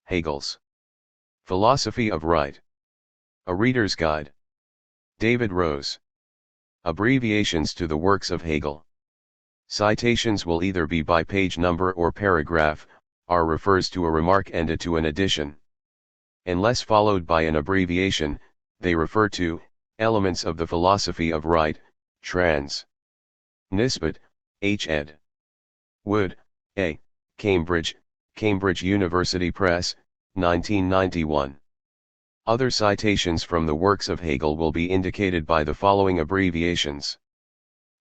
Hegel's Philosophy of Right. A Reader's Guide. David Rose. Abbreviations to the works of Hegel. Citations will either be by page number or paragraph, R refers to a remark and to an addition. Unless followed by an abbreviation, they refer to elements of the philosophy of right, trans. Nisbet, H. ed. Wood, A. Cambridge, Cambridge University Press, 1991. Other citations from the works of Hegel will be indicated by the following abbreviations.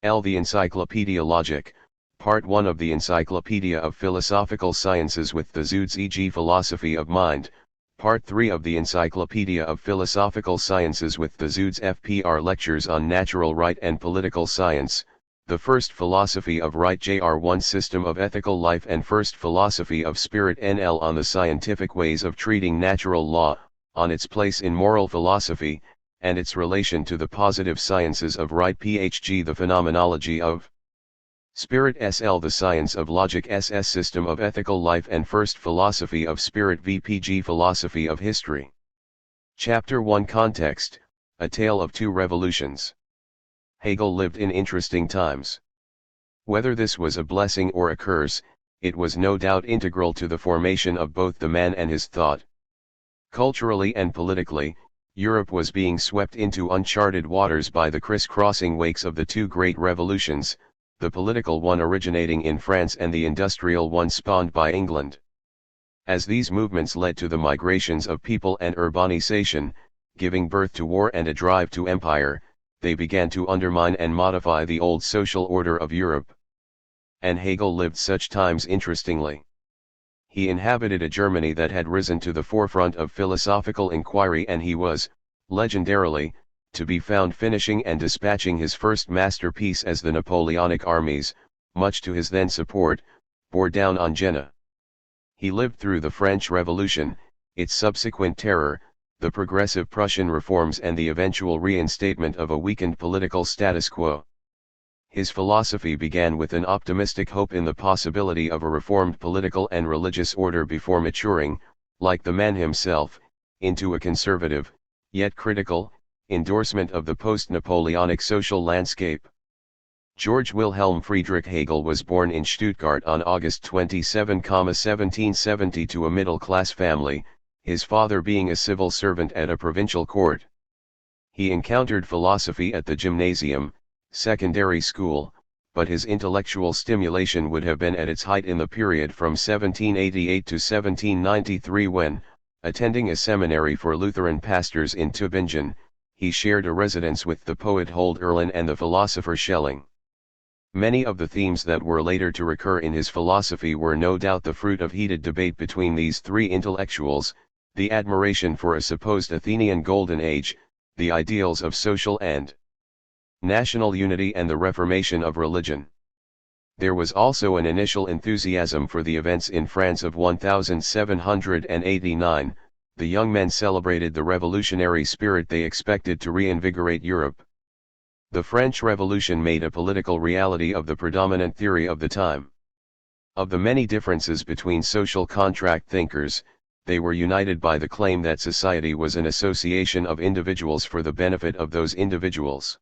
L. The Encyclopedia Logic, Part 1 of the Encyclopedia of Philosophical Sciences with the Zuids e.g. Philosophy of Mind, Part 3 of the Encyclopedia of Philosophical Sciences with the Zuids FPR Lectures on Natural Right and Political Science, the First Philosophy of Right Jr. 1 System of Ethical Life and First Philosophy of Spirit NL on the Scientific Ways of Treating Natural Law, on its place in moral philosophy, and its relation to the positive sciences of right PhD the Phenomenology of Spirit SL the Science of Logic SS System of Ethical Life and First Philosophy of Spirit VPG Philosophy of History. Chapter 1 Context, A Tale of Two Revolutions. Hegel lived in interesting times. Whether this was a blessing or a curse, it was no doubt integral to the formation of both the man and his thought. Culturally and politically, Europe was being swept into uncharted waters by the criss-crossing wakes of the two great revolutions, the political one originating in France and the industrial one spawned by England. As these movements led to the migrations of people and urbanization, giving birth to war and a drive to empire, they began to undermine and modify the old social order of Europe. And Hegel lived such times interestingly. He inhabited a Germany that had risen to the forefront of philosophical inquiry, and he was, legendarily, to be found finishing and dispatching his first masterpiece as the Napoleonic armies, much to his then support, bore down on Jena. He lived through the French Revolution, its subsequent terror, the progressive Prussian reforms and the eventual reinstatement of a weakened political status quo. His philosophy began with an optimistic hope in the possibility of a reformed political and religious order before maturing, like the man himself, into a conservative, yet critical, endorsement of the post-Napoleonic social landscape. George Wilhelm Friedrich Hegel was born in Stuttgart on August 27, 1770 to a middle-class family, his father being a civil servant at a provincial court. He encountered philosophy at the gymnasium, secondary school, but his intellectual stimulation would have been at its height in the period from 1788 to 1793 when, attending a seminary for Lutheran pastors in Tübingen, he shared a residence with the poet Hölderlin and the philosopher Schelling. Many of the themes that were later to recur in his philosophy were no doubt the fruit of heated debate between these three intellectuals: the admiration for a supposed Athenian golden age, the ideals of social and national unity, and the reformation of religion. There was also an initial enthusiasm for the events in France of 1789. The young men celebrated the revolutionary spirit they expected to reinvigorate Europe. The French Revolution made a political reality of the predominant theory of the time. Of the many differences between social contract thinkers, they were united by the claim that society was an association of individuals for the benefit of those individuals.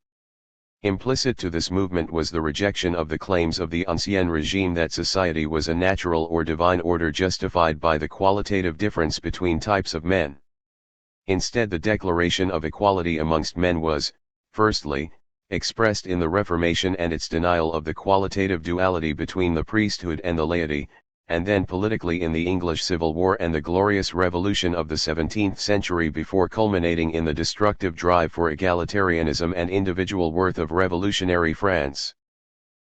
Implicit to this movement was the rejection of the claims of the Ancien regime that society was a natural or divine order justified by the qualitative difference between types of men. Instead, the declaration of equality amongst men was, firstly, expressed in the Reformation and its denial of the qualitative duality between the priesthood and the laity, and then politically in the English Civil War and the Glorious Revolution of the 17th century, before culminating in the destructive drive for egalitarianism and individual worth of revolutionary France.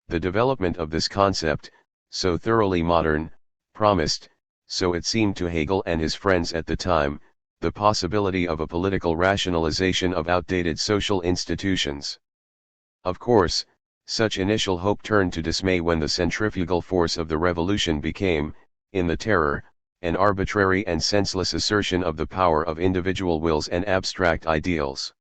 The development of this concept, so thoroughly modern, promised, so it seemed to Hegel and his friends at the time, the possibility of a political rationalization of outdated social institutions. Of course, such initial hope turned to dismay when the centrifugal force of the revolution became, in the terror, an arbitrary and senseless assertion of the power of individual wills and abstract ideals.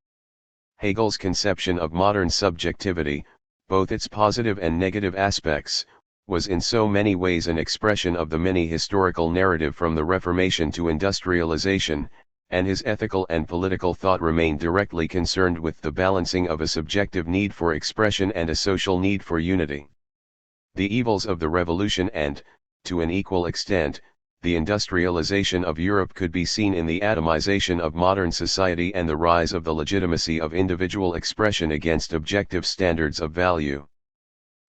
Hegel's conception of modern subjectivity, both its positive and negative aspects, was in so many ways an expression of the mini-historical narrative from the Reformation to industrialization, and his ethical and political thought remained directly concerned with the balancing of a subjective need for expression and a social need for unity. The evils of the revolution and, to an equal extent, the industrialization of Europe could be seen in the atomization of modern society and the rise of the legitimacy of individual expression against objective standards of value.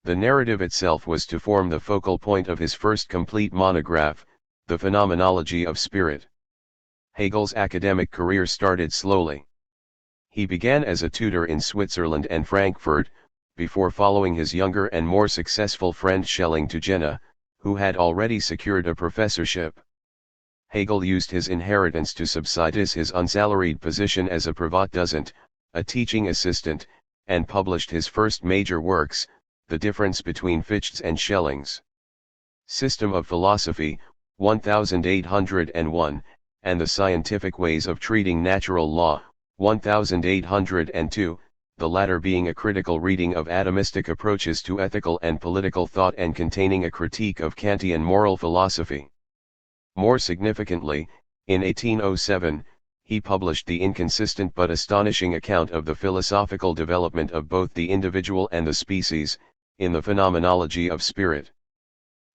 The narrative itself was to form the focal point of his first complete monograph, The Phenomenology of Spirit. Hegel's academic career started slowly. He began as a tutor in Switzerland and Frankfurt, before following his younger and more successful friend Schelling to Jena, who had already secured a professorship. Hegel used his inheritance to subsidize his unsalaried position as a Privatdozent, a teaching assistant, and published his first major works, The Difference Between Fichte's and Schelling's System of Philosophy, 1801, and The Scientific Ways of Treating Natural Law, 1802, the latter being a critical reading of atomistic approaches to ethical and political thought and containing a critique of Kantian moral philosophy. More significantly, in 1807, he published the inconsistent but astonishing account of the philosophical development of both the individual and the species, in The Phenomenology of Spirit.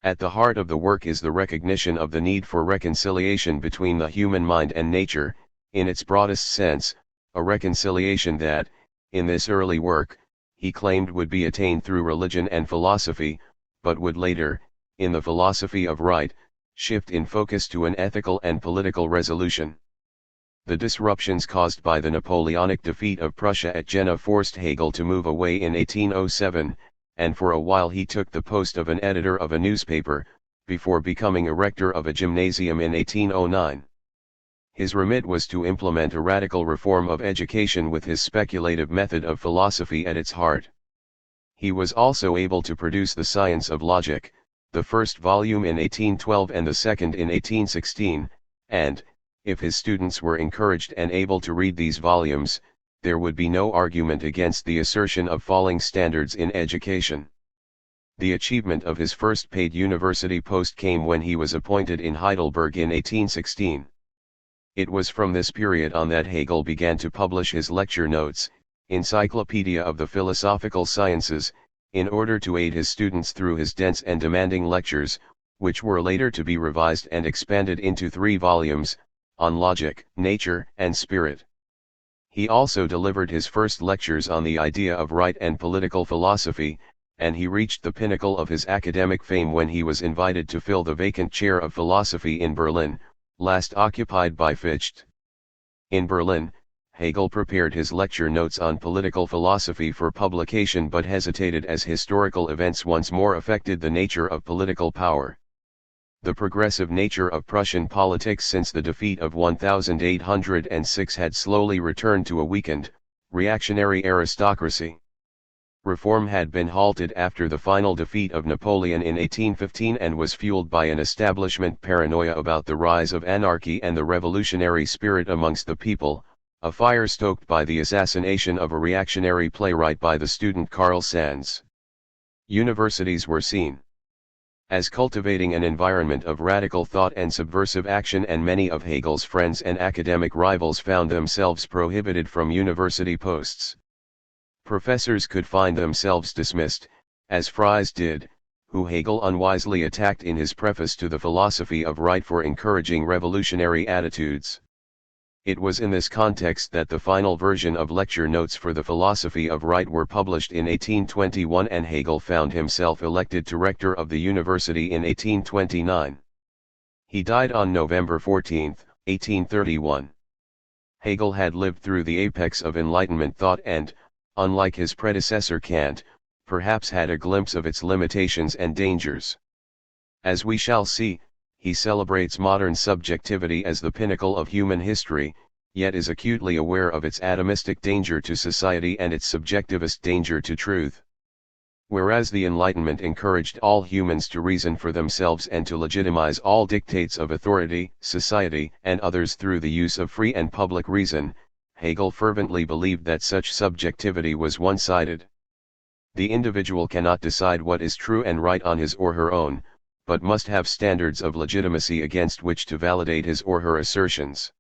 At the heart of the work is the recognition of the need for reconciliation between the human mind and nature, in its broadest sense, a reconciliation that, in this early work, he claimed would be attained through religion and philosophy, but would later, in The Philosophy of Right, shift in focus to an ethical and political resolution. The disruptions caused by the Napoleonic defeat of Prussia at Jena forced Hegel to move away in 1807, and for a while he took the post of an editor of a newspaper, before becoming a rector of a gymnasium in 1809. His remit was to implement a radical reform of education with his speculative method of philosophy at its heart. He was also able to produce The Science of Logic, the first volume in 1812 and the second in 1816, and, if his students were encouraged and able to read these volumes, there would be no argument against the assertion of falling standards in education. The achievement of his first paid university post came when he was appointed in Heidelberg in 1816. It was from this period on that Hegel began to publish his lecture notes, Encyclopedia of the Philosophical Sciences, in order to aid his students through his dense and demanding lectures, which were later to be revised and expanded into 3 volumes, on logic, nature, and spirit. He also delivered his first lectures on the idea of right and political philosophy, and he reached the pinnacle of his academic fame when he was invited to fill the vacant chair of philosophy in Berlin, last occupied by Fichte. In Berlin, Hegel prepared his lecture notes on political philosophy for publication but hesitated as historical events once more affected the nature of political power. The progressive nature of Prussian politics since the defeat of 1806 had slowly returned to a weakened, reactionary aristocracy. Reform had been halted after the final defeat of Napoleon in 1815 and was fueled by an establishment paranoia about the rise of anarchy and the revolutionary spirit amongst the people, a fire stoked by the assassination of a reactionary playwright by the student Karl Sands. Universities were seen as cultivating an environment of radical thought and subversive action, and many of Hegel's friends and academic rivals found themselves prohibited from university posts. Professors could find themselves dismissed, as Fries did, who Hegel unwisely attacked in his preface to The Philosophy of Right for encouraging revolutionary attitudes. It was in this context that the final version of lecture notes for The Philosophy of Right were published in 1821, and Hegel found himself elected to rector of the university in 1829. He died on November 14, 1831. Hegel had lived through the apex of Enlightenment thought and, unlike his predecessor Kant, perhaps had a glimpse of its limitations and dangers. As we shall see, he celebrates modern subjectivity as the pinnacle of human history, yet is acutely aware of its atomistic danger to society and its subjectivist danger to truth. Whereas the Enlightenment encouraged all humans to reason for themselves and to legitimize all dictates of authority, society, and others through the use of free and public reason, Hegel fervently believed that such subjectivity was one-sided. The individual cannot decide what is true and right on his or her own, but must have standards of legitimacy against which to validate his or her assertions.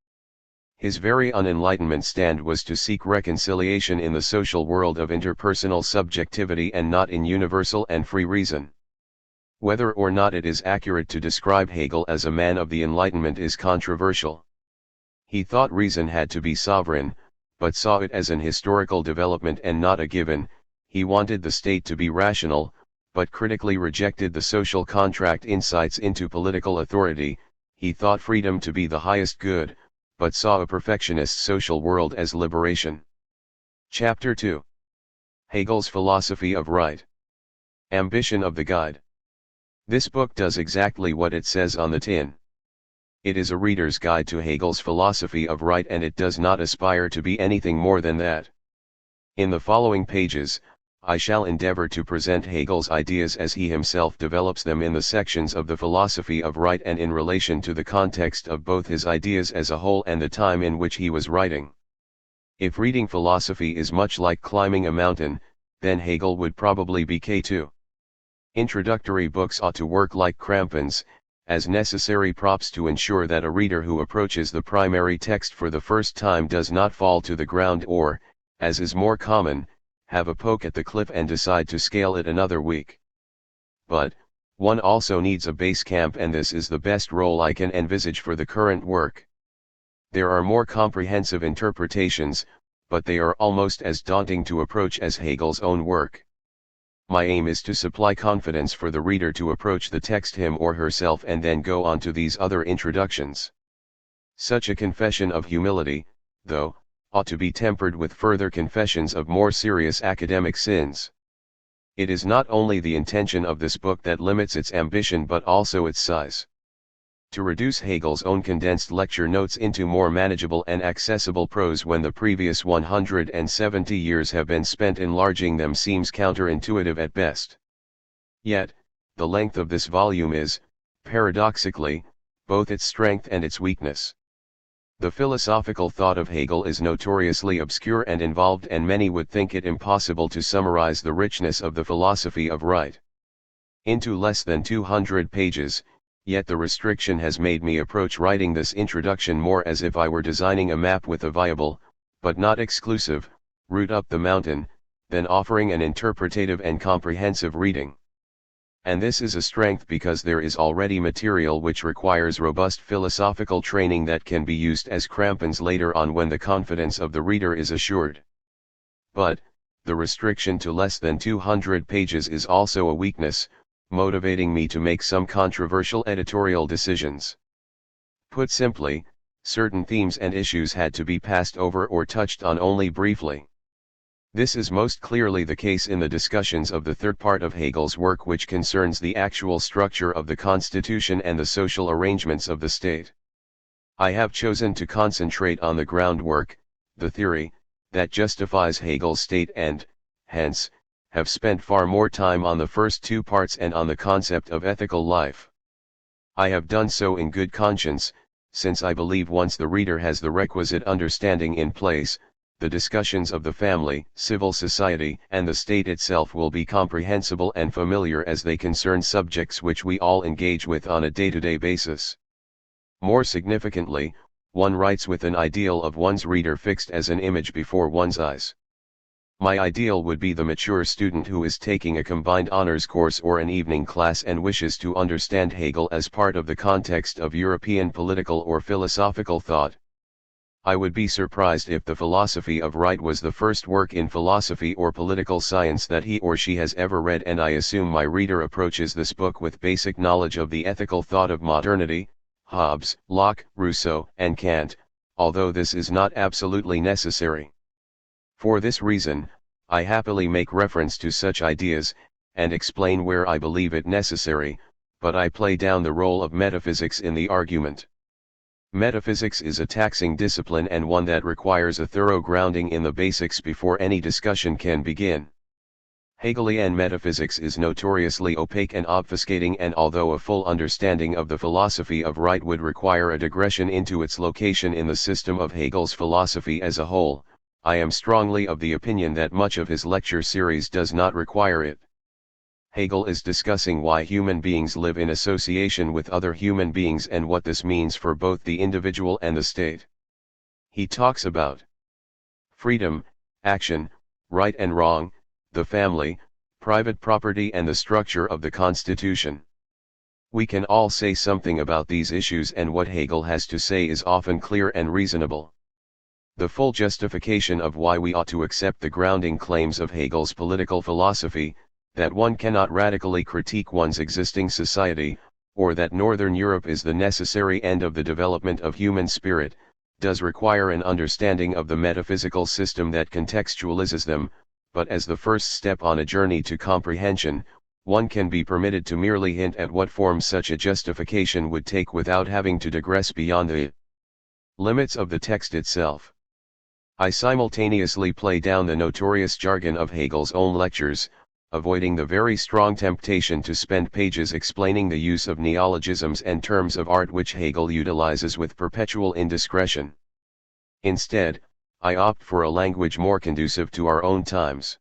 His very unenlightenment stand was to seek reconciliation in the social world of interpersonal subjectivity and not in universal and free reason. Whether or not it is accurate to describe Hegel as a man of the Enlightenment is controversial. He thought reason had to be sovereign, but saw it as an historical development and not a given. He wanted the state to be rational, but critically rejected the social contract insights into political authority. He thought freedom to be the highest good, but saw a perfectionist social world as liberation. Chapter 2. Hegel's Philosophy of Right. Ambition of the Guide. This book does exactly what it says on the tin. It is a reader's guide to Hegel's philosophy of right, and it does not aspire to be anything more than that. In the following pages, I shall endeavor to present Hegel's ideas as he himself develops them in the sections of the philosophy of right and in relation to the context of both his ideas as a whole and the time in which he was writing. If reading philosophy is much like climbing a mountain, then Hegel would probably be K2. Introductory books ought to work like crampons, as necessary props to ensure that a reader who approaches the primary text for the first time does not fall to the ground or, as is more common, have a poke at the cliff and decide to scale it another week. But, one also needs a base camp, and this is the best role I can envisage for the current work. There are more comprehensive interpretations, but they are almost as daunting to approach as Hegel's own work. My aim is to supply confidence for the reader to approach the text him or herself and then go on to these other introductions. Such a confession of humility, though, ought to be tempered with further confessions of more serious academic sins. It is not only the intention of this book that limits its ambition but also its size. To reduce Hegel's own condensed lecture notes into more manageable and accessible prose when the previous 170 years have been spent enlarging them seems counterintuitive at best. Yet, the length of this volume is, paradoxically, both its strength and its weakness. The philosophical thought of Hegel is notoriously obscure and involved, and many would think it impossible to summarize the richness of the philosophy of right into less than 200 pages. Yet the restriction has made me approach writing this introduction more as if I were designing a map with a viable, but not exclusive, route up the mountain, than offering an interpretative and comprehensive reading. And this is a strength because there is already material which requires robust philosophical training that can be used as crampons later on when the confidence of the reader is assured. But, the restriction to less than 200 pages is also a weakness, motivating me to make some controversial editorial decisions. Put simply, certain themes and issues had to be passed over or touched on only briefly. This is most clearly the case in the discussions of the third part of Hegel's work, which concerns the actual structure of the constitution and the social arrangements of the state. I have chosen to concentrate on the groundwork, the theory, that justifies Hegel's state and, hence, have spent far more time on the first two parts and on the concept of ethical life. I have done so in good conscience, since I believe once the reader has the requisite understanding in place, the discussions of the family, civil society, and the state itself will be comprehensible and familiar as they concern subjects which we all engage with on a day-to-day basis. More significantly, one writes with an ideal of one's reader fixed as an image before one's eyes. My ideal would be the mature student who is taking a combined honors course or an evening class and wishes to understand Hegel as part of the context of European political or philosophical thought. I would be surprised if the philosophy of right was the first work in philosophy or political science that he or she has ever read, and I assume my reader approaches this book with basic knowledge of the ethical thought of modernity, Hobbes, Locke, Rousseau, and Kant, although this is not absolutely necessary. For this reason, I happily make reference to such ideas, and explain where I believe it necessary, but I play down the role of metaphysics in the argument. Metaphysics is a taxing discipline and one that requires a thorough grounding in the basics before any discussion can begin. Hegelian metaphysics is notoriously opaque and obfuscating, and although a full understanding of the philosophy of right would require a digression into its location in the system of Hegel's philosophy as a whole, I am strongly of the opinion that much of his lecture series does not require it. Hegel is discussing why human beings live in association with other human beings and what this means for both the individual and the state. He talks about freedom, action, right and wrong, the family, private property and the structure of the constitution. We can all say something about these issues, and what Hegel has to say is often clear and reasonable. The full justification of why we ought to accept the grounding claims of Hegel's political philosophy, that one cannot radically critique one's existing society, or that Northern Europe is the necessary end of the development of human spirit, does require an understanding of the metaphysical system that contextualizes them, but as the first step on a journey to comprehension, one can be permitted to merely hint at what form such a justification would take without having to digress beyond the limits of the text itself. I simultaneously play down the notorious jargon of Hegel's own lectures, avoiding the very strong temptation to spend pages explaining the use of neologisms and terms of art which Hegel utilizes with perpetual indiscretion. Instead, I opt for a language more conducive to our own times.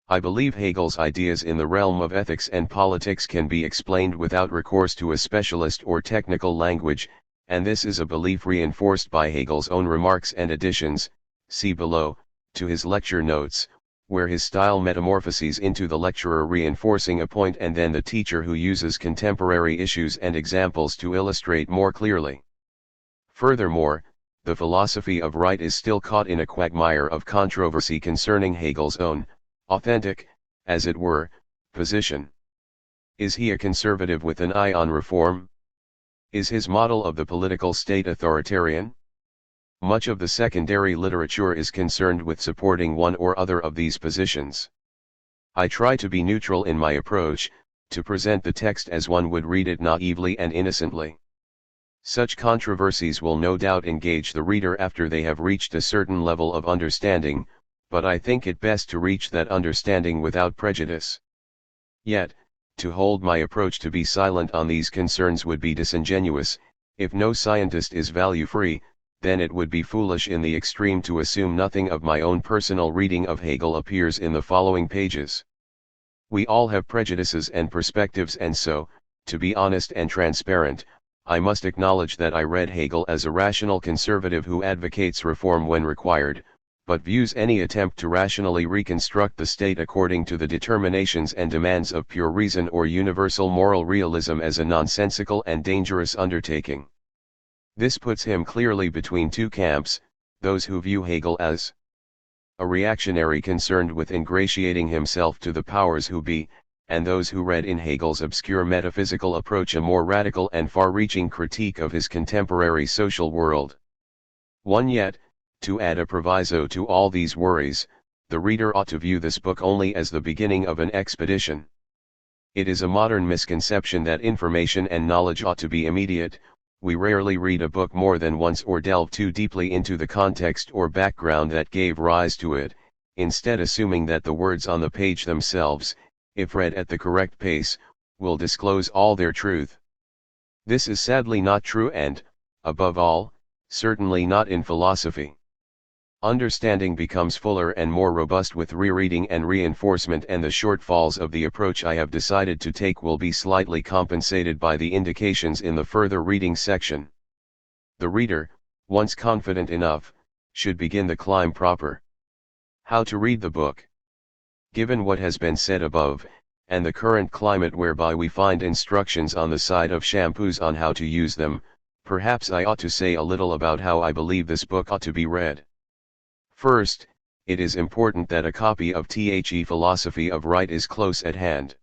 I believe Hegel's ideas in the realm of ethics and politics can be explained without recourse to a specialist or technical language, and this is a belief reinforced by Hegel's own remarks and additions, see below, to his lecture notes, where his style metamorphoses into the lecturer reinforcing a point and then the teacher who uses contemporary issues and examples to illustrate more clearly. Furthermore, the philosophy of right is still caught in a quagmire of controversy concerning Hegel's own, authentic, as it were, position. Is he a conservative with an eye on reform? Is his model of the political state authoritarian? Much of the secondary literature is concerned with supporting one or other of these positions. I try to be neutral in my approach, to present the text as one would read it naively and innocently. Such controversies will no doubt engage the reader after they have reached a certain level of understanding, but I think it best to reach that understanding without prejudice. Yet, to hold my approach to be silent on these concerns would be disingenuous. If no scientist is value-free, then it would be foolish in the extreme to assume nothing of my own personal reading of Hegel appears in the following pages. We all have prejudices and perspectives, and so, to be honest and transparent, I must acknowledge that I read Hegel as a rational conservative who advocates reform when required, but views any attempt to rationally reconstruct the state according to the determinations and demands of pure reason or universal moral realism as a nonsensical and dangerous undertaking. This puts him clearly between two camps, those who view Hegel as a reactionary concerned with ingratiating himself to the powers who be, and those who read in Hegel's obscure metaphysical approach a more radical and far-reaching critique of his contemporary social world. One yet, to add a proviso to all these worries, the reader ought to view this book only as the beginning of an expedition. It is a modern misconception that information and knowledge ought to be immediate. We rarely read a book more than once or delve too deeply into the context or background that gave rise to it, instead assuming that the words on the page themselves, if read at the correct pace, will disclose all their truth. This is sadly not true and, above all, certainly not in philosophy. Understanding becomes fuller and more robust with rereading and reinforcement, and the shortfalls of the approach I have decided to take will be slightly compensated by the indications in the further reading section. The reader, once confident enough, should begin the climb proper. How to read the book. Given what has been said above, and the current climate whereby we find instructions on the side of shampoos on how to use them, perhaps I ought to say a little about how I believe this book ought to be read. First, it is important that a copy of The Philosophy of Right is close at hand.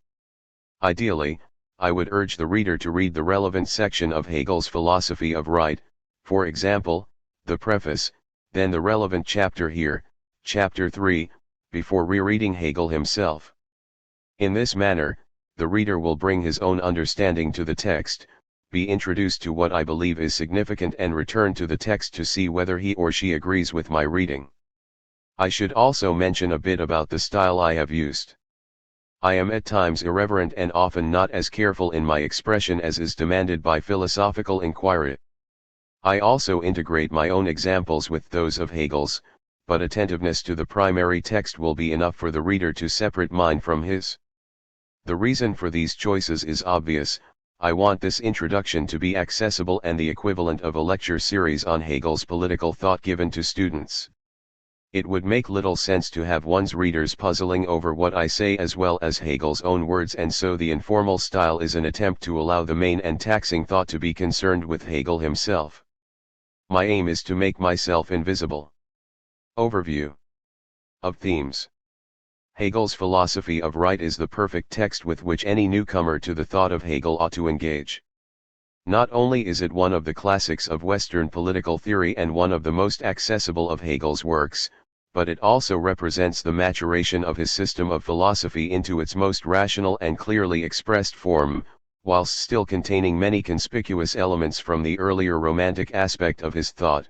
Ideally, I would urge the reader to read the relevant section of Hegel's Philosophy of Right, for example, the preface, then the relevant chapter here, chapter 3, before rereading Hegel himself. In this manner, the reader will bring his own understanding to the text, be introduced to what I believe is significant, and return to the text to see whether he or she agrees with my reading. I should also mention a bit about the style I have used. I am at times irreverent and often not as careful in my expression as is demanded by philosophical inquiry. I also integrate my own examples with those of Hegel's, but attentiveness to the primary text will be enough for the reader to separate mine from his. The reason for these choices is obvious. I want this introduction to be accessible and the equivalent of a lecture series on Hegel's political thought given to students. It would make little sense to have one's readers puzzling over what I say as well as Hegel's own words, and so the informal style is an attempt to allow the main and taxing thought to be concerned with Hegel himself. My aim is to make myself invisible. Overview of themes. Hegel's philosophy of right is the perfect text with which any newcomer to the thought of Hegel ought to engage. Not only is it one of the classics of Western political theory and one of the most accessible of Hegel's works, but it also represents the maturation of his system of philosophy into its most rational and clearly expressed form, whilst still containing many conspicuous elements from the earlier romantic aspect of his thought.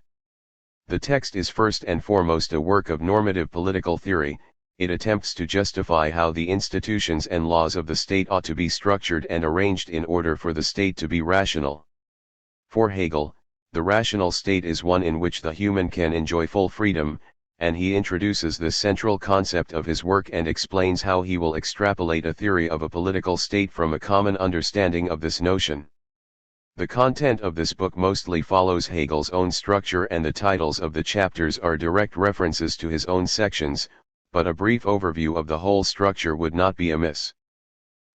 The text is first and foremost a work of normative political theory. It attempts to justify how the institutions and laws of the state ought to be structured and arranged in order for the state to be rational. For Hegel, the rational state is one in which the human can enjoy full freedom, and he introduces this central concept of his work and explains how he will extrapolate a theory of a political state from a common understanding of this notion. The content of this book mostly follows Hegel's own structure, and the titles of the chapters are direct references to his own sections, but a brief overview of the whole structure would not be amiss.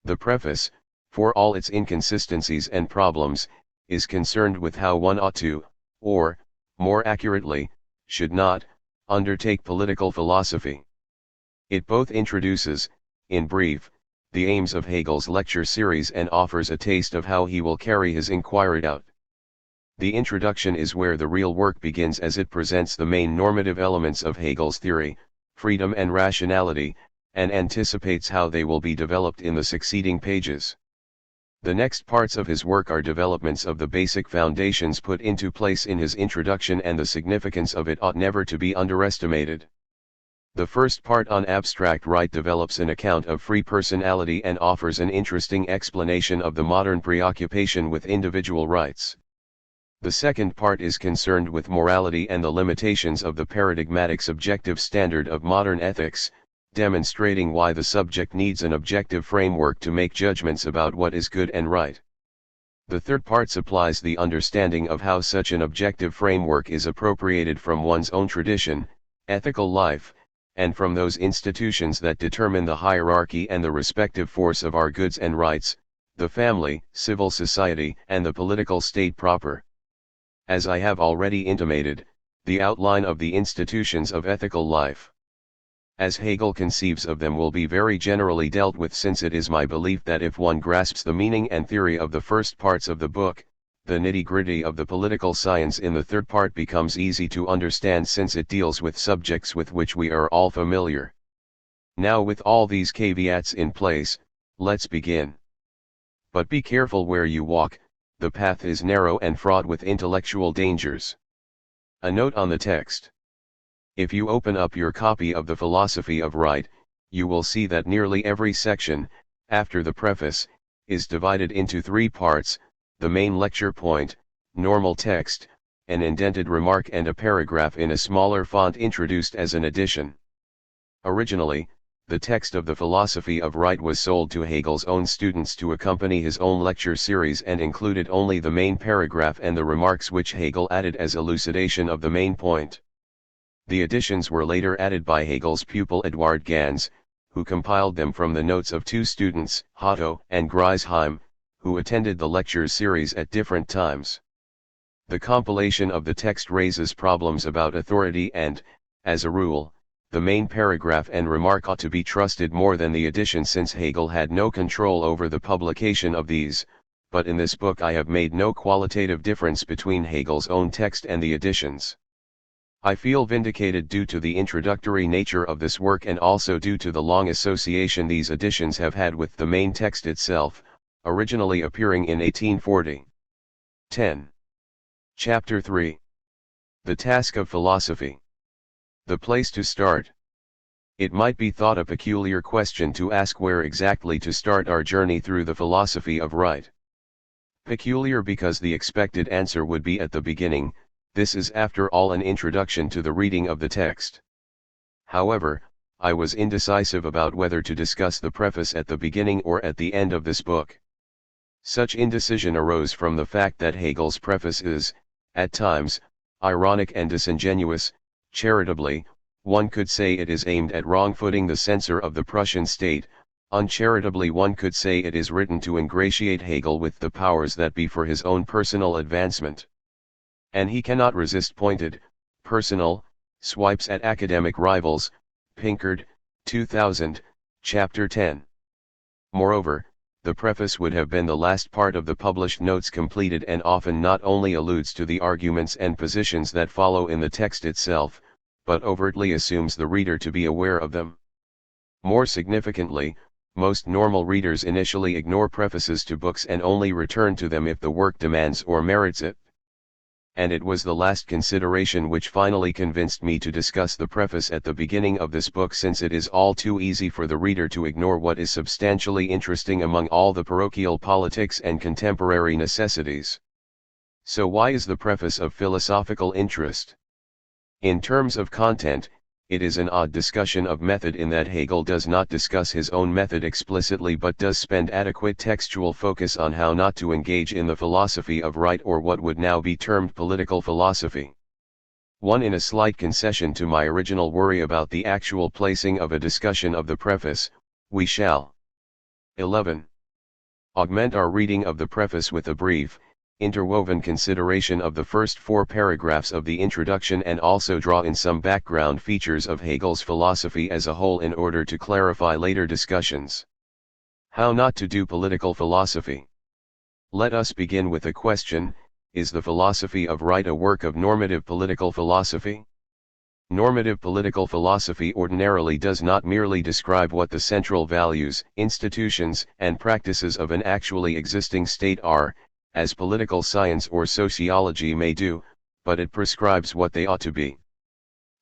The preface, for all its inconsistencies and problems, is concerned with how one ought to, or, more accurately, should not, undertake political philosophy. It both introduces, in brief, the aims of Hegel's lecture series and offers a taste of how he will carry his inquiry out. The introduction is where the real work begins, as it presents the main normative elements of Hegel's theory, freedom and rationality, and anticipates how they will be developed in the succeeding pages. The next parts of his work are developments of the basic foundations put into place in his introduction, and the significance of it ought never to be underestimated. The first part on abstract right develops an account of free personality and offers an interesting explanation of the modern preoccupation with individual rights. The second part is concerned with morality and the limitations of the paradigmatic subjective standard of modern ethics, demonstrating why the subject needs an objective framework to make judgments about what is good and right. The third part supplies the understanding of how such an objective framework is appropriated from one's own tradition, ethical life, and from those institutions that determine the hierarchy and the respective force of our goods and rights, the family, civil society, and the political state proper. As I have already intimated, the outline of the institutions of ethical life, as Hegel conceives of them, will be very generally dealt with, since it is my belief that if one grasps the meaning and theory of the first parts of the book, the nitty-gritty of the political science in the third part becomes easy to understand, since it deals with subjects with which we are all familiar. Now, with all these caveats in place, let's begin. But be careful where you walk. The path is narrow and fraught with intellectual dangers. A note on the text. If you open up your copy of the Philosophy of Right, you will see that nearly every section, after the preface, is divided into three parts: the main lecture point, normal text, an indented remark, and a paragraph in a smaller font introduced as an addition. Originally, the text of the Philosophy of Right was sold to Hegel's own students to accompany his own lecture series, and included only the main paragraph and the remarks which Hegel added as elucidation of the main point. The additions were later added by Hegel's pupil Eduard Ganz, who compiled them from the notes of two students, Otto and Griesheim, who attended the lecture series at different times. The compilation of the text raises problems about authority and, as a rule, the main paragraph and remark ought to be trusted more than the addition, since Hegel had no control over the publication of these, but in this book I have made no qualitative difference between Hegel's own text and the additions. I feel vindicated due to the introductory nature of this work, and also due to the long association these additions have had with the main text itself, originally appearing in 1840. 10. Chapter 3. The Task of Philosophy. The place to start. It might be thought a peculiar question to ask where exactly to start our journey through the Philosophy of Right. Peculiar because the expected answer would be at the beginning. This is after all an introduction to the reading of the text. However, I was indecisive about whether to discuss the preface at the beginning or at the end of this book. Such indecision arose from the fact that Hegel's preface is, at times, ironic and disingenuous. Charitably, one could say it is aimed at wrong-footing the censor of the Prussian state; uncharitably one could say it is written to ingratiate Hegel with the powers that be for his own personal advancement. And he cannot resist pointed, personal, swipes at academic rivals. Pinkard, 2000, Chapter 10. Moreover, the preface would have been the last part of the published notes completed, and often not only alludes to the arguments and positions that follow in the text itself, but overtly assumes the reader to be aware of them. More significantly, most normal readers initially ignore prefaces to books and only return to them if the work demands or merits it. And it was the last consideration which finally convinced me to discuss the preface at the beginning of this book, since it is all too easy for the reader to ignore what is substantially interesting among all the parochial politics and contemporary necessities. So why is the preface of philosophical interest? In terms of content, it is an odd discussion of method in that Hegel does not discuss his own method explicitly, but does spend adequate textual focus on how not to engage in the philosophy of right, or what would now be termed political philosophy. One, in a slight concession to my original worry about the actual placing of a discussion of the preface, we shall 11. Augment our reading of the preface with a brief, interwoven consideration of the first 4 paragraphs of the introduction, and also draw in some background features of Hegel's philosophy as a whole in order to clarify later discussions. How not to do political philosophy. Let us begin with a question: is the philosophy of right a work of normative political philosophy? Normative political philosophy ordinarily does not merely describe what the central values, institutions, and practices of an actually existing state are, as political science or sociology may do, but it prescribes what they ought to be.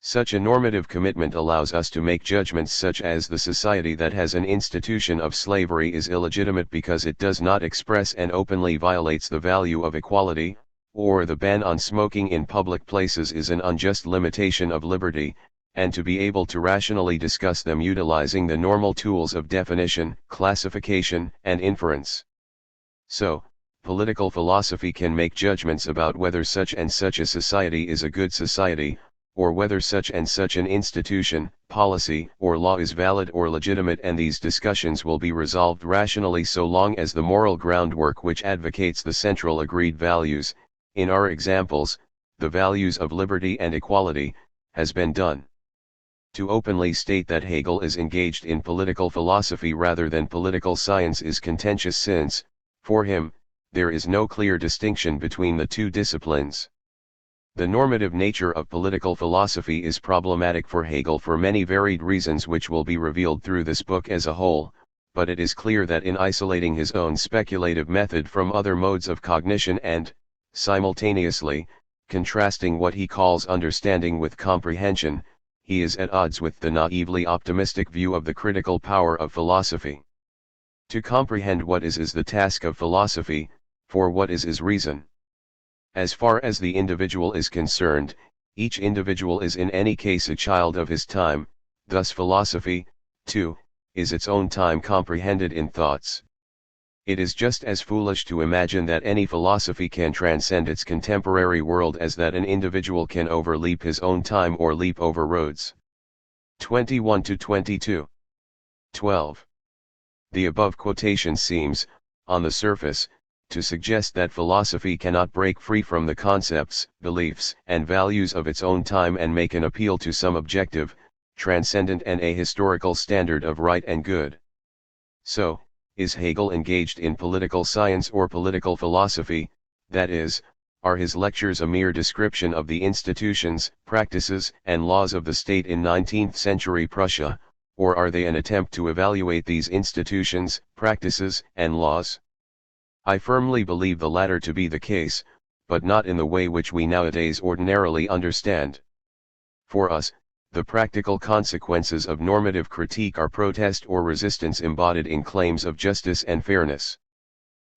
Such a normative commitment allows us to make judgments such as the society that has an institution of slavery is illegitimate because it does not express and openly violates the value of equality, or the ban on smoking in public places is an unjust limitation of liberty, and to be able to rationally discuss them utilizing the normal tools of definition, classification, and inference. So, political philosophy can make judgments about whether such and such a society is a good society, or whether such and such an institution, policy, or law is valid or legitimate, and these discussions will be resolved rationally so long as the moral groundwork which advocates the central agreed values, in our examples, the values of liberty and equality, has been done. To openly state that Hegel is engaged in political philosophy rather than political science is contentious, since, for him, there is no clear distinction between the two disciplines. The normative nature of political philosophy is problematic for Hegel for many varied reasons which will be revealed through this book as a whole, but it is clear that in isolating his own speculative method from other modes of cognition and, simultaneously, contrasting what he calls understanding with comprehension, he is at odds with the naively optimistic view of the critical power of philosophy. To comprehend what is the task of philosophy, for what is reason. As far as the individual is concerned, each individual is in any case a child of his time, thus philosophy, too, is its own time comprehended in thoughts. It is just as foolish to imagine that any philosophy can transcend its contemporary world as that an individual can overleap his own time or leap over roads. 21-22. 12. The above quotation seems, on the surface, to suggest that philosophy cannot break free from the concepts, beliefs, and values of its own time and make an appeal to some objective, transcendent and ahistorical standard of right and good. So, is Hegel engaged in political science or political philosophy? That is, are his lectures a mere description of the institutions, practices, and laws of the state in 19th-century Prussia, or are they an attempt to evaluate these institutions, practices, and laws? I firmly believe the latter to be the case, but not in the way which we nowadays ordinarily understand. For us, the practical consequences of normative critique are protest or resistance embodied in claims of justice and fairness.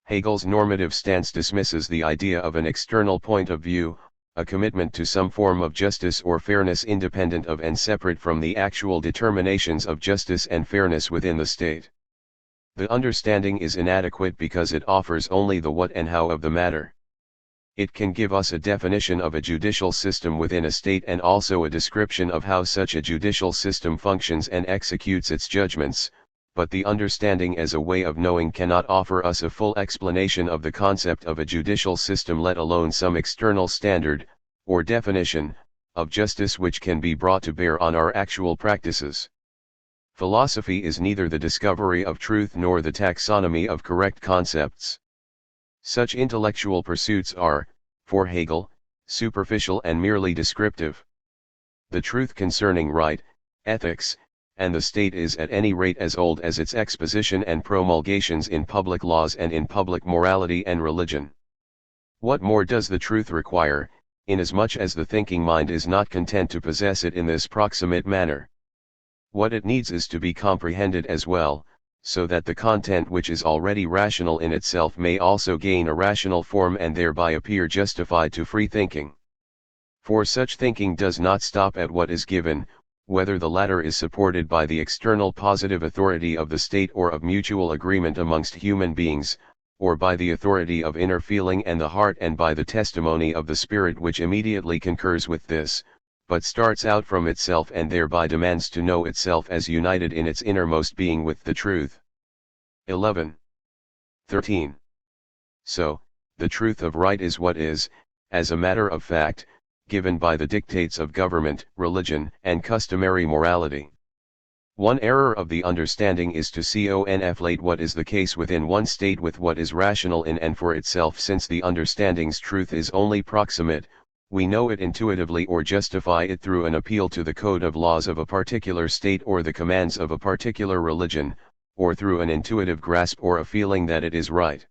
Hegel's normative stance dismisses the idea of an external point of view, a commitment to some form of justice or fairness independent of and separate from the actual determinations of justice and fairness within the state. The understanding is inadequate because it offers only the what and how of the matter. It can give us a definition of a judicial system within a state and also a description of how such a judicial system functions and executes its judgments, but the understanding as a way of knowing cannot offer us a full explanation of the concept of a judicial system, let alone some external standard, or definition, of justice which can be brought to bear on our actual practices. Philosophy is neither the discovery of truth nor the taxonomy of correct concepts. Such intellectual pursuits are, for Hegel, superficial and merely descriptive. The truth concerning right, ethics, and the state is at any rate as old as its exposition and promulgations in public laws and in public morality and religion. What more does the truth require, inasmuch as the thinking mind is not content to possess it in this proximate manner? What it needs is to be comprehended as well, so that the content which is already rational in itself may also gain a rational form and thereby appear justified to free thinking. For such thinking does not stop at what is given, whether the latter is supported by the external positive authority of the state or of mutual agreement amongst human beings, or by the authority of inner feeling and the heart and by the testimony of the spirit which immediately concurs with this, but starts out from itself and thereby demands to know itself as united in its innermost being with the truth. 11. 13. So, the truth of right is what is, as a matter of fact, given by the dictates of government, religion, and customary morality. One error of the understanding is to conflate what is the case within one state with what is rational in and for itself. Since the understanding's truth is only proximate, we know it intuitively or justify it through an appeal to the code of laws of a particular state or the commands of a particular religion, or through an intuitive grasp or a feeling that it is right.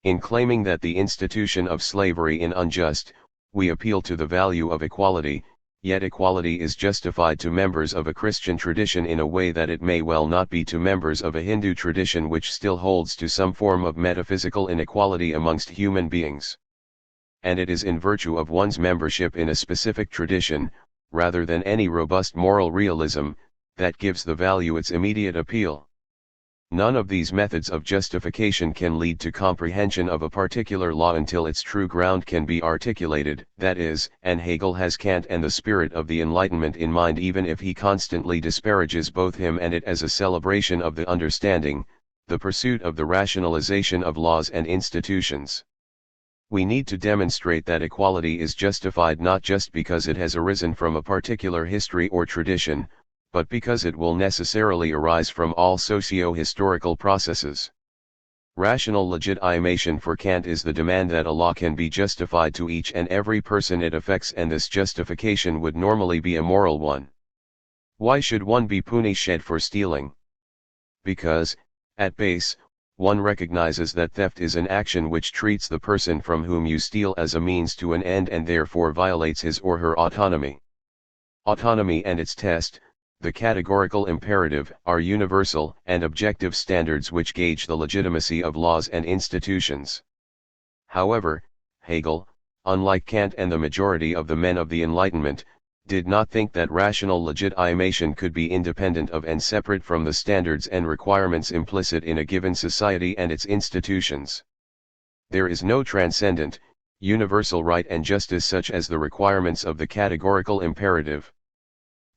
In claiming that the institution of slavery is unjust, we appeal to the value of equality, yet equality is justified to members of a Christian tradition in a way that it may well not be to members of a Hindu tradition which still holds to some form of metaphysical inequality amongst human beings. And it is in virtue of one's membership in a specific tradition, rather than any robust moral realism, that gives the value its immediate appeal. None of these methods of justification can lead to comprehension of a particular law until its true ground can be articulated, that is, and Hegel has Kant and the spirit of the Enlightenment in mind even if he constantly disparages both him and it as a celebration of the understanding, the pursuit of the rationalization of laws and institutions. We need to demonstrate that equality is justified not just because it has arisen from a particular history or tradition, but because it will necessarily arise from all socio-historical processes. Rational legitimation for Kant is the demand that a law can be justified to each and every person it affects, and this justification would normally be a moral one. Why should one be punished for stealing? Because, at base, one recognizes that theft is an action which treats the person from whom you steal as a means to an end and therefore violates his or her autonomy. Autonomy and its test, the categorical imperative, are universal and objective standards which gauge the legitimacy of laws and institutions. However, Hegel, unlike Kant and the majority of the men of the Enlightenment, did not think that rational legitimation could be independent of and separate from the standards and requirements implicit in a given society and its institutions. There is no transcendent, universal right and justice such as the requirements of the categorical imperative.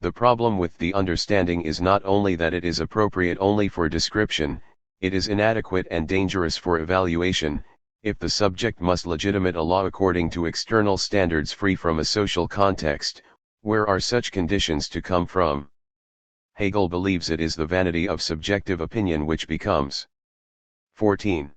The problem with the understanding is not only that it is appropriate only for description, it is inadequate and dangerous for evaluation, if the subject must legitimate a law according to external standards free from a social context. Where are such conditions to come from? Hegel believes it is the vanity of subjective opinion which becomes 14.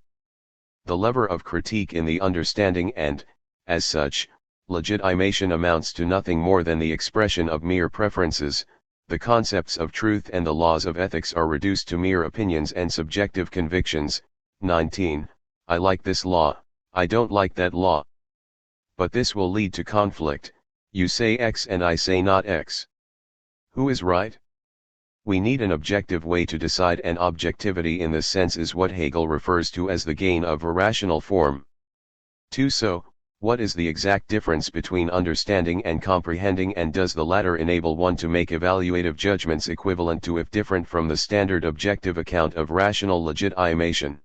The lever of critique in the understanding and, as such, legitimation amounts to nothing more than the expression of mere preferences. The concepts of truth and the laws of ethics are reduced to mere opinions and subjective convictions. 19. I like this law, I don't like that law. But this will lead to conflict. You say X and I say not X. Who is right? We need an objective way to decide, and objectivity in this sense is what Hegel refers to as the gain of a rational form. 2. So, What is the exact difference between understanding and comprehending, and does the latter enable one to make evaluative judgments equivalent to, if different from, the standard objective account of rational legitimation?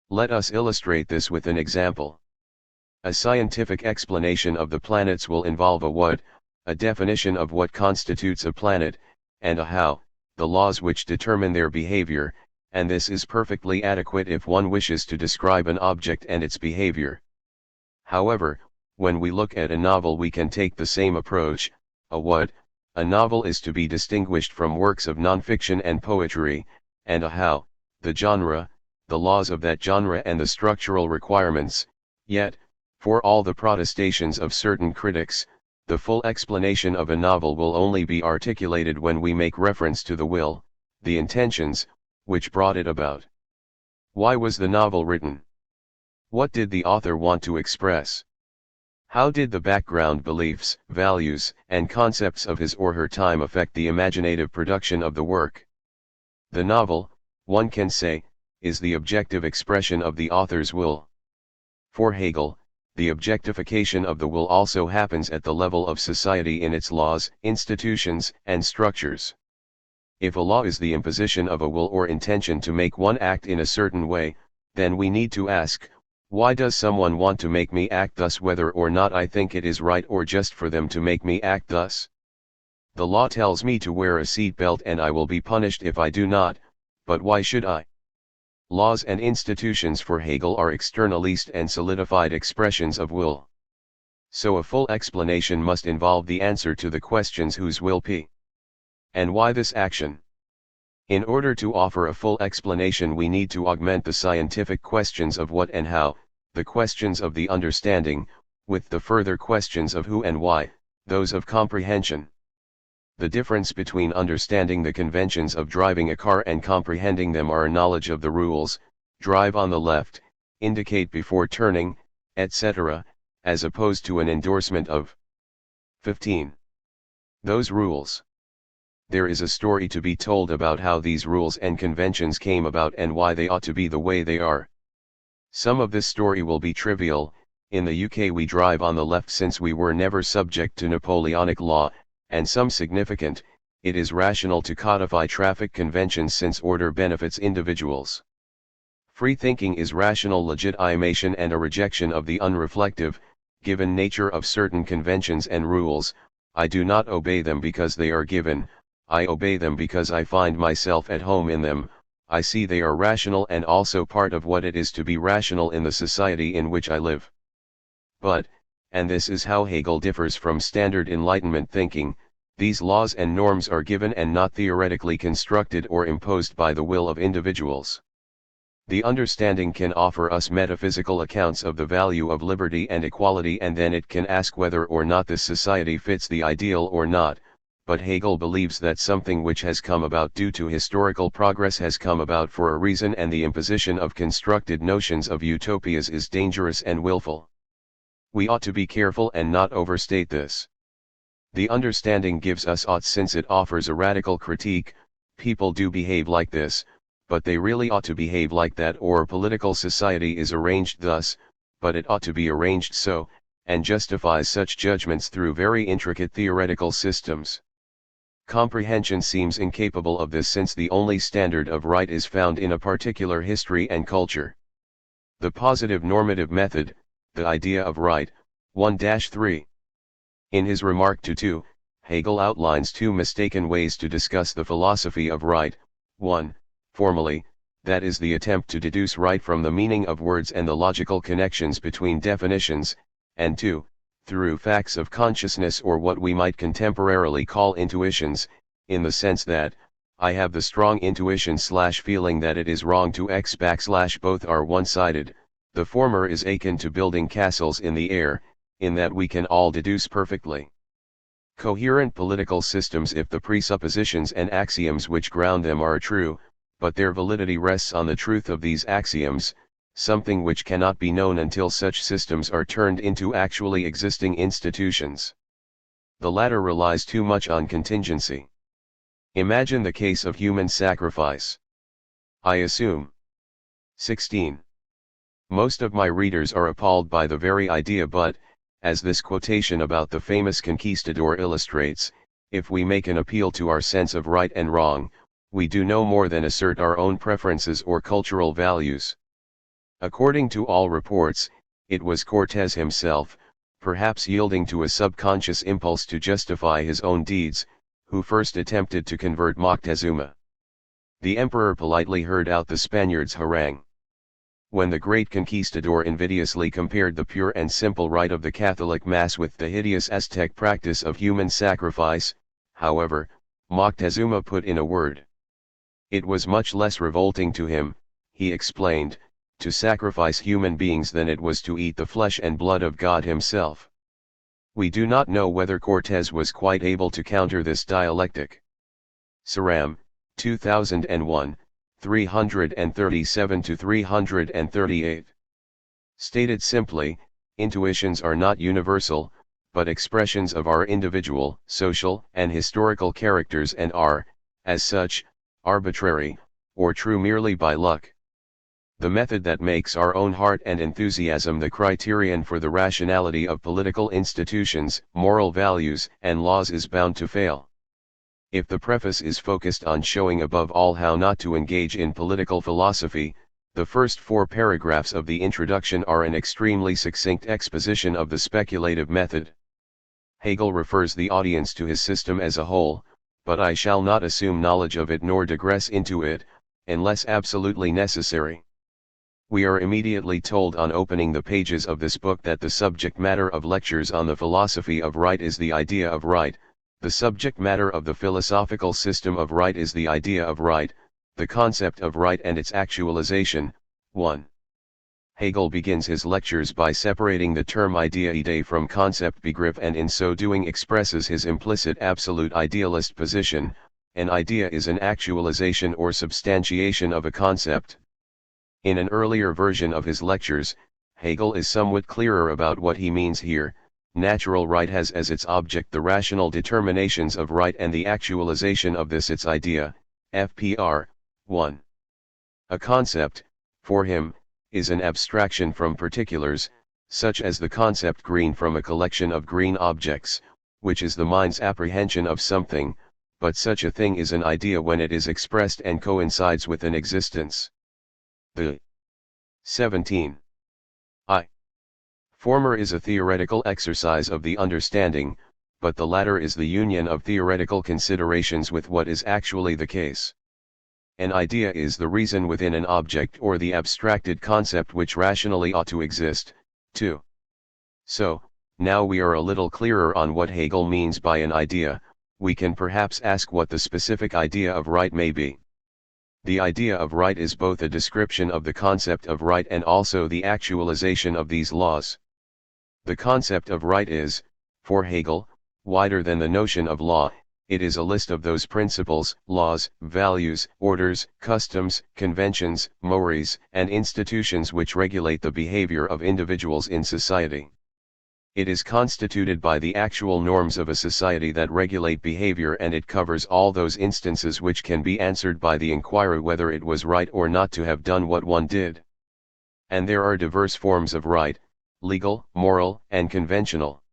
Let us illustrate this with an example. A scientific explanation of the planets will involve a what, a definition of what constitutes a planet, and a how, the laws which determine their behavior, and this is perfectly adequate if one wishes to describe an object and its behavior. However, when we look at a novel, we can take the same approach. A what, a novel is to be distinguished from works of nonfiction and poetry, and a how, the genre, the laws of that genre and the structural requirements. Yet, for all the protestations of certain critics, the full explanation of a novel will only be articulated when we make reference to the will, the intentions, which brought it about. Why was the novel written? What did the author want to express? How did the background beliefs, values, and concepts of his or her time affect the imaginative production of the work? The novel, one can say, is the objective expression of the author's will. For Hegel, the objectification of the will also happens at the level of society in its laws, institutions, and structures. If a law is the imposition of a will or intention to make one act in a certain way, then we need to ask, why does someone want to make me act thus, whether or not I think it is right, or just for them to make me act thus? The law tells me to wear a seat belt and I will be punished if I do not, but why should I? Laws and institutions for Hegel are externalized and solidified expressions of will. So a full explanation must involve the answer to the questions whose will be, and why this action. In order to offer a full explanation, we need to augment the scientific questions of what and how, the questions of the understanding, with the further questions of who and why, those of comprehension. The difference between understanding the conventions of driving a car and comprehending them are a knowledge of the rules, drive on the left, indicate before turning, etc., as opposed to an endorsement of 15. Those rules. There is a story to be told about how these rules and conventions came about and why they ought to be the way they are. Some of this story will be trivial. In the UK we drive on the left since we were never subject to Napoleonic law, and some significant. It is rational to codify traffic conventions since order benefits individuals. Free thinking is rational legitimation and a rejection of the unreflective, given nature of certain conventions and rules. I do not obey them because they are given, I obey them because I find myself at home in them. I see they are rational and also part of what it is to be rational in the society in which I live. But, and this is how Hegel differs from standard Enlightenment thinking, these laws and norms are given and not theoretically constructed or imposed by the will of individuals. The understanding can offer us metaphysical accounts of the value of liberty and equality, and then it can ask whether or not this society fits the ideal or not. But Hegel believes that something which has come about due to historical progress has come about for a reason, and the imposition of constructed notions of utopias is dangerous and willful. We ought to be careful and not overstate this. The understanding gives us ought since it offers a radical critique. People do behave like this, but they really ought to behave like that, or political society is arranged thus, but it ought to be arranged so, and justifies such judgments through very intricate theoretical systems. Comprehension seems incapable of this since the only standard of right is found in a particular history and culture. The positive normative method, the idea of right, 1-3. In his remark to 2, Hegel outlines two mistaken ways to discuss the philosophy of right. 1. Formally, that is the attempt to deduce right from the meaning of words and the logical connections between definitions, and 2. Through facts of consciousness, or what we might contemporarily call intuitions, in the sense that, I have the strong intuition/feeling that it is wrong to x/both are one-sided. The former is akin to building castles in the air, in that we can all deduce perfectly coherent political systems if the presuppositions and axioms which ground them are true, but their validity rests on the truth of these axioms, something which cannot be known until such systems are turned into actually existing institutions. The latter relies too much on contingency. Imagine the case of human sacrifice. I assume. 16. Most of my readers are appalled by the very idea, but, as this quotation about the famous conquistador illustrates, if we make an appeal to our sense of right and wrong, we do no more than assert our own preferences or cultural values. According to all reports, it was Cortés himself, perhaps yielding to a subconscious impulse to justify his own deeds, who first attempted to convert Moctezuma. The emperor politely heard out the Spaniards' harangue. When the great conquistador invidiously compared the pure and simple rite of the Catholic Mass with the hideous Aztec practice of human sacrifice, however, Moctezuma put in a word. It was much less revolting to him, he explained, to sacrifice human beings than it was to eat the flesh and blood of God himself. We do not know whether Cortés was quite able to counter this dialectic. Saram, 2001, 337-338. Stated simply, intuitions are not universal, but expressions of our individual, social, and historical characters and are, as such, arbitrary, or true merely by luck. The method that makes our own heart and enthusiasm the criterion for the rationality of political institutions, moral values, and laws is bound to fail. If the preface is focused on showing above all how not to engage in political philosophy, the first 4 paragraphs of the introduction are an extremely succinct exposition of the speculative method. Hegel refers the audience to his system as a whole, but I shall not assume knowledge of it nor digress into it, unless absolutely necessary. We are immediately told on opening the pages of this book that the subject matter of lectures on the philosophy of right is the idea of right. The subject matter of the philosophical system of right is the idea of right, the concept of right and its actualization. 1. Hegel begins his lectures by separating the term Idee from Konzeptbegriff, and in so doing expresses his implicit absolute idealist position. An idea is an actualization or substantiation of a concept. In an earlier version of his lectures, Hegel is somewhat clearer about what he means here. Natural right has as its object the rational determinations of right and the actualization of this its idea, FPR. 1. A concept, for him, is an abstraction from particulars, such as the concept green from a collection of green objects, which is the mind's apprehension of something, but such a thing is an idea when it is expressed and coincides with an existence. The 17. Former is a theoretical exercise of the understanding, but the latter is the union of theoretical considerations with what is actually the case. An idea is the reason within an object or the abstracted concept which rationally ought to exist. 2. So, now we are a little clearer on what Hegel means by an idea, we can perhaps ask what the specific idea of right may be. The idea of right is both a description of the concept of right and also the actualization of these laws. The concept of right is, for Hegel, wider than the notion of law. It is a list of those principles, laws, values, orders, customs, conventions, mores, and institutions which regulate the behavior of individuals in society. It is constituted by the actual norms of a society that regulate behavior, and it covers all those instances which can be answered by the inquiry whether it was right or not to have done what one did. And there are diverse forms of right: legal, moral, and conventional.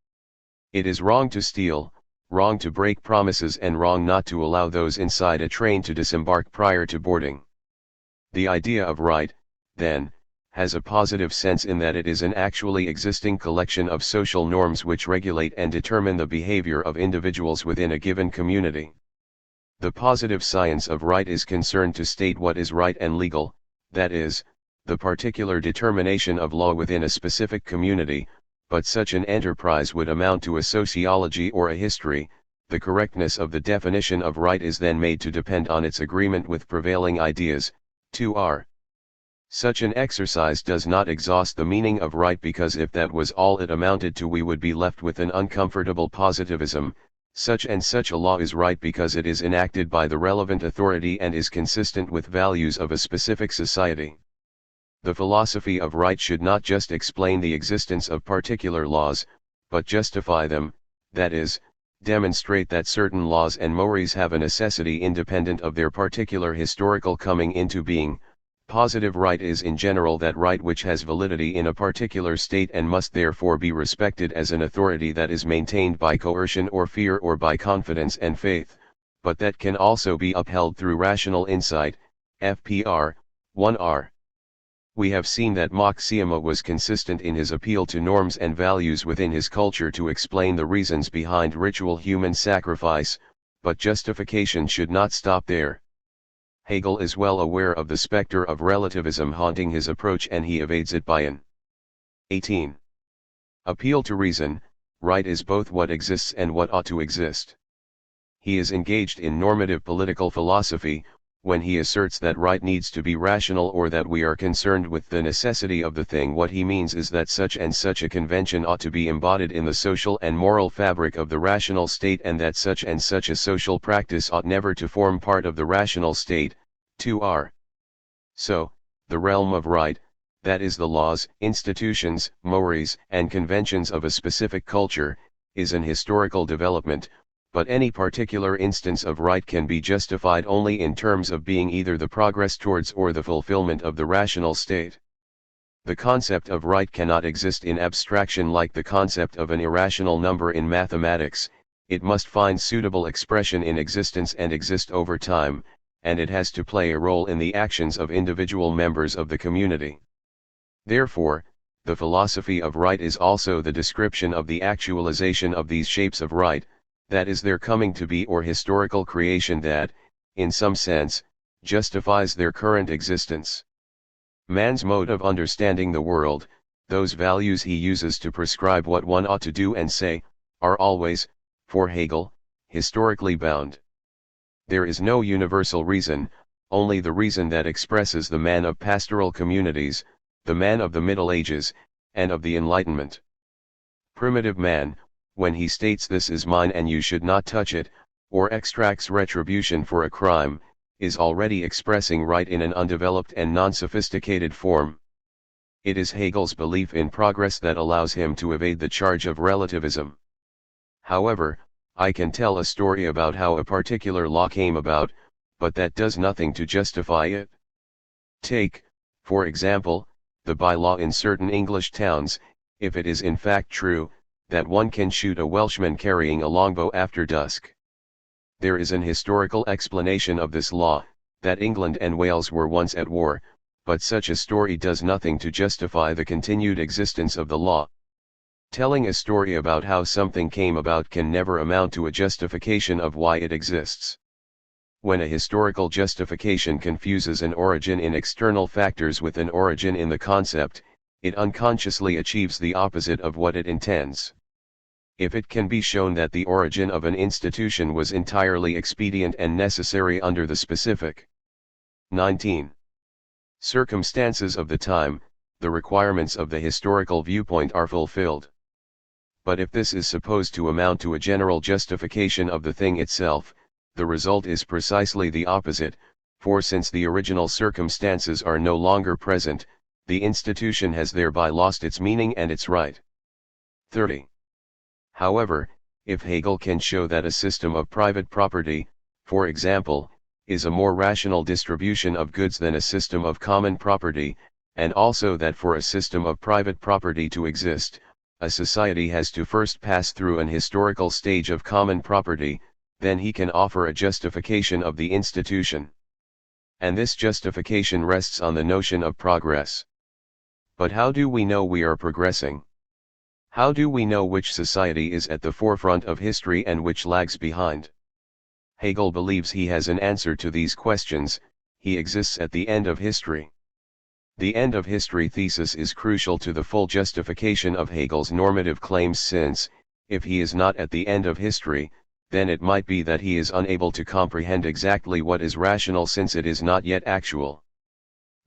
It is wrong to steal, wrong to break promises, and wrong not to allow those inside a train to disembark prior to boarding. The idea of right, then, has a positive sense in that it is an actually existing collection of social norms which regulate and determine the behavior of individuals within a given community. The positive science of right is concerned to state what is right and legal, that is, the particular determination of law within a specific community, but such an enterprise would amount to a sociology or a history. The correctness of the definition of right is then made to depend on its agreement with prevailing ideas. 2r. Such an exercise does not exhaust the meaning of right, because if that was all it amounted to we would be left with an uncomfortable positivism. Such and such a law is right because it is enacted by the relevant authority and is consistent with values of a specific society. The philosophy of right should not just explain the existence of particular laws, but justify them, that is, demonstrate that certain laws and mores have a necessity independent of their particular historical coming into being, Positive right is in general that right which has validity in a particular state and must therefore be respected as an authority that is maintained by coercion or fear or by confidence and faith, but that can also be upheld through rational insight, FPR, 1R. We have seen that Maxima was consistent in his appeal to norms and values within his culture to explain the reasons behind ritual human sacrifice, but justification should not stop there. Hegel is well aware of the specter of relativism haunting his approach and he evades it by an 18. Appeal to reason. Right is both what exists and what ought to exist. He is engaged in normative political philosophy, when he asserts that right needs to be rational or that we are concerned with the necessity of the thing. What he means is that such and such a convention ought to be embodied in the social and moral fabric of the rational state and that such and such a social practice ought never to form part of the rational state, 2R. So, the realm of right, that is the laws, institutions, mores, and conventions of a specific culture, is an historical development, but any particular instance of right can be justified only in terms of being either the progress towards or the fulfillment of the rational state. The concept of right cannot exist in abstraction like the concept of an irrational number in mathematics. It must find suitable expression in existence and exist over time, and it has to play a role in the actions of individual members of the community. Therefore, the philosophy of right is also the description of the actualization of these shapes of right, that is their coming to be or historical creation that, in some sense, justifies their current existence. Man's mode of understanding the world, those values he uses to prescribe what one ought to do and say, are always, for Hegel, historically bound. There is no universal reason, only the reason that expresses the man of pastoral communities, the man of the Middle Ages, and of the Enlightenment. Primitive man, when he states this is mine and you should not touch it, or extracts retribution for a crime, is already expressing right in an undeveloped and non-sophisticated form. It is Hegel's belief in progress that allows him to evade the charge of relativism. However, I can tell a story about how a particular law came about, but that does nothing to justify it. Take, for example, the bylaw in certain English towns, if it is in fact true, that one can shoot a Welshman carrying a longbow after dusk. There is an historical explanation of this law, that England and Wales were once at war, but such a story does nothing to justify the continued existence of the law. Telling a story about how something came about can never amount to a justification of why it exists. When a historical justification confuses an origin in external factors with an origin in the concept, it unconsciously achieves the opposite of what it intends. If it can be shown that the origin of an institution was entirely expedient and necessary under the specific 19. circumstances of the time, the requirements of the historical viewpoint are fulfilled. But if this is supposed to amount to a general justification of the thing itself, the result is precisely the opposite, for since the original circumstances are no longer present, the institution has thereby lost its meaning and its right. 30. However, if Hegel can show that a system of private property, for example, is a more rational distribution of goods than a system of common property, and also that for a system of private property to exist, a society has to first pass through an historical stage of common property, then he can offer a justification of the institution. And this justification rests on the notion of progress. But how do we know we are progressing? How do we know which society is at the forefront of history and which lags behind? Hegel believes he has an answer to these questions. He exists at the end of history. The end of history thesis is crucial to the full justification of Hegel's normative claims since, if he is not at the end of history, then it might be that he is unable to comprehend exactly what is rational since it is not yet actual.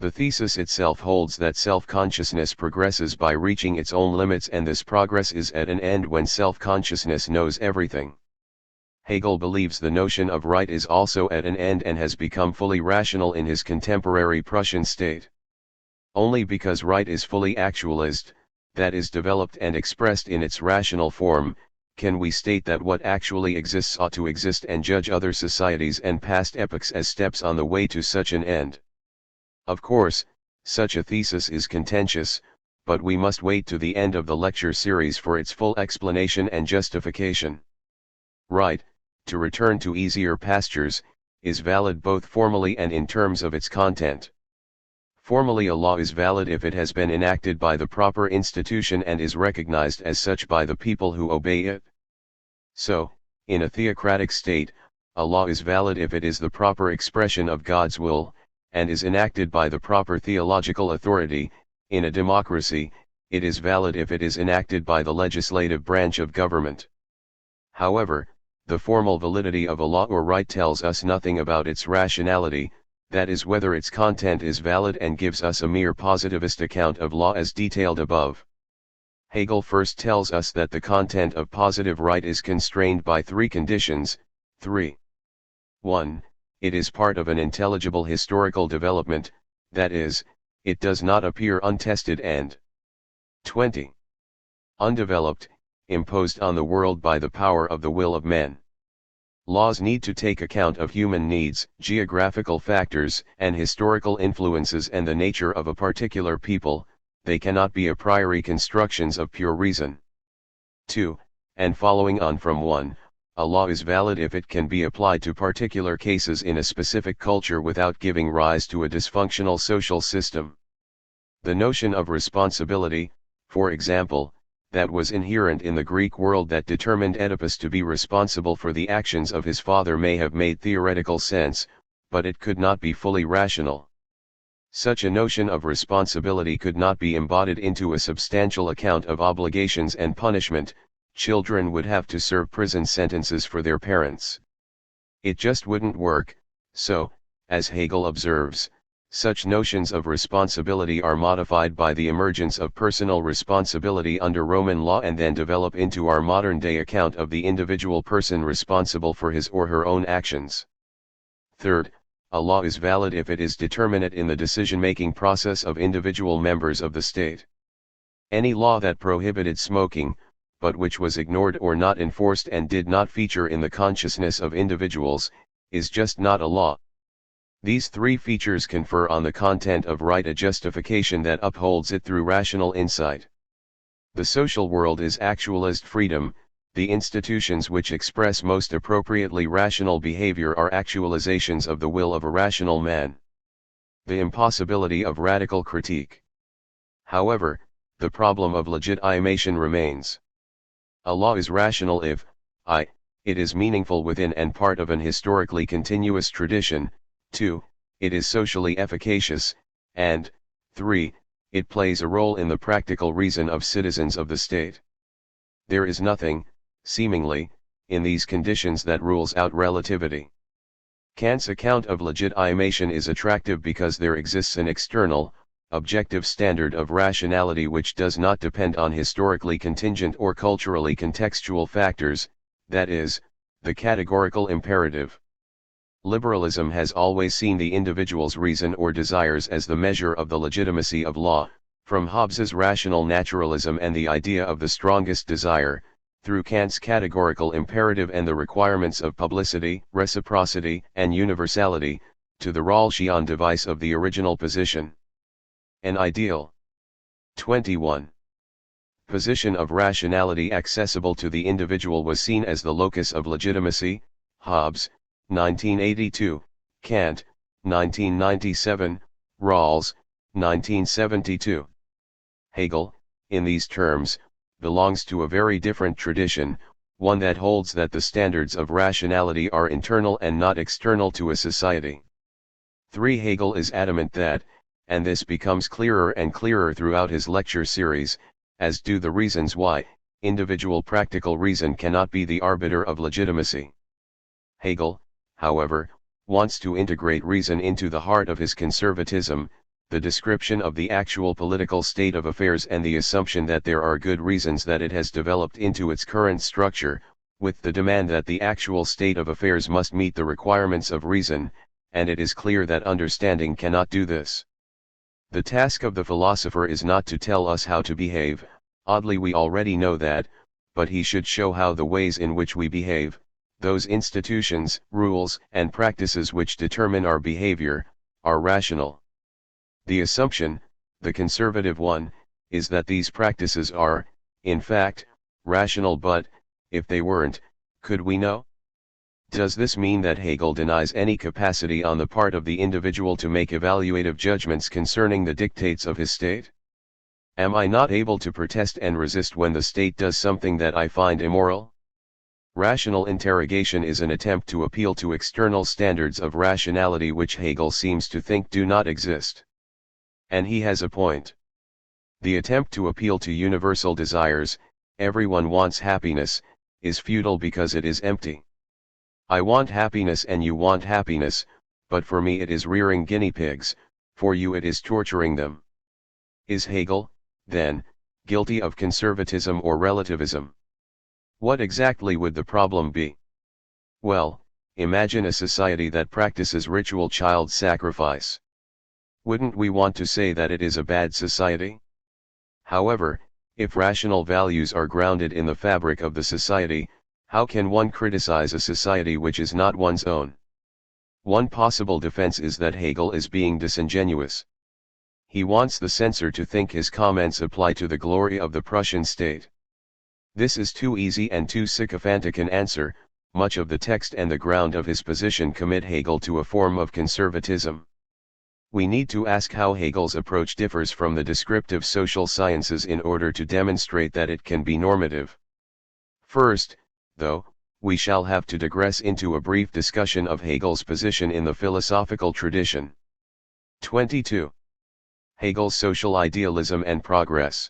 The thesis itself holds that self-consciousness progresses by reaching its own limits and this progress is at an end when self-consciousness knows everything. Hegel believes the notion of right is also at an end and has become fully rational in his contemporary Prussian state. Only because right is fully actualized, that is developed and expressed in its rational form, can we state that what actually exists ought to exist and judge other societies and past epochs as steps on the way to such an end. Of course, such a thesis is contentious, but we must wait to the end of the lecture series for its full explanation and justification. Right, to return to easier pastures, is valid both formally and in terms of its content. Formally, a law is valid if it has been enacted by the proper institution and is recognized as such by the people who obey it. So, in a theocratic state, a law is valid if it is the proper expression of God's will, and is enacted by the proper theological authority. In a democracy, it is valid if it is enacted by the legislative branch of government. However, the formal validity of a law or right tells us nothing about its rationality, that is, whether its content is valid, and gives us a mere positivist account of law as detailed above. Hegel first tells us that the content of positive right is constrained by three conditions. 3. 1. It is part of an intelligible historical development, that is, it does not appear untested, and 20. Undeveloped, imposed on the world by the power of the will of men. Laws need to take account of human needs, geographical factors, and historical influences and the nature of a particular people. They cannot be a priori constructions of pure reason. 2. And following on from 1, a law is valid if it can be applied to particular cases in a specific culture without giving rise to a dysfunctional social system. The notion of responsibility, for example, that was inherent in the Greek world that determined Oedipus to be responsible for the actions of his father, may have made theoretical sense, but it could not be fully rational. Such a notion of responsibility could not be embodied into a substantial account of obligations and punishment. Children would have to serve prison sentences for their parents. It just wouldn't work. So, as Hegel observes, such notions of responsibility are modified by the emergence of personal responsibility under Roman law and then develop into our modern-day account of the individual person responsible for his or her own actions. Third, a law is valid if it is determinate in the decision-making process of individual members of the state. Any law that prohibited smoking, but which was ignored or not enforced and did not feature in the consciousness of individuals, is just not a law. These three features confer on the content of right a justification that upholds it through rational insight. The social world is actualist freedom. The institutions which express most appropriately rational behavior are actualizations of the will of a rational man. The impossibility of radical critique. However, the problem of legitimation remains. A law is rational if I. It is meaningful within and part of an historically continuous tradition. 2. It is socially efficacious, and 3. It plays a role in the practical reason of citizens of the state. There is nothing, seemingly, in these conditions that rules out relativity. Kant's account of legitimation is attractive because there exists an external, objective standard of rationality which does not depend on historically contingent or culturally contextual factors, that is, the categorical imperative. Liberalism has always seen the individual's reason or desires as the measure of the legitimacy of law, from Hobbes's rational naturalism and the idea of the strongest desire, through Kant's categorical imperative and the requirements of publicity, reciprocity, and universality, to the Rawlsian device of the original position. An ideal. 21. Position of rationality accessible to the individual was seen as the locus of legitimacy. Hobbes, 1982, Kant, 1997, Rawls, 1972. Hegel, in these terms, belongs to a very different tradition, one that holds that the standards of rationality are internal and not external to a society. 3. Hegel is adamant that, and this becomes clearer and clearer throughout his lecture series, as do the reasons why, individual practical reason cannot be the arbiter of legitimacy. Hegel, however, wants to integrate reason into the heart of his conservatism, the description of the actual political state of affairs and the assumption that there are good reasons that it has developed into its current structure, with the demand that the actual state of affairs must meet the requirements of reason, and it is clear that understanding cannot do this. The task of the philosopher is not to tell us how to behave, oddly we already know that, but he should show how the ways in which we behave, those institutions, rules, and practices which determine our behavior, are rational. The assumption, the conservative one, is that these practices are, in fact, rational, but, if they weren't, could we know? Does this mean that Hegel denies any capacity on the part of the individual to make evaluative judgments concerning the dictates of his state? Am I not able to protest and resist when the state does something that I find immoral? Rational interrogation is an attempt to appeal to external standards of rationality which Hegel seems to think do not exist. And he has a point. The attempt to appeal to universal desires, everyone wants happiness, is futile because it is empty. I want happiness and you want happiness, but for me it is rearing guinea pigs, for you it is torturing them. Is Hegel, then, guilty of conservatism or relativism? What exactly would the problem be? Well, imagine a society that practices ritual child sacrifice. Wouldn't we want to say that it is a bad society? However, if rational values are grounded in the fabric of the society, how can one criticize a society which is not one's own? One possible defense is that Hegel is being disingenuous. He wants the censor to think his comments apply to the glory of the Prussian state. This is too easy and too sycophantic an answer. Much of the text and the ground of his position commit Hegel to a form of conservatism. We need to ask how Hegel's approach differs from the descriptive social sciences in order to demonstrate that it can be normative. First, though, we shall have to digress into a brief discussion of Hegel's position in the philosophical tradition. 22. Hegel's social idealism and progress.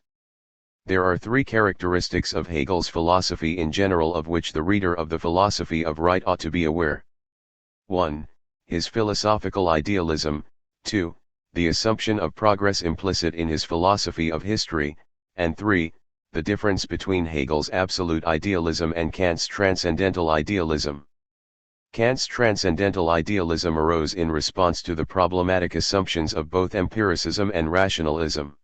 There are three characteristics of Hegel's philosophy in general of which the reader of the philosophy of right ought to be aware. 1. His philosophical idealism. 2. The assumption of progress implicit in his philosophy of history, and 3. The difference between Hegel's absolute idealism and Kant's transcendental idealism. Kant's transcendental idealism arose in response to the problematic assumptions of both empiricism and rationalism.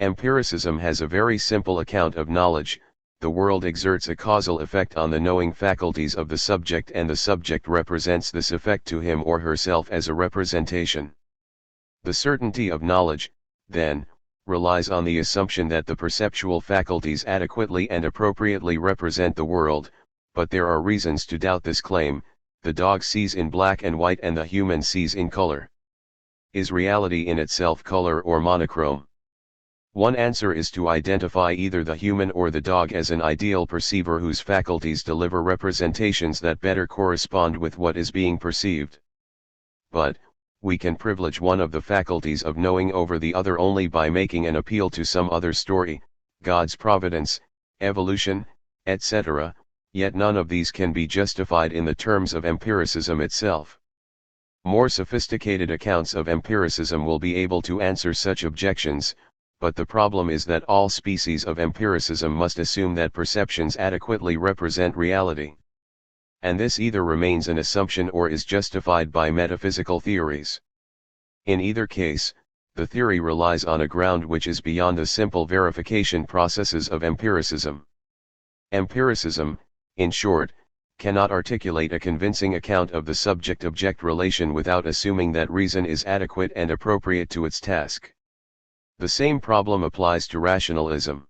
Empiricism has a very simple account of knowledge: the world exerts a causal effect on the knowing faculties of the subject and the subject represents this effect to him or herself as a representation. The certainty of knowledge, then, relies on the assumption that the perceptual faculties adequately and appropriately represent the world, but there are reasons to doubt this claim. The dog sees in black and white and the human sees in color. Is reality in itself color or monochrome? One answer is to identify either the human or the dog as an ideal perceiver whose faculties deliver representations that better correspond with what is being perceived. But, we can privilege one of the faculties of knowing over the other only by making an appeal to some other story, God's providence, evolution, etc., yet none of these can be justified in the terms of empiricism itself. More sophisticated accounts of empiricism will be able to answer such objections, but the problem is that all species of empiricism must assume that perceptions adequately represent reality. And this either remains an assumption or is justified by metaphysical theories. In either case, the theory relies on a ground which is beyond the simple verification processes of empiricism. Empiricism, in short, cannot articulate a convincing account of the subject-object relation without assuming that reason is adequate and appropriate to its task. The same problem applies to rationalism.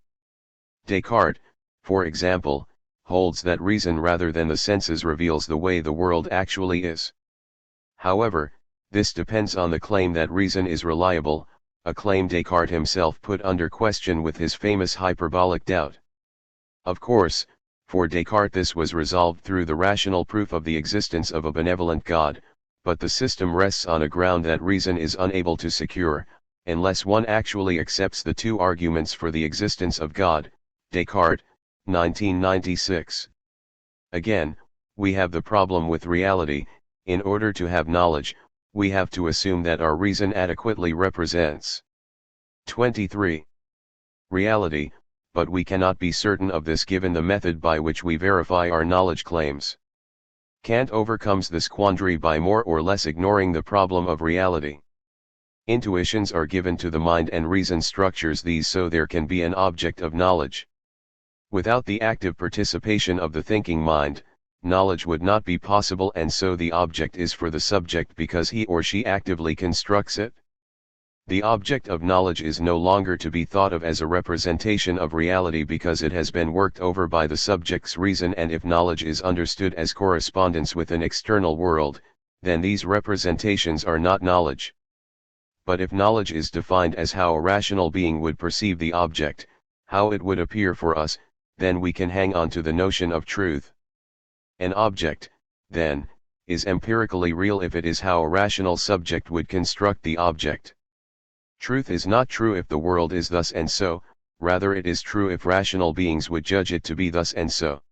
Descartes, for example, holds that reason rather than the senses reveals the way the world actually is. However, this depends on the claim that reason is reliable, a claim Descartes himself put under question with his famous hyperbolic doubt. Of course, for Descartes this was resolved through the rational proof of the existence of a benevolent God, but the system rests on a ground that reason is unable to secure, unless one actually accepts the two arguments for the existence of God. Descartes, 1996. Again, we have the problem with reality. In order to have knowledge, we have to assume that our reason adequately represents 23. Reality, but we cannot be certain of this given the method by which we verify our knowledge claims. Kant overcomes this quandary by more or less ignoring the problem of reality. Intuitions are given to the mind and reason structures these so there can be an object of knowledge. Without the active participation of the thinking mind, knowledge would not be possible, and so the object is for the subject because he or she actively constructs it. The object of knowledge is no longer to be thought of as a representation of reality because it has been worked over by the subject's reason, and if knowledge is understood as correspondence with an external world, then these representations are not knowledge. But if knowledge is defined as how a rational being would perceive the object, how it would appear for us, then we can hang on to the notion of truth. An object, then, is empirically real if it is how a rational subject would construct the object. Truth is not true if the world is thus and so, rather it is true if rational beings would judge it to be thus and so.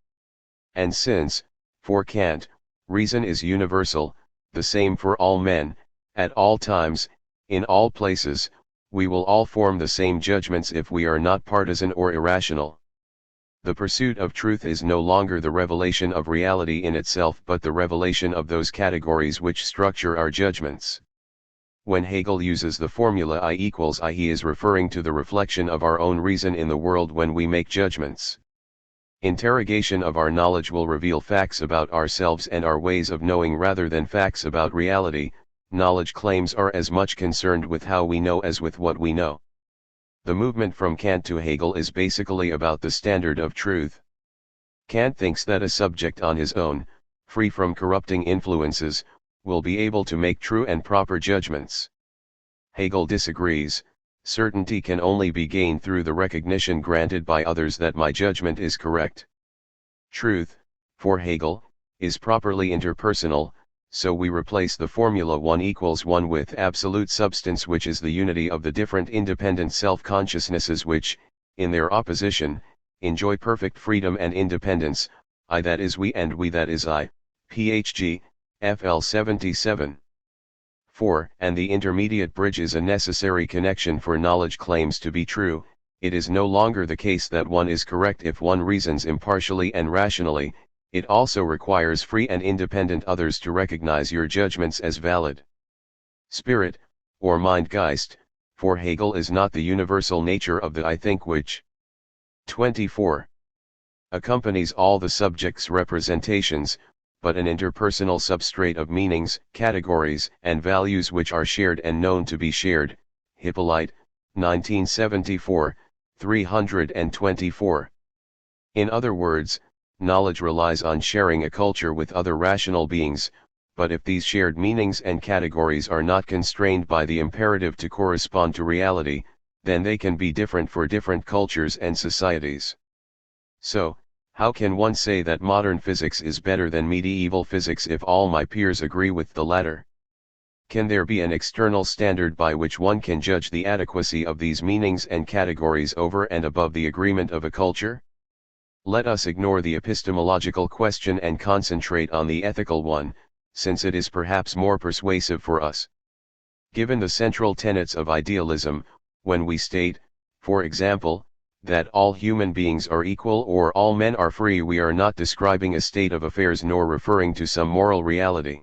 And since, for Kant, reason is universal, the same for all men, at all times, in all places, we will all form the same judgments if we are not partisan or irrational. The pursuit of truth is no longer the revelation of reality in itself but the revelation of those categories which structure our judgments. When Hegel uses the formula I equals I, he is referring to the reflection of our own reason in the world when we make judgments. Interrogation of our knowledge will reveal facts about ourselves and our ways of knowing rather than facts about reality. Knowledge claims are as much concerned with how we know as with what we know. The movement from Kant to Hegel is basically about the standard of truth. Kant thinks that a subject on his own, free from corrupting influences, will be able to make true and proper judgments. Hegel disagrees. Certainty can only be gained through the recognition granted by others that my judgment is correct. Truth, for Hegel, is properly interpersonal, so we replace the formula 1 equals 1 with absolute substance, which is the unity of the different independent self-consciousnesses which, in their opposition, enjoy perfect freedom and independence, I that is we and we that is I, phg, FL 77. 4. And the intermediate bridge is a necessary connection for knowledge claims to be true. It is no longer the case that one is correct if one reasons impartially and rationally. It also requires free and independent others to recognize your judgments as valid. Spirit, or Mindgeist, for Hegel is not the universal nature of the I think which 24. Accompanies all the subject's representations, but an interpersonal substrate of meanings, categories, and values which are shared and known to be shared. Hippolyte, 1974, 324. In other words, knowledge relies on sharing a culture with other rational beings, but if these shared meanings and categories are not constrained by the imperative to correspond to reality, then they can be different for different cultures and societies. So, how can one say that modern physics is better than medieval physics if all my peers agree with the latter? Can there be an external standard by which one can judge the adequacy of these meanings and categories over and above the agreement of a culture? Let us ignore the epistemological question and concentrate on the ethical one, since it is perhaps more persuasive for us. Given the central tenets of idealism, when we state, for example, that all human beings are equal or all men are free, we are not describing a state of affairs nor referring to some moral reality.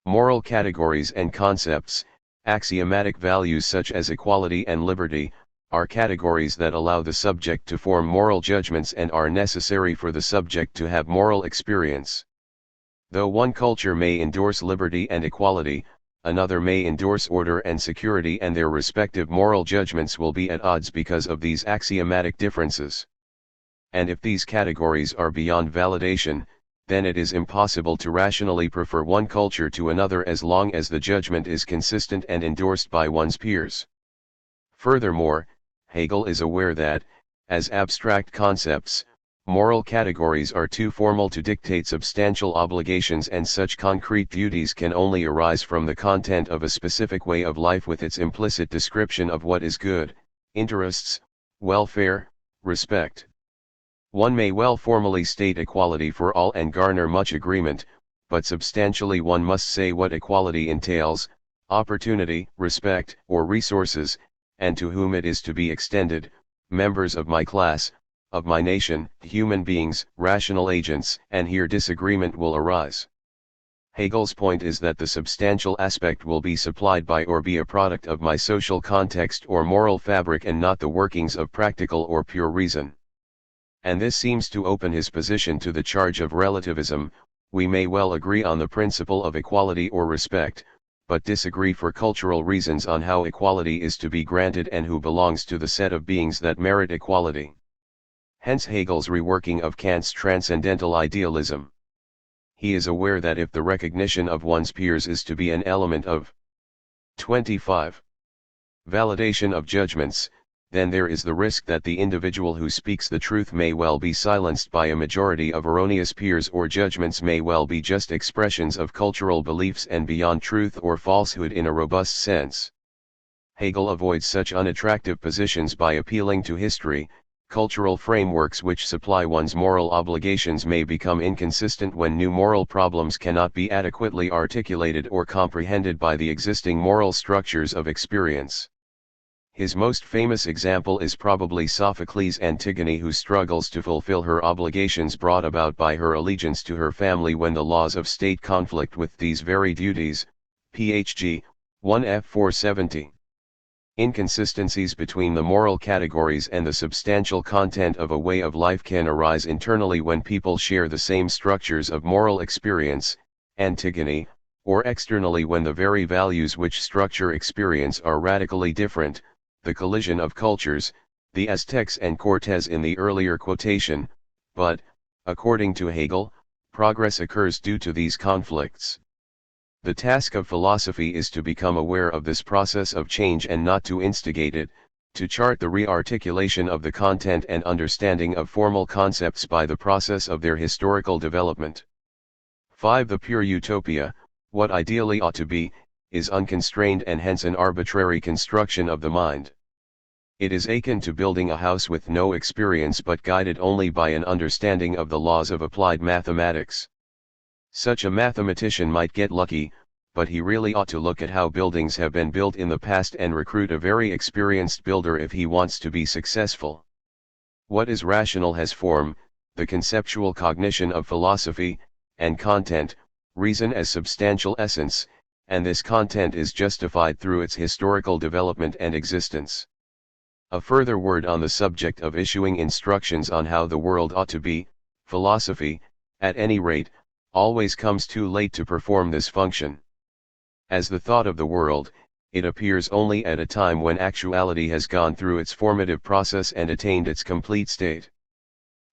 Moral categories and concepts, axiomatic values such as equality and liberty, are categories that allow the subject to form moral judgments and are necessary for the subject to have moral experience. Though one culture may endorse liberty and equality, another may endorse order and security, and their respective moral judgments will be at odds because of these axiomatic differences. And if these categories are beyond validation, then it is impossible to rationally prefer one culture to another as long as the judgment is consistent and endorsed by one's peers. Furthermore, Hegel is aware that, as abstract concepts, moral categories are too formal to dictate substantial obligations, and such concrete duties can only arise from the content of a specific way of life with its implicit description of what is good, interests, welfare, respect. One may well formally state equality for all and garner much agreement, but substantially one must say what equality entails, opportunity, respect, or resources, and to whom it is to be extended, members of my class, of my nation, human beings, rational agents, and here disagreement will arise. Hegel's point is that the substantial aspect will be supplied by or be a product of my social context or moral fabric and not the workings of practical or pure reason. And this seems to open his position to the charge of relativism. We may well agree on the principle of equality or respect, but disagree for cultural reasons on how equality is to be granted and who belongs to the set of beings that merit equality. Hence Hegel's reworking of Kant's transcendental idealism. He is aware that if the recognition of one's peers is to be an element of 25. Validation of judgments, then there is the risk that the individual who speaks the truth may well be silenced by a majority of erroneous peers, or judgments may well be just expressions of cultural beliefs and beyond truth or falsehood in a robust sense. Hegel avoids such unattractive positions by appealing to history. Cultural frameworks which supply one's moral obligations may become inconsistent when new moral problems cannot be adequately articulated or comprehended by the existing moral structures of experience. His most famous example is probably Sophocles' Antigone, who struggles to fulfill her obligations brought about by her allegiance to her family when the laws of state conflict with these very duties. Phg. 1f 470. Inconsistencies between the moral categories and the substantial content of a way of life can arise internally when people share the same structures of moral experience, Antigone, or externally when the very values which structure experience are radically different, the collision of cultures, the Aztecs and Cortes in the earlier quotation, but, according to Hegel, progress occurs due to these conflicts. The task of philosophy is to become aware of this process of change and not to instigate it, to chart the re-articulation of the content and understanding of formal concepts by the process of their historical development. 5. The pure utopia, what ideally ought to be, is unconstrained and hence an arbitrary construction of the mind. It is akin to building a house with no experience but guided only by an understanding of the laws of applied mathematics. Such a mathematician might get lucky, but he really ought to look at how buildings have been built in the past and recruit a very experienced builder if he wants to be successful. What is rational has form, the conceptual cognition of philosophy, and content, reason as substantial essence, and this content is justified through its historical development and existence. A further word on the subject of issuing instructions on how the world ought to be. Philosophy, at any rate, always comes too late to perform this function. As the thought of the world, it appears only at a time when actuality has gone through its formative process and attained its complete state.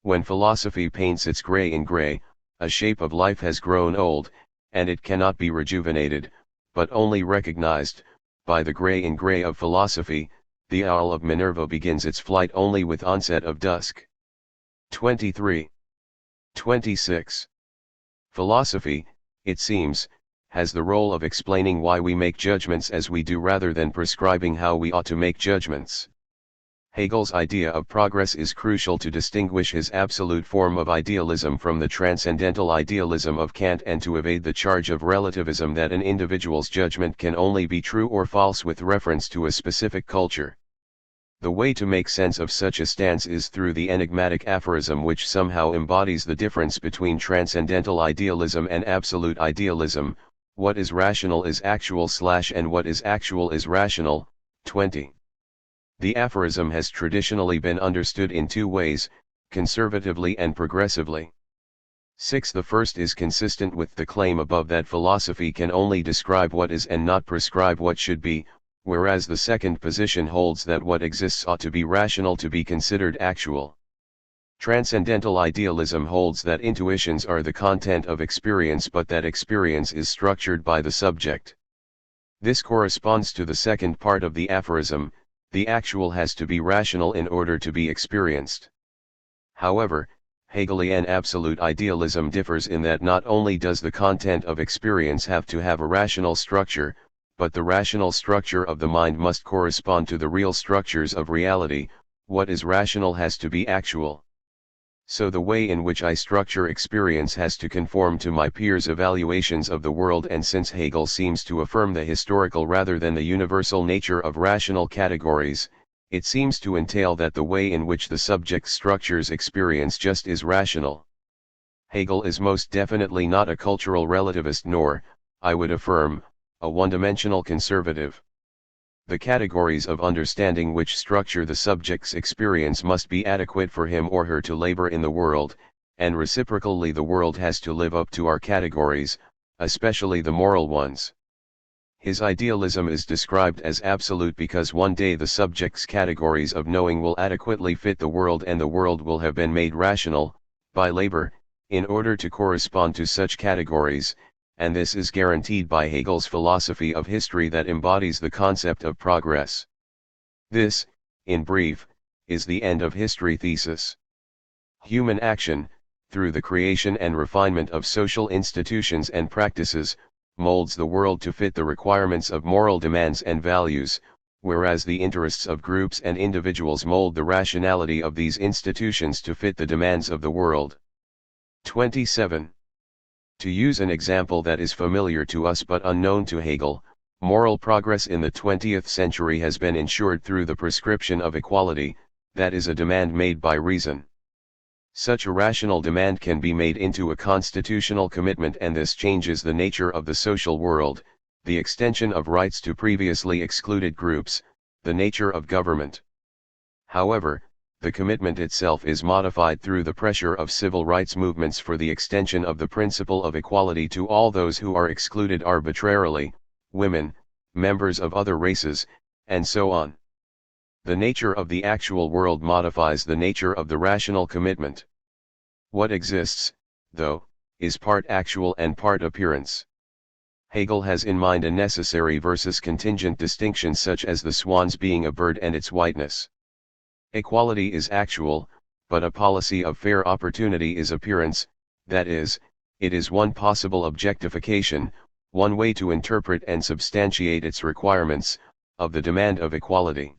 When philosophy paints its gray in gray, a shape of life has grown old, and it cannot be rejuvenated, but only recognized. By the gray in gray of philosophy, the owl of Minerva begins its flight only with onset of dusk. 23. 26. Philosophy, it seems, has the role of explaining why we make judgments as we do rather than prescribing how we ought to make judgments. Hegel's idea of progress is crucial to distinguish his absolute form of idealism from the transcendental idealism of Kant and to evade the charge of relativism that an individual's judgment can only be true or false with reference to a specific culture. The way to make sense of such a stance is through the enigmatic aphorism which somehow embodies the difference between transcendental idealism and absolute idealism: what is rational is actual / and what is actual is rational. 20. The aphorism has traditionally been understood in two ways, conservatively and progressively. 6. The first is consistent with the claim above that philosophy can only describe what is and not prescribe what should be, whereas the second position holds that what exists ought to be rational to be considered actual. Transcendental idealism holds that intuitions are the content of experience but that experience is structured by the subject. This corresponds to the second part of the aphorism: the actual has to be rational in order to be experienced. However, Hegelian absolute idealism differs in that not only does the content of experience have to have a rational structure, but the rational structure of the mind must correspond to the real structures of reality. What is rational has to be actual. So the way in which I structure experience has to conform to my peers' evaluations of the world, and since Hegel seems to affirm the historical rather than the universal nature of rational categories, it seems to entail that the way in which the subject structures experience just is rational. Hegel is most definitely not a cultural relativist nor, I would affirm, a one-dimensional conservative. The categories of understanding which structure the subject's experience must be adequate for him or her to labor in the world, and reciprocally the world has to live up to our categories, especially the moral ones. His idealism is described as absolute because one day the subject's categories of knowing will adequately fit the world and the world will have been made rational, by labor, in order to correspond to such categories, and this is guaranteed by Hegel's philosophy of history that embodies the concept of progress. This, in brief, is the end of history thesis. Human action, through the creation and refinement of social institutions and practices, molds the world to fit the requirements of moral demands and values, whereas the interests of groups and individuals mold the rationality of these institutions to fit the demands of the world. 27. To use an example that is familiar to us but unknown to Hegel, moral progress in the 20th century has been ensured through the prescription of equality, that is a demand made by reason. Such a rational demand can be made into a constitutional commitment, and this changes the nature of the social world, the extension of rights to previously excluded groups, the nature of government. However, the commitment itself is modified through the pressure of civil rights movements for the extension of the principle of equality to all those who are excluded arbitrarily, women, members of other races, and so on. The nature of the actual world modifies the nature of the rational commitment. What exists, though, is part actual and part appearance. Hegel has in mind a necessary versus contingent distinction, such as the swans being a bird and its whiteness. Equality is actual, but a policy of fair opportunity is appearance, that is, it is one possible objectification, one way to interpret and substantiate its requirements, of the demand of equality.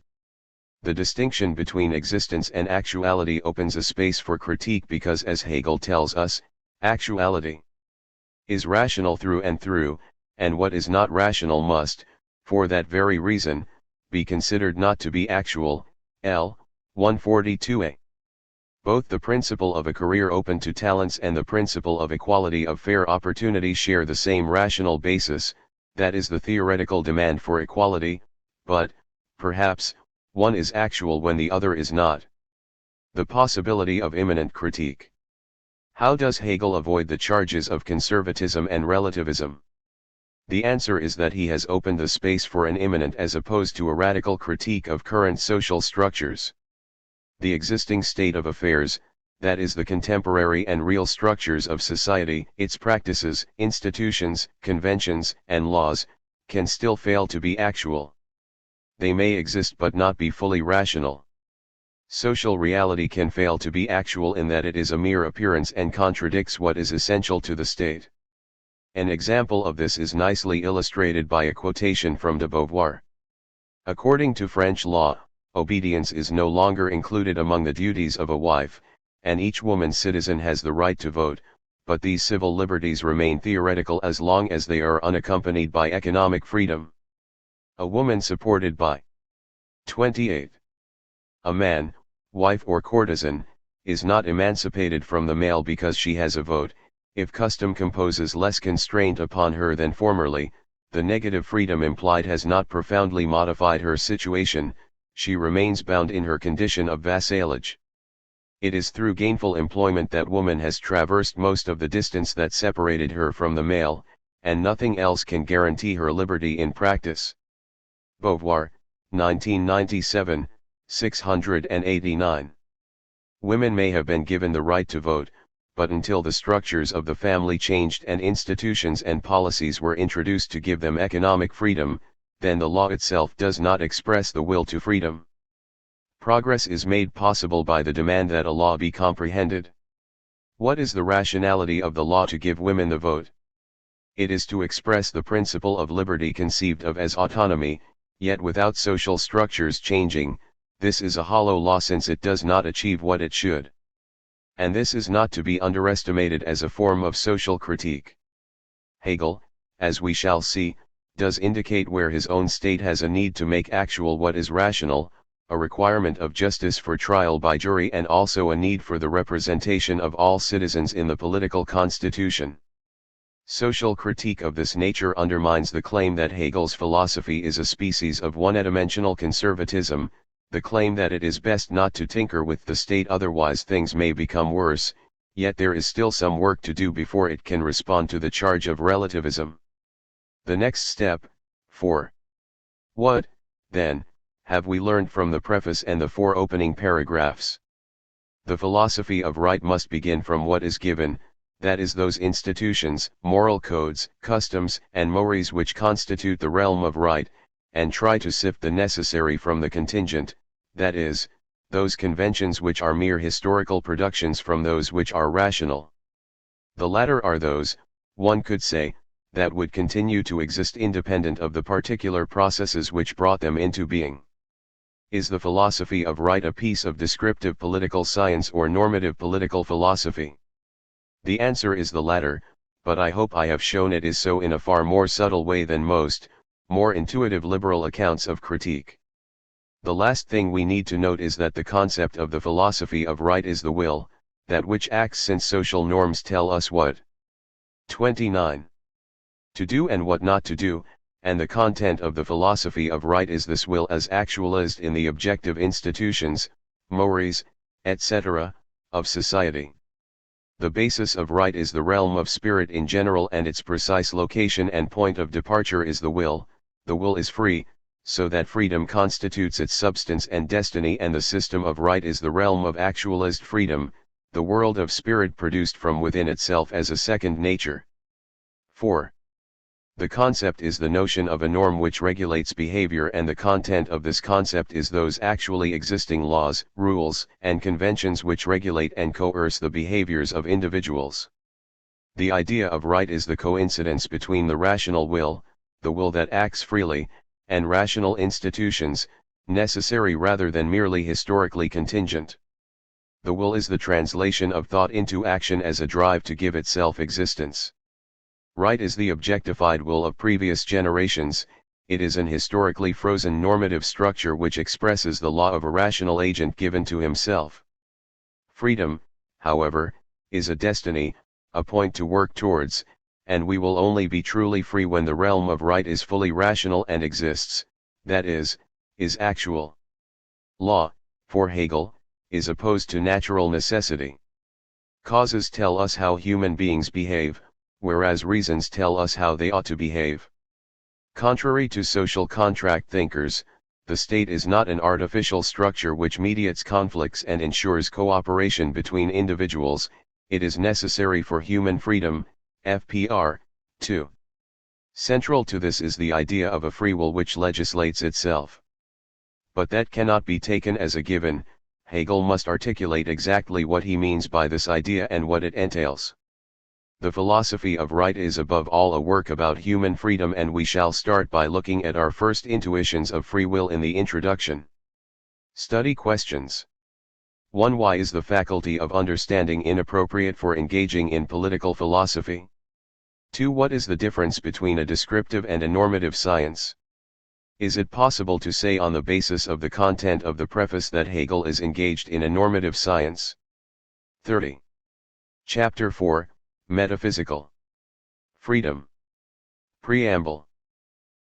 The distinction between existence and actuality opens a space for critique because, as Hegel tells us, actuality is rational through and through, and what is not rational must, for that very reason, be considered not to be actual. L. 142a. Both the principle of a career open to talents and the principle of equality of fair opportunity share the same rational basis, that is the theoretical demand for equality, but, perhaps, one is actual when the other is not. The possibility of imminent critique. How does Hegel avoid the charges of conservatism and relativism? The answer is that he has opened the space for an imminent as opposed to a radical critique of current social structures. The existing state of affairs, that is the contemporary and real structures of society, its practices, institutions, conventions, and laws, can still fail to be actual. They may exist but not be fully rational. Social reality can fail to be actual in that it is a mere appearance and contradicts what is essential to the state. An example of this is nicely illustrated by a quotation from de Beauvoir. According to French law, obedience is no longer included among the duties of a wife, and each woman citizen has the right to vote, but these civil liberties remain theoretical as long as they are unaccompanied by economic freedom. A woman supported by 28. A man, wife or courtesan, is not emancipated from the male because she has a vote. If custom composes less constraint upon her than formerly, the negative freedom implied has not profoundly modified her situation, she remains bound in her condition of vassalage. It is through gainful employment that woman has traversed most of the distance that separated her from the male, and nothing else can guarantee her liberty in practice. Beauvoir, 1997, 689. Women may have been given the right to vote, but until the structures of the family changed and institutions and policies were introduced to give them economic freedom, then the law itself does not express the will to freedom. Progress is made possible by the demand that a law be comprehended. What is the rationality of the law to give women the vote? It is to express the principle of liberty conceived of as autonomy, yet without social structures changing. This is a hollow law since it does not achieve what it should. And this is not to be underestimated as a form of social critique. Hegel, as we shall see, does indicate where his own state has a need to make actual what is rational, a requirement of justice for trial by jury and also a need for the representation of all citizens in the political constitution. Social critique of this nature undermines the claim that Hegel's philosophy is a species of one-dimensional conservatism, the claim that it is best not to tinker with the state otherwise things may become worse, yet there is still some work to do before it can respond to the charge of relativism. The next step, 4. What, then, have we learned from the preface and the 4 opening paragraphs? The philosophy of right must begin from what is given, that is those institutions, moral codes, customs, and mores which constitute the realm of right, and try to sift the necessary from the contingent, that is, those conventions which are mere historical productions from those which are rational. The latter are those, one could say, that would continue to exist independent of the particular processes which brought them into being. Is the philosophy of right a piece of descriptive political science or normative political philosophy? The answer is the latter, but I hope I have shown it is so in a far more subtle way than most, more intuitive liberal accounts of critique. The last thing we need to note is that the concept of the philosophy of right is the will, that which acts since social norms tell us what 29. To do and what not to do, and the content of the philosophy of right is this will as actualized in the objective institutions, mores, etc., of society. The basis of right is the realm of spirit in general, and its precise location and point of departure is the will is free, so that freedom constitutes its substance and destiny, and the system of right is the realm of actualized freedom, the world of spirit produced from within itself as a second nature. 4. The concept is the notion of a norm which regulates behavior, and the content of this concept is those actually existing laws, rules, and conventions which regulate and coerce the behaviors of individuals. The idea of right is the coincidence between the rational will, the will that acts freely, and rational institutions, necessary rather than merely historically contingent. The will is the translation of thought into action as a drive to give itself existence. Right is the objectified will of previous generations, it is an historically frozen normative structure which expresses the law of a rational agent given to himself. Freedom, however, is a destiny, a point to work towards, and we will only be truly free when the realm of right is fully rational and exists, that is actual. Law, for Hegel, is opposed to natural necessity. Causes tell us how human beings behave, whereas reasons tell us how they ought to behave. Contrary to social contract thinkers, the state is not an artificial structure which mediates conflicts and ensures cooperation between individuals, it is necessary for human freedom, FPR, 2. Central to this is the idea of a free will which legislates itself. But that cannot be taken as a given, Hegel must articulate exactly what he means by this idea and what it entails. The philosophy of right is above all a work about human freedom, and we shall start by looking at our first intuitions of free will in the introduction. Study questions. 1. Why is the faculty of understanding inappropriate for engaging in political philosophy? 2. What is the difference between a descriptive and a normative science? Is it possible to say on the basis of the content of the preface that Hegel is engaged in a normative science? 30. Chapter 4. Metaphysical freedom. Preamble.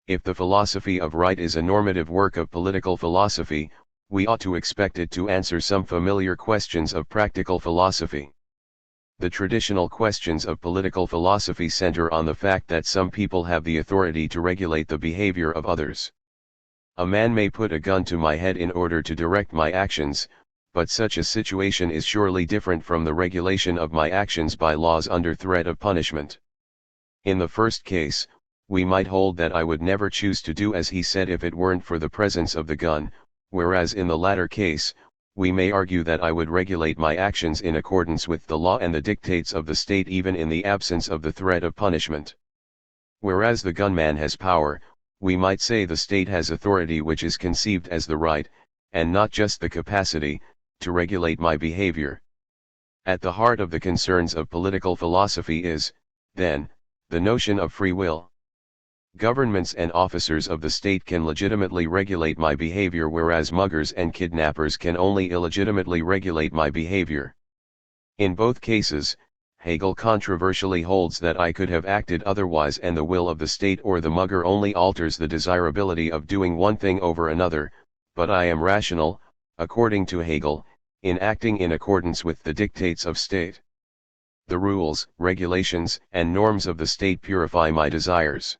If the philosophy of right is a normative work of political philosophy, we ought to expect it to answer some familiar questions of practical philosophy. The traditional questions of political philosophy center on the fact that some people have the authority to regulate the behavior of others. A man may put a gun to my head in order to direct my actions, but such a situation is surely different from the regulation of my actions by laws under threat of punishment. In the first case, we might hold that I would never choose to do as he said if it weren't for the presence of the gun, whereas in the latter case, we may argue that I would regulate my actions in accordance with the law and the dictates of the state even in the absence of the threat of punishment. Whereas the gunman has power, we might say the state has authority which is conceived as the right, and not just the capacity, to regulate my behavior. At the heart of the concerns of political philosophy is, then, the notion of free will. Governments and officers of the state can legitimately regulate my behavior, whereas muggers and kidnappers can only illegitimately regulate my behavior. In both cases, Hegel controversially holds that I could have acted otherwise, and the will of the state or the mugger only alters the desirability of doing one thing over another, but I am rational, according to Hegel, in acting in accordance with the dictates of state. The rules, regulations, and norms of the state purify my desires.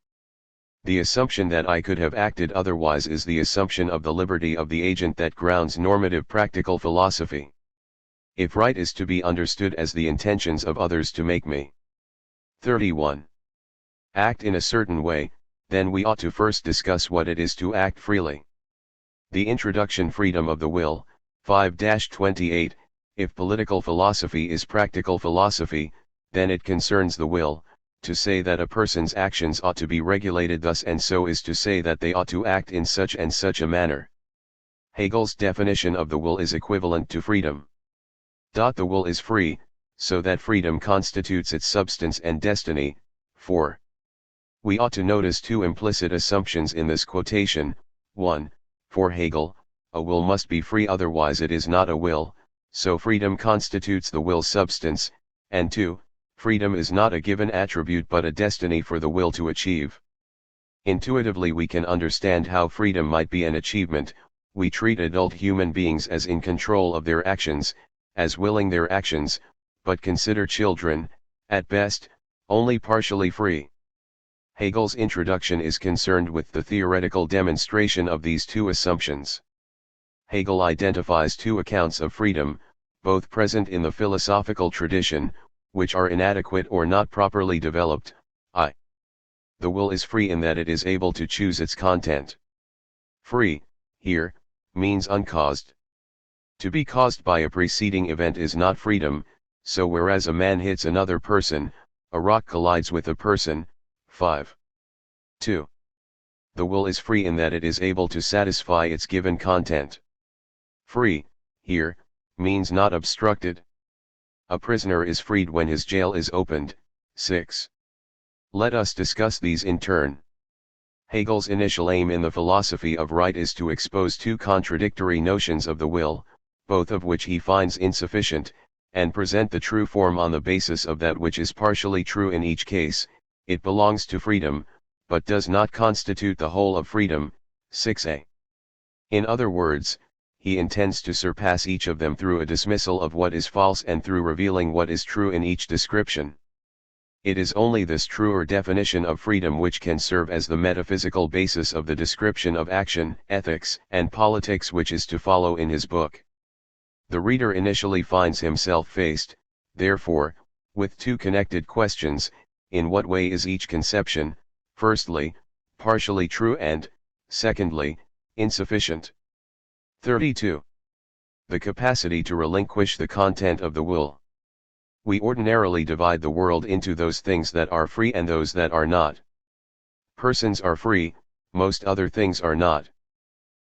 The assumption that I could have acted otherwise is the assumption of the liberty of the agent that grounds normative practical philosophy. If right is to be understood as the intentions of others to make me 31. Act in a certain way, then we ought to first discuss what it is to act freely. The introduction freedom of the will, 5-28, if political philosophy is practical philosophy, then it concerns the will. To say that a person's actions ought to be regulated thus and so is to say that they ought to act in such and such a manner. Hegel's definition of the will is equivalent to freedom. The will is free, so that freedom constitutes its substance and destiny. 4. We ought to notice two implicit assumptions in this quotation. 1. For Hegel, a will must be free, otherwise it is not a will, so freedom constitutes the will's substance, and 2. Freedom is not a given attribute but a destiny for the will to achieve. Intuitively we can understand how freedom might be an achievement. We treat adult human beings as in control of their actions, as willing their actions, but consider children, at best, only partially free. Hegel's introduction is concerned with the theoretical demonstration of these two assumptions. Hegel identifies two accounts of freedom, both present in the philosophical tradition, which are inadequate or not properly developed. I. The will is free in that it is able to choose its content. Free, here, means uncaused. To be caused by a preceding event is not freedom, so whereas a man hits another person, a rock collides with a person. 5. 2. The will is free in that it is able to satisfy its given content. Free, here, means not obstructed. A prisoner is freed when his jail is opened. 6. Let us discuss these in turn. Hegel's initial aim in the philosophy of right is to expose two contradictory notions of the will, both of which he finds insufficient, and present the true form on the basis of that which is partially true in each case. It belongs to freedom, but does not constitute the whole of freedom. 6a. In other words, he intends to surpass each of them through a dismissal of what is false and through revealing what is true in each description. It is only this truer definition of freedom which can serve as the metaphysical basis of the description of action, ethics, and politics which is to follow in his book. The reader initially finds himself faced, therefore, with two connected questions: in what way is each conception, firstly, partially true and, secondly, insufficient? 32. The capacity to relinquish the content of the will. We ordinarily divide the world into those things that are free and those that are not. Persons are free, most other things are not.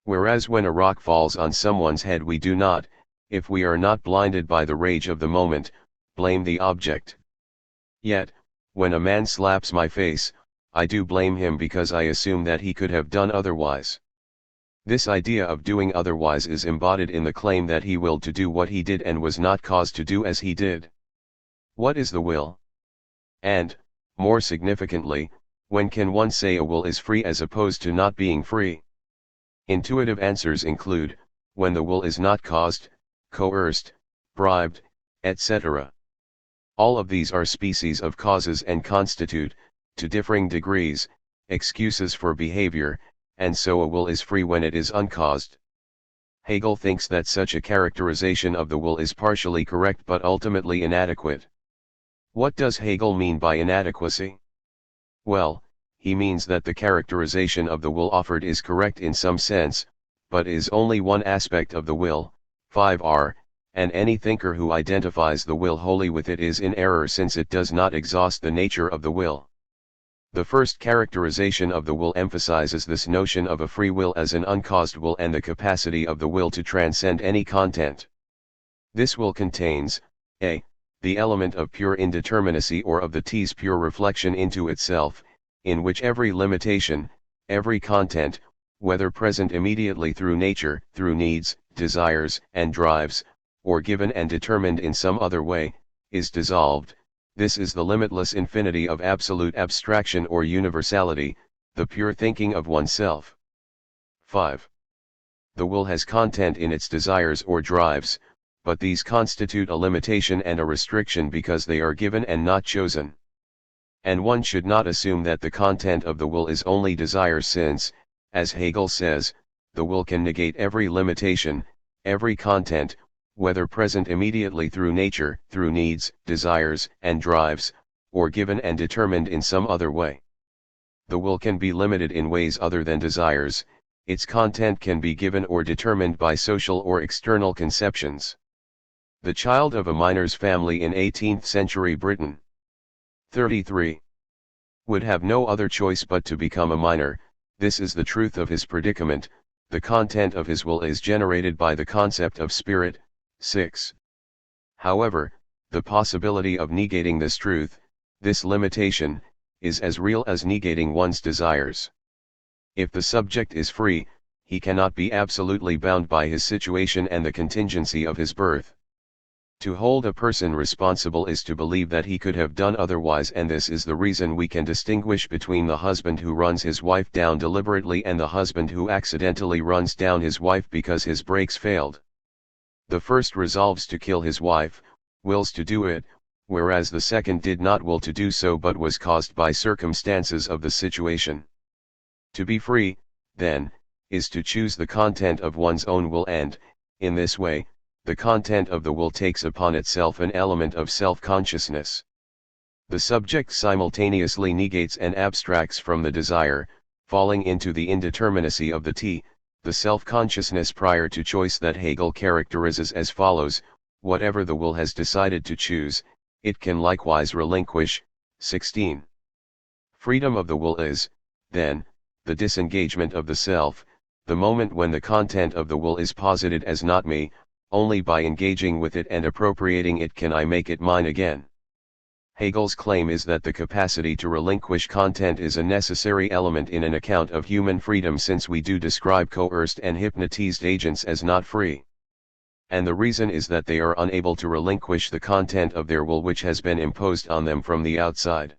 Whereas when a rock falls on someone's head we do not, if we are not blinded by the rage of the moment, blame the object. Yet, when a man slaps my face, I do blame him because I assume that he could have done otherwise. This idea of doing otherwise is embodied in the claim that he willed to do what he did and was not caused to do as he did. What is the will? And, more significantly, when can one say a will is free as opposed to not being free? Intuitive answers include, when the will is not caused, coerced, bribed, etc. All of these are species of causes and constitute, to differing degrees, excuses for behavior, and so a will is free when it is uncaused. Hegel thinks that such a characterization of the will is partially correct but ultimately inadequate. What does Hegel mean by inadequacy? Well, he means that the characterization of the will offered is correct in some sense, but is only one aspect of the will. 5r, and any thinker who identifies the will wholly with it is in error since it does not exhaust the nature of the will. The first characterization of the will emphasizes this notion of a free will as an uncaused will and the capacity of the will to transcend any content. This will contains, a. the element of pure indeterminacy or of the t's pure reflection into itself, in which every limitation, every content, whether present immediately through nature, through needs, desires, and drives, or given and determined in some other way, is dissolved. This is the limitless infinity of absolute abstraction or universality, the pure thinking of oneself. 5. The will has content in its desires or drives, but these constitute a limitation and a restriction because they are given and not chosen. And one should not assume that the content of the will is only desire since, as Hegel says, the will can negate every limitation, every content, whether present immediately through nature, through needs, desires, and drives, or given and determined in some other way. The will can be limited in ways other than desires, its content can be given or determined by social or external conceptions. The child of a miner's family in 18th century Britain. 33. Would have no other choice but to become a miner. This is the truth of his predicament. The content of his will is generated by the concept of spirit. 6. However, the possibility of negating this truth, this limitation, is as real as negating one's desires. If the subject is free, he cannot be absolutely bound by his situation and the contingency of his birth. To hold a person responsible is to believe that he could have done otherwise, and this is the reason we can distinguish between the husband who runs his wife down deliberately and the husband who accidentally runs down his wife because his brakes failed. The first resolves to kill his wife, wills to do it, whereas the second did not will to do so but was caused by circumstances of the situation. To be free, then, is to choose the content of one's own will, and, in this way, the content of the will takes upon itself an element of self-consciousness. The subject simultaneously negates and abstracts from the desire, falling into the indeterminacy of the self-consciousness prior to choice that Hegel characterizes as follows: whatever the will has decided to choose, it can likewise relinquish. 16. Freedom of the will is, then, the disengagement of the self, the moment when the content of the will is posited as not me. Only by engaging with it and appropriating it can I make it mine again. Hegel's claim is that the capacity to relinquish content is a necessary element in an account of human freedom, since we do describe coerced and hypnotized agents as not free. And the reason is that they are unable to relinquish the content of their will which has been imposed on them from the outside.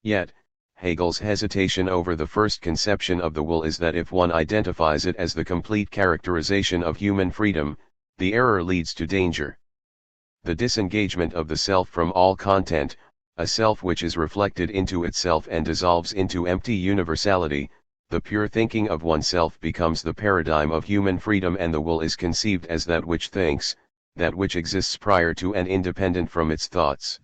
Yet, Hegel's hesitation over the first conception of the will is that if one identifies it as the complete characterization of human freedom, the error leads to danger. The disengagement of the self from all content, a self which is reflected into itself and dissolves into empty universality, the pure thinking of oneself becomes the paradigm of human freedom, and the will is conceived as that which thinks, that which exists prior to and independent from its thoughts.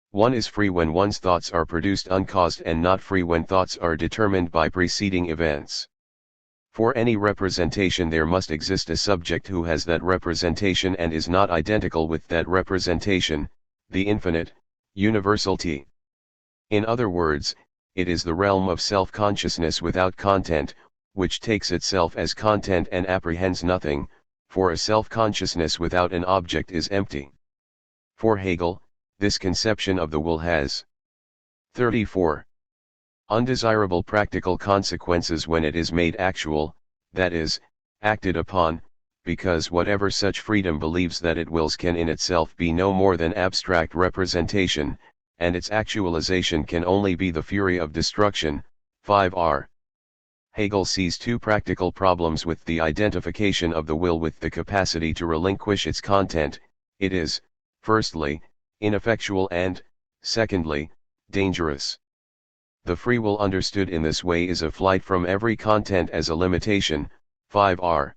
One is free when one's thoughts are produced uncaused, and not free when thoughts are determined by preceding events. For any representation there must exist a subject who has that representation and is not identical with that representation, the infinite, universal T. In other words, it is the realm of self-consciousness without content, which takes itself as content and apprehends nothing, for a self-consciousness without an object is empty. For Hegel, this conception of the will has 34. Undesirable practical consequences when it is made actual, that is, acted upon, because whatever such freedom believes that it wills can in itself be no more than abstract representation, and its actualization can only be the fury of destruction. 5r. Hegel sees two practical problems with the identification of the will with the capacity to relinquish its content. It is, firstly, ineffectual and, secondly, dangerous. The free will understood in this way is a flight from every content as a limitation. 5r.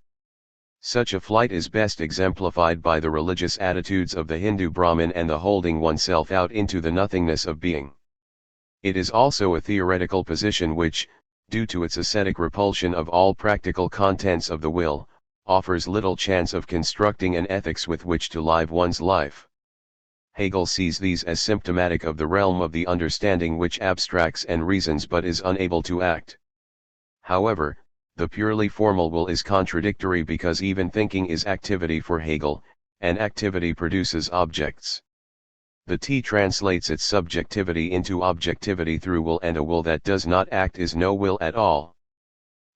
Such a flight is best exemplified by the religious attitudes of the Hindu Brahmin and the holding oneself out into the nothingness of being. It is also a theoretical position which, due to its ascetic repulsion of all practical contents of the will, offers little chance of constructing an ethics with which to live one's life. Hegel sees these as symptomatic of the realm of the understanding which abstracts and reasons but is unable to act. However, the purely formal will is contradictory, because even thinking is activity for Hegel, and activity produces objects. The T translates its subjectivity into objectivity through will, and a will that does not act is no will at all.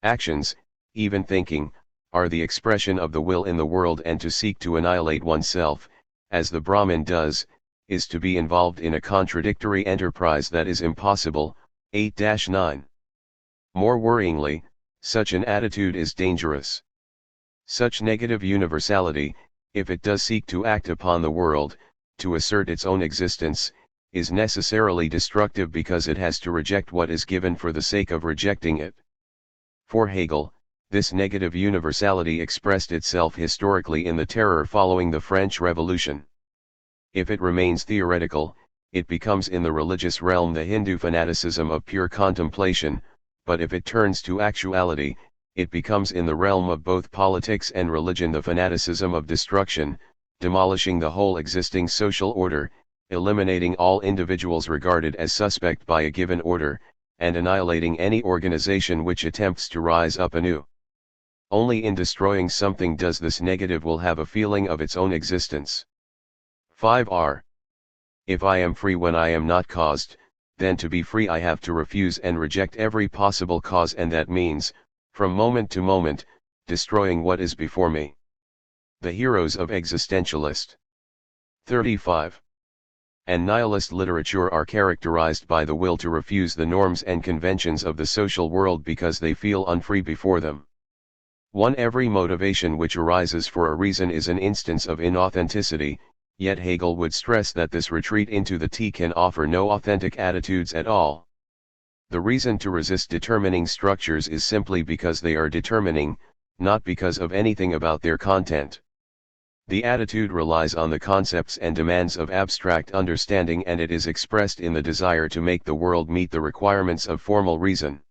Actions, even thinking, are the expression of the will in the world, and to seek to annihilate oneself, as the Brahmin does, is to be involved in a contradictory enterprise that is impossible. 8-9. More worryingly, such an attitude is dangerous. Such negative universality, if it does seek to act upon the world, to assert its own existence, is necessarily destructive because it has to reject what is given for the sake of rejecting it. For Hegel, this negative universality expressed itself historically in the terror following the French Revolution. If it remains theoretical, it becomes in the religious realm the Hindu fanaticism of pure contemplation, but if it turns to actuality, it becomes in the realm of both politics and religion the fanaticism of destruction, demolishing the whole existing social order, eliminating all individuals regarded as suspect by a given order, and annihilating any organization which attempts to rise up anew. Only in destroying something does this negative will have a feeling of its own existence. 5r. If I am free when I am not caused, then to be free I have to refuse and reject every possible cause, and that means, from moment to moment, destroying what is before me. The heroes of existentialist. 35. And nihilist literature are characterized by the will to refuse the norms and conventions of the social world because they feel unfree before them. Every motivation which arises for a reason is an instance of inauthenticity, yet Hegel would stress that this retreat into the T can offer no authentic attitudes at all. The reason to resist determining structures is simply because they are determining, not because of anything about their content. The attitude relies on the concepts and demands of abstract understanding, and it is expressed in the desire to make the world meet the requirements of formal reason.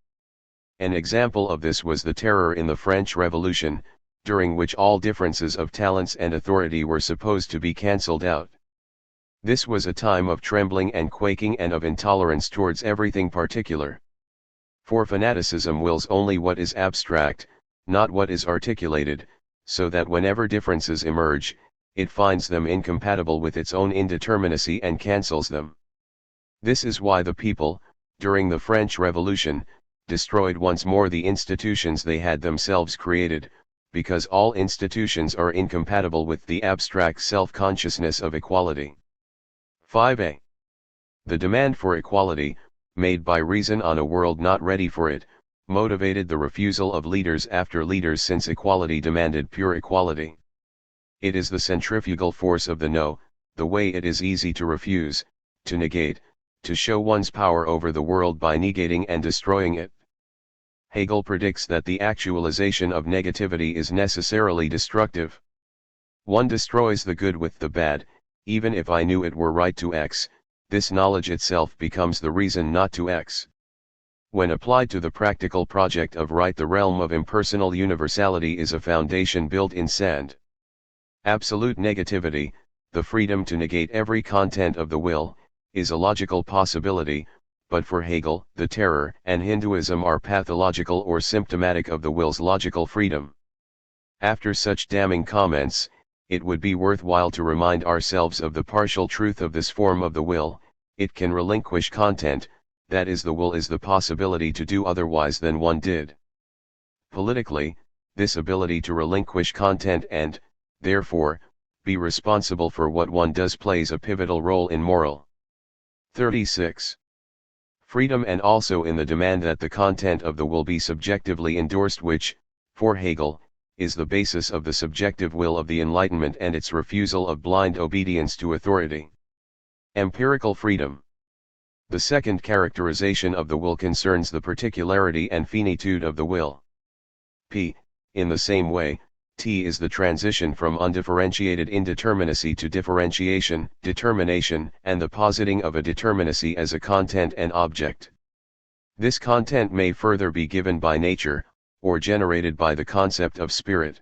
An example of this was the terror in the French Revolution, during which all differences of talents and authority were supposed to be cancelled out. This was a time of trembling and quaking and of intolerance towards everything particular. For fanaticism wills only what is abstract, not what is articulated, so that whenever differences emerge, it finds them incompatible with its own indeterminacy and cancels them. This is why the people, during the French Revolution, destroyed once more the institutions they had themselves created, because all institutions are incompatible with the abstract self-consciousness of equality. 5a. The demand for equality, made by reason on a world not ready for it, motivated the refusal of leaders after leaders, since equality demanded pure equality. It is the centrifugal force of the no, the way it is easy to refuse, to negate, to show one's power over the world by negating and destroying it. Hegel predicts that the actualization of negativity is necessarily destructive. One destroys the good with the bad. Even if I knew it were right to X, this knowledge itself becomes the reason not to X. When applied to the practical project of right, the realm of impersonal universality is a foundation built in sand. Absolute negativity, the freedom to negate every content of the will, is a logical possibility, but for Hegel, the terror and Hinduism are pathological or symptomatic of the will's logical freedom. After such damning comments, it would be worthwhile to remind ourselves of the partial truth of this form of the will: it can relinquish content, that is, the will is the possibility to do otherwise than one did. Politically, this ability to relinquish content and, therefore, be responsible for what one does plays a pivotal role in moral. 36. Freedom, and also in the demand that the content of the will be subjectively endorsed, which, for Hegel, is the basis of the subjective will of the Enlightenment and its refusal of blind obedience to authority. Empirical freedom. The second characterization of the will concerns the particularity and finitude of the will. P. In the same way, T is the transition from undifferentiated indeterminacy to differentiation, determination, and the positing of a determinacy as a content and object. This content may further be given by nature, or generated by the concept of spirit.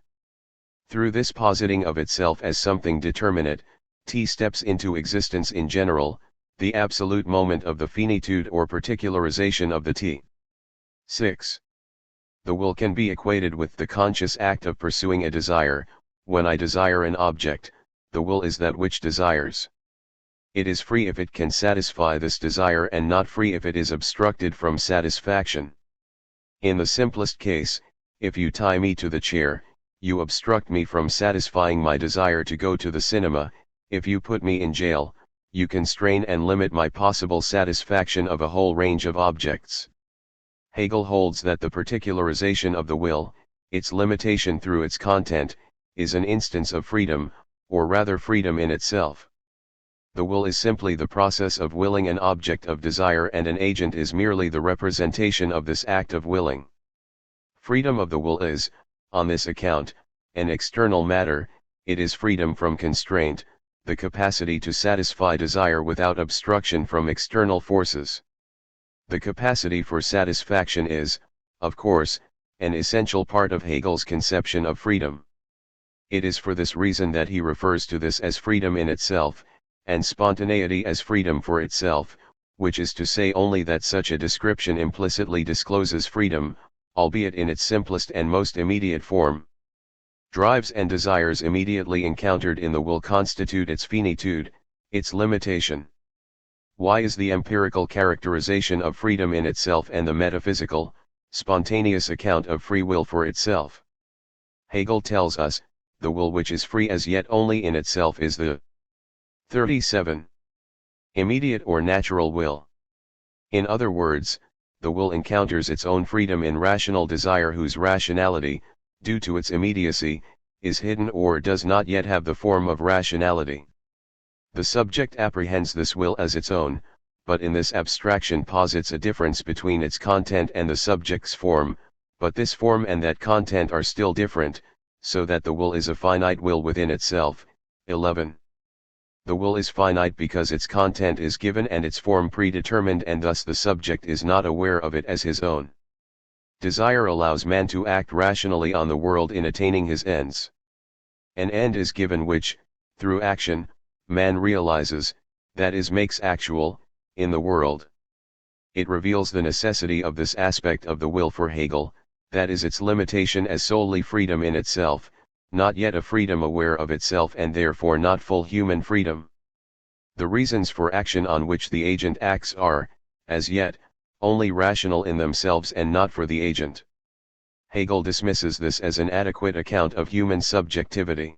Through this positing of itself as something determinate, T steps into existence in general, the absolute moment of the finitude or particularization of the T. 6. The will can be equated with the conscious act of pursuing a desire. When I desire an object, the will is that which desires. It is free if it can satisfy this desire, and not free if it is obstructed from satisfaction. In the simplest case, if you tie me to the chair, you obstruct me from satisfying my desire to go to the cinema. If you put me in jail, you constrain and limit my possible satisfaction of a whole range of objects. Hegel holds that the particularization of the will, its limitation through its content, is an instance of freedom, or rather freedom in itself. The will is simply the process of willing an object of desire, and an agent is merely the representation of this act of willing. Freedom of the will is, on this account, an external matter. It is freedom from constraint, the capacity to satisfy desire without obstruction from external forces. The capacity for satisfaction is, of course, an essential part of Hegel's conception of freedom. It is for this reason that he refers to this as freedom in itself, and spontaneity as freedom for itself, which is to say only that such a description implicitly discloses freedom, albeit in its simplest and most immediate form. Drives and desires immediately encountered in the will constitute its finitude, its limitation. Why is the empirical characterization of freedom in itself and the metaphysical, spontaneous account of free will for itself? Hegel tells us, the will which is free as yet only in itself is the 37. Immediate or natural will. In other words, the will encounters its own freedom in rational desire whose rationality, due to its immediacy, is hidden or does not yet have the form of rationality. The subject apprehends this will as its own, but in this abstraction posits a difference between its content and the subject's form, but this form and that content are still different, so that the will is a finite will within itself. 11. The will is finite because its content is given and its form predetermined, and thus the subject is not aware of it as his own. Desire allows man to act rationally on the world in attaining his ends. An end is given which, through action, man realizes, that is, makes actual, in the world. It reveals the necessity of this aspect of the will for Hegel, that is its limitation as solely freedom in itself, not yet a freedom aware of itself and therefore not full human freedom. The reasons for action on which the agent acts are, as yet, only rational in themselves and not for the agent. Hegel dismisses this as an adequate account of human subjectivity.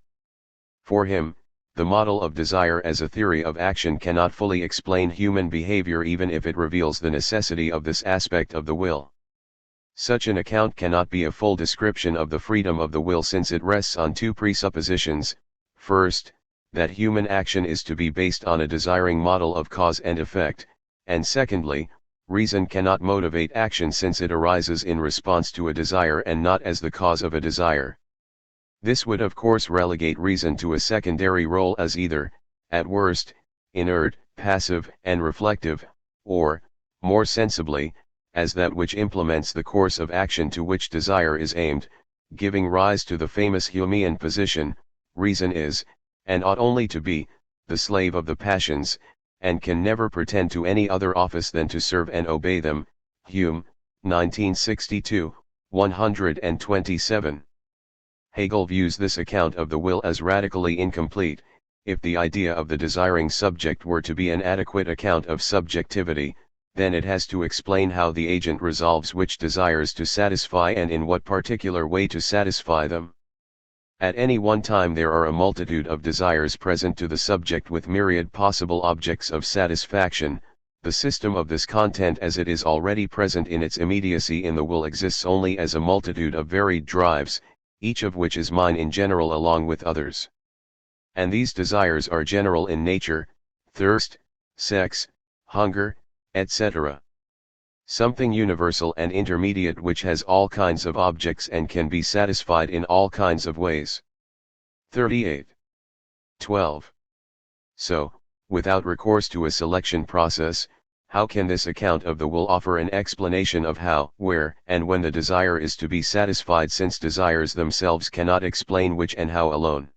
For him, the model of desire as a theory of action cannot fully explain human behavior even if it reveals the necessity of this aspect of the will. Such an account cannot be a full description of the freedom of the will, since it rests on two presuppositions: first, that human action is to be based on a desiring model of cause and effect, and secondly, reason cannot motivate action since it arises in response to a desire and not as the cause of a desire. This would of course relegate reason to a secondary role as either, at worst, inert, passive, and reflective, or, more sensibly, as that which implements the course of action to which desire is aimed, giving rise to the famous Humean position: reason is, and ought only to be, the slave of the passions, and can never pretend to any other office than to serve and obey them. Hume, 1962, 127. Hegel views this account of the will as radically incomplete. If the idea of the desiring subject were to be an adequate account of subjectivity, then it has to explain how the agent resolves which desires to satisfy and in what particular way to satisfy them. At any one time there are a multitude of desires present to the subject with myriad possible objects of satisfaction. The system of this content as it is already present in its immediacy in the will exists only as a multitude of varied drives, each of which is mine in general along with others. And these desires are general in nature: thirst, sex, hunger, etc. Something universal and intermediate which has all kinds of objects and can be satisfied in all kinds of ways. 38. 12. So, without recourse to a selection process, how can this account of the will offer an explanation of how, where, and when the desire is to be satisfied, since desires themselves cannot explain which and how alone?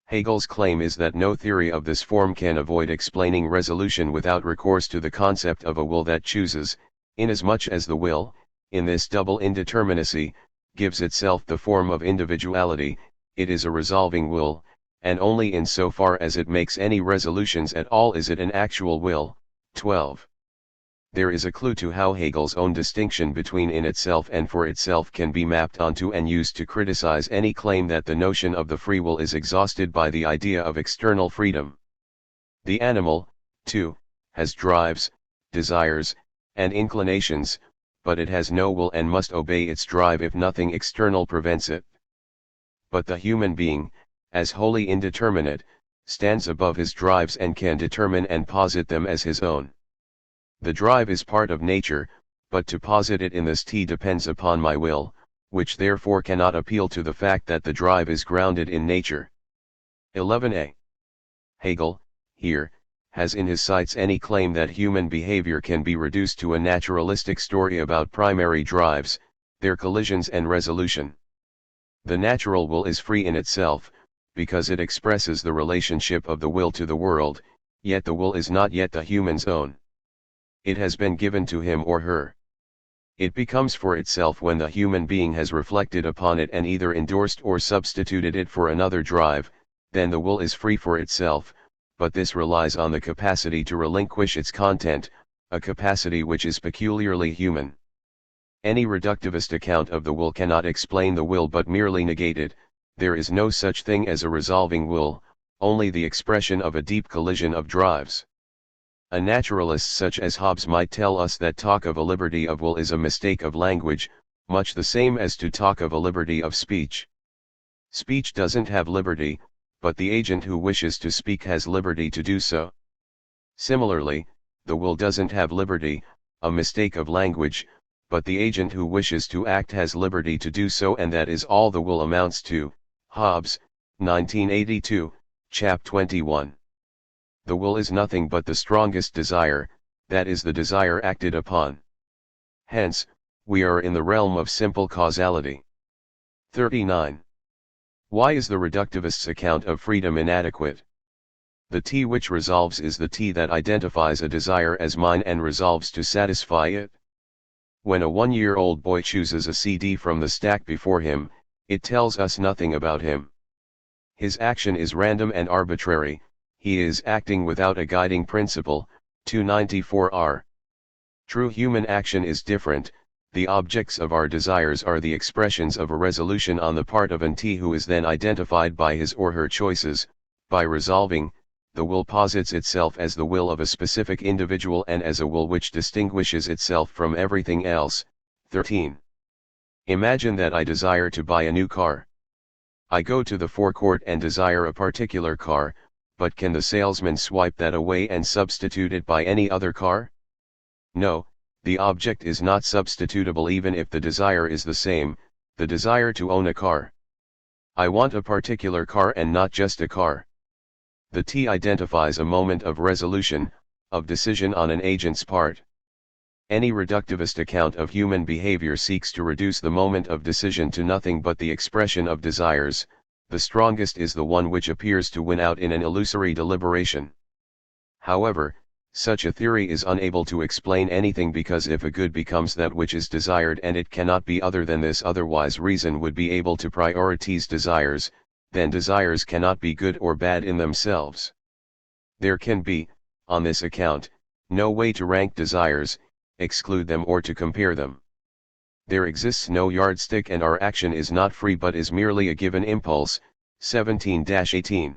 Hegel's claim is that no theory of this form can avoid explaining resolution without recourse to the concept of a will that chooses, inasmuch as the will, in this double indeterminacy, gives itself the form of individuality. It is a resolving will, and only in so far as it makes any resolutions at all is it an actual will. 12. There is a clue to how Hegel's own distinction between in itself and for itself can be mapped onto and used to criticize any claim that the notion of the free will is exhausted by the idea of external freedom. The animal, too, has drives, desires, and inclinations, but it has no will and must obey its drive if nothing external prevents it. But the human being, as wholly indeterminate, stands above his drives and can determine and posit them as his own. The drive is part of nature, but to posit it in this T depends upon my will, which therefore cannot appeal to the fact that the drive is grounded in nature. 11a. Hegel, here, has in his sights any claim that human behavior can be reduced to a naturalistic story about primary drives, their collisions and resolution. The natural will is free in itself, because it expresses the relationship of the will to the world, yet the will is not yet the human's own. It has been given to him or her. It becomes for itself when the human being has reflected upon it and either endorsed or substituted it for another drive, then the will is free for itself, but this relies on the capacity to relinquish its content, a capacity which is peculiarly human. Any reductivist account of the will cannot explain the will but merely negate it. There is no such thing as a resolving will, only the expression of a deep collision of drives. A naturalist such as Hobbes might tell us that talk of a liberty of will is a mistake of language, much the same as to talk of a liberty of speech. Speech doesn't have liberty, but the agent who wishes to speak has liberty to do so. Similarly, the will doesn't have liberty, a mistake of language, but the agent who wishes to act has liberty to do so, and that is all the will amounts to. Hobbes, 1982, chap 21. The will is nothing but the strongest desire, that is the desire acted upon. Hence, we are in the realm of simple causality. 39. Why is the reductivist's account of freedom inadequate? The T which resolves is the T that identifies a desire as mine and resolves to satisfy it. When a 1-year-old boy chooses a CD from the stack before him, it tells us nothing about him. His action is random and arbitrary, he is acting without a guiding principle. 294r. True human action is different. The objects of our desires are the expressions of a resolution on the part of an T who is then identified by his or her choices. By resolving, the will posits itself as the will of a specific individual and as a will which distinguishes itself from everything else. 13. Imagine that I desire to buy a new car. I go to the forecourt and desire a particular car, but can the salesman swipe that away and substitute it by any other car? No, the object is not substitutable even if the desire is the same, the desire to own a car. I want a particular car and not just a car. The T identifies a moment of resolution, of decision on an agent's part. Any reductivist account of human behavior seeks to reduce the moment of decision to nothing but the expression of desires. The strongest is the one which appears to win out in an illusory deliberation. However, such a theory is unable to explain anything, because if a good becomes that which is desired and it cannot be other than this, otherwise reason would be able to prioritize desires, then desires cannot be good or bad in themselves. There can be, on this account, no way to rank desires, exclude them or to compare them. There exists no yardstick and our action is not free but is merely a given impulse. 17-18.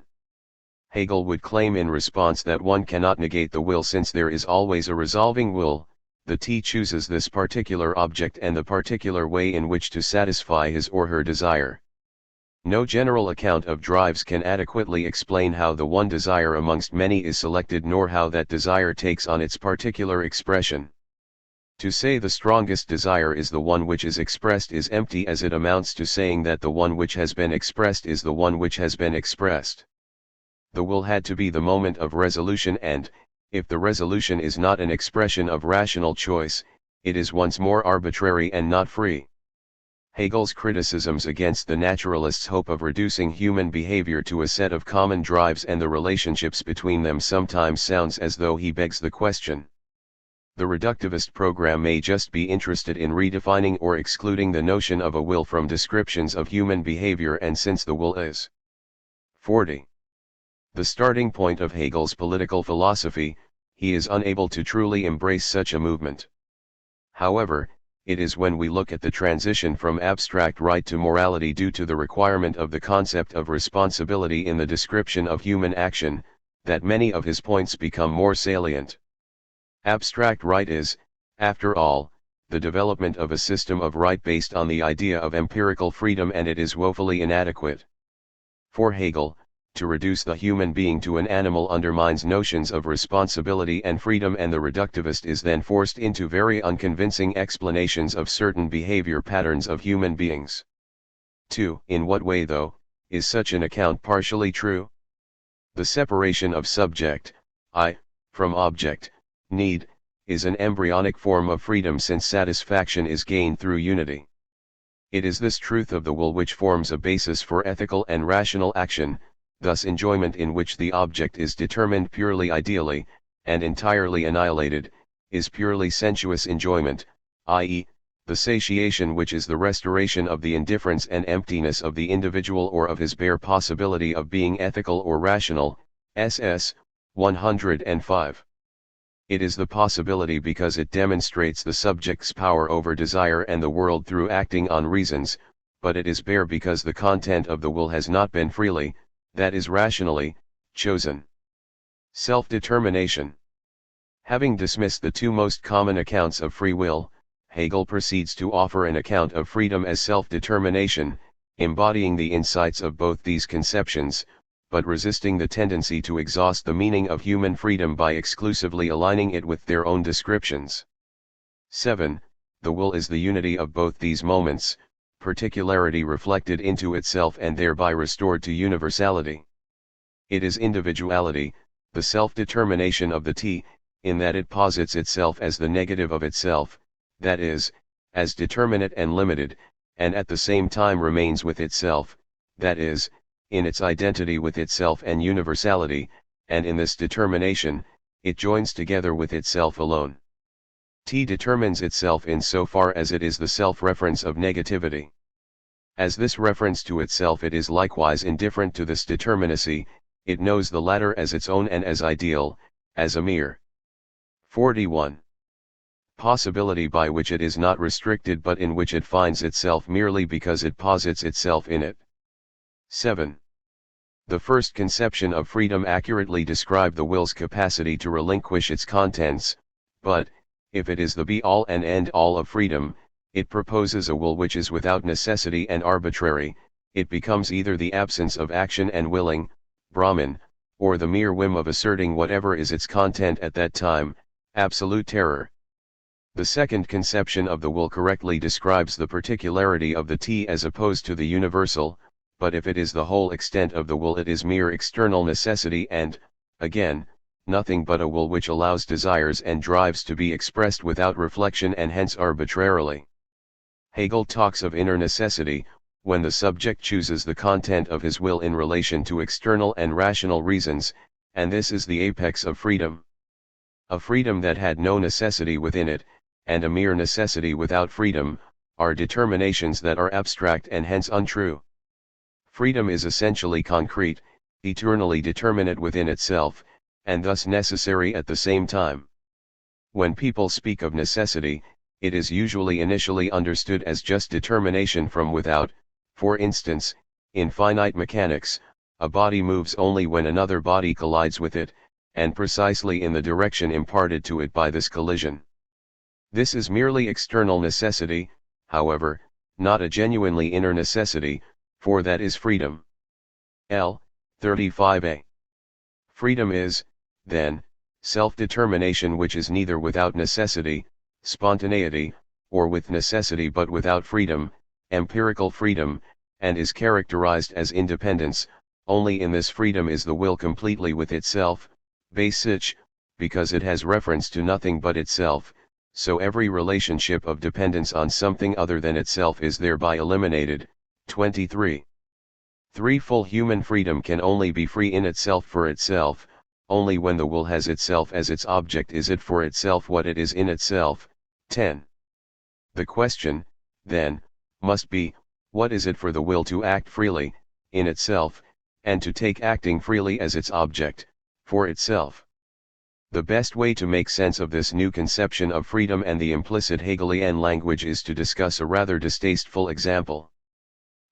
Hegel would claim in response that one cannot negate the will since there is always a resolving will. The T chooses this particular object and the particular way in which to satisfy his or her desire. No general account of drives can adequately explain how the one desire amongst many is selected, nor how that desire takes on its particular expression. To say the strongest desire is the one which is expressed is empty, as it amounts to saying that the one which has been expressed is the one which has been expressed. The will had to be the moment of resolution, and, if the resolution is not an expression of rational choice, it is once more arbitrary and not free. Hegel's criticisms against the naturalist's hope of reducing human behavior to a set of common drives and the relationships between them sometimes sounds as though he begs the question. The reductivist program may just be interested in redefining or excluding the notion of a will from descriptions of human behavior, and since the will is 40. The starting point of Hegel's political philosophy, he is unable to truly embrace such a movement. However, it is when we look at the transition from abstract right to morality due to the requirement of the concept of responsibility in the description of human action, that many of his points become more salient. Abstract right is, after all, the development of a system of right based on the idea of empirical freedom, and it is woefully inadequate. For Hegel, to reduce the human being to an animal undermines notions of responsibility and freedom, and the reductivist is then forced into very unconvincing explanations of certain behavior patterns of human beings. 2. In what way, though, is such an account partially true? The separation of subject, I, from object, need, is an embryonic form of freedom, since satisfaction is gained through unity. It is this truth of the will which forms a basis for ethical and rational action, thus enjoyment in which the object is determined purely ideally, and entirely annihilated, is purely sensuous enjoyment, i.e., the satiation which is the restoration of the indifference and emptiness of the individual, or of his bare possibility of being ethical or rational, ss. 105. It is the possibility because it demonstrates the subject's power over desire and the world through acting on reasons, but it is bare because the content of the will has not been freely, that is rationally, chosen. Self-determination. Having dismissed the two most common accounts of free will, Hegel proceeds to offer an account of freedom as self-determination, embodying the insights of both these conceptions, but resisting the tendency to exhaust the meaning of human freedom by exclusively aligning it with their own descriptions. 7. The will is the unity of both these moments, particularity reflected into itself and thereby restored to universality. It is individuality, the self-determination of the T, in that it posits itself as the negative of itself, that is, as determinate and limited, and at the same time remains with itself, that is, in its identity with itself and universality, and in this determination, it joins together with itself alone. T determines itself in so far as it is the self-reference of negativity. As this reference to itself, it is likewise indifferent to this determinacy, it knows the latter as its own and as ideal, as a mere 41. Possibility by which it is not restricted but in which it finds itself merely because it posits itself in it. 7. The first conception of freedom accurately described the will's capacity to relinquish its contents, but, if it is the be-all and end-all of freedom, it proposes a will which is without necessity and arbitrary. It becomes either the absence of action and willing, Brahman, or the mere whim of asserting whatever is its content at that time, absolute terror. The second conception of the will correctly describes the particularity of the T as opposed to the universal, but if it is the whole extent of the will, it is mere external necessity and, again, nothing but a will which allows desires and drives to be expressed without reflection and hence arbitrarily. Hegel talks of inner necessity, when the subject chooses the content of his will in relation to external and rational reasons, and this is the apex of freedom. A freedom that had no necessity within it, and a mere necessity without freedom, are determinations that are abstract and hence untrue. Freedom is essentially concrete, eternally determinate within itself, and thus necessary at the same time. When people speak of necessity, it is usually initially understood as just determination from without. For instance, in finite mechanics, a body moves only when another body collides with it, and precisely in the direction imparted to it by this collision. This is merely external necessity, however, not a genuinely inner necessity, for that is freedom. L. 35a. Freedom is, then, self-determination which is neither without necessity, spontaneity, or with necessity but without freedom, empirical freedom, and is characterized as independence. Only in this freedom is the will completely with itself, basic, because it has reference to nothing but itself, so every relationship of dependence on something other than itself is thereby eliminated. 23. Threefold human freedom can only be free in itself for itself, only when the will has itself as its object is it for itself what it is in itself. 10. The question, then, must be, what is it for the will to act freely, in itself, and to take acting freely as its object, for itself? The best way to make sense of this new conception of freedom and the implicit Hegelian language is to discuss a rather distasteful example.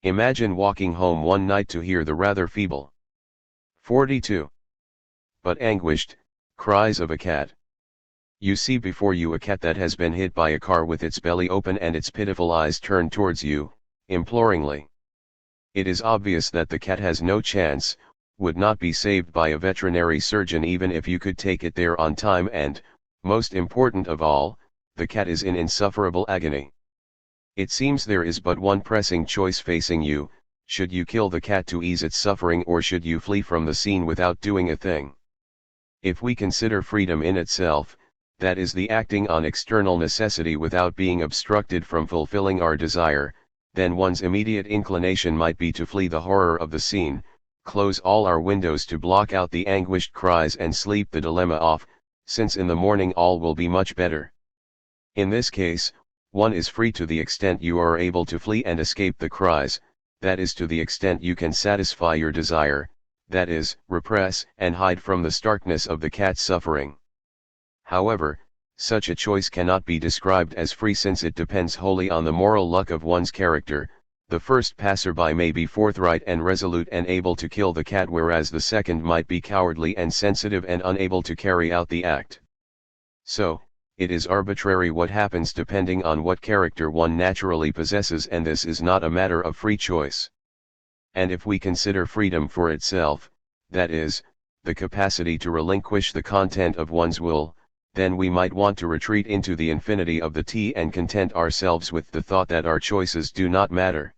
Imagine walking home one night to hear the rather feeble 42. But anguished cries of a cat. You see before you a cat that has been hit by a car with its belly open and its pitiful eyes turned towards you, imploringly. It is obvious that the cat has no chance, would not be saved by a veterinary surgeon even if you could take it there on time, and, most important of all, the cat is in insufferable agony. It seems there is but one pressing choice facing you: should you kill the cat to ease its suffering, or should you flee from the scene without doing a thing? If we consider freedom in itself, that is the acting on external necessity without being obstructed from fulfilling our desire, then one's immediate inclination might be to flee the horror of the scene, close all our windows to block out the anguished cries, and sleep the dilemma off, since in the morning all will be much better. In this case, one is free to the extent you are able to flee and escape the cries, that is to the extent you can satisfy your desire, that is, repress and hide from the starkness of the cat's suffering. However, such a choice cannot be described as free, since it depends wholly on the moral luck of one's character. The first passerby may be forthright and resolute and able to kill the cat, whereas the second might be cowardly and sensitive and unable to carry out the act. So, it is arbitrary what happens depending on what character one naturally possesses, and this is not a matter of free choice. And if we consider freedom for itself, that is, the capacity to relinquish the content of one's will, then we might want to retreat into the infinity of the T and content ourselves with the thought that our choices do not matter.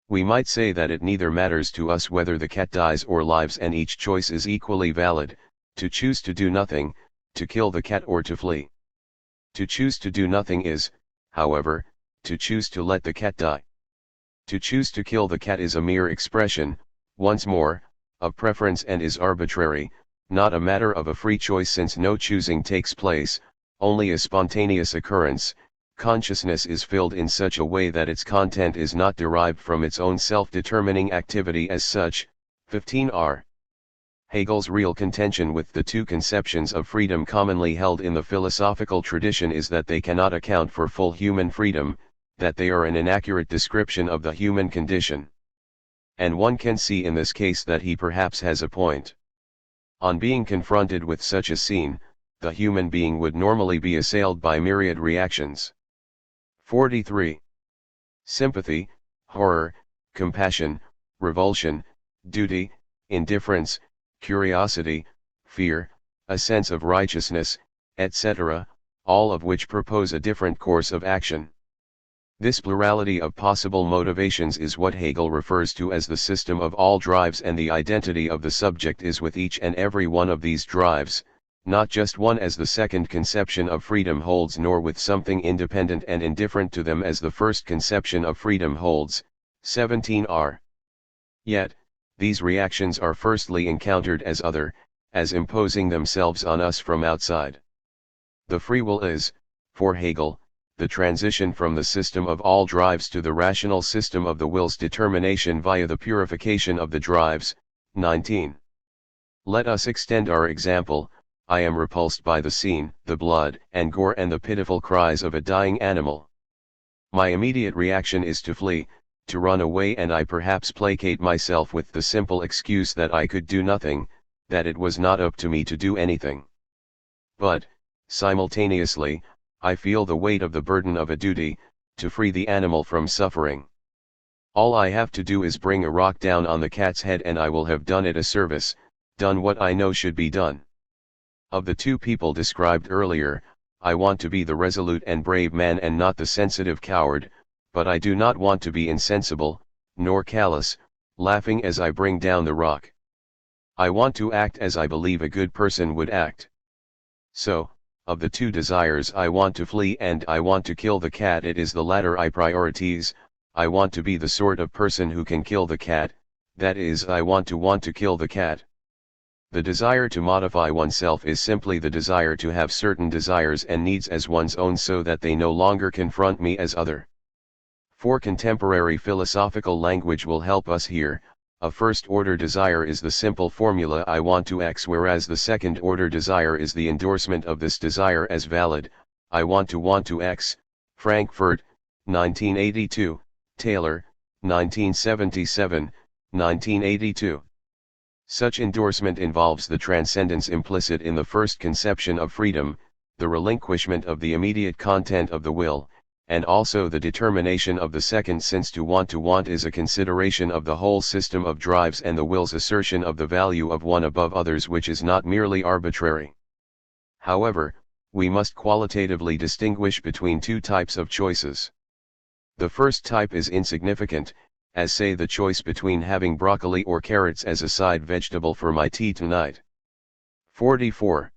We might say that it neither matters to us whether the cat dies or lives, and each choice is equally valid: to choose to do nothing, to kill the cat, or to flee. To choose to do nothing is, however, to choose to let the cat die. To choose to kill the cat is a mere expression, once more, of preference, and is arbitrary, not a matter of a free choice, since no choosing takes place, only a spontaneous occurrence. Consciousness is filled in such a way that its content is not derived from its own self-determining activity as such. 15r. Hegel's real contention with the two conceptions of freedom commonly held in the philosophical tradition is that they cannot account for full human freedom, that they are an inaccurate description of the human condition. And one can see in this case that he perhaps has a point. On being confronted with such a scene, the human being would normally be assailed by myriad reactions. 43. Sympathy, horror, compassion, revulsion, duty, indifference, curiosity, fear, a sense of righteousness, etc., all of which propose a different course of action. This plurality of possible motivations is what Hegel refers to as the system of all drives, and the identity of the subject is with each and every one of these drives, not just one as the second conception of freedom holds, nor with something independent and indifferent to them as the first conception of freedom holds. 17r. Yet, these reactions are firstly encountered as other, as imposing themselves on us from outside. The free will is, for Hegel, the transition from the system of all drives to the rational system of the will's determination via the purification of the drives. 19. Let us extend our example. I am repulsed by the scene, the blood and gore and the pitiful cries of a dying animal. My immediate reaction is to flee, to run away, and I perhaps placate myself with the simple excuse that I could do nothing, that it was not up to me to do anything. But, simultaneously, I feel the weight of the burden of a duty, to free the animal from suffering. All I have to do is bring a rock down on the cat's head, and I will have done it a service, done what I know should be done. Of the two people described earlier, I want to be the resolute and brave man and not the sensitive coward, but I do not want to be insensible, nor callous, laughing as I bring down the rock. I want to act as I believe a good person would act. So, of the two desires, I want to flee and I want to kill the cat, it is the latter I prioritize. I want to be the sort of person who can kill the cat, that is, I want to kill the cat. The desire to modify oneself is simply the desire to have certain desires and needs as one's own, so that they no longer confront me as other. For contemporary philosophical language will help us here. A first-order desire is the simple formula I want to X, whereas the second-order desire is the endorsement of this desire as valid. I want to X. Frankfurt, 1982, Taylor, 1977, 1982. Such endorsement involves the transcendence implicit in the first conception of freedom, the relinquishment of the immediate content of the will, and also the determination of the second, since to want is a consideration of the whole system of drives and the will's assertion of the value of one above others, which is not merely arbitrary. However, we must qualitatively distinguish between two types of choices. The first type is insignificant, as say the choice between having broccoli or carrots as a side vegetable for my tea tonight. 44.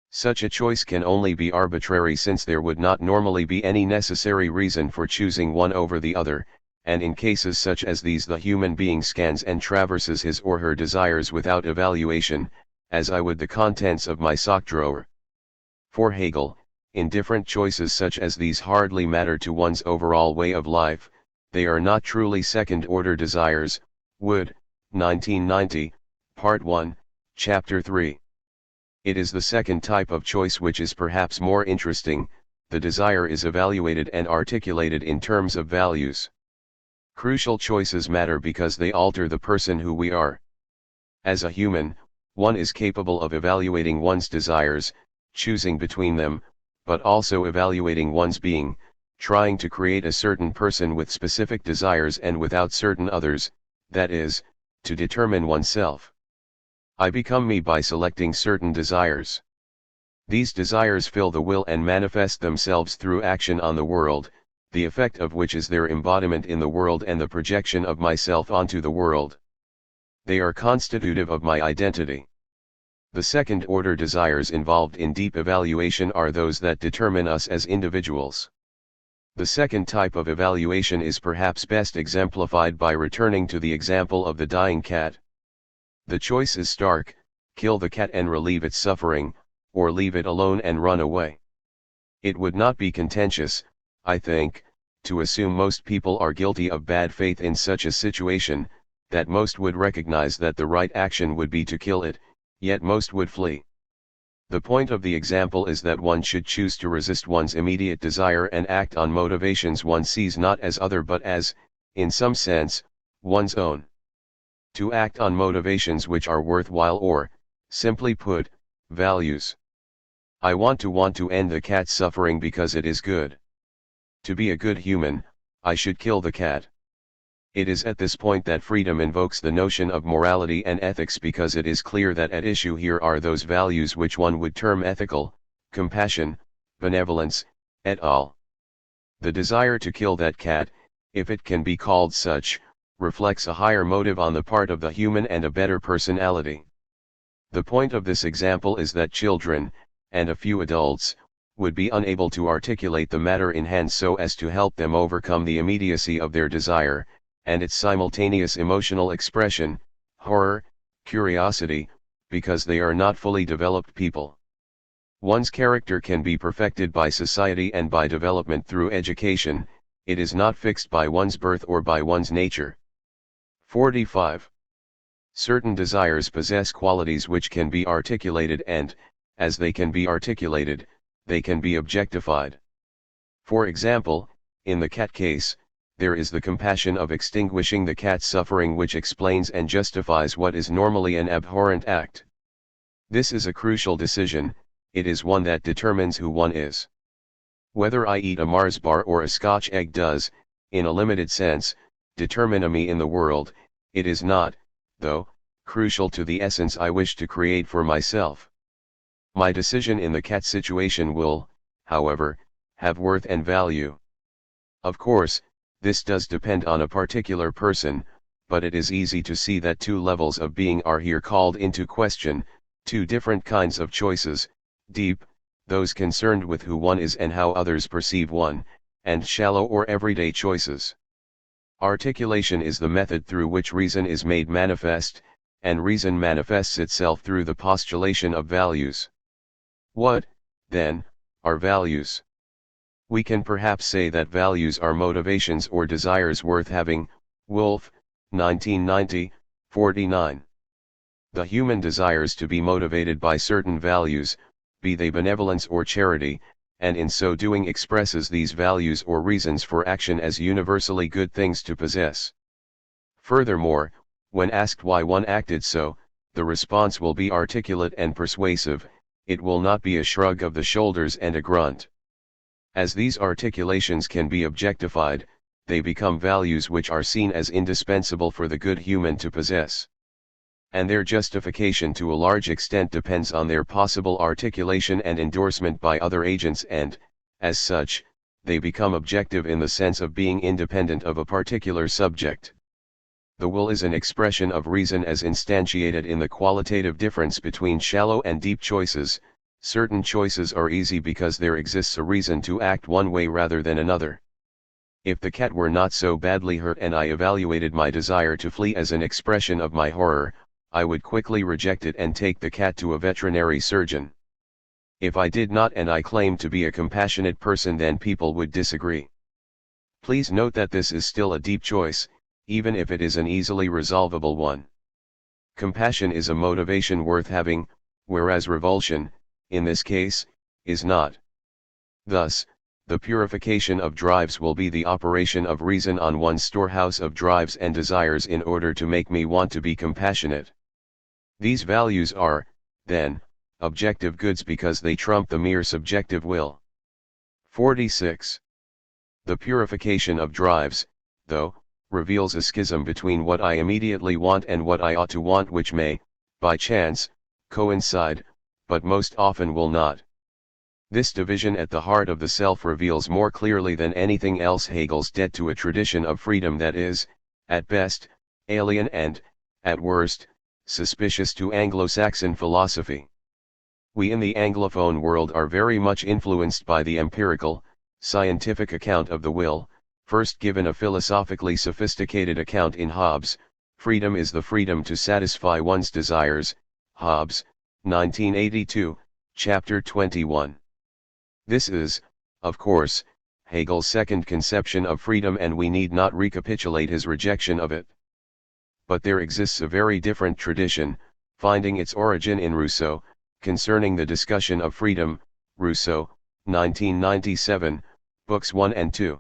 Such a choice can only be arbitrary, since there would not normally be any necessary reason for choosing one over the other, and in cases such as these the human being scans and traverses his or her desires without evaluation, as I would the contents of my sock drawer. For Hegel, indifferent choices such as these hardly matter to one's overall way of life, they are not truly second-order desires. Wood, 1990, Part 1, Chapter 3. It is the second type of choice which is perhaps more interesting. The desire is evaluated and articulated in terms of values. Crucial choices matter because they alter the person who we are. As a human, one is capable of evaluating one's desires, choosing between them, but also evaluating one's being, trying to create a certain person with specific desires and without certain others, that is, to determine oneself. I become me by selecting certain desires. These desires fill the will and manifest themselves through action on the world, the effect of which is their embodiment in the world and the projection of myself onto the world. They are constitutive of my identity. The second-order desires involved in deep evaluation are those that determine us as individuals. The second type of evaluation is perhaps best exemplified by returning to the example of the dying cat. The choice is stark: kill the cat and relieve its suffering, or leave it alone and run away. It would not be contentious, I think, to assume most people are guilty of bad faith in such a situation, that most would recognize that the right action would be to kill it, yet most would flee. The point of the example is that one should choose to resist one's immediate desire and act on motivations one sees not as other but as, in some sense, one's own. To act on motivations which are worthwhile, or, simply put, values. I want to end the cat's suffering because it is good. To be a good human, I should kill the cat. It is at this point that freedom invokes the notion of morality and ethics, because it is clear that at issue here are those values which one would term ethical: compassion, benevolence, et al. The desire to kill that cat, if it can be called such, reflects a higher motive on the part of the human and a better personality. The point of this example is that children, and a few adults, would be unable to articulate the matter in hand so as to help them overcome the immediacy of their desire, and its simultaneous emotional expression, horror, curiosity, because they are not fully developed people. One's character can be perfected by society and by development through education; it is not fixed by one's birth or by one's nature. 45. Certain desires possess qualities which can be articulated and, as they can be articulated, they can be objectified. For example, in the cat case, there is the compassion of extinguishing the cat's suffering which explains and justifies what is normally an abhorrent act. This is a crucial decision; it is one that determines who one is. Whether I eat a Mars bar or a Scotch egg does, in a limited sense, determine me in the world. It is not, though, crucial to the essence I wish to create for myself. My decision in the cat situation will, however, have worth and value. Of course, this does depend on a particular person, but it is easy to see that two levels of being are here called into question, two different kinds of choices: deep, those concerned with who one is and how others perceive one, and shallow or everyday choices. Articulation is the method through which reason is made manifest, and reason manifests itself through the postulation of values. What, then, are values? We can perhaps say that values are motivations or desires worth having. Wolf, 1990, 49. The human desires to be motivated by certain values, be they benevolence or charity, and in so doing expresses these values or reasons for action as universally good things to possess. Furthermore, when asked why one acted so, the response will be articulate and persuasive; it will not be a shrug of the shoulders and a grunt. As these articulations can be objectified, they become values which are seen as indispensable for the good human to possess. And their justification to a large extent depends on their possible articulation and endorsement by other agents, and, as such, they become objective in the sense of being independent of a particular subject. The will is an expression of reason as instantiated in the qualitative difference between shallow and deep choices. Certain choices are easy because there exists a reason to act one way rather than another. If the cat were not so badly hurt and I evaluated my desire to flee as an expression of my horror, I would quickly reject it and take the cat to a veterinary surgeon. If I did not and I claimed to be a compassionate person, then people would disagree. Please note that this is still a deep choice, even if it is an easily resolvable one. Compassion is a motivation worth having, whereas revulsion, in this case, is not. Thus, the purification of drives will be the operation of reason on one's storehouse of drives and desires in order to make me want to be compassionate. These values are, then, objective goods because they trump the mere subjective will. 46. The purification of drives, though, reveals a schism between what I immediately want and what I ought to want, which may, by chance, coincide, but most often will not. This division at the heart of the self reveals more clearly than anything else Hegel's debt to a tradition of freedom that is, at best, alien and, at worst, suspicious to Anglo-Saxon philosophy. We in the Anglophone world are very much influenced by the empirical, scientific account of the will, first given a philosophically sophisticated account in Hobbes. Freedom is the freedom to satisfy one's desires, Hobbes, 1982, chapter 21. This is, of course, Hegel's second conception of freedom, and we need not recapitulate his rejection of it. But there exists a very different tradition, finding its origin in Rousseau, concerning the discussion of freedom, Rousseau, 1997, books 1 and 2.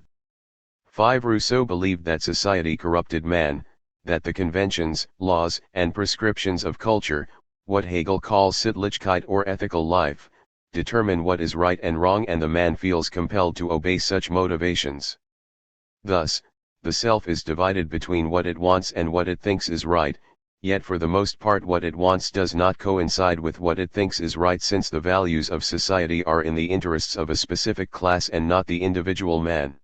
5. Rousseau believed that society corrupted man, that the conventions, laws, and prescriptions of culture, what Hegel calls Sittlichkeit or ethical life, determine what is right and wrong, and the man feels compelled to obey such motivations. Thus, the self is divided between what it wants and what it thinks is right, yet for the most part what it wants does not coincide with what it thinks is right, since the values of society are in the interests of a specific class and not the individual man.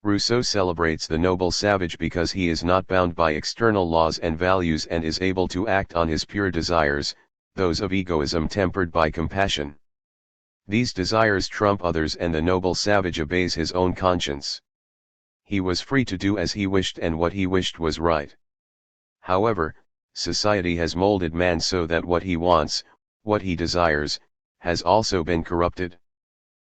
Rousseau celebrates the noble savage because he is not bound by external laws and values and is able to act on his pure desires, those of egoism tempered by compassion. These desires trump others, and the noble savage obeys his own conscience. He was free to do as he wished, and what he wished was right. However, society has molded man so that what he wants, what he desires, has also been corrupted.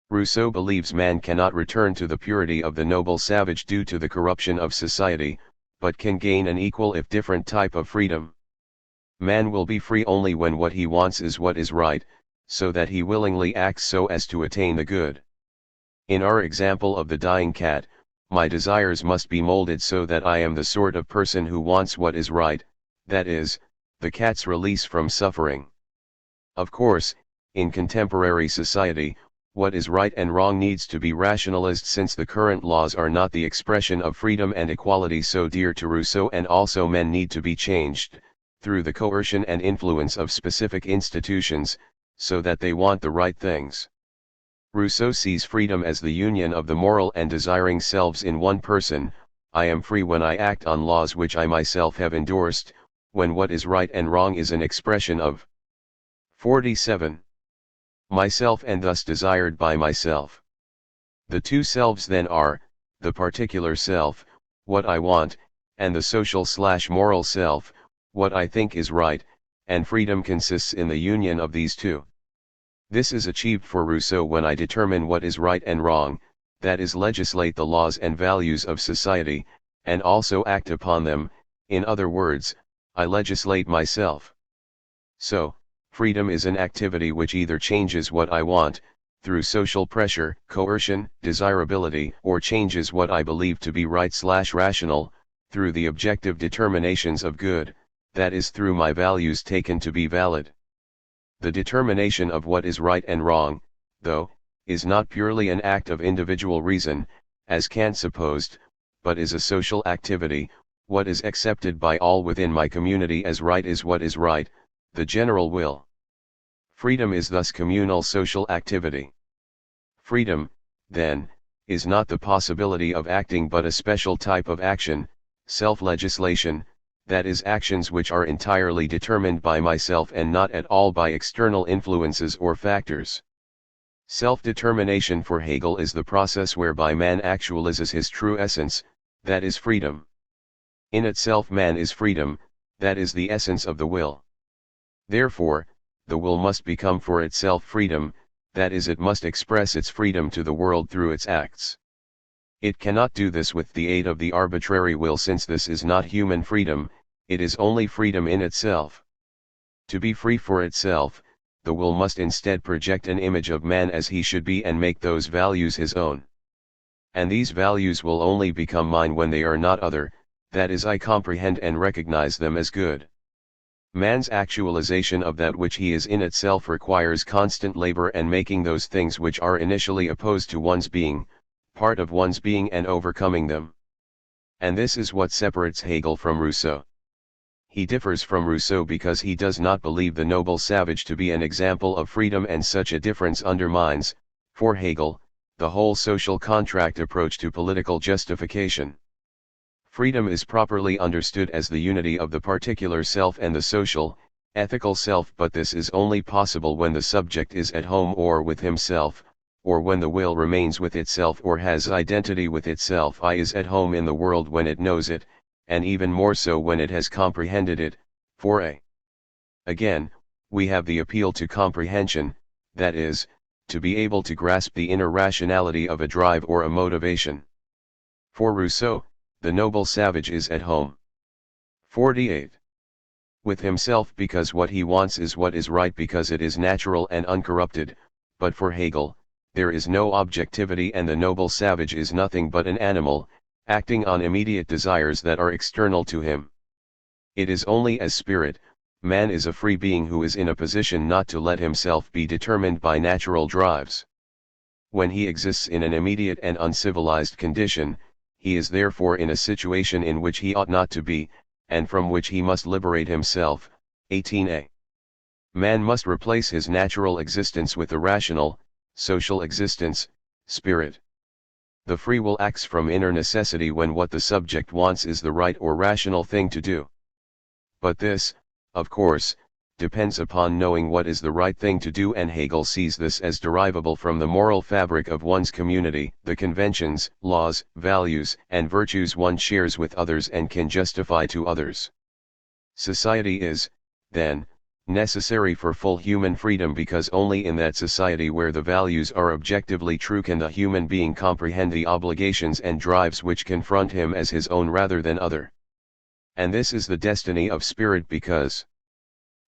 Rousseau believes man cannot return to the purity of the noble savage due to the corruption of society, but can gain an equal if different type of freedom. Man will be free only when what he wants is what is right, so that he willingly acts so as to attain the good. In our example of the dying cat, my desires must be molded so that I am the sort of person who wants what is right, that is, the cat's release from suffering. Of course, in contemporary society, what is right and wrong needs to be rationalized, since the current laws are not the expression of freedom and equality so dear to Rousseau, and also men need to be changed, through the coercion and influence of specific institutions, so that they want the right things. Rousseau sees freedom as the union of the moral and desiring selves in one person. I am free when I act on laws which I myself have endorsed, when what is right and wrong is an expression of 47. Myself, and thus desired by myself. The two selves then are, the particular self, what I want, and the social/moral self, what I think is right, and freedom consists in the union of these two. This is achieved for Rousseau when I determine what is right and wrong, that is, legislate the laws and values of society, and also act upon them. In other words, I legislate myself. So, freedom is an activity which either changes what I want, through social pressure, coercion, desirability, or changes what I believe to be right/rational, through the objective determinations of good, that is, through my values taken to be valid. The determination of what is right and wrong, though, is not purely an act of individual reason, as Kant supposed, but is a social activity. What is accepted by all within my community as right is what is right, the general will. Freedom is thus communal social activity. Freedom, then, is not the possibility of acting but a special type of action, self-legislation, that is actions which are entirely determined by myself and not at all by external influences or factors. Self-determination for Hegel is the process whereby man actualizes his true essence, that is freedom. In itself man is freedom, that is the essence of the will. Therefore, the will must become for itself freedom, that is it must express its freedom to the world through its acts. It cannot do this with the aid of the arbitrary will, since this is not human freedom, it is only freedom in itself. To be free for itself, the will must instead project an image of man as he should be and make those values his own. And these values will only become mine when they are not other, that is I comprehend and recognize them as good. Man's actualization of that which he is in itself requires constant labor and making those things which are initially opposed to one's being, part of one's being and overcoming them. And this is what separates Hegel from Rousseau. He differs from Rousseau because he does not believe the noble savage to be an example of freedom, and such a difference undermines, for Hegel, the whole social contract approach to political justification. Freedom is properly understood as the unity of the particular self and the social, ethical self, but this is only possible when the subject is at home or with himself, or when the will remains with itself or has identity with itself. I is at home in the world when it knows it, and even more so when it has comprehended it. For a. Again, we have the appeal to comprehension, that is, to be able to grasp the inner rationality of a drive or a motivation. For Rousseau, the noble savage is at home. 48. With himself, because what he wants is what is right, because it is natural and uncorrupted, but for Hegel, there is no objectivity, and the noble savage is nothing but an animal, acting on immediate desires that are external to him. It is only as spirit, man is a free being who is in a position not to let himself be determined by natural drives. When he exists in an immediate and uncivilized condition, he is therefore in a situation in which he ought not to be, and from which he must liberate himself. 18a. Man must replace his natural existence with a rational, social existence, spirit. The free will acts from inner necessity when what the subject wants is the right or rational thing to do. But this, of course, depends upon knowing what is the right thing to do, and Hegel sees this as derivable from the moral fabric of one's community, the conventions, laws, values, and virtues one shares with others and can justify to others. Society is, then, necessary for full human freedom, because only in that society where the values are objectively true can the human being comprehend the obligations and drives which confront him as his own rather than other. And this is the destiny of spirit, because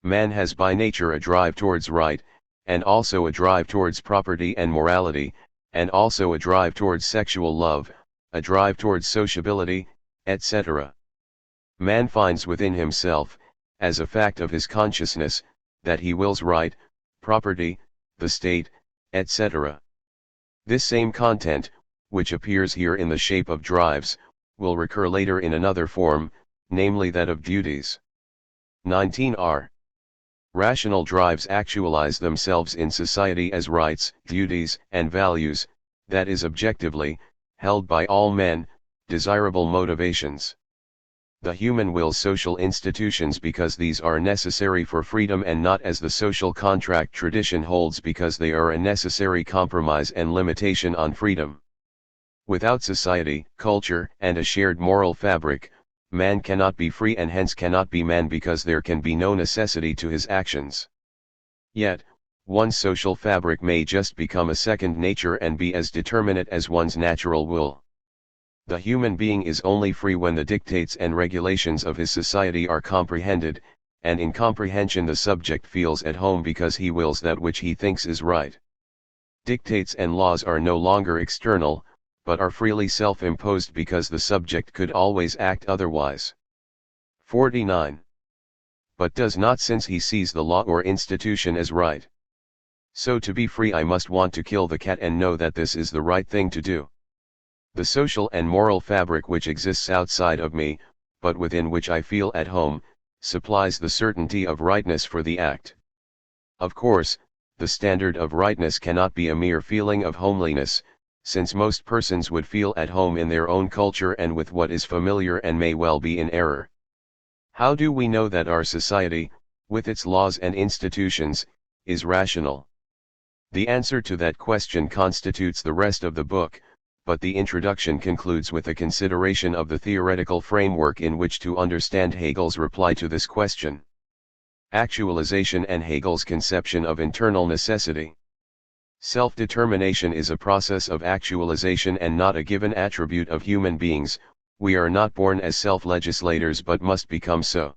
man has by nature a drive towards right, and also a drive towards property and morality, and also a drive towards sexual love, a drive towards sociability, etc. Man finds within himself, as a fact of his consciousness, that he wills right, property, the state, etc. This same content, which appears here in the shape of drives, will recur later in another form, namely that of duties. 19r. Rational drives actualize themselves in society as rights, duties, and values, that is objectively, held by all men, desirable motivations. The human wills social institutions because these are necessary for freedom, and not as the social contract tradition holds because they are a necessary compromise and limitation on freedom. Without society, culture, and a shared moral fabric, man cannot be free and hence cannot be man, because there can be no necessity to his actions. Yet, one's social fabric may just become a second nature and be as determinate as one's natural will. The human being is only free when the dictates and regulations of his society are comprehended, and in comprehension the subject feels at home because he wills that which he thinks is right. Dictates and laws are no longer external, but are freely self-imposed because the subject could always act otherwise. 49. But does not, since he sees the law or institution as right. So to be free I must want to kill the cat and know that this is the right thing to do. The social and moral fabric which exists outside of me, but within which I feel at home, supplies the certainty of rightness for the act. Of course, the standard of rightness cannot be a mere feeling of homeliness, since most persons would feel at home in their own culture and with what is familiar and may well be in error. How do we know that our society, with its laws and institutions, is rational? The answer to that question constitutes the rest of the book, but the introduction concludes with a consideration of the theoretical framework in which to understand Hegel's reply to this question. Actualization and Hegel's conception of internal necessity. Self-determination is a process of actualization and not a given attribute of human beings. We are not born as self-legislators but must become so.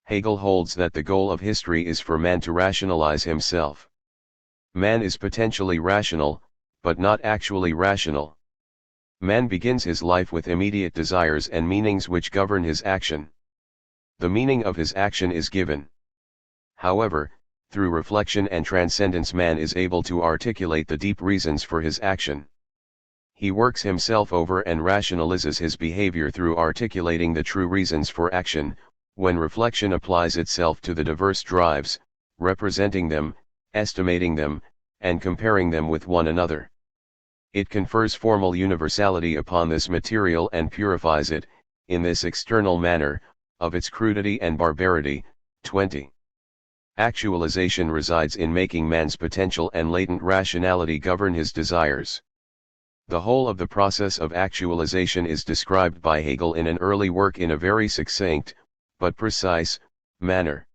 Hegel holds that the goal of history is for man to rationalize himself. Man is potentially rational, but not actually rational. Man begins his life with immediate desires and meanings which govern his action. The meaning of his action is given. However, through reflection and transcendence man is able to articulate the deep reasons for his action. He works himself over and rationalizes his behavior through articulating the true reasons for action. When reflection applies itself to the diverse drives, representing them, estimating them, and comparing them with one another, it confers formal universality upon this material and purifies it, in this external manner, of its crudity and barbarity. 20. Actualization resides in making man's potential and latent rationality govern his desires. The whole of the process of actualization is described by Hegel in an early work in a very succinct, but precise, manner.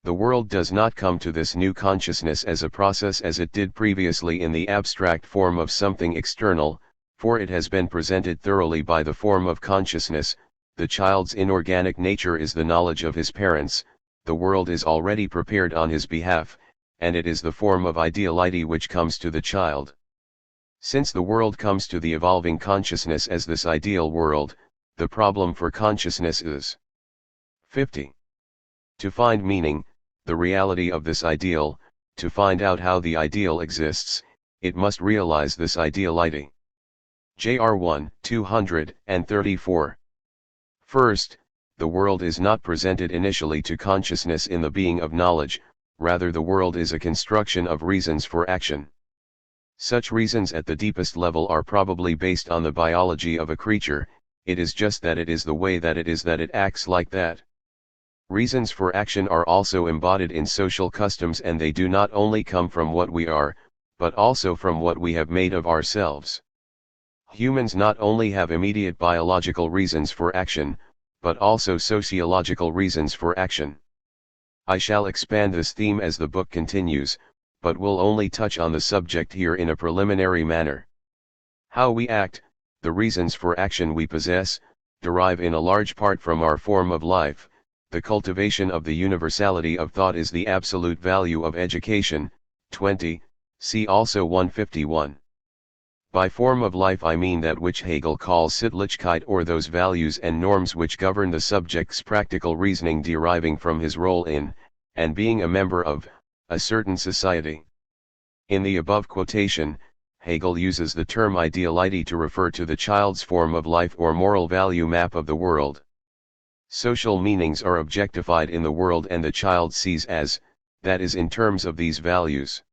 The world does not come to this new consciousness as a process as it did previously in the abstract form of something external, for it has been presented thoroughly by the form of consciousness. The child's inorganic nature is the knowledge of his parents, the world is already prepared on his behalf, and it is the form of ideality which comes to the child. Since the world comes to the evolving consciousness as this ideal world, the problem for consciousness is 50. To find meaning, the reality of this ideal, to find out how the ideal exists, it must realize this ideality. Jr. 1, 234. First, the world is not presented initially to consciousness in the being of knowledge, rather the world is a construction of reasons for action. Such reasons at the deepest level are probably based on the biology of a creature. It is just that it is the way that it acts like that. Reasons for action are also embodied in social customs, and they do not only come from what we are, but also from what we have made of ourselves. Humans not only have immediate biological reasons for action, but also sociological reasons for action. I shall expand this theme as the book continues, but will only touch on the subject here in a preliminary manner. How we act, the reasons for action we possess, derive in a large part from our form of life. The cultivation of the universality of thought is the absolute value of education. 20, see also 151. By form of life I mean that which Hegel calls Sittlichkeit, or those values and norms which govern the subject's practical reasoning deriving from his role in, and being a member of, a certain society. In the above quotation, Hegel uses the term ideality to refer to the child's form of life or moral value map of the world. Social meanings are objectified in the world and the child sees as, that is in terms of these values.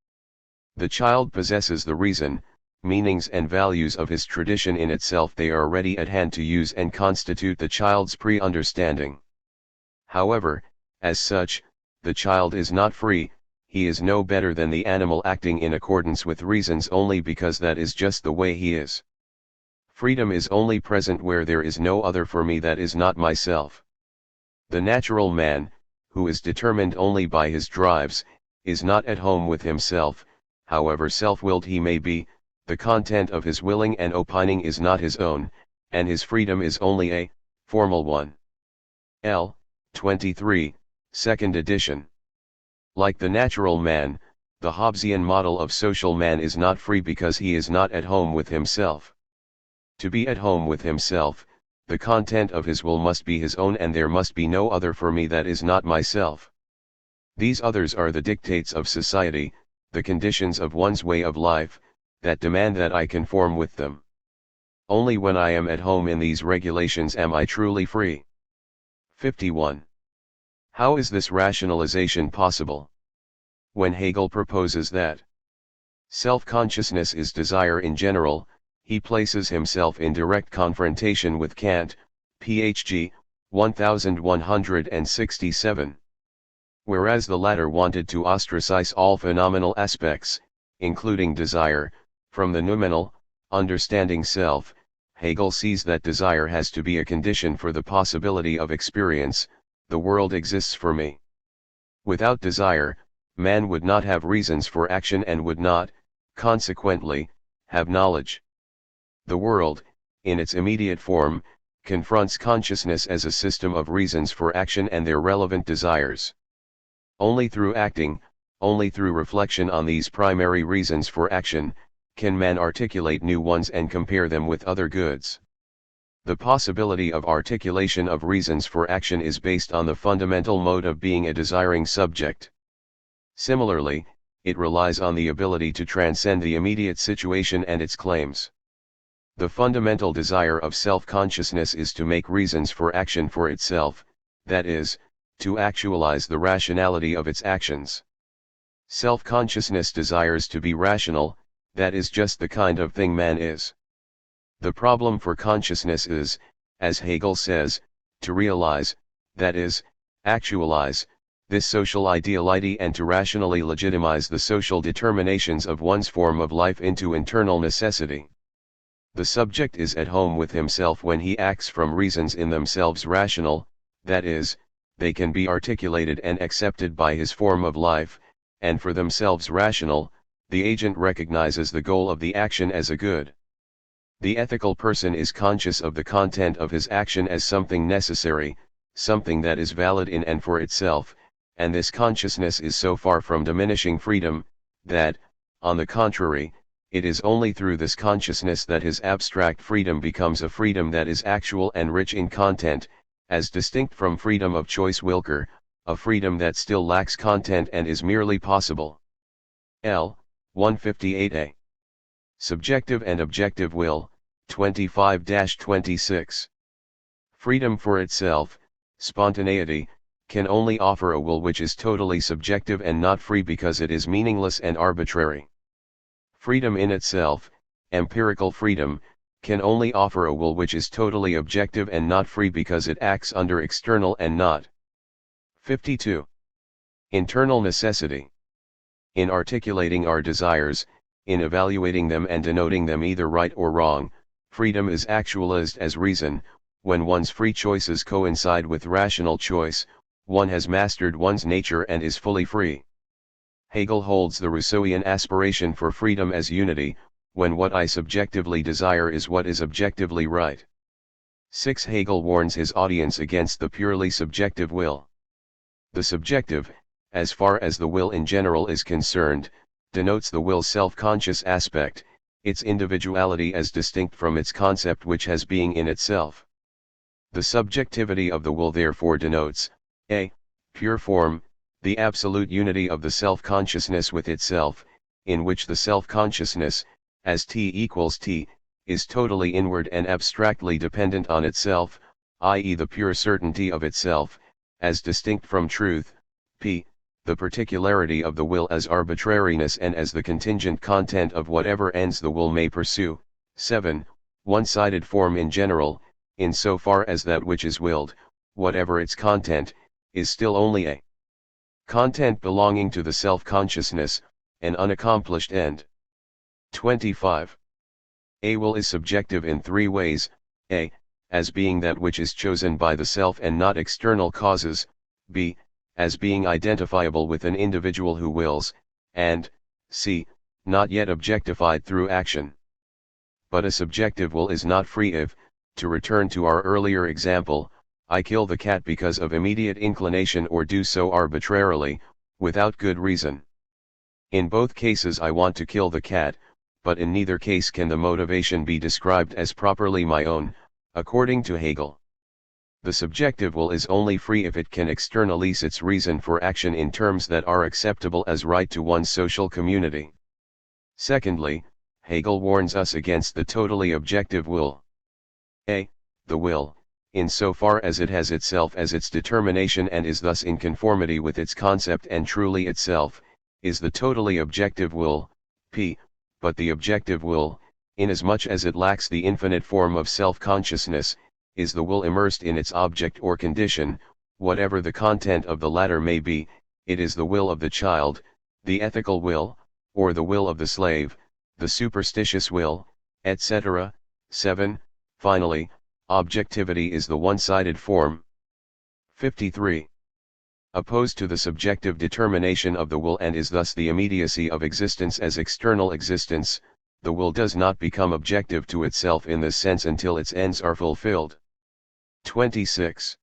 The child possesses the reason, meanings and values of his tradition in itself. They are ready at hand to use and constitute the child's pre-understanding. However, as such, the child is not free. He is no better than the animal acting in accordance with reasons only because that is just the way he is. Freedom is only present where there is no other for me that is not myself. The natural man, who is determined only by his drives, is not at home with himself, however self-willed he may be. The content of his willing and opining is not his own, and his freedom is only a formal one. L. 23, 2nd edition. Like the natural man, the Hobbesian model of social man is not free because he is not at home with himself. To be at home with himself, the content of his will must be his own, and there must be no other for me that is not myself. These others are the dictates of society, the conditions of one's way of life, that demand that I conform with them. Only when I am at home in these regulations am I truly free. 51. How is this rationalization possible? When Hegel proposes that self-consciousness is desire in general, he places himself in direct confrontation with Kant, Ph.G., 1167. Whereas the latter wanted to ostracize all phenomenal aspects, including desire, from the noumenal, understanding self, Hegel sees that desire has to be a condition for the possibility of experience. The world exists for me. Without desire, man would not have reasons for action and would not, consequently, have knowledge. The world, in its immediate form, confronts consciousness as a system of reasons for action and their relevant desires. Only through acting, only through reflection on these primary reasons for action, can man articulate new ones and compare them with other goods. The possibility of articulation of reasons for action is based on the fundamental mode of being a desiring subject. Similarly, it relies on the ability to transcend the immediate situation and its claims. The fundamental desire of self-consciousness is to make reasons for action for itself, that is, to actualize the rationality of its actions. Self-consciousness desires to be rational, that is just the kind of thing man is. The problem for consciousness is, as Hegel says, to realize, that is, actualize, this social ideality and to rationally legitimize the social determinations of one's form of life into internal necessity. The subject is at home with himself when he acts from reasons in themselves rational, that is, they can be articulated and accepted by his form of life, and for themselves rational, the agent recognizes the goal of the action as a good. The ethical person is conscious of the content of his action as something necessary, something that is valid in and for itself, and this consciousness is so far from diminishing freedom, that, on the contrary, it is only through this consciousness that his abstract freedom becomes a freedom that is actual and rich in content, as distinct from freedom of choice Wilker, a freedom that still lacks content and is merely possible. L. 158a. Subjective and Objective Will, 25-26. Freedom for itself, spontaneity, can only offer a will which is totally subjective and not free because it is meaningless and arbitrary. Freedom in itself, empirical freedom, can only offer a will which is totally objective and not free because it acts under external and not. 52. Internal necessity. In articulating our desires, in evaluating them and denoting them either right or wrong, freedom is actualized as reason. When one's free choices coincide with rational choice, one has mastered one's nature and is fully free. Hegel holds the Rousseauian aspiration for freedom as unity, when what I subjectively desire is what is objectively right. 6. Hegel warns his audience against the purely subjective will. The subjective, as far as the will in general is concerned, denotes the will's self-conscious aspect, its individuality as distinct from its concept which has being in itself. The subjectivity of the will therefore denotes, a. pure form, the absolute unity of the self-consciousness with itself, in which the self-consciousness, as T equals T, is totally inward and abstractly dependent on itself, i.e. the pure certainty of itself, as distinct from truth, p. the particularity of the will as arbitrariness and as the contingent content of whatever ends the will may pursue. 7. One-sided form in general, in so far as that which is willed, whatever its content, is still only a content belonging to the self-consciousness, an unaccomplished end. 25. A will is subjective in three ways: a. as being that which is chosen by the self and not external causes, b. as being identifiable with an individual who wills, and c. not yet objectified through action. But a subjective will is not free if, to return to our earlier example, I kill the cat because of immediate inclination or do so arbitrarily, without good reason. In both cases I want to kill the cat, but in neither case can the motivation be described as properly my own, according to Hegel. The subjective will is only free if it can externalize its reason for action in terms that are acceptable as right to one's social community. Secondly, Hegel warns us against the totally objective will. A. The will, insofar as it has itself as its determination and is thus in conformity with its concept and truly itself, is the totally objective will, p. But the objective will, inasmuch as it lacks the infinite form of self-consciousness, is the will immersed in its object or condition, whatever the content of the latter may be. It is the will of the child, the ethical will, or the will of the slave, the superstitious will, etc. 7. Finally, objectivity is the one-sided form. 53. Opposed to the subjective determination of the will and is thus the immediacy of existence as external existence, the will does not become objective to itself in this sense until its ends are fulfilled. 26.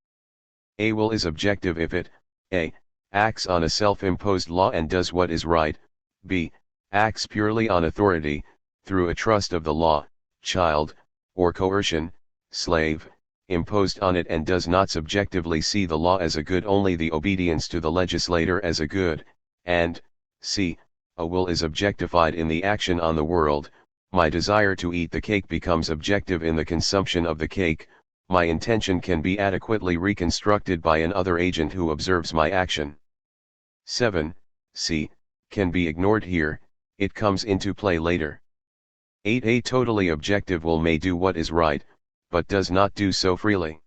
A will is objective if it, a. acts on a self-imposed law and does what is right, b. acts purely on authority, through a trust of the law, child, or coercion, slave, imposed on it and does not subjectively see the law as a good, only the obedience to the legislator as a good, and, c. a will is objectified in the action on the world. My desire to eat the cake becomes objective in the consumption of the cake. My intention can be adequately reconstructed by an other agent who observes my action. 7. C. can be ignored here, it comes into play later. 8. A totally objective will may do what is right, but does not do so freely.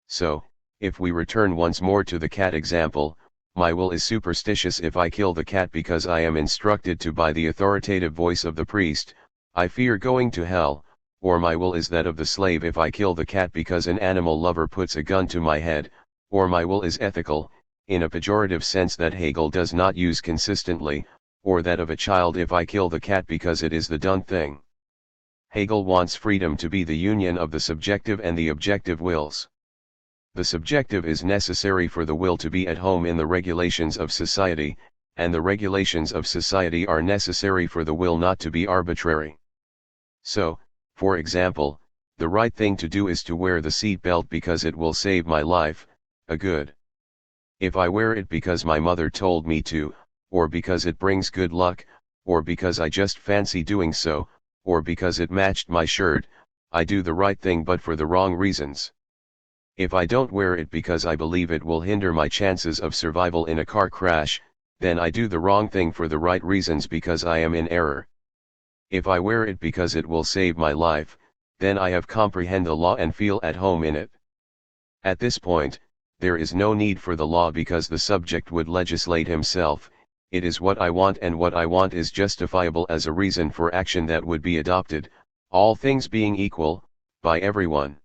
So, if we return once more to the cat example, my will is superstitious if I kill the cat because I am instructed to by the authoritative voice of the priest. I fear going to hell. Or my will is that of the slave if I kill the cat because an animal lover puts a gun to my head. Or my will is ethical, in a pejorative sense that Hegel does not use consistently, or that of a child if I kill the cat because it is the done thing. Hegel wants freedom to be the union of the subjective and the objective wills. The subjective is necessary for the will to be at home in the regulations of society, and the regulations of society are necessary for the will not to be arbitrary. So, for example, the right thing to do is to wear the seat belt because it will save my life, a good. If I wear it because my mother told me to, or because it brings good luck, or because I just fancy doing so, or because it matched my shirt, I do the right thing but for the wrong reasons. If I don't wear it because I believe it will hinder my chances of survival in a car crash, then I do the wrong thing for the right reasons because I am in error. If I wear it because it will save my life, then I have comprehend the law and feel at home in it. At this point, there is no need for the law because the subject would legislate himself. It is what I want and what I want is justifiable as a reason for action that would be adopted, all things being equal, by everyone.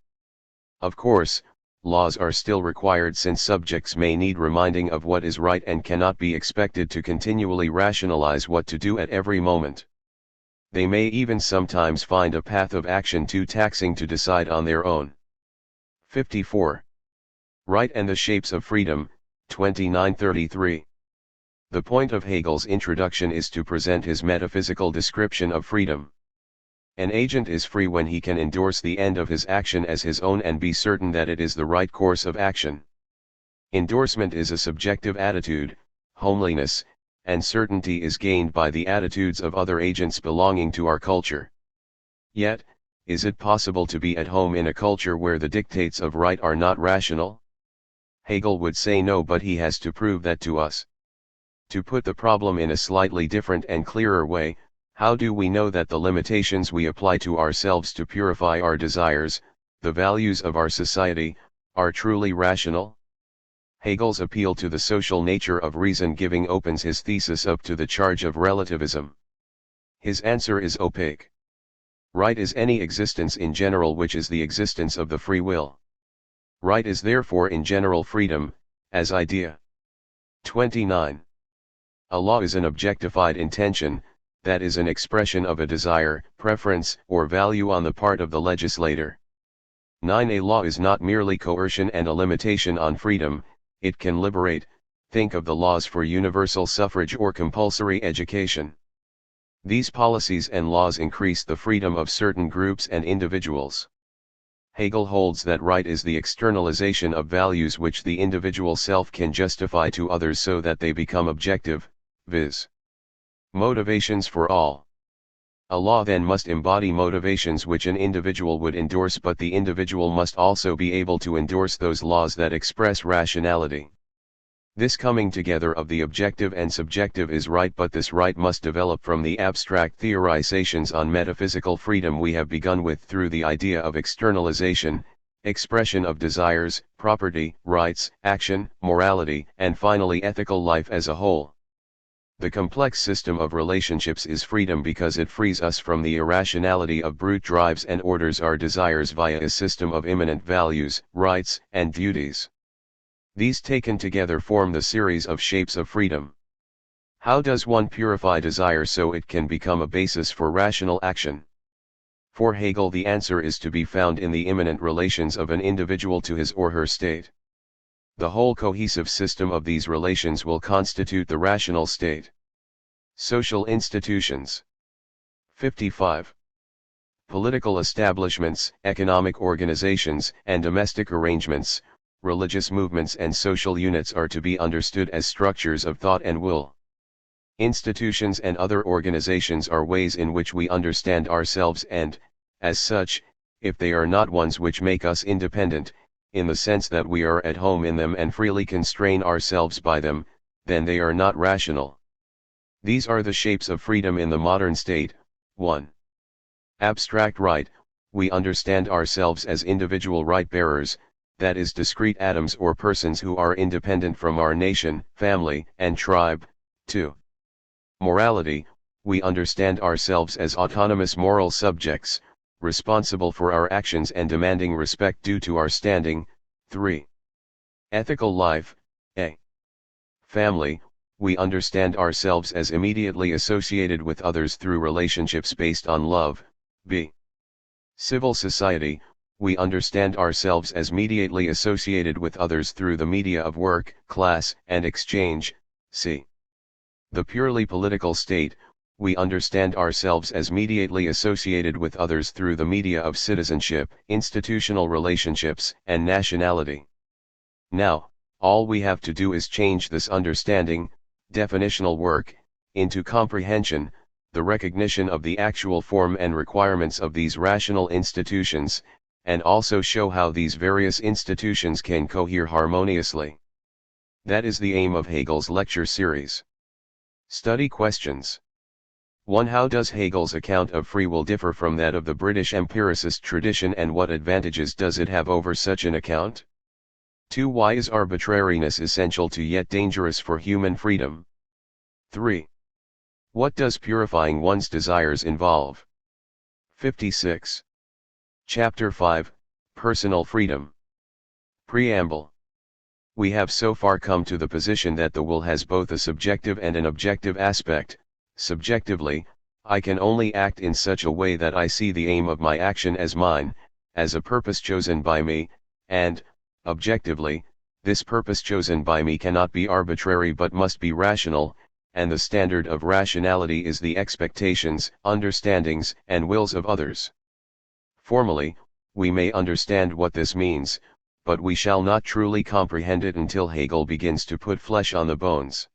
Of course, laws are still required since subjects may need reminding of what is right and cannot be expected to continually rationalize what to do at every moment. They may even sometimes find a path of action too taxing to decide on their own. 54. Right and the Shapes of Freedom, 2933. The point of Hegel's introduction is to present his metaphysical description of freedom. An agent is free when he can endorse the end of his action as his own and be certain that it is the right course of action. Endorsement is a subjective attitude, homeliness, and certainty is gained by the attitudes of other agents belonging to our culture. Yet, is it possible to be at home in a culture where the dictates of right are not rational? Hegel would say no, but he has to prove that to us. To put the problem in a slightly different and clearer way, how do we know that the limitations we apply to ourselves to purify our desires, the values of our society, are truly rational? Hegel's appeal to the social nature of reason-giving opens his thesis up to the charge of relativism. His answer is opaque. Right is any existence in general which is the existence of the free will. Right is therefore in general freedom, as idea. 29. A law is an objectified intention, that is an expression of a desire, preference, or value on the part of the legislator. 9. A law is not merely coercion and a limitation on freedom, it can liberate. Think of the laws for universal suffrage or compulsory education. These policies and laws increase the freedom of certain groups and individuals. Hegel holds that right is the externalization of values which the individual self can justify to others so that they become objective, viz. motivations for all. A law then must embody motivations which an individual would endorse, but the individual must also be able to endorse those laws that express rationality. This coming together of the objective and subjective is right, but this right must develop from the abstract theorizations on metaphysical freedom we have begun with through the idea of externalization, expression of desires, property, rights, action, morality, and finally ethical life as a whole. The complex system of relationships is freedom because it frees us from the irrationality of brute drives and orders our desires via a system of immanent values, rights, and duties. These taken together form the series of shapes of freedom. How does one purify desire so it can become a basis for rational action? For Hegel, the answer is to be found in the immanent relations of an individual to his or her state. The whole cohesive system of these relations will constitute the rational state. Social institutions. 55. Political establishments, economic organizations, and domestic arrangements, religious movements and social units are to be understood as structures of thought and will. Institutions and other organizations are ways in which we understand ourselves and, as such, if they are not ones which make us independent, in the sense that we are at home in them and freely constrain ourselves by them, then they are not rational. These are the shapes of freedom in the modern state. 1. Abstract right, we understand ourselves as individual right-bearers, that is discrete atoms or persons who are independent from our nation, family, and tribe. 2. Morality, we understand ourselves as autonomous moral subjects, responsible for our actions and demanding respect due to our standing. 3. Ethical life, a. Family, we understand ourselves as immediately associated with others through relationships based on love. b. Civil society, we understand ourselves as mediately associated with others through the media of work, class, and exchange. c. The purely political state, we understand ourselves as mediately associated with others through the media of citizenship, institutional relationships, and nationality. Now, all we have to do is change this understanding, definitional work, into comprehension, the recognition of the actual form and requirements of these rational institutions, and also show how these various institutions can cohere harmoniously. That is the aim of Hegel's lecture series. Study questions. 1. How does Hegel's account of free will differ from that of the British empiricist tradition, and what advantages does it have over such an account? 2. Why is arbitrariness essential to yet dangerous for human freedom? 3. What does purifying one's desires involve? 56. Chapter 5, Personal Freedom. Preamble. We have so far come to the position that the will has both a subjective and an objective aspect. Subjectively, I can only act in such a way that I see the aim of my action as mine, as a purpose chosen by me, and, objectively, this purpose chosen by me cannot be arbitrary but must be rational, and the standard of rationality is the expectations, understandings, and wills of others. Formally, we may understand what this means, but we shall not truly comprehend it until Hegel begins to put flesh on the bones.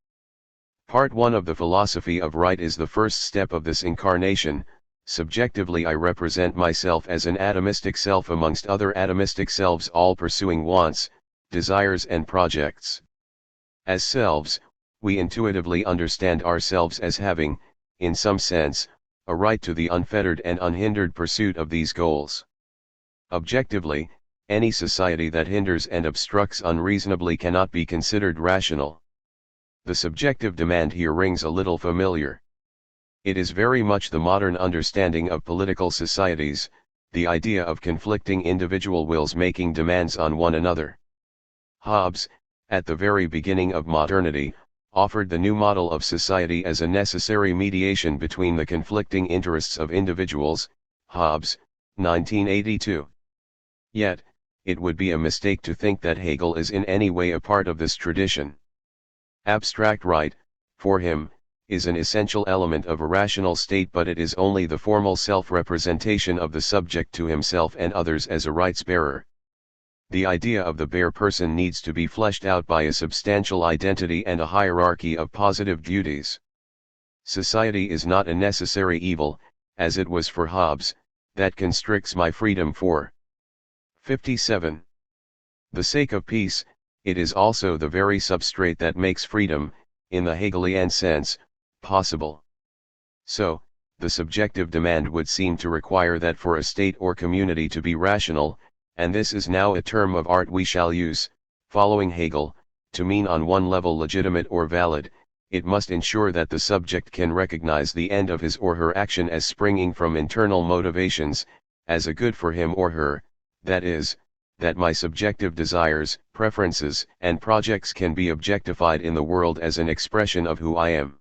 Part 1 of the philosophy of right is the first step of this incarnation. Subjectively, I represent myself as an atomistic self amongst other atomistic selves, all pursuing wants, desires and projects. As selves, we intuitively understand ourselves as having, in some sense, a right to the unfettered and unhindered pursuit of these goals. Objectively, any society that hinders and obstructs unreasonably cannot be considered rational. The subjective demand here rings a little familiar. It is very much the modern understanding of political societies, the idea of conflicting individual wills making demands on one another. Hobbes, at the very beginning of modernity, offered the new model of society as a necessary mediation between the conflicting interests of individuals. Hobbes, 1982. Yet, it would be a mistake to think that Hegel is in any way a part of this tradition. Abstract right, for him, is an essential element of a rational state, but it is only the formal self-representation of the subject to himself and others as a rights-bearer. The idea of the bare person needs to be fleshed out by a substantial identity and a hierarchy of positive duties. Society is not a necessary evil, as it was for Hobbes, that constricts my freedom for 57. The sake of peace, it is also the very substrate that makes freedom, in the Hegelian sense, possible. So, the subjective demand would seem to require that for a state or community to be rational, and this is now a term of art we shall use, following Hegel, to mean on one level legitimate or valid, it must ensure that the subject can recognize the end of his or her action as springing from internal motivations, as a good for him or her, that is, that my subjective desires, preferences, and projects can be objectified in the world as an expression of who I am.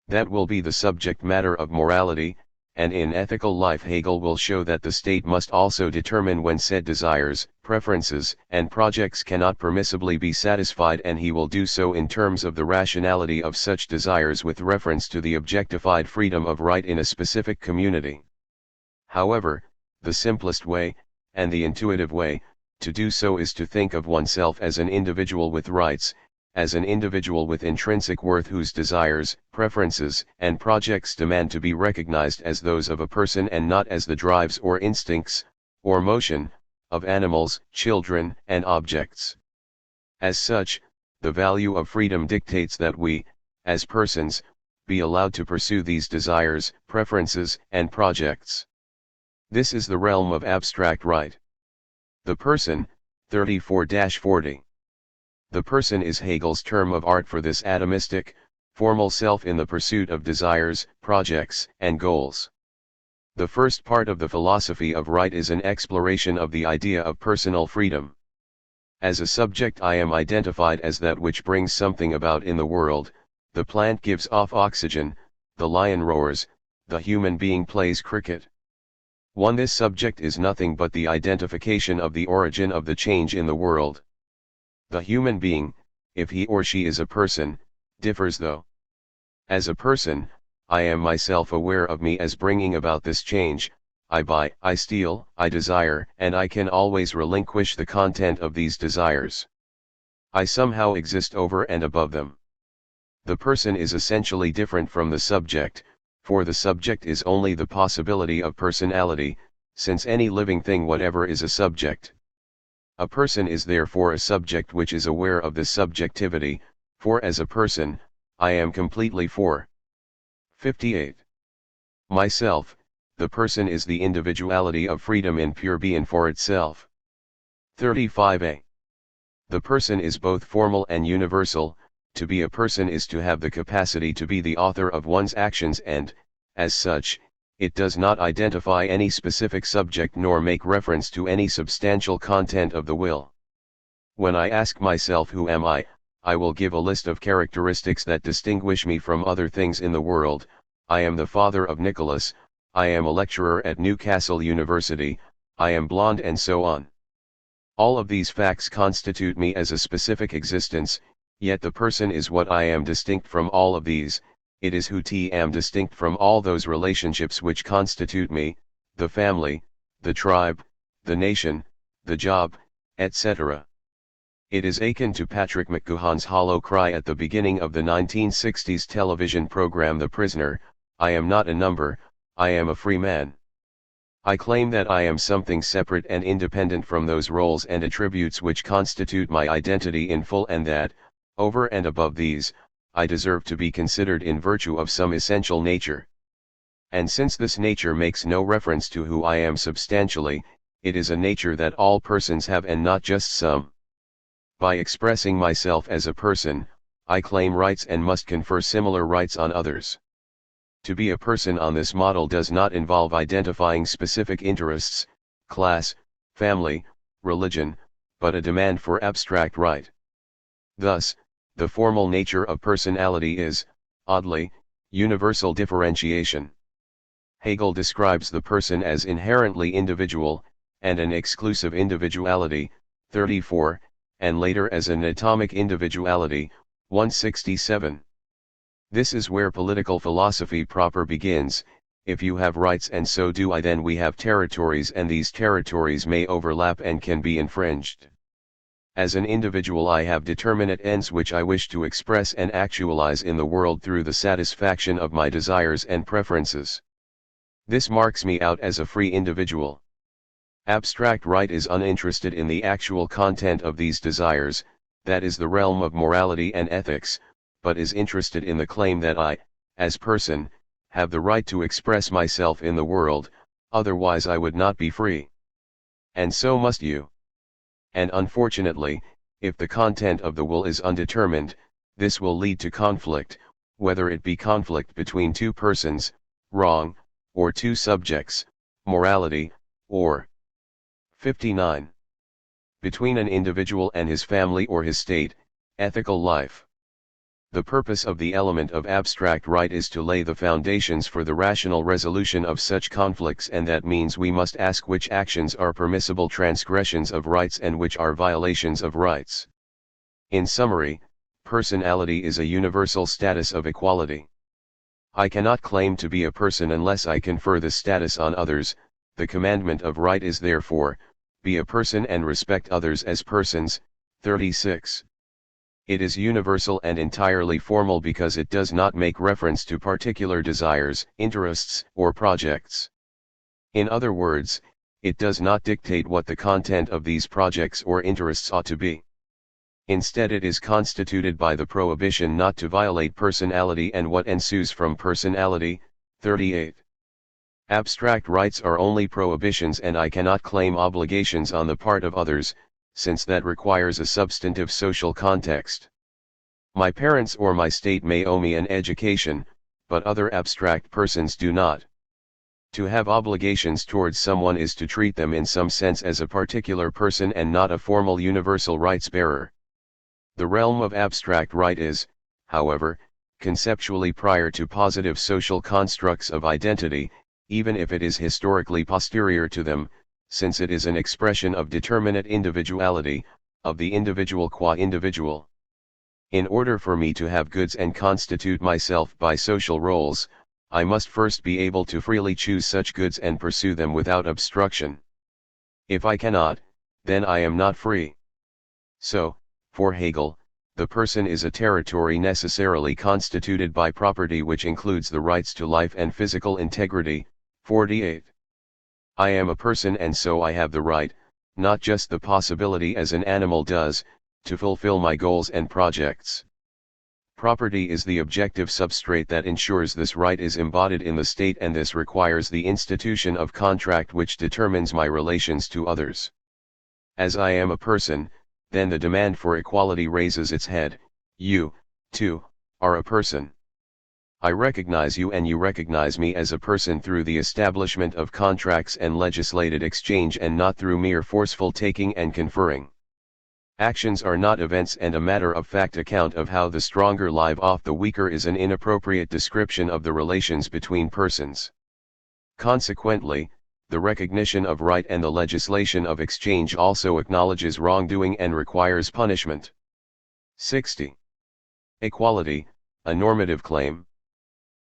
That will be the subject matter of morality, and in ethical life Hegel will show that the state must also determine when said desires, preferences, and projects cannot permissibly be satisfied, and he will do so in terms of the rationality of such desires with reference to the objectified freedom of right in a specific community. However, the simplest way, and the intuitive way, to do so is to think of oneself as an individual with rights, as an individual with intrinsic worth whose desires, preferences, and projects demand to be recognized as those of a person and not as the drives or instincts, or motion, of animals, children, and objects. As such, the value of freedom dictates that we, as persons, be allowed to pursue these desires, preferences, and projects. This is the realm of abstract right. The person, 34-40. The person is Hegel's term of art for this atomistic, formal self in the pursuit of desires, projects, and goals. The first part of the philosophy of right is an exploration of the idea of personal freedom. As a subject I am identified as that which brings something about in the world, the plant gives off oxygen, the lion roars, the human being plays cricket. This subject is nothing but the identification of the origin of the change in the world. The human being, if he or she is a person, differs though. As a person, I am myself aware of me as bringing about this change. I buy, I steal, I desire, and I can always relinquish the content of these desires. I somehow exist over and above them. The person is essentially different from the subject, for the subject is only the possibility of personality, since any living thing whatever is a subject. A person is therefore a subject which is aware of this subjectivity, for as a person, I am completely for 58. Myself, the person is the individuality of freedom in pure being for itself. 35a. The person is both formal and universal. To be a person is to have the capacity to be the author of one's actions and, as such, it does not identify any specific subject nor make reference to any substantial content of the will. When I ask myself who am I will give a list of characteristics that distinguish me from other things in the world. I am the father of Nicholas, I am a lecturer at Newcastle University, I am blonde, and so on. All of these facts constitute me as a specific existence, yet the person is what I am distinct from all of these. It is who am distinct from all those relationships which constitute me, the family, the tribe, the nation, the job, etc. It is akin to Patrick McGoohan's hollow cry at the beginning of the 1960s television program The Prisoner, I am not a number, I am a free man. I claim that I am something separate and independent from those roles and attributes which constitute my identity in full, and that, over and above these, I deserve to be considered in virtue of some essential nature. And since this nature makes no reference to who I am substantially, it is a nature that all persons have and not just some. By expressing myself as a person, I claim rights and must confer similar rights on others. To be a person on this model does not involve identifying specific interests, class, family, religion, but a demand for abstract right. Thus, the formal nature of personality is, oddly, universal differentiation. Hegel describes the person as inherently individual, and an exclusive individuality, 34, and later as an atomic individuality, 167. This is where political philosophy proper begins. If you have rights and so do I, then we have territories, and these territories may overlap and can be infringed. As an individual I have determinate ends which I wish to express and actualize in the world through the satisfaction of my desires and preferences. This marks me out as a free individual. Abstract right is uninterested in the actual content of these desires, that is the realm of morality and ethics, but is interested in the claim that I, as person, have the right to express myself in the world, otherwise I would not be free. And so must you. And unfortunately, if the content of the will is undetermined, this will lead to conflict, whether it be conflict between two persons, wrong, or two subjects, morality, or 59. Between an individual and his family or his state, ethical life. The purpose of the element of abstract right is to lay the foundations for the rational resolution of such conflicts, and that means we must ask which actions are permissible transgressions of rights and which are violations of rights. In summary, personality is a universal status of equality. I cannot claim to be a person unless I confer this status on others. The commandment of right is therefore, be a person and respect others as persons. 36. It is universal and entirely formal because it does not make reference to particular desires, interests, or projects. In other words, it does not dictate what the content of these projects or interests ought to be. Instead, it is constituted by the prohibition not to violate personality and what ensues from personality. 38. Abstract rights are only prohibitions, and I cannot claim obligations on the part of others, since that requires a substantive social context. My parents or my state may owe me an education, but other abstract persons do not. To have obligations towards someone is to treat them in some sense as a particular person and not a formal universal rights bearer. The realm of abstract right is, however, conceptually prior to positive social constructs of identity, even if it is historically posterior to them, since it is an expression of determinate individuality, of the individual qua individual. In order for me to have goods and constitute myself by social roles, I must first be able to freely choose such goods and pursue them without obstruction. If I cannot, then I am not free. So, for Hegel, the person is a territory necessarily constituted by property which includes the rights to life and physical integrity. 48. I am a person and so I have the right, not just the possibility as an animal does, to fulfill my goals and projects. Property is the objective substrate that ensures this right is embodied in the state, and this requires the institution of contract which determines my relations to others. As I am a person, then the demand for equality raises its head. You, too, are a person. I recognize you and you recognize me as a person through the establishment of contracts and legislated exchange, and not through mere forceful taking and conferring. Actions are not events, and a matter-of-fact account of how the stronger live off the weaker is an inappropriate description of the relations between persons. Consequently, the recognition of right and the legislation of exchange also acknowledges wrongdoing and requires punishment. 60. Equality, a normative claim.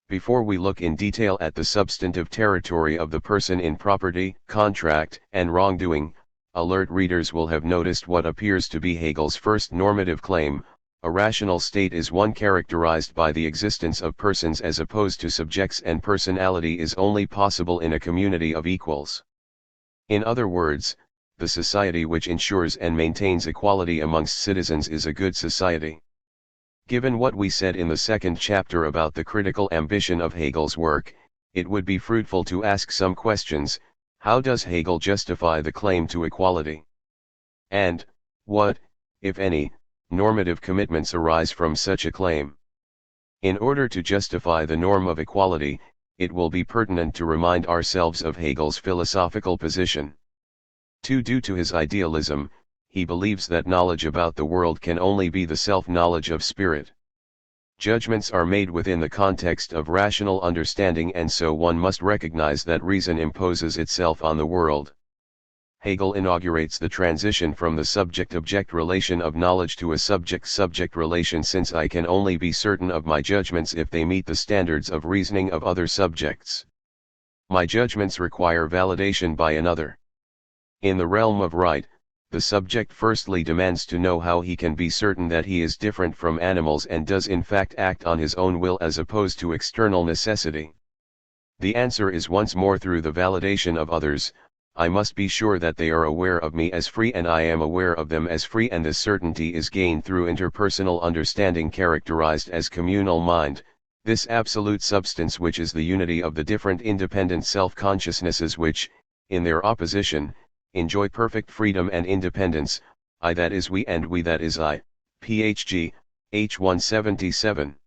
Before we look in detail at the substantive territory of the person in property, contract, and wrongdoing, alert readers will have noticed what appears to be Hegel's first normative claim: a rational state is one characterized by the existence of persons as opposed to subjects, and personality is only possible in a community of equals. In other words, the society which ensures and maintains equality amongst citizens is a good society. Given what we said in the second chapter about the critical ambition of Hegel's work, it would be fruitful to ask some questions. How does Hegel justify the claim to equality? And, what, if any, normative commitments arise from such a claim? In order to justify the norm of equality, it will be pertinent to remind ourselves of Hegel's philosophical position. Due to his idealism, he believes that knowledge about the world can only be the self-knowledge of spirit. Judgments are made within the context of rational understanding, and so one must recognize that reason imposes itself on the world. Hegel inaugurates the transition from the subject-object relation of knowledge to a subject-subject relation, since I can only be certain of my judgments if they meet the standards of reasoning of other subjects. My judgments require validation by another. In the realm of right, the subject firstly demands to know how he can be certain that he is different from animals and does in fact act on his own will as opposed to external necessity. The answer is once more through the validation of others. I must be sure that they are aware of me as free and I am aware of them as free, and this certainty is gained through interpersonal understanding characterized as communal mind, this absolute substance which is the unity of the different independent self-consciousnesses which, in their opposition, enjoy perfect freedom and independence, I that is we and we that is I, phg, h 177.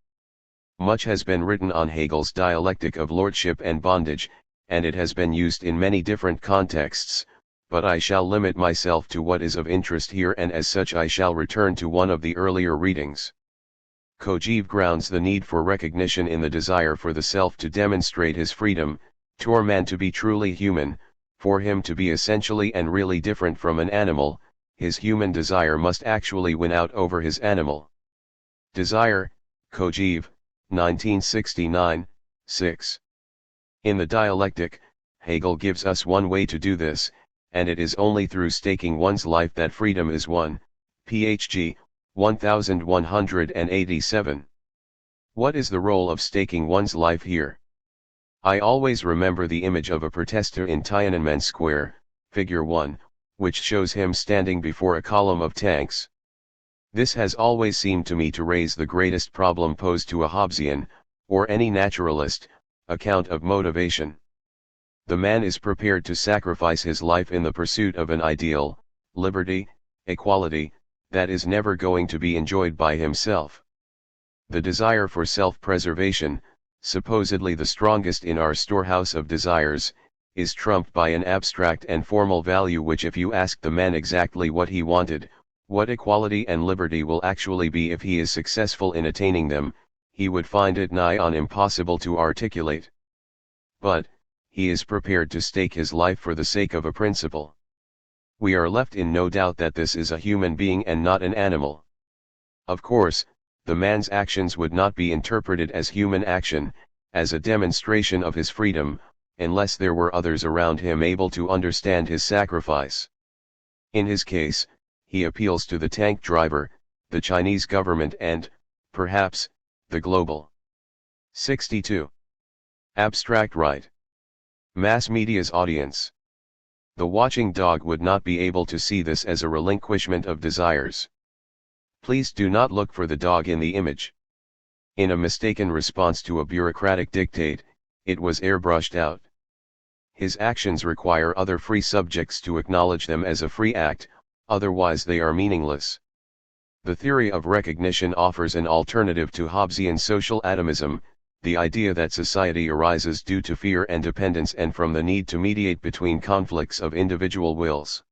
Much has been written on Hegel's dialectic of lordship and bondage, and it has been used in many different contexts, but I shall limit myself to what is of interest here, and as such I shall return to one of the earlier readings. Kojève grounds the need for recognition in the desire for the self to demonstrate his freedom, for man to be truly human, for him to be essentially and really different from an animal, his human desire must actually win out over his animal desire, Kojève, 1969, 6. In the dialectic, Hegel gives us one way to do this, and it is only through staking one's life that freedom is won, phg, 1187. What is the role of staking one's life here? I always remember the image of a protester in Tiananmen Square, figure 1, which shows him standing before a column of tanks. This has always seemed to me to raise the greatest problem posed to a Hobbesian, or any naturalist, account of motivation. The man is prepared to sacrifice his life in the pursuit of an ideal, liberty, equality, that is never going to be enjoyed by himself. The desire for self-preservation, supposedly the strongest in our storehouse of desires, is trumped by an abstract and formal value which, if you ask the man exactly what he wanted, what equality and liberty will actually be if he is successful in attaining them, he would find it nigh on impossible to articulate. But, he is prepared to stake his life for the sake of a principle. We are left in no doubt that this is a human being and not an animal. Of course, the man's actions would not be interpreted as human action, as a demonstration of his freedom, unless there were others around him able to understand his sacrifice. In his case, he appeals to the tank driver, the Chinese government and, perhaps, the global. 62. Abstract right. Mass media's audience. The watching dog would not be able to see this as a relinquishment of desires. Please do not look for the dog in the image. In a mistaken response to a bureaucratic dictate, it was airbrushed out. His actions require other free subjects to acknowledge them as a free act, otherwise they are meaningless. The theory of recognition offers an alternative to Hobbesian social atomism, the idea that society arises due to fear and dependence and from the need to mediate between conflicts of individual wills.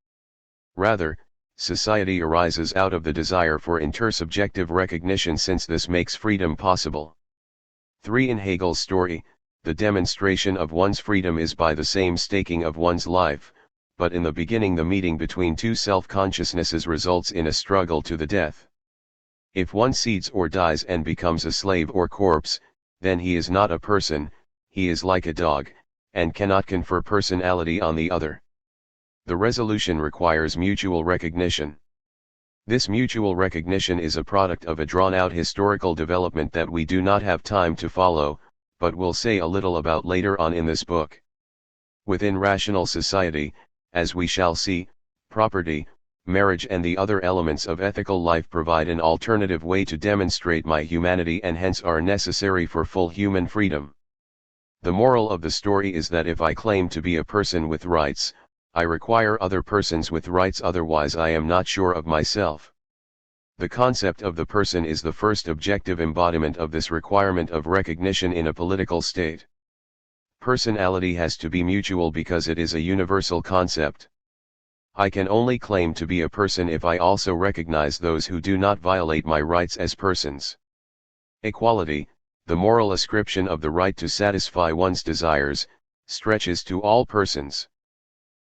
Rather, society arises out of the desire for intersubjective recognition, since this makes freedom possible. 3. In Hegel's story, the demonstration of one's freedom is by the same staking of one's life, but in the beginning the meeting between two self-consciousnesses results in a struggle to the death. If one cedes or dies and becomes a slave or corpse, then he is not a person, he is like a dog, and cannot confer personality on the other. The resolution requires mutual recognition. This mutual recognition is a product of a drawn-out historical development that we do not have time to follow, but will say a little about later on in this book. Within rational society, as we shall see, property, marriage and the other elements of ethical life provide an alternative way to demonstrate my humanity and hence are necessary for full human freedom. The moral of the story is that if I claim to be a person with rights, I require other persons with rights, otherwise I am not sure of myself. The concept of the person is the first objective embodiment of this requirement of recognition in a political state. Personality has to be mutual because it is a universal concept. I can only claim to be a person if I also recognize those who do not violate my rights as persons. Equality, the moral ascription of the right to satisfy one's desires, stretches to all persons.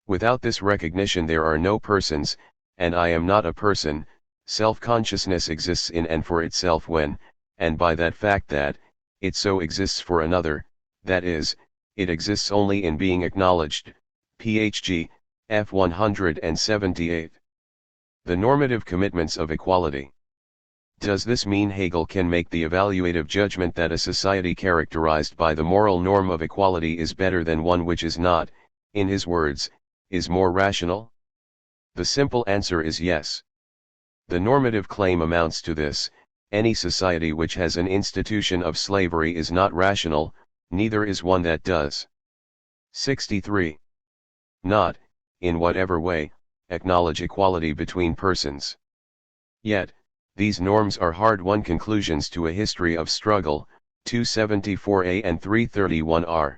Without this recognition there are no persons, and I am not a person. Self-consciousness exists in and for itself when, and by that fact that, it so exists for another, that is, it exists only in being acknowledged. Phg. F 178. The normative commitments of equality. Does this mean Hegel can make the evaluative judgment that a society characterized by the moral norm of equality is better than one which is not, in his words, is more rational? The simple answer is yes. The normative claim amounts to this: any society which has an institution of slavery is not rational, neither is one that does. 63. Not, in whatever way, acknowledge equality between persons. Yet, these norms are hard-won conclusions to a history of struggle. 274a and 331r.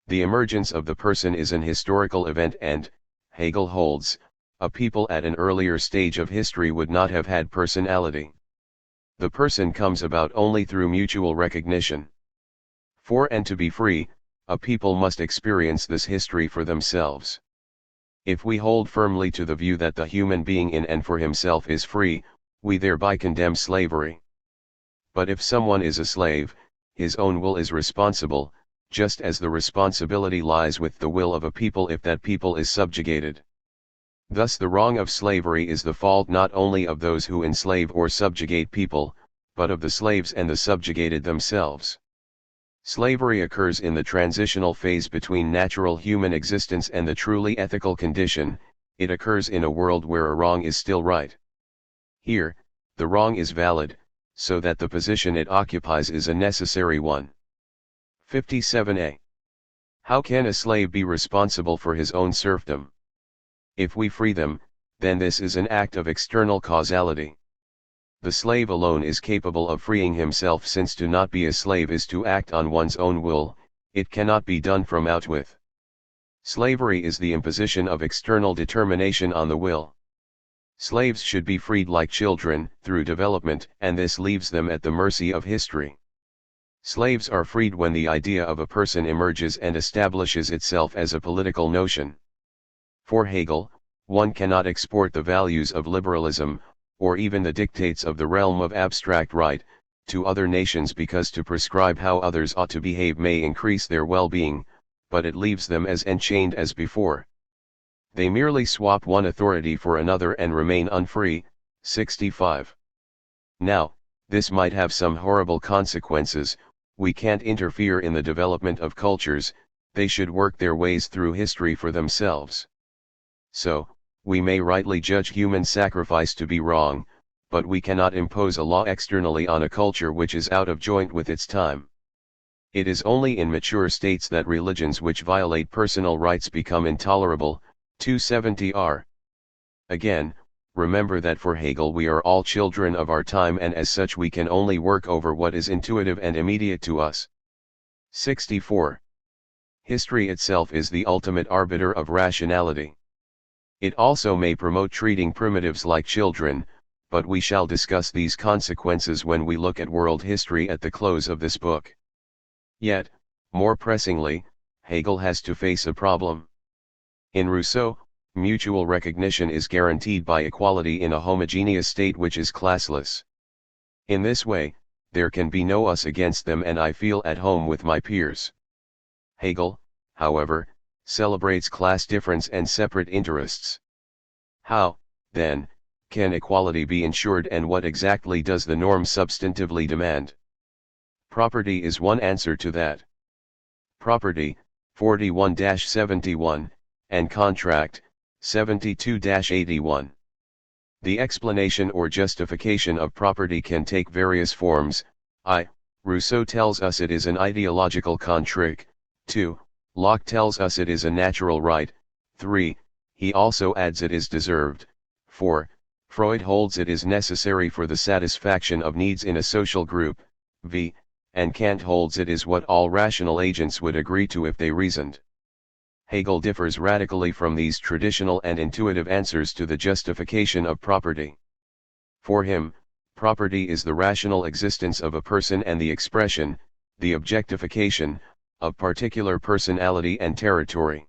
The emergence of the person is an historical event and, Hegel holds, a people at an earlier stage of history would not have had personality. The person comes about only through mutual recognition. For and to be free, a people must experience this history for themselves. If we hold firmly to the view that the human being in and for himself is free, we thereby condemn slavery. But if someone is a slave, his own will is responsible, just as the responsibility lies with the will of a people if that people is subjugated. Thus the wrong of slavery is the fault not only of those who enslave or subjugate people, but of the slaves and the subjugated themselves. Slavery occurs in the transitional phase between natural human existence and the truly ethical condition. It occurs in a world where a wrong is still right. Here, the wrong is valid, so that the position it occupies is a necessary one. 57a. How can a slave be responsible for his own serfdom? If we free them, then this is an act of external causality. The slave alone is capable of freeing himself, since to not be a slave is to act on one's own will. It cannot be done from outwith. Slavery is the imposition of external determination on the will. Slaves should be freed like children, through development, and this leaves them at the mercy of history. Slaves are freed when the idea of a person emerges and establishes itself as a political notion. For Hegel, one cannot export the values of liberalism, or even the dictates of the realm of abstract right, to other nations, because to prescribe how others ought to behave may increase their well-being, but it leaves them as enchained as before. They merely swap one authority for another and remain unfree. 65. Now, this might have some horrible consequences. We can't interfere in the development of cultures, they should work their ways through history for themselves. So, we may rightly judge human sacrifice to be wrong, but we cannot impose a law externally on a culture which is out of joint with its time. It is only in mature states that religions which violate personal rights become intolerable. 270r. Again, remember that for Hegel we are all children of our time, and as such we can only work over what is intuitive and immediate to us. 64. History itself is the ultimate arbiter of rationality. It also may promote treating primitives like children, but we shall discuss these consequences when we look at world history at the close of this book. Yet, more pressingly, Hegel has to face a problem. In Rousseau, mutual recognition is guaranteed by equality in a homogeneous state which is classless. In this way, there can be no us against them, and I feel at home with my peers. Hegel, however, celebrates class difference and separate interests. How, then, can equality be ensured, and what exactly does the norm substantively demand? Property is one answer to that. Property, 41-71, and contract, 72-81. The explanation or justification of property can take various forms. Rousseau tells us it is an ideological contric. 2. Locke tells us it is a natural right. 3. He also adds it is deserved. 4. Freud holds it is necessary for the satisfaction of needs in a social group. V. And Kant holds it is what all rational agents would agree to if they reasoned. Hegel differs radically from these traditional and intuitive answers to the justification of property. For him, property is the rational existence of a person and the expression, the objectification, of particular personality and territory.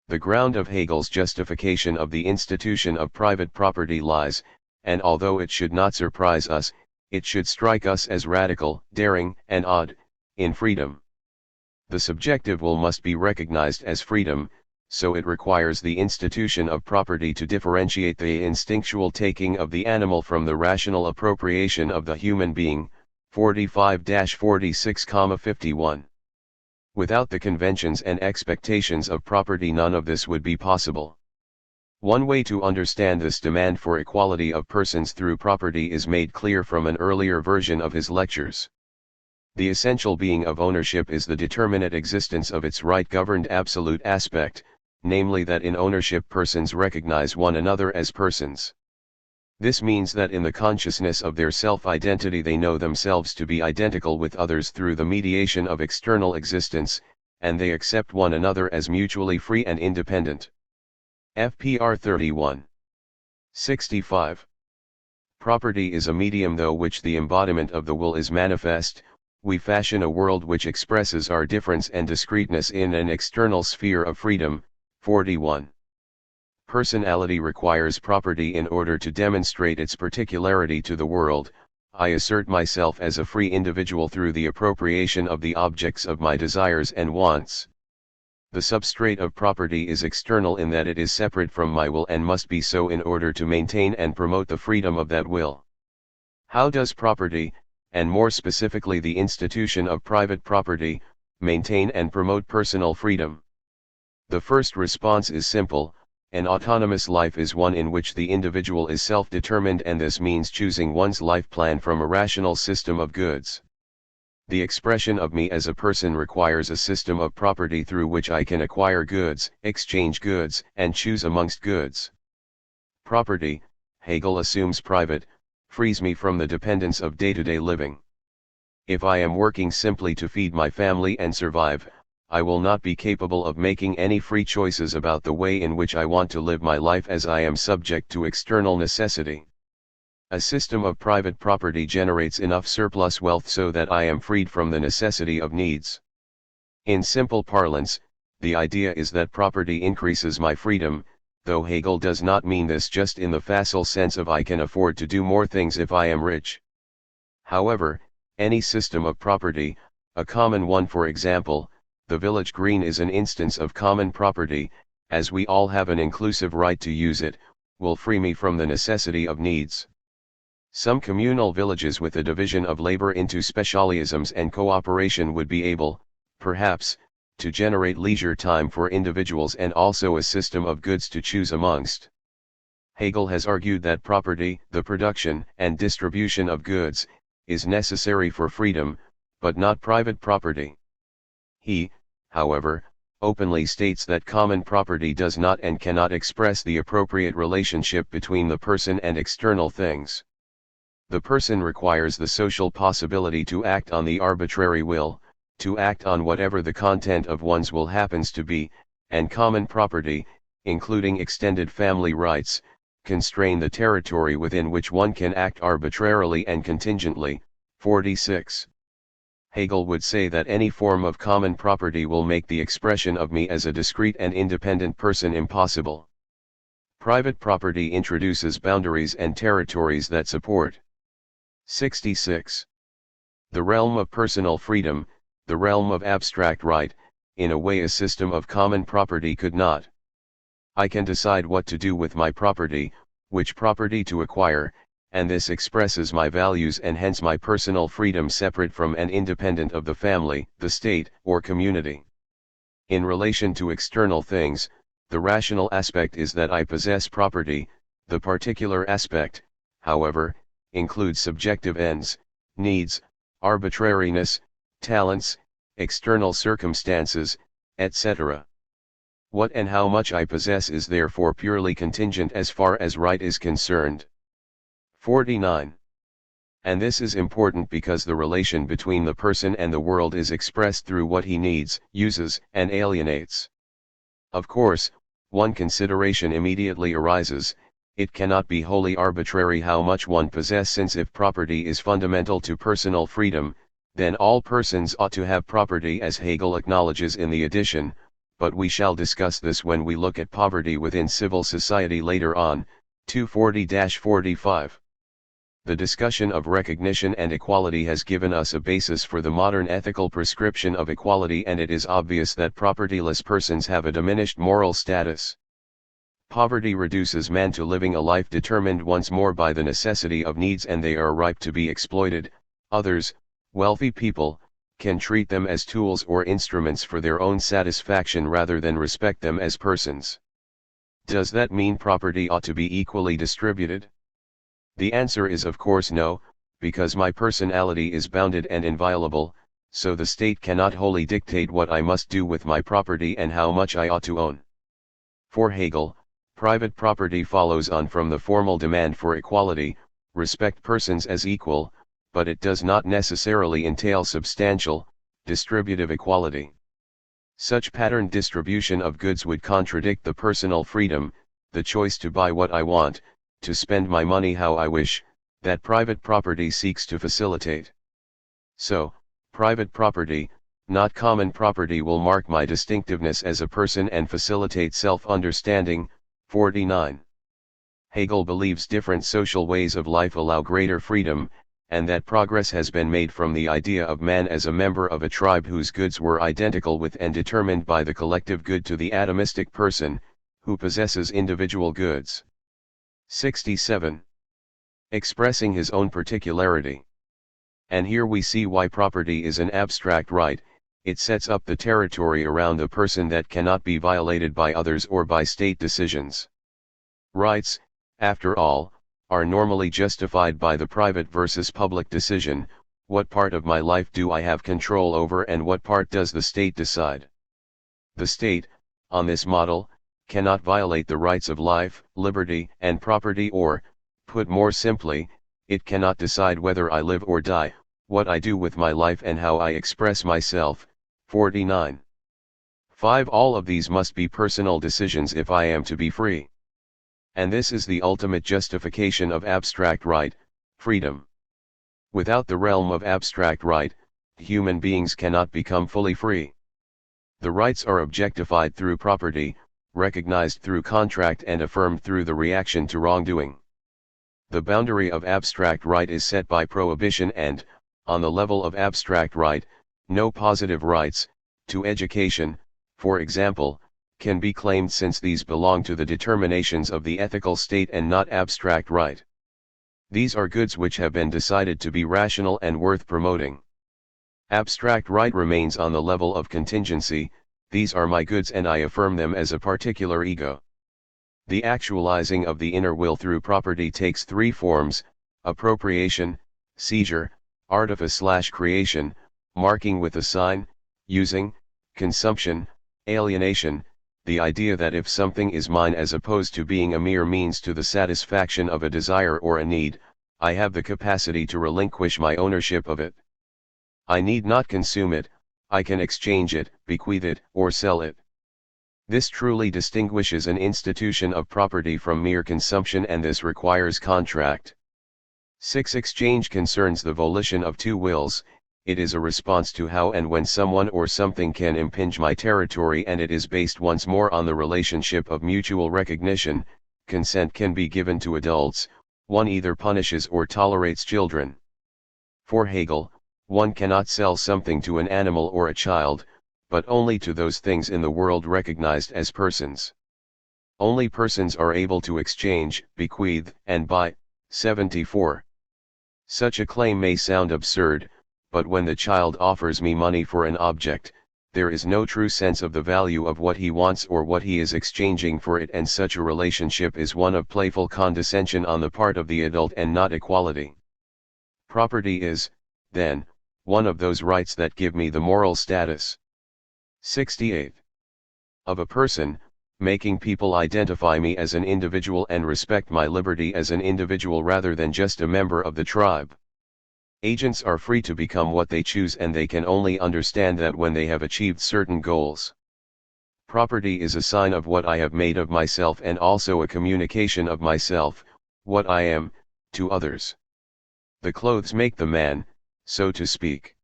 The ground of Hegel's justification of the institution of private property lies, and although it should not surprise us, it should strike us as radical, daring, and odd, in freedom. The subjective will must be recognized as freedom, so it requires the institution of property to differentiate the instinctual taking of the animal from the rational appropriation of the human being, 45-46,51. Without the conventions and expectations of property, none of this would be possible. One way to understand this demand for equality of persons through property is made clear from an earlier version of his lectures. The essential being of ownership is the determinate existence of its right-governed absolute aspect, namely that in ownership persons recognize one another as persons. This means that in the consciousness of their self-identity they know themselves to be identical with others through the mediation of external existence, and they accept one another as mutually free and independent. FPR 31. 65. Property is a medium through which the embodiment of the will is manifest. We fashion a world which expresses our difference and discreteness in an external sphere of freedom. 41. Personality requires property in order to demonstrate its particularity to the world. I assert myself as a free individual through the appropriation of the objects of my desires and wants. The substrate of property is external in that it is separate from my will and must be so in order to maintain and promote the freedom of that will. How does property, and more specifically the institution of private property, maintain and promote personal freedom? The first response is simple. An autonomous life is one in which the individual is self-determined, and this means choosing one's life plan from a rational system of goods. The expression of me as a person requires a system of property through which I can acquire goods, exchange goods, and choose amongst goods. Property, Hegel assumes private, frees me from the dependence of day-to-day living. If I am working simply to feed my family and survive, I will not be capable of making any free choices about the way in which I want to live my life, as I am subject to external necessity. A system of private property generates enough surplus wealth so that I am freed from the necessity of needs. In simple parlance, the idea is that property increases my freedom, though Hegel does not mean this just in the facile sense of I can afford to do more things if I am rich. However, any system of property, a common one for example, the village green, is an instance of common property, as we all have an inclusive right to use it, will free me from the necessity of needs. Some communal villages with a division of labor into specialisms and cooperation would be able, perhaps, to generate leisure time for individuals and also a system of goods to choose amongst. Hegel has argued that property, the production and distribution of goods, is necessary for freedom, but not private property. He, however, openly states that common property does not and cannot express the appropriate relationship between the person and external things. The person requires the social possibility to act on the arbitrary will, to act on whatever the content of one's will happens to be, and common property, including extended family rights, constrain the territory within which one can act arbitrarily and contingently. 46. Hegel would say that any form of common property will make the expression of me as a discrete and independent person impossible. Private property introduces boundaries and territories that support. 66. The realm of personal freedom, the realm of abstract right, in a way a system of common property could not. I can decide what to do with my property, which property to acquire, and this expresses my values and hence my personal freedom separate from and independent of the family, the state, or community. In relation to external things, the rational aspect is that I possess property. The particular aspect, however, includes subjective ends, needs, arbitrariness, talents, external circumstances, etc. What and how much I possess is therefore purely contingent as far as right is concerned. 49. And this is important because the relation between the person and the world is expressed through what he needs, uses, and alienates. Of course, one consideration immediately arises: it cannot be wholly arbitrary how much one possesses, since if property is fundamental to personal freedom, then all persons ought to have property, as Hegel acknowledges in the addition, but we shall discuss this when we look at poverty within civil society later on, 240-45. The discussion of recognition and equality has given us a basis for the modern ethical prescription of equality, and it is obvious that propertyless persons have a diminished moral status. Poverty reduces man to living a life determined once more by the necessity of needs, and they are ripe to be exploited. Others, wealthy people, can treat them as tools or instruments for their own satisfaction rather than respect them as persons. Does that mean property ought to be equally distributed? The answer is of course no, because my personality is bounded and inviolable, so the state cannot wholly dictate what I must do with my property and how much I ought to own. For Hegel, private property follows on from the formal demand for equality, respect persons as equal, but it does not necessarily entail substantial, distributive equality. Such patterned distribution of goods would contradict the personal freedom, the choice to buy what I want, to spend my money how I wish, that private property seeks to facilitate. So, private property, not common property, will mark my distinctiveness as a person and facilitate self-understanding. 49. Hegel believes different social ways of life allow greater freedom, and that progress has been made from the idea of man as a member of a tribe whose goods were identical with and determined by the collective good to the atomistic person, who possesses individual goods. 67. Expressing his own particularity. And here we see why property is an abstract right. It sets up the territory around the person that cannot be violated by others or by state decisions. Rights, after all, are normally justified by the private versus public decision. What part of my life do I have control over, and what part does the state decide? The state, on this model, cannot violate the rights of life, liberty, and property, or, put more simply, it cannot decide whether I live or die, what I do with my life and how I express myself. 49. 5. All of these must be personal decisions if I am to be free. And this is the ultimate justification of abstract right, freedom. Without the realm of abstract right, human beings cannot become fully free. The rights are objectified through property, recognized through contract, and affirmed through the reaction to wrongdoing. The boundary of abstract right is set by prohibition, and, on the level of abstract right, no positive rights, to education, for example, can be claimed, since these belong to the determinations of the ethical state and not abstract right. These are goods which have been decided to be rational and worth promoting. Abstract right remains on the level of contingency. These are my goods and I affirm them as a particular ego. The actualizing of the inner will through property takes three forms: appropriation, seizure, artifice/creation, marking with a sign, using, consumption, alienation, the idea that if something is mine, as opposed to being a mere means to the satisfaction of a desire or a need, I have the capacity to relinquish my ownership of it. I need not consume it, I can exchange it, bequeath it, or sell it. This truly distinguishes an institution of property from mere consumption, and this requires contract. 6. Exchange concerns the volition of two wills. It is a response to how and when someone or something can impinge my territory, and it is based once more on the relationship of mutual recognition. Consent can be given to adults, one either punishes or tolerates children. For Hegel, one cannot sell something to an animal or a child, but only to those things in the world recognized as persons. Only persons are able to exchange, bequeath, and buy. 74. Such a claim may sound absurd, but when the child offers me money for an object, there is no true sense of the value of what he wants or what he is exchanging for it, and such a relationship is one of playful condescension on the part of the adult and not equality. Property is, then, one of those rights that give me the moral status. 68. Of a person, making people identify me as an individual and respect my liberty as an individual rather than just a member of the tribe. Agents are free to become what they choose, and they can only understand that when they have achieved certain goals. Property is a sign of what I have made of myself, and also a communication of myself, what I am, to others. The clothes make the man, so to speak.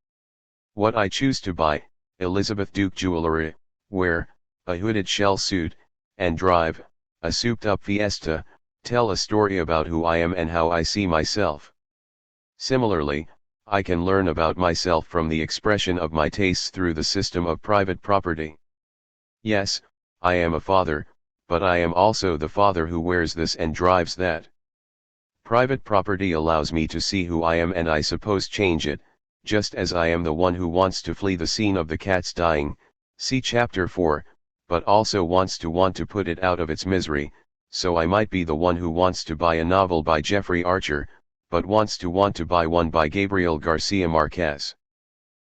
What I choose to buy, Elizabeth Duke jewelry, wear, a hooded shell suit, and drive a souped-up Fiesta, tell a story about who I am and how I see myself. Similarly, I can learn about myself from the expression of my tastes through the system of private property. Yes, I am a father, but I am also the father who wears this and drives that. Private property allows me to see who I am and I suppose change it, just as I am the one who wants to flee the scene of the cat's dying, see chapter 4, but also wants to put it out of its misery, so I might be the one who wants to buy a novel by Jeffrey Archer, but wants to buy one by Gabriel Garcia Marquez.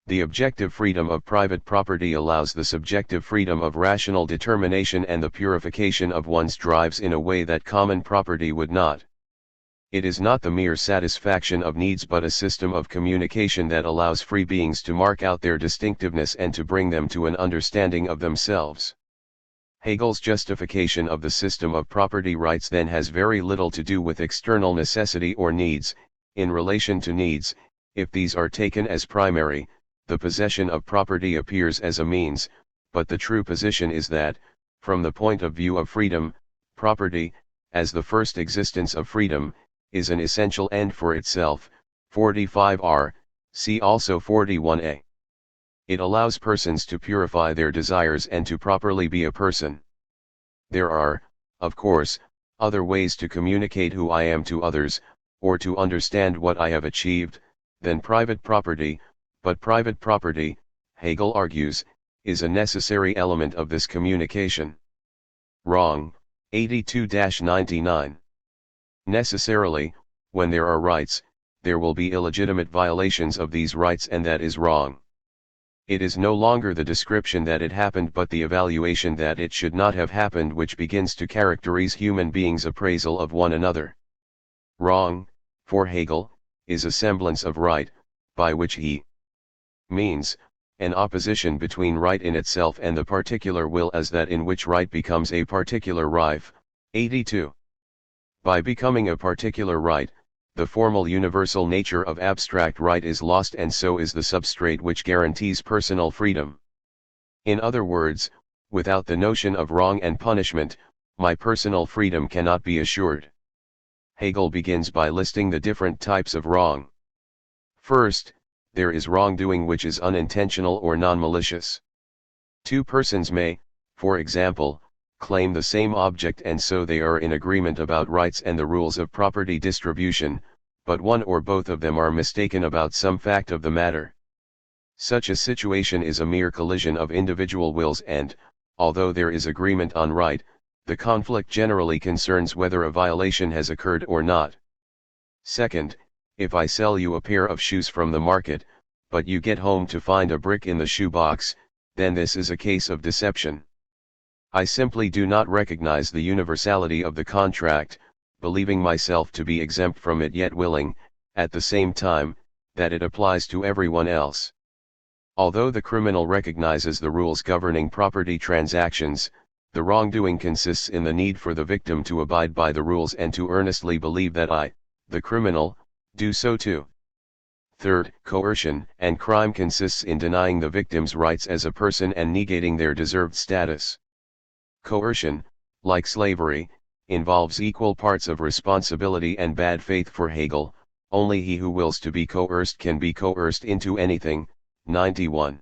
The objective freedom of private property allows the subjective freedom of rational determination and the purification of one's drives in a way that common property would not. It is not the mere satisfaction of needs but a system of communication that allows free beings to mark out their distinctiveness and to bring them to an understanding of themselves. Hegel's justification of the system of property rights then has very little to do with external necessity or needs. In relation to needs, if these are taken as primary, the possession of property appears as a means, but the true position is that, from the point of view of freedom, property, as the first existence of freedom, is an essential end for itself. 45r, see also 41a. It allows persons to purify their desires and to properly be a person. There are, of course, other ways to communicate who I am to others, or to understand what I have achieved, than private property, but private property, Hegel argues, is a necessary element of this communication. Wrong, 82-99. Necessarily, when there are rights, there will be illegitimate violations of these rights and that is wrong. It is no longer the description that it happened but the evaluation that it should not have happened which begins to characterize human beings' appraisal of one another. Wrong, for Hegel, is a semblance of right, by which he means, an opposition between right in itself and the particular will as that in which right becomes a particular rife. 82. By becoming a particular right, the formal universal nature of abstract right is lost and so is the substrate which guarantees personal freedom. In other words, without the notion of wrong and punishment, my personal freedom cannot be assured. Hegel begins by listing the different types of wrong. First, there is wrongdoing which is unintentional or non-malicious. Two persons may, for example, claim the same object and so they are in agreement about rights and the rules of property distribution, but one or both of them are mistaken about some fact of the matter. Such a situation is a mere collision of individual wills and, although there is agreement on right, the conflict generally concerns whether a violation has occurred or not. Second, if I sell you a pair of shoes from the market, but you get home to find a brick in the shoe box, then this is a case of deception. I simply do not recognize the universality of the contract, believing myself to be exempt from it yet willing, at the same time, that it applies to everyone else. Although the criminal recognizes the rules governing property transactions, the wrongdoing consists in the need for the victim to abide by the rules and to earnestly believe that I, the criminal, do so too. Third, coercion and crime consists in denying the victim's rights as a person and negating their deserved status. Coercion, like slavery, involves equal parts of responsibility and bad faith for Hegel. Only he who wills to be coerced can be coerced into anything. 91.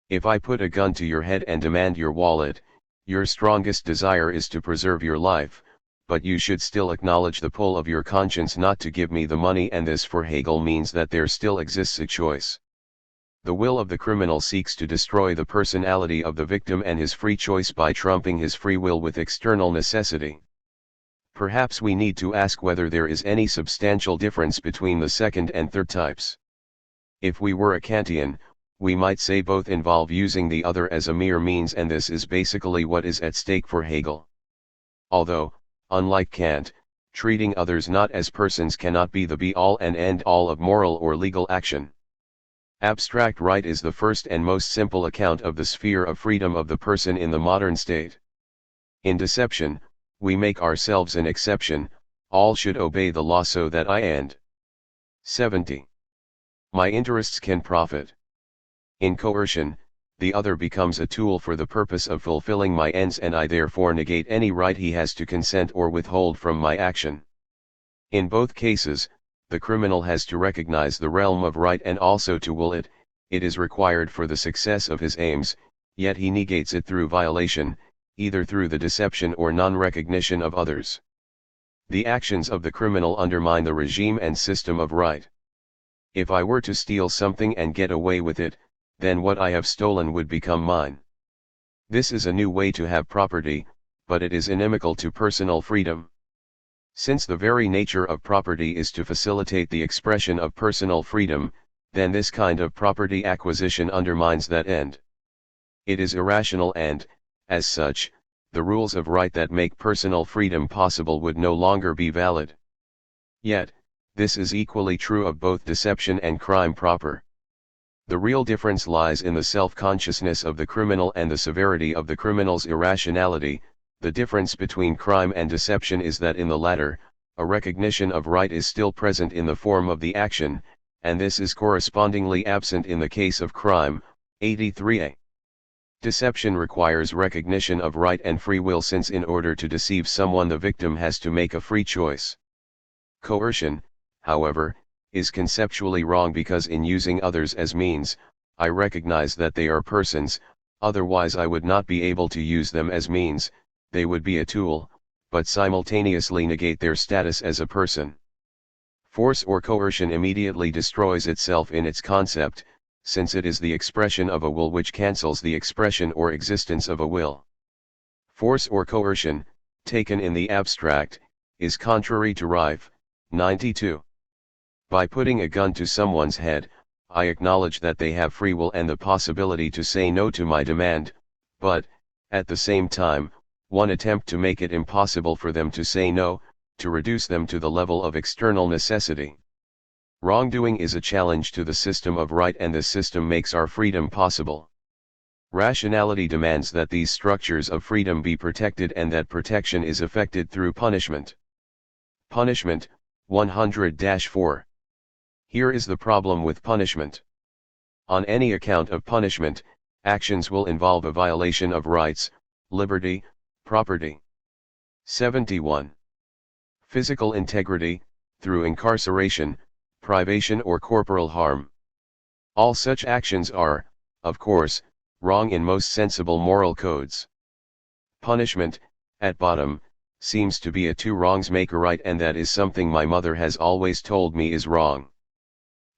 If I put a gun to your head and demand your wallet, your strongest desire is to preserve your life, but you should still acknowledge the pull of your conscience not to give me the money, and this for Hegel means that there still exists a choice. The will of the criminal seeks to destroy the personality of the victim and his free choice by trumping his free will with external necessity. Perhaps we need to ask whether there is any substantial difference between the second and third types. If we were a Kantian, we might say both involve using the other as a mere means, and this is basically what is at stake for Hegel. Although, unlike Kant, treating others not as persons cannot be the be-all and end-all of moral or legal action. Abstract right is the first and most simple account of the sphere of freedom of the person in the modern state. In deception, we make ourselves an exception, all should obey the law so that I and 70. My interests can profit. In coercion, the other becomes a tool for the purpose of fulfilling my ends, and I therefore negate any right he has to consent or withhold from my action. In both cases, the criminal has to recognize the realm of right and also to will it. It is required for the success of his aims, yet he negates it through violation, either through the deception or non-recognition of others. The actions of the criminal undermine the regime and system of right. If I were to steal something and get away with it, then what I have stolen would become mine. This is a new way to have property, but it is inimical to personal freedom. Since the very nature of property is to facilitate the expression of personal freedom, then this kind of property acquisition undermines that end. It is irrational and, as such, the rules of right that make personal freedom possible would no longer be valid. Yet, this is equally true of both deception and crime proper. The real difference lies in the self-consciousness of the criminal and the severity of the criminal's irrationality. The difference between crime and deception is that in the latter, a recognition of right is still present in the form of the action, and this is correspondingly absent in the case of crime. 83a. Deception requires recognition of right and free will, since in order to deceive someone the victim has to make a free choice. Coercion, however, is conceptually wrong because in using others as means, I recognize that they are persons, otherwise I would not be able to use them as means. They would be a tool, but simultaneously negate their status as a person. Force or coercion immediately destroys itself in its concept, since it is the expression of a will which cancels the expression or existence of a will. Force or coercion, taken in the abstract, is contrary to Rife. 92. By putting a gun to someone's head, I acknowledge that they have free will and the possibility to say no to my demand, but, at the same time, one attempt to make it impossible for them to say no, to reduce them to the level of external necessity. Wrongdoing is a challenge to the system of right, and this system makes our freedom possible. Rationality demands that these structures of freedom be protected, and that protection is effected through punishment. Punishment, 100-4. Here is the problem with punishment. On any account of punishment, actions will involve a violation of rights, liberty, property. 71. Physical integrity, through incarceration, privation or corporal harm. All such actions are, of course, wrong in most sensible moral codes. Punishment, at bottom, seems to be a two wrongs make a right, and that is something my mother has always told me is wrong.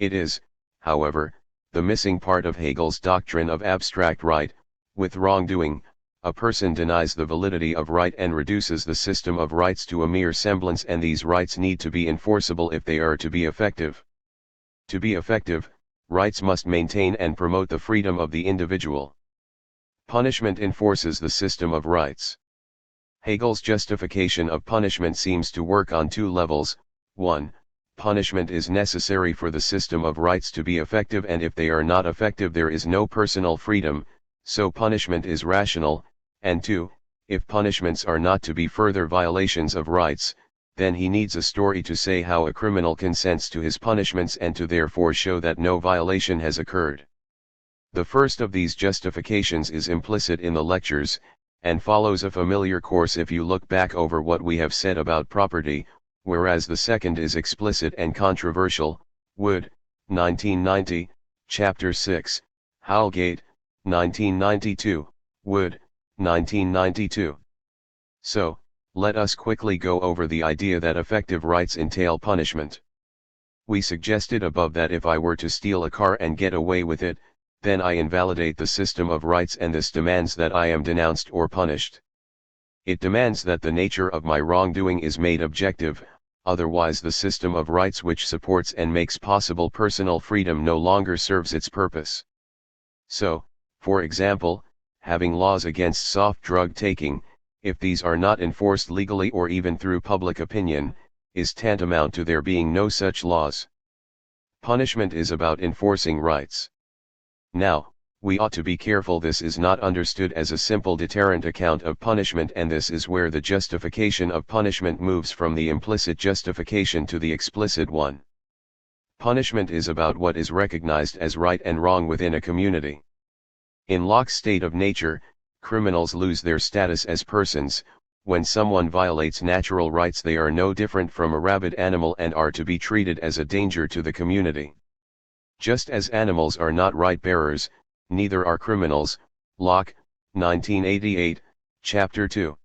It is, however, the missing part of Hegel's doctrine of abstract right. With wrongdoing, a person denies the validity of right and reduces the system of rights to a mere semblance, and these rights need to be enforceable if they are to be effective. To be effective, rights must maintain and promote the freedom of the individual. Punishment enforces the system of rights. Hegel's justification of punishment seems to work on two levels. 1. Punishment is necessary for the system of rights to be effective, and if they are not effective there is no personal freedom, so punishment is rational. And 2, if punishments are not to be further violations of rights, then he needs a story to say how a criminal consents to his punishments and to therefore show that no violation has occurred. The first of these justifications is implicit in the lectures, and follows a familiar course if you look back over what we have said about property, whereas the second is explicit and controversial. Wood, 1990, Chapter 6, Howelgate, 1992, Wood, 1992. So, let us quickly go over the idea that effective rights entail punishment. We suggested above that if I were to steal a car and get away with it, then I invalidate the system of rights, and this demands that I am denounced or punished. It demands that the nature of my wrongdoing is made objective, otherwise the system of rights which supports and makes possible personal freedom no longer serves its purpose. So, for example, having laws against soft drug taking, if these are not enforced legally or even through public opinion, is tantamount to there being no such laws. Punishment is about enforcing rights. Now, we ought to be careful this is not understood as a simple deterrent account of punishment, and this is where the justification of punishment moves from the implicit justification to the explicit one. Punishment is about what is recognized as right and wrong within a community. In Locke's state of nature, criminals lose their status as persons. When someone violates natural rights, they are no different from a rabid animal and are to be treated as a danger to the community. Just as animals are not right bearers, neither are criminals. Locke, 1988, Chapter 2.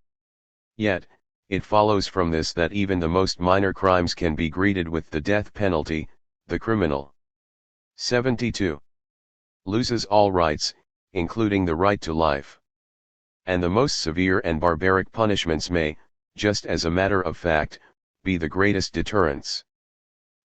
Yet, it follows from this that even the most minor crimes can be greeted with the death penalty. The criminal 72 loses all rights, including the right to life. And the most severe and barbaric punishments may, just as a matter of fact, be the greatest deterrents.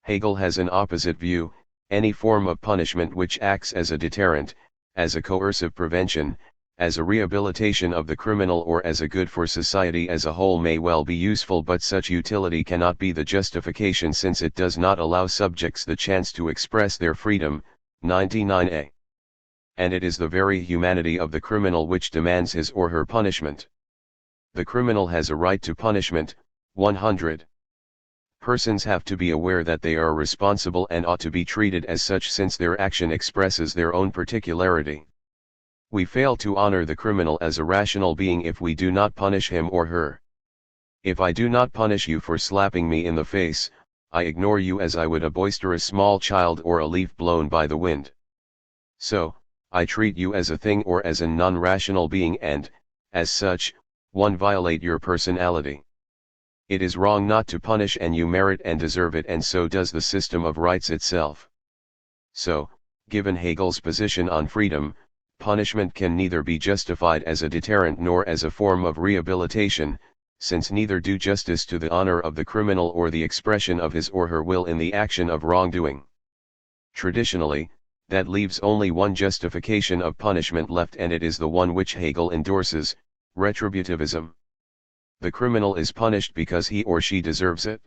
Hegel has an opposite view. Any form of punishment which acts as a deterrent, as a coercive prevention, as a rehabilitation of the criminal, or as a good for society as a whole may well be useful, but such utility cannot be the justification, since it does not allow subjects the chance to express their freedom. 99a. And it is the very humanity of the criminal which demands his or her punishment. The criminal has a right to punishment. 100. Persons have to be aware that they are responsible and ought to be treated as such, since their action expresses their own particularity. We fail to honor the criminal as a rational being if we do not punish him or her. If I do not punish you for slapping me in the face, I ignore you as I would a boisterous small child or a leaf blown by the wind. So, I treat you as a thing or as a non-rational being, and, as such, one violate your personality. It is wrong not to punish, and you merit and deserve it, and so does the system of rights itself. So, given Hegel's position on freedom, punishment can neither be justified as a deterrent nor as a form of rehabilitation, since neither do justice to the honor of the criminal or the expression of his or her will in the action of wrongdoing. Traditionally, that leaves only one justification of punishment left, and it is the one which Hegel endorses: retributivism. The criminal is punished because he or she deserves it.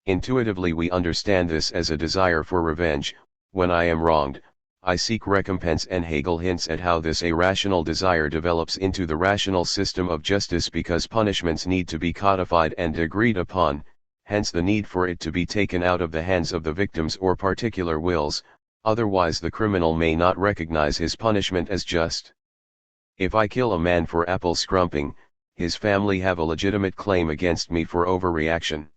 Intuitively we understand this as a desire for revenge. When I am wronged, I seek recompense, and Hegel hints at how this irrational desire develops into the rational system of justice, because punishments need to be codified and agreed upon, hence the need for it to be taken out of the hands of the victims or particular wills, otherwise the criminal may not recognize his punishment as just. If I kill a man for apple scrumping, his family have a legitimate claim against me for overreaction.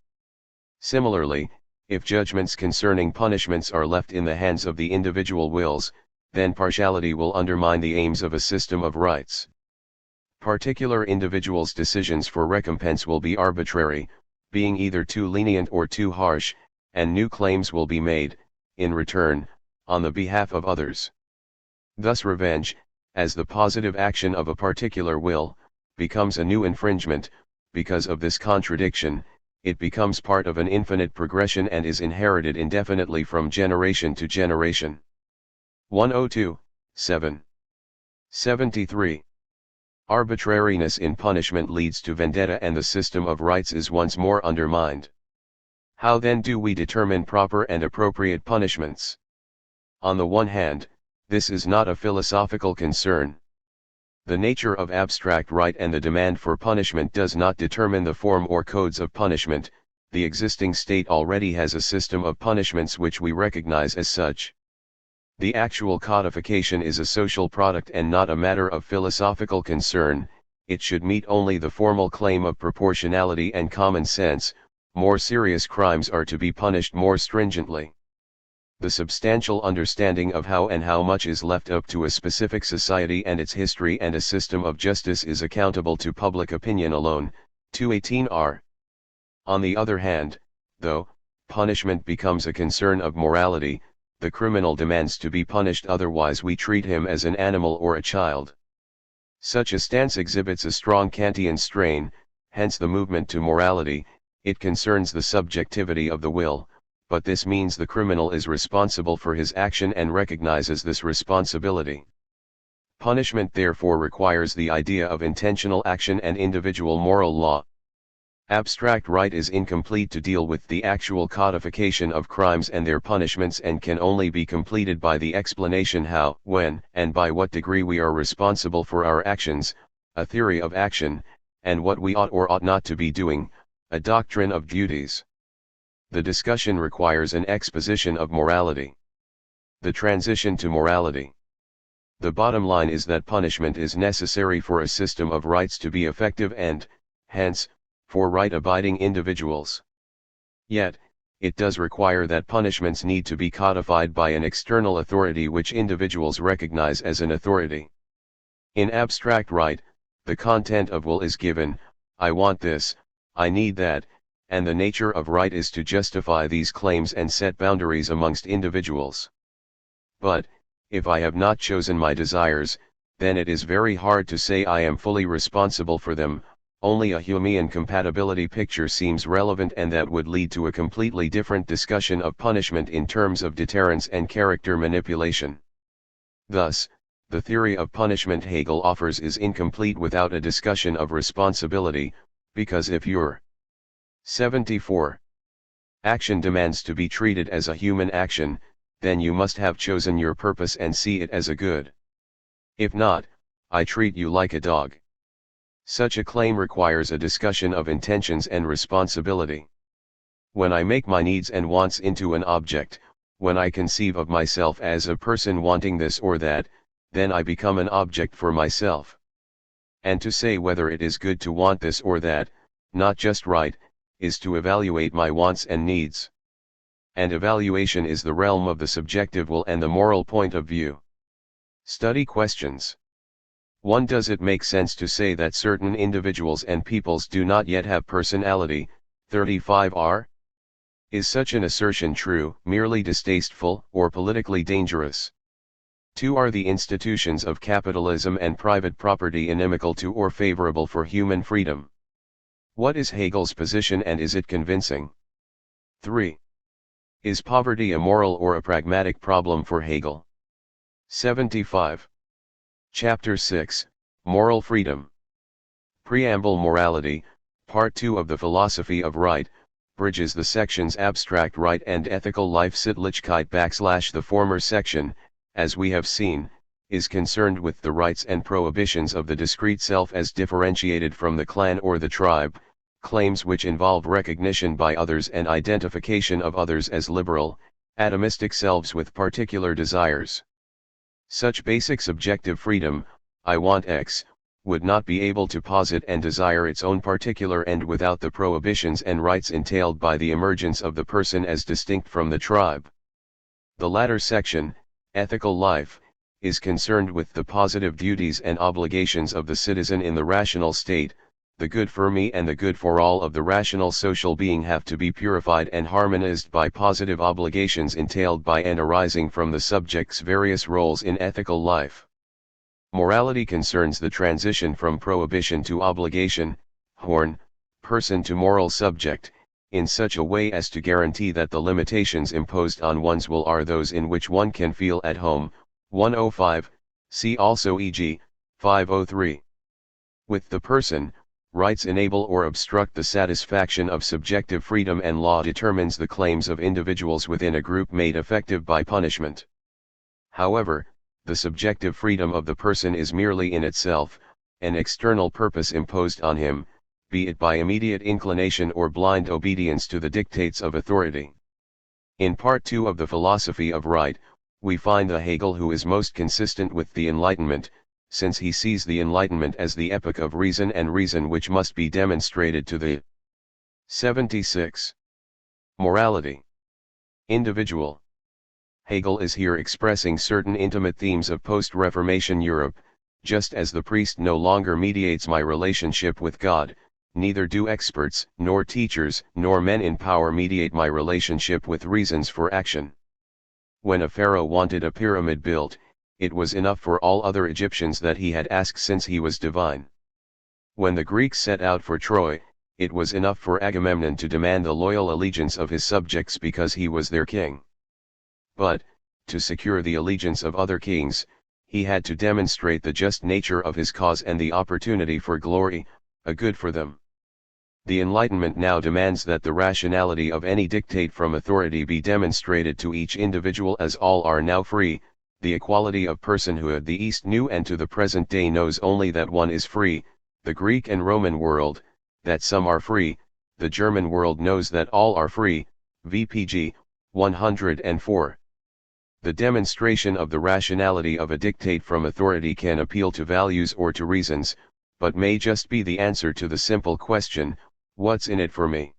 Similarly, if judgments concerning punishments are left in the hands of the individual wills, then partiality will undermine the aims of a system of rights. Particular individuals' decisions for recompense will be arbitrary, being either too lenient or too harsh, and new claims will be made, in return, on the behalf of others. Thus revenge, as the positive action of a particular will, becomes a new infringement. Because of this contradiction, it becomes part of an infinite progression and is inherited indefinitely from generation to generation. 102, 7. 73. Arbitrariness in punishment leads to vendetta, and the system of rights is once more undermined. How then do we determine proper and appropriate punishments? On the one hand, this is not a philosophical concern. The nature of abstract right and the demand for punishment does not determine the form or codes of punishment. The existing state already has a system of punishments which we recognize as such. The actual codification is a social product and not a matter of philosophical concern. It should meet only the formal claim of proportionality and common sense. More serious crimes are to be punished more stringently. The substantial understanding of how and how much is left up to a specific society and its history and a system of justice is accountable to public opinion alone. 218r. On the other hand, though punishment becomes a concern of morality, the criminal demands to be punished, otherwise we treat him as an animal or a child. Such a stance exhibits a strong Kantian strain, hence the movement to morality. It concerns the subjectivity of the will, but this means the criminal is responsible for his action and recognizes this responsibility. Punishment therefore requires the idea of intentional action and individual moral law. Abstract right is incomplete to deal with the actual codification of crimes and their punishments, and can only be completed by the explanation how, when, and by what degree we are responsible for our actions, a theory of action, and what we ought or ought not to be doing, a doctrine of duties. The discussion requires an exposition of morality. The transition to morality. The bottom line is that punishment is necessary for a system of rights to be effective and, hence, for right-abiding individuals. Yet, it does require that punishments need to be codified by an external authority which individuals recognize as an authority. In abstract right, the content of will is given, I want this, I need that, and the nature of right is to justify these claims and set boundaries amongst individuals. But, if I have not chosen my desires, then it is very hard to say I am fully responsible for them. Only a Humean compatibility picture seems relevant, and that would lead to a completely different discussion of punishment in terms of deterrence and character manipulation. Thus, the theory of punishment Hegel offers is incomplete without a discussion of responsibility, because if your 74 action demands to be treated as a human action, then you must have chosen your purpose and see it as a good. If not, I treat you like a dog. Such a claim requires a discussion of intentions and responsibility. When I make my needs and wants into an object, when I conceive of myself as a person wanting this or that, then I become an object for myself. And to say whether it is good to want this or that, not just right, is to evaluate my wants and needs. And evaluation is the realm of the subjective will and the moral point of view. Study questions. 1. Does it make sense to say that certain individuals and peoples do not yet have personality? 35r. Is such an assertion true, merely distasteful, or politically dangerous? 2. Are the institutions of capitalism and private property inimical to or favorable for human freedom? What is Hegel's position and is it convincing? 3. Is poverty a moral or a pragmatic problem for Hegel? 75. Chapter 6, Moral Freedom. Preamble. Morality, Part 2 of the Philosophy of Right, bridges the sections Abstract Right and Ethical Life. Sittlichkeit / the former section, as we have seen, is concerned with the rights and prohibitions of the discrete self as differentiated from the clan or the tribe, claims which involve recognition by others and identification of others as liberal, atomistic selves with particular desires. Such basic subjective freedom, I want X, would not be able to posit and desire its own particular end without the prohibitions and rights entailed by the emergence of the person as distinct from the tribe. The latter section, Ethical Life, is concerned with the positive duties and obligations of the citizen in the rational state. The good for me and the good for all of the rational social being have to be purified and harmonized by positive obligations entailed by and arising from the subject's various roles in ethical life. Morality concerns the transition from prohibition to obligation, Horn, person to moral subject, in such a way as to guarantee that the limitations imposed on one's will are those in which one can feel at home. 105, see also e.g., 503. With the person, rights enable or obstruct the satisfaction of subjective freedom, and law determines the claims of individuals within a group made effective by punishment. However, the subjective freedom of the person is merely in itself, an external purpose imposed on him, be it by immediate inclination or blind obedience to the dictates of authority. In Part 2 of the Philosophy of Right, we find the Hegel who is most consistent with the Enlightenment, since he sees the Enlightenment as the epoch of reason, and reason which must be demonstrated to the 76. Morality. Individual. Hegel is here expressing certain intimate themes of post-Reformation Europe. Just as the priest no longer mediates my relationship with God, neither do experts, nor teachers, nor men in power mediate my relationship with reasons for action. When a pharaoh wanted a pyramid built, it was enough for all other Egyptians that he had asked, since he was divine. When the Greeks set out for Troy, it was enough for Agamemnon to demand the loyal allegiance of his subjects because he was their king. But, to secure the allegiance of other kings, he had to demonstrate the just nature of his cause and the opportunity for glory, a good for them. The Enlightenment now demands that the rationality of any dictate from authority be demonstrated to each individual, as all are now free. The equality of personhood the East knew and to the present day knows only that one is free, the Greek and Roman world, that some are free, the German world knows that all are free, VPG, 104. The demonstration of the rationality of a dictate from authority can appeal to values or to reasons, but may just be the answer to the simple question, what's in it for me?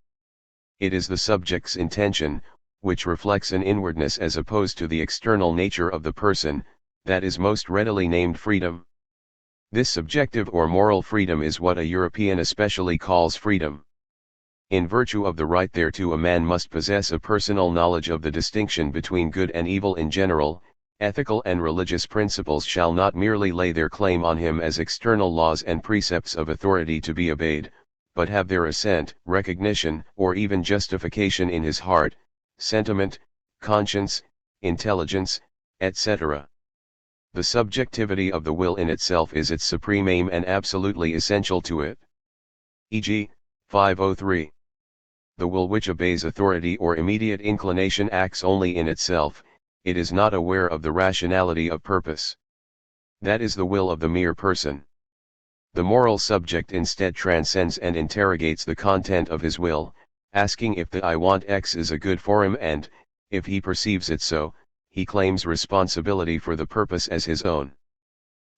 It is the subject's intention, which reflects an inwardness as opposed to the external nature of the person, that is most readily named freedom. This subjective or moral freedom is what a European especially calls freedom. In virtue of the right thereto, a man must possess a personal knowledge of the distinction between good and evil in general. Ethical and religious principles shall not merely lay their claim on him as external laws and precepts of authority to be obeyed, but have their assent, recognition, or even justification in his heart, sentiment, conscience, intelligence, etc. The subjectivity of the will in itself is its supreme aim and absolutely essential to it. E.g., 503. The will which obeys authority or immediate inclination acts only in itself, it is not aware of the rationality of purpose. That is the will of the mere person. The moral subject instead transcends and interrogates the content of his will, asking if the I want X is a good for him, and, if he perceives it so, he claims responsibility for the purpose as his own.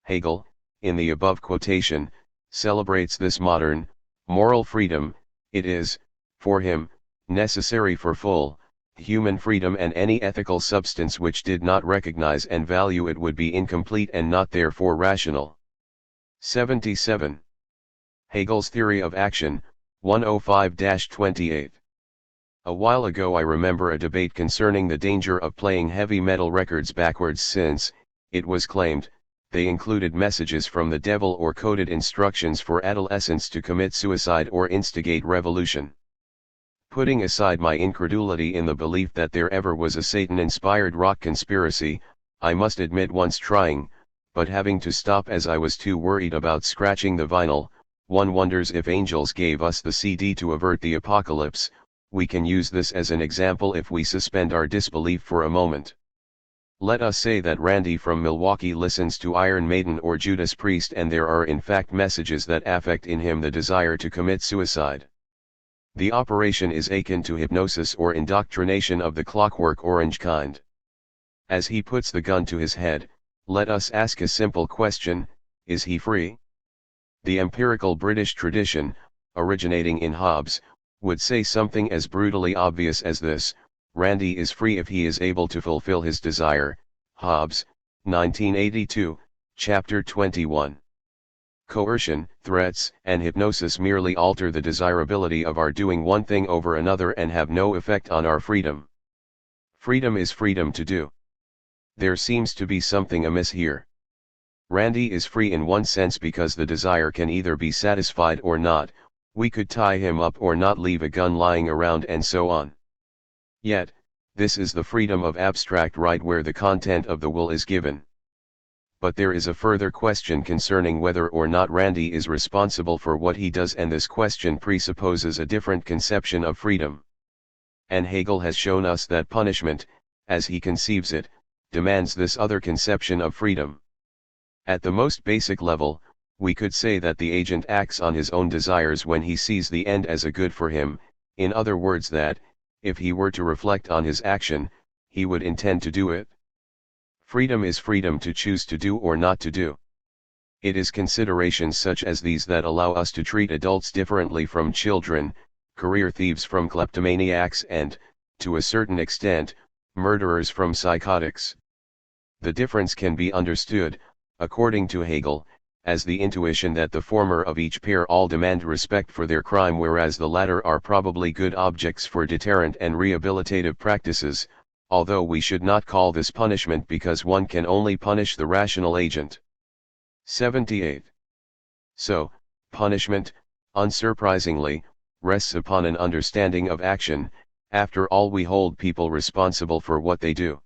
Hegel, in the above quotation, celebrates this modern, moral freedom. It is, for him, necessary for full, human freedom, and any ethical substance which did not recognize and value it would be incomplete and not therefore rational. 77. Hegel's Theory of Action, 105-28. A while ago I remember a debate concerning the danger of playing heavy metal records backwards, since, it was claimed, they included messages from the devil or coded instructions for adolescents to commit suicide or instigate revolution. Putting aside my incredulity in the belief that there ever was a Satan-inspired rock conspiracy, I must admit once trying, but having to stop as I was too worried about scratching the vinyl. One wonders if angels gave us the CD to avert the apocalypse. We can use this as an example if we suspend our disbelief for a moment. Let us say that Randy from Milwaukee listens to Iron Maiden or Judas Priest, and there are in fact messages that affect in him the desire to commit suicide. The operation is akin to hypnosis or indoctrination of the Clockwork Orange kind. As he puts the gun to his head, let us ask a simple question: is he free? The empirical British tradition, originating in Hobbes, would say something as brutally obvious as this: Randy is free if he is able to fulfill his desire. Hobbes, 1982, Chapter 21. Coercion, threats, and hypnosis merely alter the desirability of our doing one thing over another and have no effect on our freedom. Freedom is freedom to do. There seems to be something amiss here. Randy is free in one sense because the desire can either be satisfied or not. We could tie him up or not leave a gun lying around and so on. Yet, this is the freedom of abstract right where the content of the will is given. But there is a further question concerning whether or not Randy is responsible for what he does, and this question presupposes a different conception of freedom. And Hegel has shown us that punishment, as he conceives it, demands this other conception of freedom. At the most basic level, we could say that the agent acts on his own desires when he sees the end as a good for him, in other words that, if he were to reflect on his action, he would intend to do it. Freedom is freedom to choose to do or not to do. It is considerations such as these that allow us to treat adults differently from children, career thieves from kleptomaniacs, and, to a certain extent, murderers from psychotics. The difference can be understood, according to Hegel, as the intuition that the former of each pair all demand respect for their crime, whereas the latter are probably good objects for deterrent and rehabilitative practices, although we should not call this punishment because one can only punish the rational agent. 78. So, punishment, unsurprisingly, rests upon an understanding of action. After all, we hold people responsible for what they do.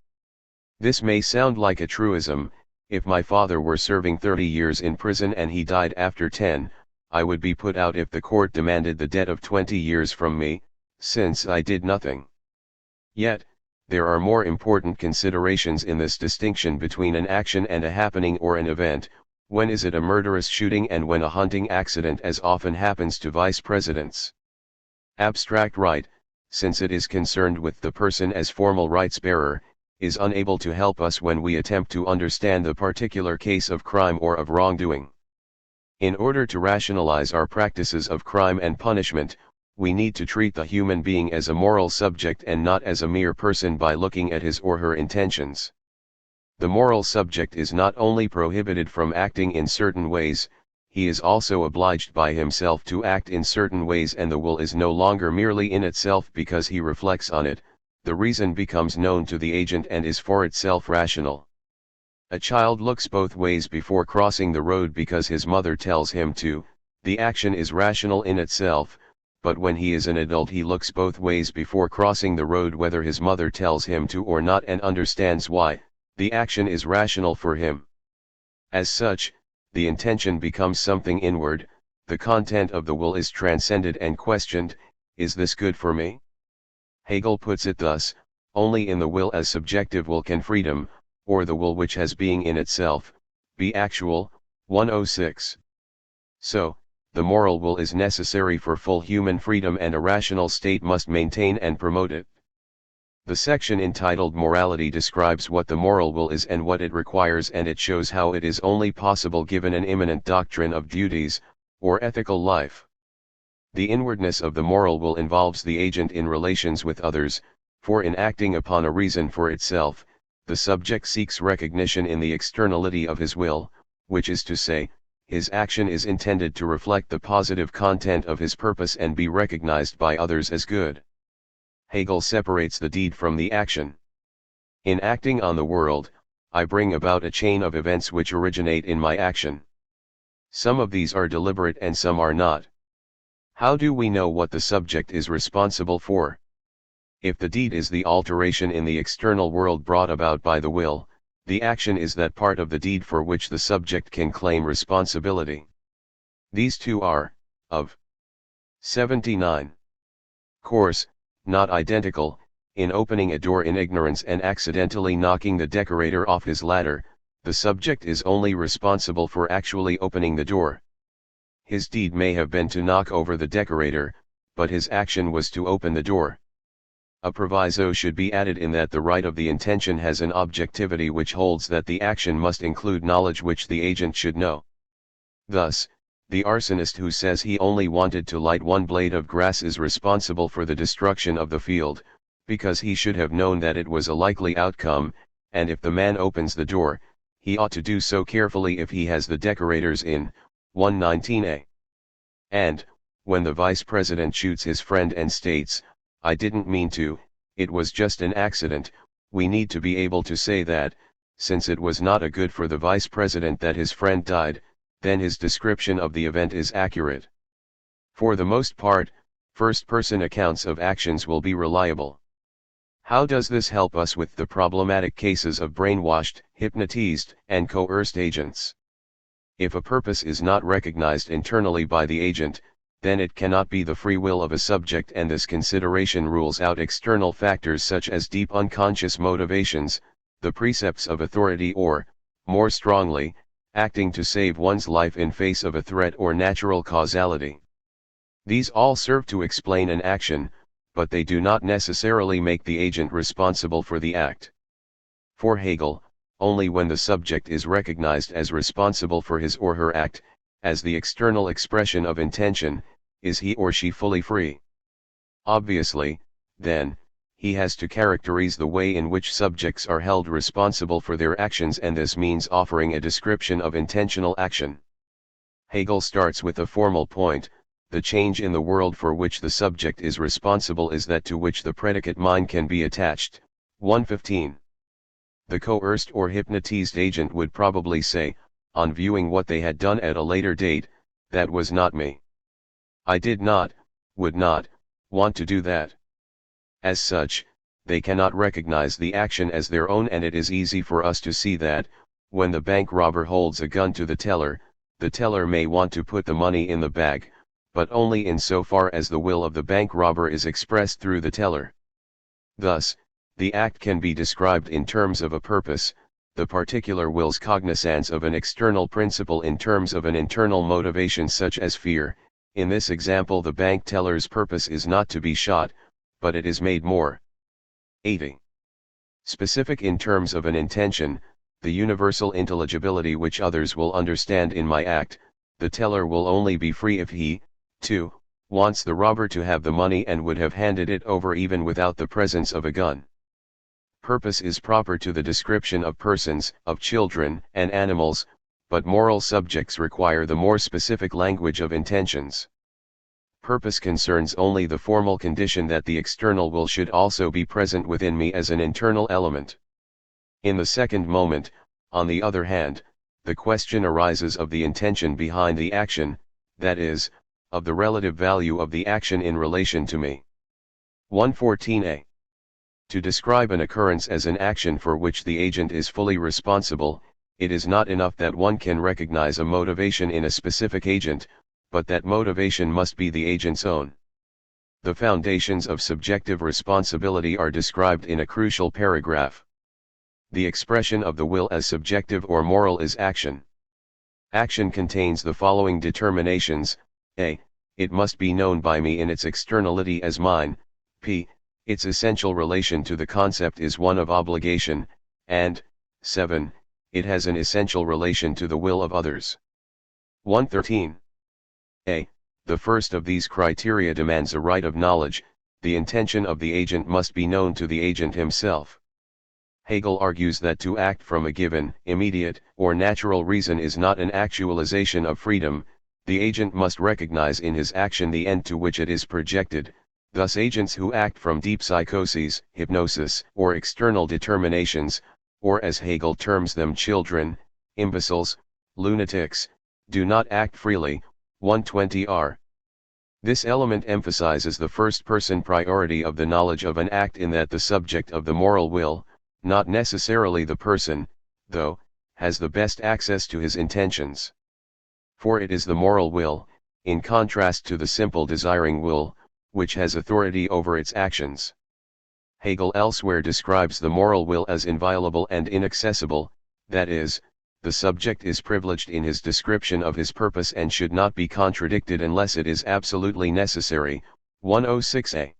This may sound like a truism. If my father were serving 30 years in prison and he died after 10, I would be put out if the court demanded the debt of 20 years from me, since I did nothing. Yet, there are more important considerations in this distinction between an action and a happening or an event. When is it a murderous shooting and when a hunting accident, as often happens to vice presidents? Abstract right, since it is concerned with the person as formal rights bearer, is unable to help us when we attempt to understand the particular case of crime or of wrongdoing. In order to rationalize our practices of crime and punishment, we need to treat the human being as a moral subject and not as a mere person by looking at his or her intentions. The moral subject is not only prohibited from acting in certain ways, he is also obliged by himself to act in certain ways, and the will is no longer merely in itself because he reflects on it. The reason becomes known to the agent and is for itself rational. A child looks both ways before crossing the road because his mother tells him to. The action is rational in itself, but when he is an adult he looks both ways before crossing the road whether his mother tells him to or not, and understands why. The action is rational for him. As such, the intention becomes something inward. The content of the will is transcended and questioned: is this good for me? Hegel puts it thus: only in the will as subjective will can freedom, or the will which has being in itself, be actual. 106. So, the moral will is necessary for full human freedom, and a rational state must maintain and promote it. The section entitled Morality describes what the moral will is and what it requires, and it shows how it is only possible given an immanent doctrine of duties, or ethical life. The inwardness of the moral will involves the agent in relations with others, for in acting upon a reason for itself, the subject seeks recognition in the externality of his will, which is to say, his action is intended to reflect the positive content of his purpose and be recognized by others as good. Hegel separates the deed from the action. In acting on the world, I bring about a chain of events which originate in my action. Some of these are deliberate and some are not. How do we know what the subject is responsible for? If the deed is the alteration in the external world brought about by the will, the action is that part of the deed for which the subject can claim responsibility. These two are, of 79. Course, not identical. In opening a door in ignorance and accidentally knocking the decorator off his ladder, the subject is only responsible for actually opening the door. His deed may have been to knock over the decorator, but his action was to open the door. A proviso should be added in that the right of the intention has an objectivity which holds that the action must include knowledge which the agent should know. Thus, the arsonist who says he only wanted to light one blade of grass is responsible for the destruction of the field, because he should have known that it was a likely outcome, and if the man opens the door, he ought to do so carefully if he has the decorators in. 119a. And, when the vice president shoots his friend and states, "I didn't mean to, it was just an accident," we need to be able to say that, since it was not a good for the vice president that his friend died, then his description of the event is accurate. For the most part, first-person accounts of actions will be reliable. How does this help us with the problematic cases of brainwashed, hypnotized, and coerced agents? If a purpose is not recognized internally by the agent, then it cannot be the free will of a subject, and this consideration rules out external factors such as deep unconscious motivations, the precepts of authority, or, more strongly, acting to save one's life in face of a threat, or natural causality. These all serve to explain an action, but they do not necessarily make the agent responsible for the act. For Hegel, only when the subject is recognized as responsible for his or her act, as the external expression of intention, is he or she fully free. Obviously, then, he has to characterize the way in which subjects are held responsible for their actions, and this means offering a description of intentional action. Hegel starts with a formal point: the change in the world for which the subject is responsible is that to which the predicate mind can be attached. 115. The coerced or hypnotized agent would probably say, on viewing what they had done at a later date, "That was not me. I did not, would not, want to do that." As such, they cannot recognize the action as their own, and it is easy for us to see that, when the bank robber holds a gun to the teller may want to put the money in the bag, but only in so far as the will of the bank robber is expressed through the teller. Thus, the act can be described in terms of a purpose, the particular will's cognizance of an external principle in terms of an internal motivation such as fear. In this example, the bank teller's purpose is not to be shot, but it is made more 80. Specific in terms of an intention, the universal intelligibility which others will understand in my act, the teller will only be free if he, too, wants the robber to have the money and would have handed it over even without the presence of a gun. Purpose is proper to the description of persons, of children, and animals, but moral subjects require the more specific language of intentions. Purpose concerns only the formal condition that the external will should also be present within me as an internal element. In the second moment, on the other hand, the question arises of the intention behind the action, that is, of the relative value of the action in relation to me. 114a. To describe an occurrence as an action for which the agent is fully responsible, it is not enough that one can recognize a motivation in a specific agent, but that motivation must be the agent's own. The foundations of subjective responsibility are described in a crucial paragraph. The expression of the will as subjective or moral is action. Action contains the following determinations: a. It must be known by me in its externality as mine, p. Its essential relation to the concept is one of obligation, and 7. It has an essential relation to the will of others. 113. A. The first of these criteria demands a right of knowledge. The intention of the agent must be known to the agent himself. Hegel argues that to act from a given, immediate, or natural reason is not an actualization of freedom. The agent must recognize in his action the end to which it is projected. Thus agents who act from deep psychoses, hypnosis, or external determinations, or as Hegel terms them children, imbeciles, lunatics, do not act freely. 120r. This element emphasizes the first-person priority of the knowledge of an act in that the subject of the moral will, not necessarily the person, though, has the best access to his intentions. For it is the moral will, in contrast to the simple desiring will, which has authority over its actions. Hegel elsewhere describes the moral will as inviolable and inaccessible, that is, the subject is privileged in his description of his purpose and should not be contradicted unless it is absolutely necessary. 106a.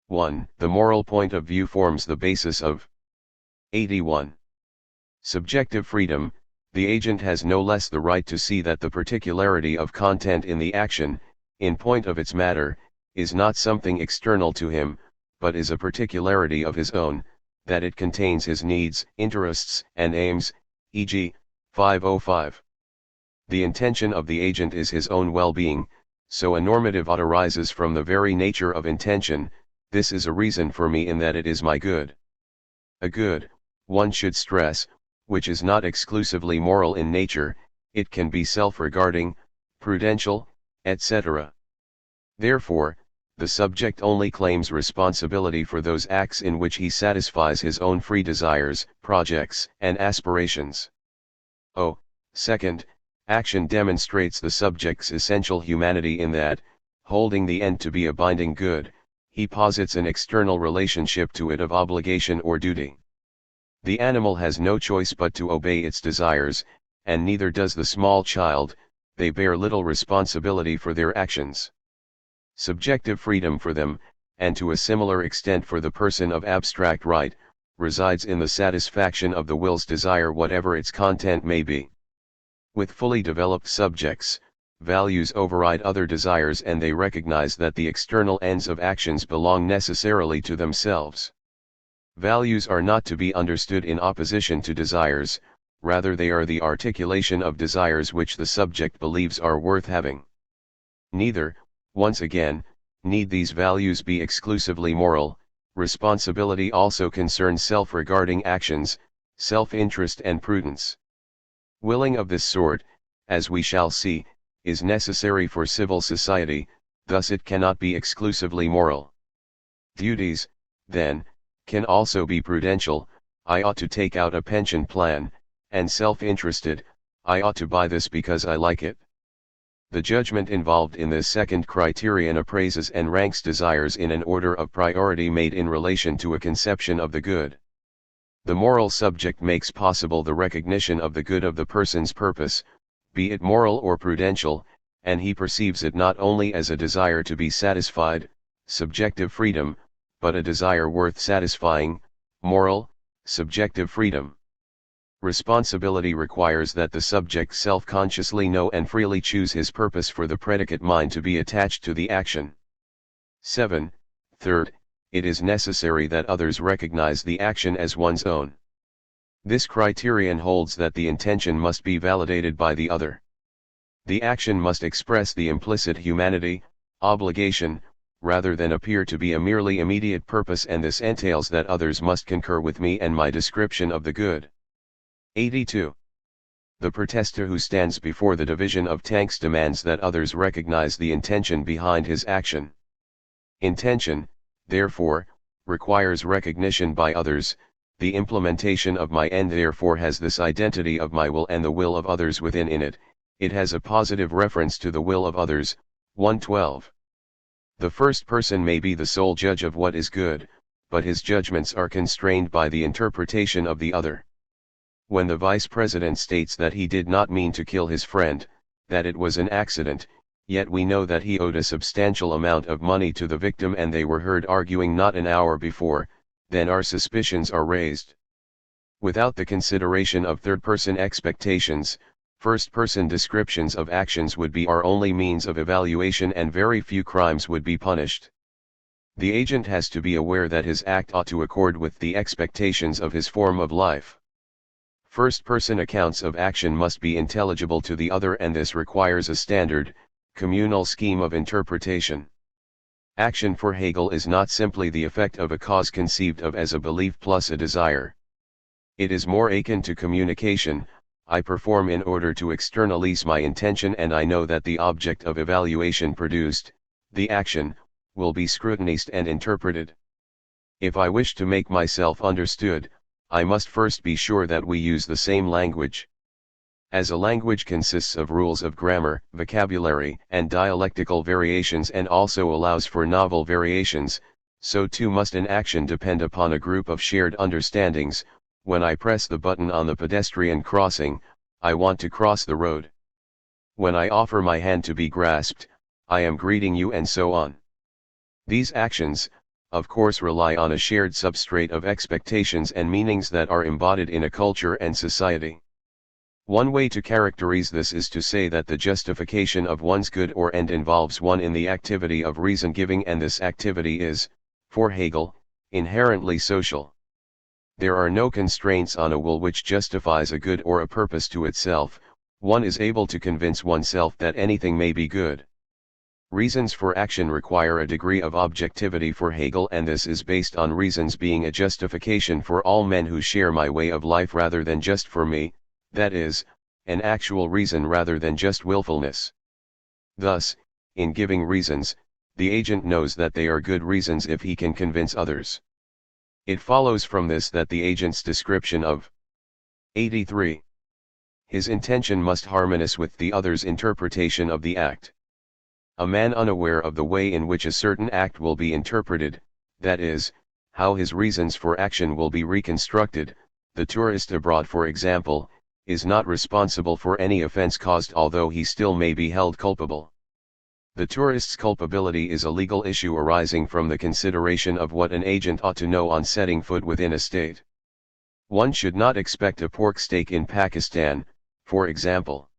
1. The moral point of view forms the basis of 81. Subjective freedom. The agent has no less the right to see that the particularity of content in the action, in point of its matter, is not something external to him, but is a particularity of his own, that it contains his needs, interests, and aims, e.g., 505. The intention of the agent is his own well-being, so a normative ought arises from the very nature of intention. This is a reason for me in that it is my good. A good, one should stress, which is not exclusively moral in nature, it can be self-regarding, prudential, etc. Therefore, the subject only claims responsibility for those acts in which he satisfies his own free desires, projects, and aspirations. Second, action demonstrates the subject's essential humanity in that, holding the end to be a binding good, he posits an external relationship to it of obligation or duty. The animal has no choice but to obey its desires, and neither does the small child. They bear little responsibility for their actions. Subjective freedom for them, and to a similar extent for the person of abstract right, resides in the satisfaction of the will's desire whatever its content may be. With fully developed subjects, values override other desires and they recognize that the external ends of actions belong necessarily to themselves. Values are not to be understood in opposition to desires, rather they are the articulation of desires which the subject believes are worth having. Neither, once again, need these values be exclusively moral. Responsibility also concerns self-regarding actions, self-interest and prudence. Willing of this sort, as we shall see, is necessary for civil society, thus it cannot be exclusively moral. Duties, then, can also be prudential. I ought to take out a pension plan, and self-interested, I ought to buy this because I like it. The judgment involved in this second criterion appraises and ranks desires in an order of priority made in relation to a conception of the good. The moral subject makes possible the recognition of the good of the person's purpose, be it moral or prudential, and he perceives it not only as a desire to be satisfied, subjective freedom, but a desire worth satisfying, moral, Subjective freedom. Responsibility requires that the subject self-consciously know and freely choose his purpose for the predicate mind to be attached to the action. 7. Third, it is necessary that others recognize the action as one's own. This criterion holds that the intention must be validated by the other. The action must express the implicit humanity, obligation, rather than appear to be a merely immediate purpose, and this entails that others must concur with me and my description of the good. 82. The protester who stands before the division of tanks demands that others recognize the intention behind his action. Intention, therefore, requires recognition by others. The implementation of my end therefore has this identity of my will and the will of others within in it. It has a positive reference to the will of others. 112. The first person may be the sole judge of what is good, but his judgments are constrained by the interpretation of the other. When the vice president states that he did not mean to kill his friend, that it was an accident, yet we know that he owed a substantial amount of money to the victim and they were heard arguing not an hour before, then our suspicions are raised. Without the consideration of third-person expectations, first-person descriptions of actions would be our only means of evaluation and very few crimes would be punished. The agent has to be aware that his act ought to accord with the expectations of his form of life. First-person accounts of action must be intelligible to the other, and this requires a standard, communal scheme of interpretation. Action for Hegel is not simply the effect of a cause conceived of as a belief plus a desire. It is more akin to communication. I perform in order to externalize my intention, and I know that the object of evaluation produced, the action, will be scrutinized and interpreted. If I wish to make myself understood, I must first be sure that we use the same language. As a language consists of rules of grammar, vocabulary, and dialectical variations and also allows for novel variations, so too must an action depend upon a group of shared understandings. When I press the button on the pedestrian crossing, I want to cross the road. When I offer my hand to be grasped, I am greeting you, and so on. These actions, of course, rely on a shared substrate of expectations and meanings that are embodied in a culture and society. One way to characterize this is to say that the justification of one's good or end involves one in the activity of reason giving, and this activity is, for Hegel, inherently social. There are no constraints on a will which justifies a good or a purpose to itself. One is able to convince oneself that anything may be good. Reasons for action require a degree of objectivity for Hegel, and this is based on reasons being a justification for all men who share my way of life rather than just for me, that is, an actual reason rather than just willfulness. Thus, in giving reasons, the agent knows that they are good reasons if he can convince others. It follows from this that the agent's description of 83. His intention must harmonize with the other's interpretation of the act. A man unaware of the way in which a certain act will be interpreted, that is, how his reasons for action will be reconstructed, the tourist abroad for example, is not responsible for any offense caused, although he still may be held culpable. The tourist's culpability is a legal issue arising from the consideration of what an agent ought to know on setting foot within a state. One should not expect a pork steak in Pakistan, for example.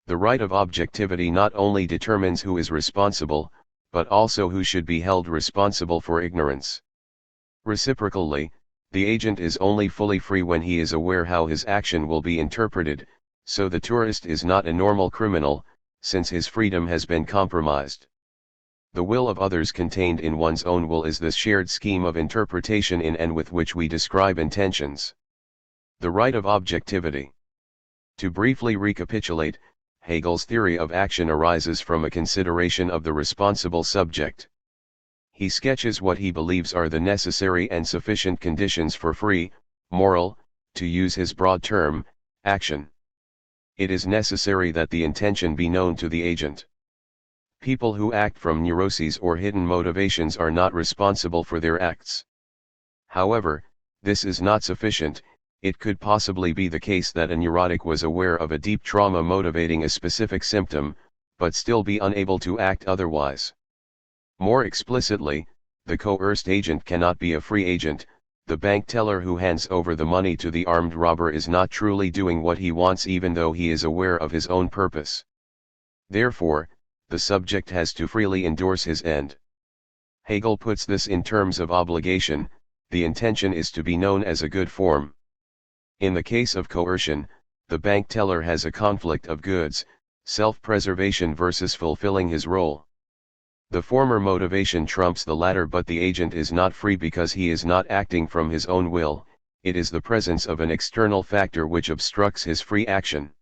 The right of objectivity not only determines who is responsible, but also who should be held responsible for ignorance. Reciprocally, the agent is only fully free when he is aware how his action will be interpreted, so the tourist is not a normal criminal, since his freedom has been compromised. The will of others contained in one's own will is this shared scheme of interpretation in and with which we describe intentions. The right of objectivity. To briefly recapitulate, Hegel's theory of action arises from a consideration of the responsible subject. He sketches what he believes are the necessary and sufficient conditions for free, moral, to use his broad term, action. It is necessary that the intention be known to the agent. People who act from neuroses or hidden motivations are not responsible for their acts. However, this is not sufficient. It could possibly be the case that a neurotic was aware of a deep trauma motivating a specific symptom, but still be unable to act otherwise. More explicitly, the coerced agent cannot be a free agent, The bank teller who hands over the money to the armed robber is not truly doing what he wants even though he is aware of his own purpose. Therefore, the subject has to freely endorse his end. Hegel puts this in terms of obligation: the intention is to be known as a good form. In the case of coercion, the bank teller has a conflict of goods, self-preservation versus fulfilling his role. The former motivation trumps the latter, but the agent is not free because he is not acting from his own will, it is the presence of an external factor which obstructs his free action.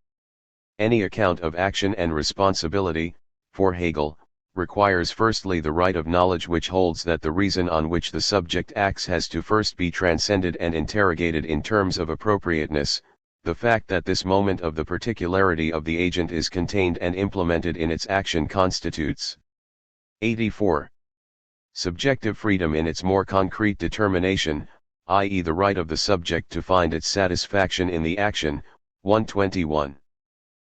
Any account of action and responsibility, for Hegel, requires firstly the right of knowledge, which holds that the reason on which the subject acts has to first be transcended and interrogated in terms of appropriateness. The fact that this moment of the particularity of the agent is contained and implemented in its action constitutes 84. Subjective freedom in its more concrete determination, i.e. the right of the subject to find its satisfaction in the action. 121.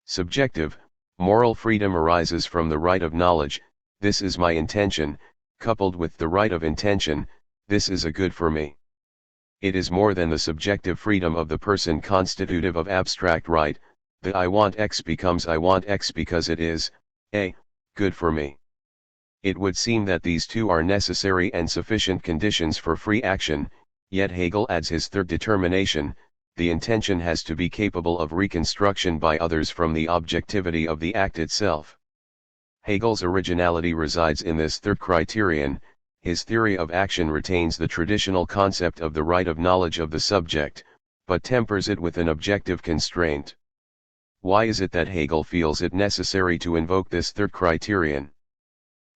Subjective, moral freedom arises from the right of knowledge: this is my intention, coupled with the right of intention: this is a good for me. It is more than the subjective freedom of the person constitutive of abstract right. The I want X becomes I want X because it is, a, good for me. It would seem that these two are necessary and sufficient conditions for free action, yet Hegel adds his third determination: the intention has to be capable of reconstruction by others from the objectivity of the act itself. Hegel's originality resides in this third criterion. His theory of action retains the traditional concept of the right of knowledge of the subject, but tempers it with an objective constraint. Why is it that Hegel feels it necessary to invoke this third criterion?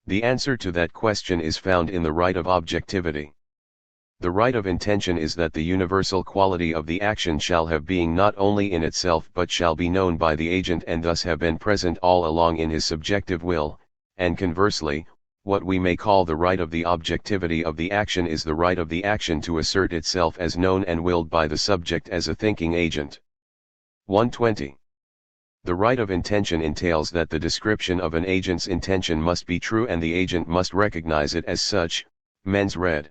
The answer to that question is found in the right of objectivity. The right of intention is that the universal quality of the action shall have being not only in itself but shall be known by the agent and thus have been present all along in his subjective will, and conversely, what we may call the right of the objectivity of the action is the right of the action to assert itself as known and willed by the subject as a thinking agent. 120. The right of intention entails that the description of an agent's intention must be true and the agent must recognize it as such. Mens red.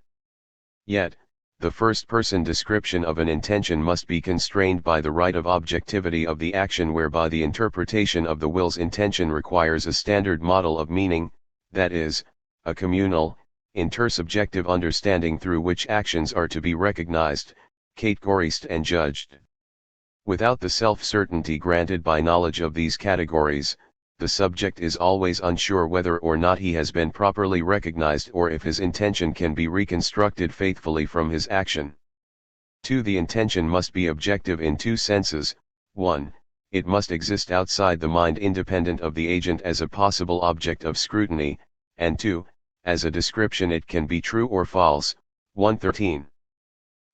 Yet, the first-person description of an intention must be constrained by the right of objectivity of the action, whereby the interpretation of the will's intention requires a standard model of meaning, that is, a communal, intersubjective understanding through which actions are to be recognized, categorized and judged. Without the self-certainty granted by knowledge of these categories, the subject is always unsure whether or not he has been properly recognized or if his intention can be reconstructed faithfully from his action. 2. The intention must be objective in two senses: 1. It must exist outside the mind independent of the agent as a possible object of scrutiny, and 2. As a description it can be true or false. 113.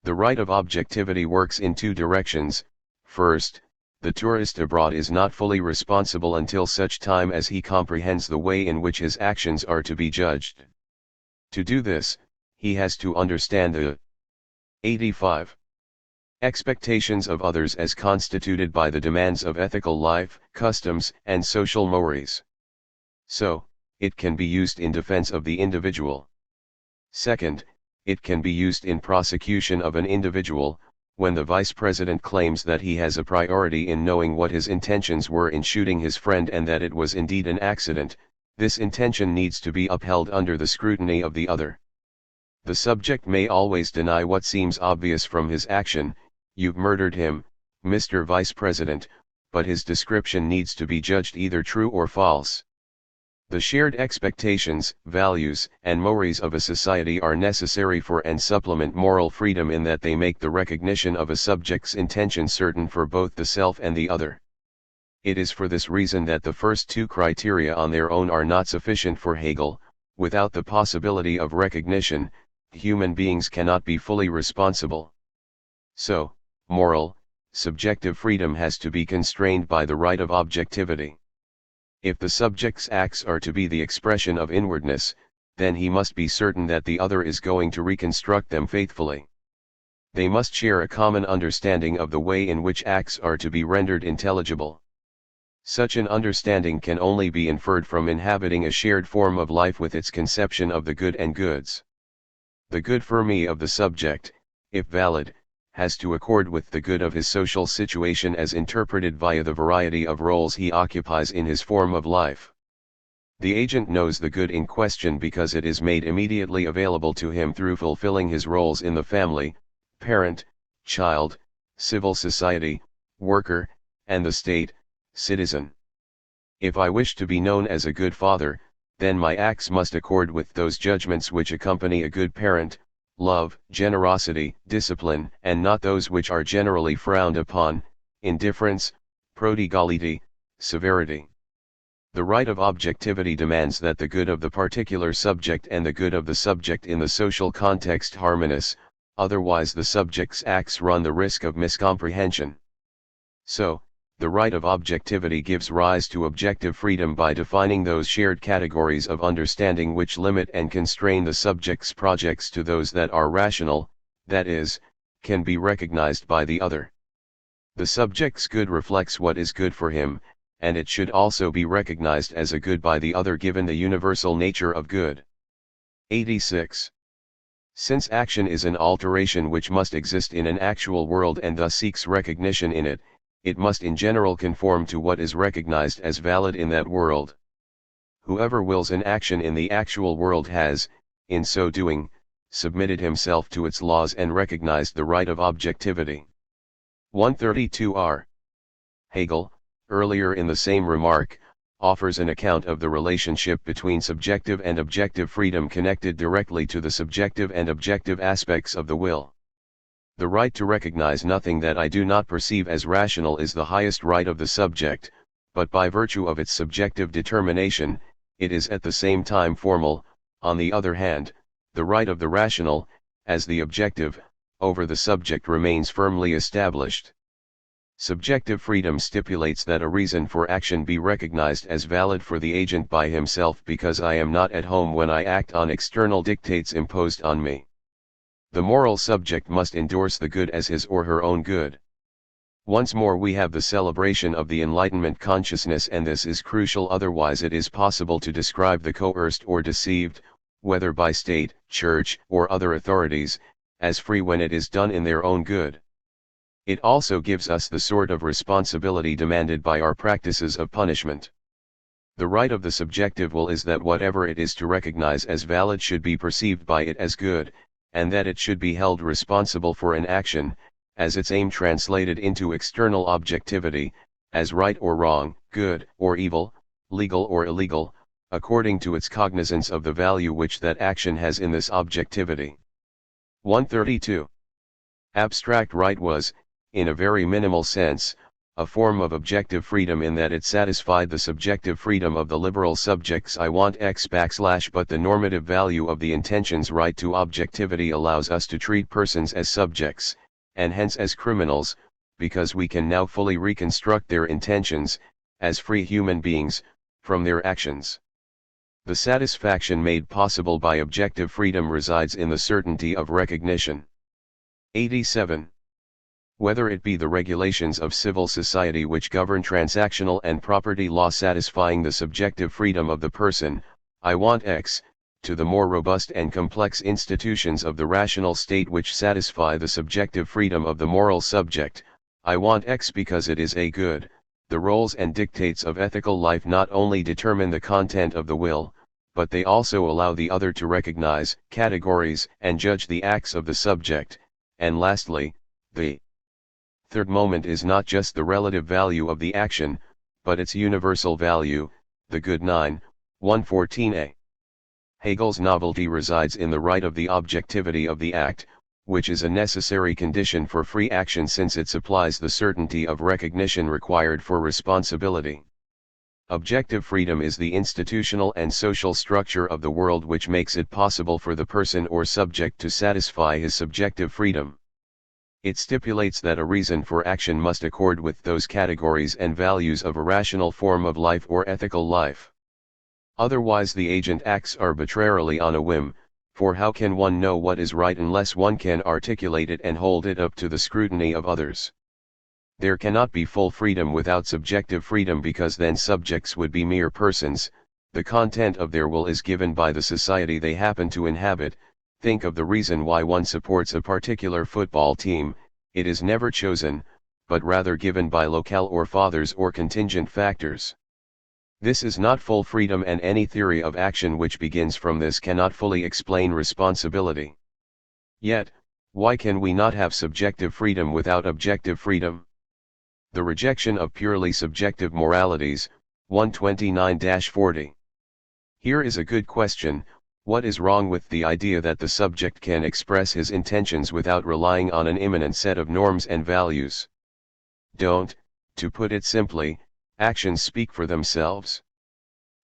The right of objectivity works in two directions. First, the tourist abroad is not fully responsible until such time as he comprehends the way in which his actions are to be judged. To do this, he has to understand the 85. Expectations of others as constituted by the demands of ethical life, customs, and social mores. So, it can be used in defense of the individual. Second, it can be used in prosecution of an individual, when the vice president claims that he has a priority in knowing what his intentions were in shooting his friend and that it was indeed an accident. This intention needs to be upheld under the scrutiny of the other. The subject may always deny what seems obvious from his action: "You've murdered him, Mr. Vice President," but his description needs to be judged either true or false. The shared expectations, values, and mores of a society are necessary for and supplement moral freedom in that they make the recognition of a subject's intention certain for both the self and the other. It is for this reason that the first two criteria on their own are not sufficient for Hegel. Without the possibility of recognition, human beings cannot be fully responsible. So, moral, subjective freedom has to be constrained by the right of objectivity. If the subject's acts are to be the expression of inwardness, then he must be certain that the other is going to reconstruct them faithfully. They must share a common understanding of the way in which acts are to be rendered intelligible. Such an understanding can only be inferred from inhabiting a shared form of life with its conception of the good and goods. The good for me of the subject, if valid, has to accord with the good of his social situation as interpreted via the variety of roles he occupies in his form of life. The agent knows the good in question because it is made immediately available to him through fulfilling his roles in the family, parent, child, civil society, worker, and the state, citizen. If I wish to be known as a good father, then my acts must accord with those judgments which accompany a good parent, love, generosity, discipline, and not those which are generally frowned upon, indifference, prodigality, severity. The right of objectivity demands that the good of the particular subject and the good of the subject in the social context harmonious, otherwise the subject's acts run the risk of miscomprehension. So, the right of objectivity gives rise to objective freedom by defining those shared categories of understanding which limit and constrain the subject's projects to those that are rational, that is, can be recognized by the other. The subject's good reflects what is good for him, and it should also be recognized as a good by the other given the universal nature of good. 86. Since action is an alteration which must exist in an actual world and thus seeks recognition in it, it must in general conform to what is recognized as valid in that world. Whoever wills an action in the actual world has, in so doing, submitted himself to its laws and recognized the right of objectivity. 132r. Hegel, earlier in the same remark, offers an account of the relationship between subjective and objective freedom connected directly to the subjective and objective aspects of the will. The right to recognize nothing that I do not perceive as rational is the highest right of the subject, but by virtue of its subjective determination, it is at the same time formal. On the other hand, the right of the rational, as the objective, over the subject remains firmly established. Subjective freedom stipulates that a reason for action be recognized as valid for the agent by himself because I am not at home when I act on external dictates imposed on me. The moral subject must endorse the good as his or her own good. Once more we have the celebration of the Enlightenment consciousness, and this is crucial, otherwise it is possible to describe the coerced or deceived, whether by state, church, or other authorities, as free when it is done in their own good. It also gives us the sort of responsibility demanded by our practices of punishment. The right of the subjective will is that whatever it is to recognize as valid should be perceived by it as good, and that it should be held responsible for an action, as its aim translated into external objectivity, as right or wrong, good or evil, legal or illegal, according to its cognizance of the value which that action has in this objectivity. 132. Abstract right was, in a very minimal sense, a form of objective freedom in that it satisfied the subjective freedom of the liberal subjects I want X \, but the normative value of the intention's right to objectivity allows us to treat persons as subjects, and hence as criminals, because we can now fully reconstruct their intentions, as free human beings, from their actions. The satisfaction made possible by objective freedom resides in the certainty of recognition. 87. Whether it be the regulations of civil society which govern transactional and property law satisfying the subjective freedom of the person, I want X, to the more robust and complex institutions of the rational state which satisfy the subjective freedom of the moral subject, I want X because it is a good. The roles and dictates of ethical life not only determine the content of the will, but they also allow the other to recognize, categorize, and judge the acts of the subject. And lastly, the third moment is not just the relative value of the action, but its universal value, the good. 9, 114a. Hegel's novelty resides in the right of the objectivity of the act, which is a necessary condition for free action since it supplies the certainty of recognition required for responsibility. Objective freedom is the institutional and social structure of the world which makes it possible for the person or subject to satisfy his subjective freedom. It stipulates that a reason for action must accord with those categories and values of a rational form of life or ethical life. Otherwise the agent acts arbitrarily on a whim, for how can one know what is right unless one can articulate it and hold it up to the scrutiny of others? There cannot be full freedom without subjective freedom because then subjects would be mere persons, the content of their will is given by the society they happen to inhabit, Think of the reason why one supports a particular football team. It is never chosen, but rather given by locale or fathers or contingent factors. This is not full freedom, and any theory of action which begins from this cannot fully explain responsibility. Yet, why can we not have subjective freedom without objective freedom? The rejection of purely subjective moralities, 129-40. Here is a good question: what is wrong with the idea that the subject can express his intentions without relying on an immanent set of norms and values? Don't, to put it simply, actions speak for themselves?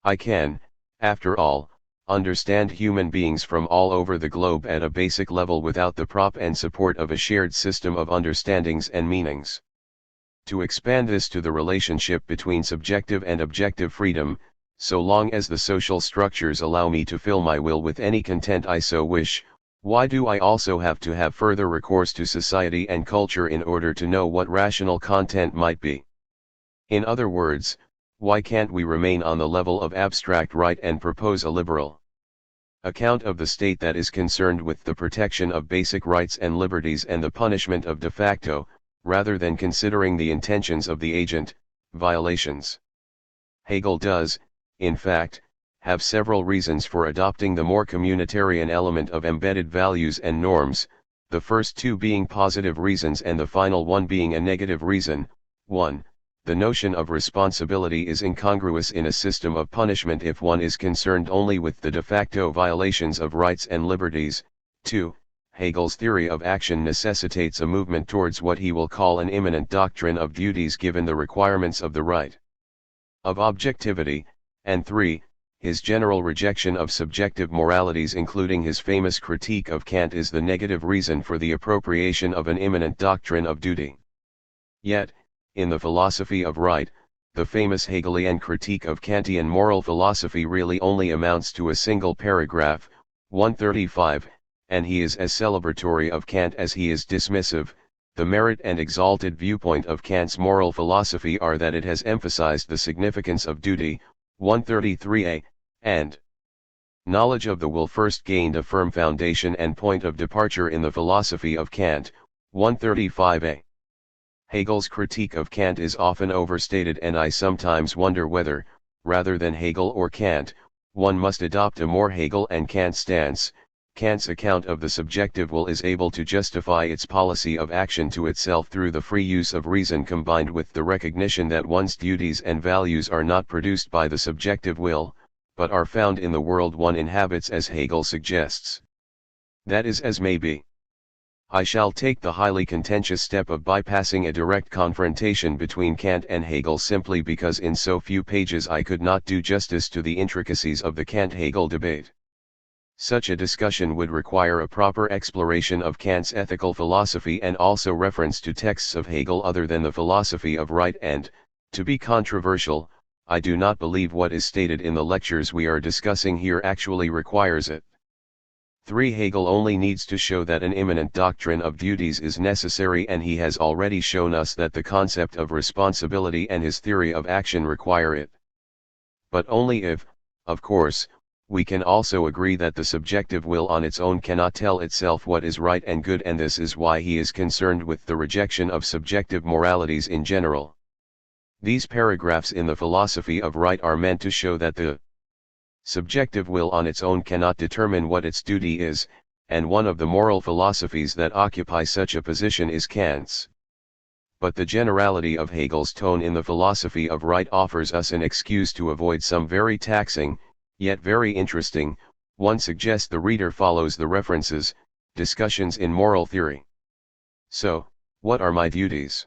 I can, after all, understand human beings from all over the globe at a basic level without the prop and support of a shared system of understandings and meanings. To expand this to the relationship between subjective and objective freedom, so long as the social structures allow me to fill my will with any content I so wish, why do I also have to have further recourse to society and culture in order to know what rational content might be? In other words, why can't we remain on the level of abstract right and propose a liberal account of the state that is concerned with the protection of basic rights and liberties and the punishment of de facto, rather than considering the intentions of the agent, violations? Hegel does, in fact, have several reasons for adopting the more communitarian element of embedded values and norms, the first two being positive reasons and the final one being a negative reason. 1. The notion of responsibility is incongruous in a system of punishment if one is concerned only with the de facto violations of rights and liberties. 2. Hegel's theory of action necessitates a movement towards what he will call an immanent doctrine of duties given the requirements of the right of objectivity. And 3. His general rejection of subjective moralities, including his famous critique of Kant, is the negative reason for the appropriation of an immanent doctrine of duty. Yet, in the philosophy of right, the famous Hegelian critique of Kantian moral philosophy really only amounts to a single paragraph, 135, and he is as celebratory of Kant as he is dismissive. The merit and exalted viewpoint of Kant's moral philosophy are that it has emphasized the significance of duty, 133a, and knowledge of the will first gained a firm foundation and point of departure in the philosophy of Kant, 135a. Hegel's critique of Kant is often overstated, and I sometimes wonder whether, rather than Hegel or Kant, one must adopt a more Hegel and Kant stance. Kant's account of the subjective will is able to justify its policy of action to itself through the free use of reason combined with the recognition that one's duties and values are not produced by the subjective will, but are found in the world one inhabits, as Hegel suggests. That is as may be. I shall take the highly contentious step of bypassing a direct confrontation between Kant and Hegel simply because in so few pages I could not do justice to the intricacies of the Kant-Hegel debate. Such a discussion would require a proper exploration of Kant's ethical philosophy and also reference to texts of Hegel other than the philosophy of right, and, to be controversial, I do not believe what is stated in the lectures we are discussing here actually requires it. 3. Hegel only needs to show that an immanent doctrine of duties is necessary, and he has already shown us that the concept of responsibility and his theory of action require it. But only if, of course, we can also agree that the subjective will on its own cannot tell itself what is right and good, and this is why he is concerned with the rejection of subjective moralities in general. These paragraphs in the philosophy of right are meant to show that the subjective will on its own cannot determine what its duty is, and one of the moral philosophies that occupy such a position is Kant's. But the generality of Hegel's tone in the philosophy of right offers us an excuse to avoid some very taxing, yet very interesting, one suggests the reader follows the references, discussions in moral theory. So, what are my duties?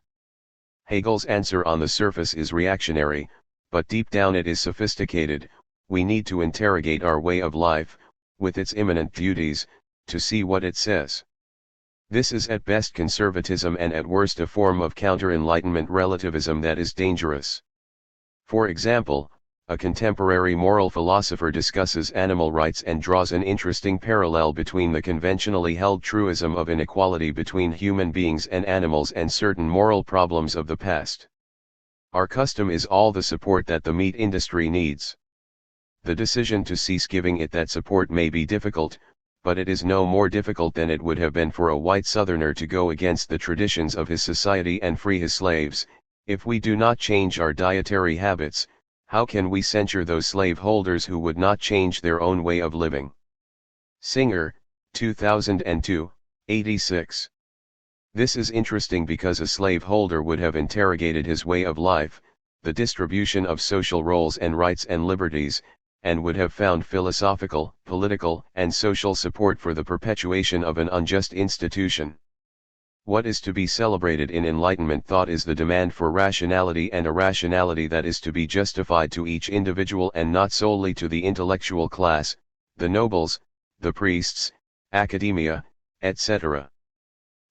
Hegel's answer on the surface is reactionary, but deep down it is sophisticated. We need to interrogate our way of life, with its immanent duties, to see what it says. This is at best conservatism and at worst a form of counter-Enlightenment relativism that is dangerous. For example, a contemporary moral philosopher discusses animal rights and draws an interesting parallel between the conventionally held truism of inequality between human beings and animals and certain moral problems of the past. Our custom is all the support that the meat industry needs. The decision to cease giving it that support may be difficult, but it is no more difficult than it would have been for a white Southerner to go against the traditions of his society and free his slaves. If we do not change our dietary habits, how can we censure those slaveholders who would not change their own way of living? Singer, 2002, 86. This is interesting because a slaveholder would have interrogated his way of life, the distribution of social roles and rights and liberties, and would have found philosophical, political, and social support for the perpetuation of an unjust institution. What is to be celebrated in Enlightenment thought is the demand for rationality, and a rationality that is to be justified to each individual and not solely to the intellectual class, the nobles, the priests, academia, etc.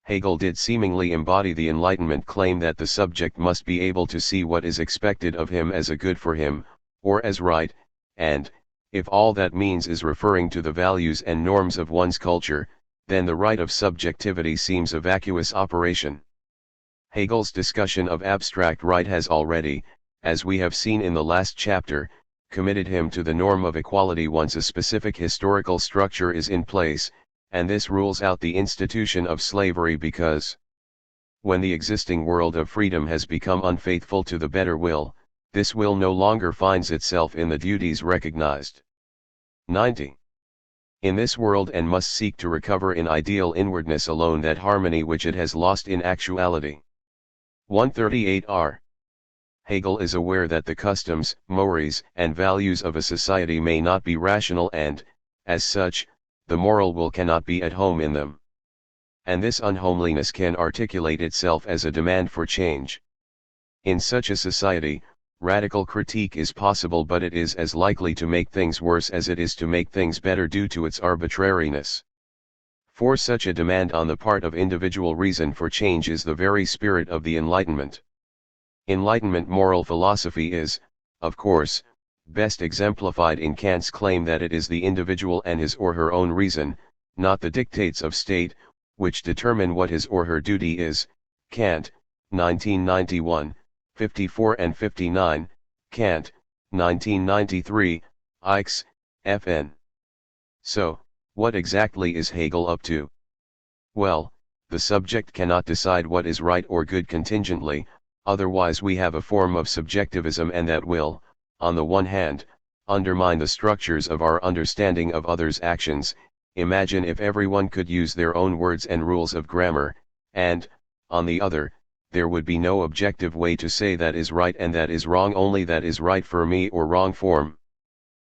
Hegel did seemingly embody the Enlightenment claim that the subject must be able to see what is expected of him as a good for him, or as right, and, if all that means is referring to the values and norms of one's culture, then the right of subjectivity seems a vacuous operation. Hegel's discussion of abstract right has already, as we have seen in the last chapter, committed him to the norm of equality once a specific historical structure is in place, and this rules out the institution of slavery because, when the existing world of freedom has become unfaithful to the better will, this will no longer finds itself in the duties recognized. 90. In this world and must seek to recover in ideal inwardness alone that harmony which it has lost in actuality. 138r. Hegel is aware that the customs, mores, and values of a society may not be rational and, as such, the moral will cannot be at home in them. And this unhomeliness can articulate itself as a demand for change. In such a society, radical critique is possible, but it is as likely to make things worse as it is to make things better due to its arbitrariness. For such a demand on the part of individual reason for change is the very spirit of the Enlightenment. Enlightenment moral philosophy is, of course, best exemplified in Kant's claim that it is the individual and his or her own reason, not the dictates of state, which determine what his or her duty is. Kant, 1991, 54 and 59, Kant, 1993, Ix, Fn. So, what exactly is Hegel up to? Well, the subject cannot decide what is right or good contingently, otherwise we have a form of subjectivism, and that will, on the one hand, undermine the structures of our understanding of others' actions. Imagine if everyone could use their own words and rules of grammar, and, on the other, there would be no objective way to say that is right and that is wrong, only that is right for me or wrong form.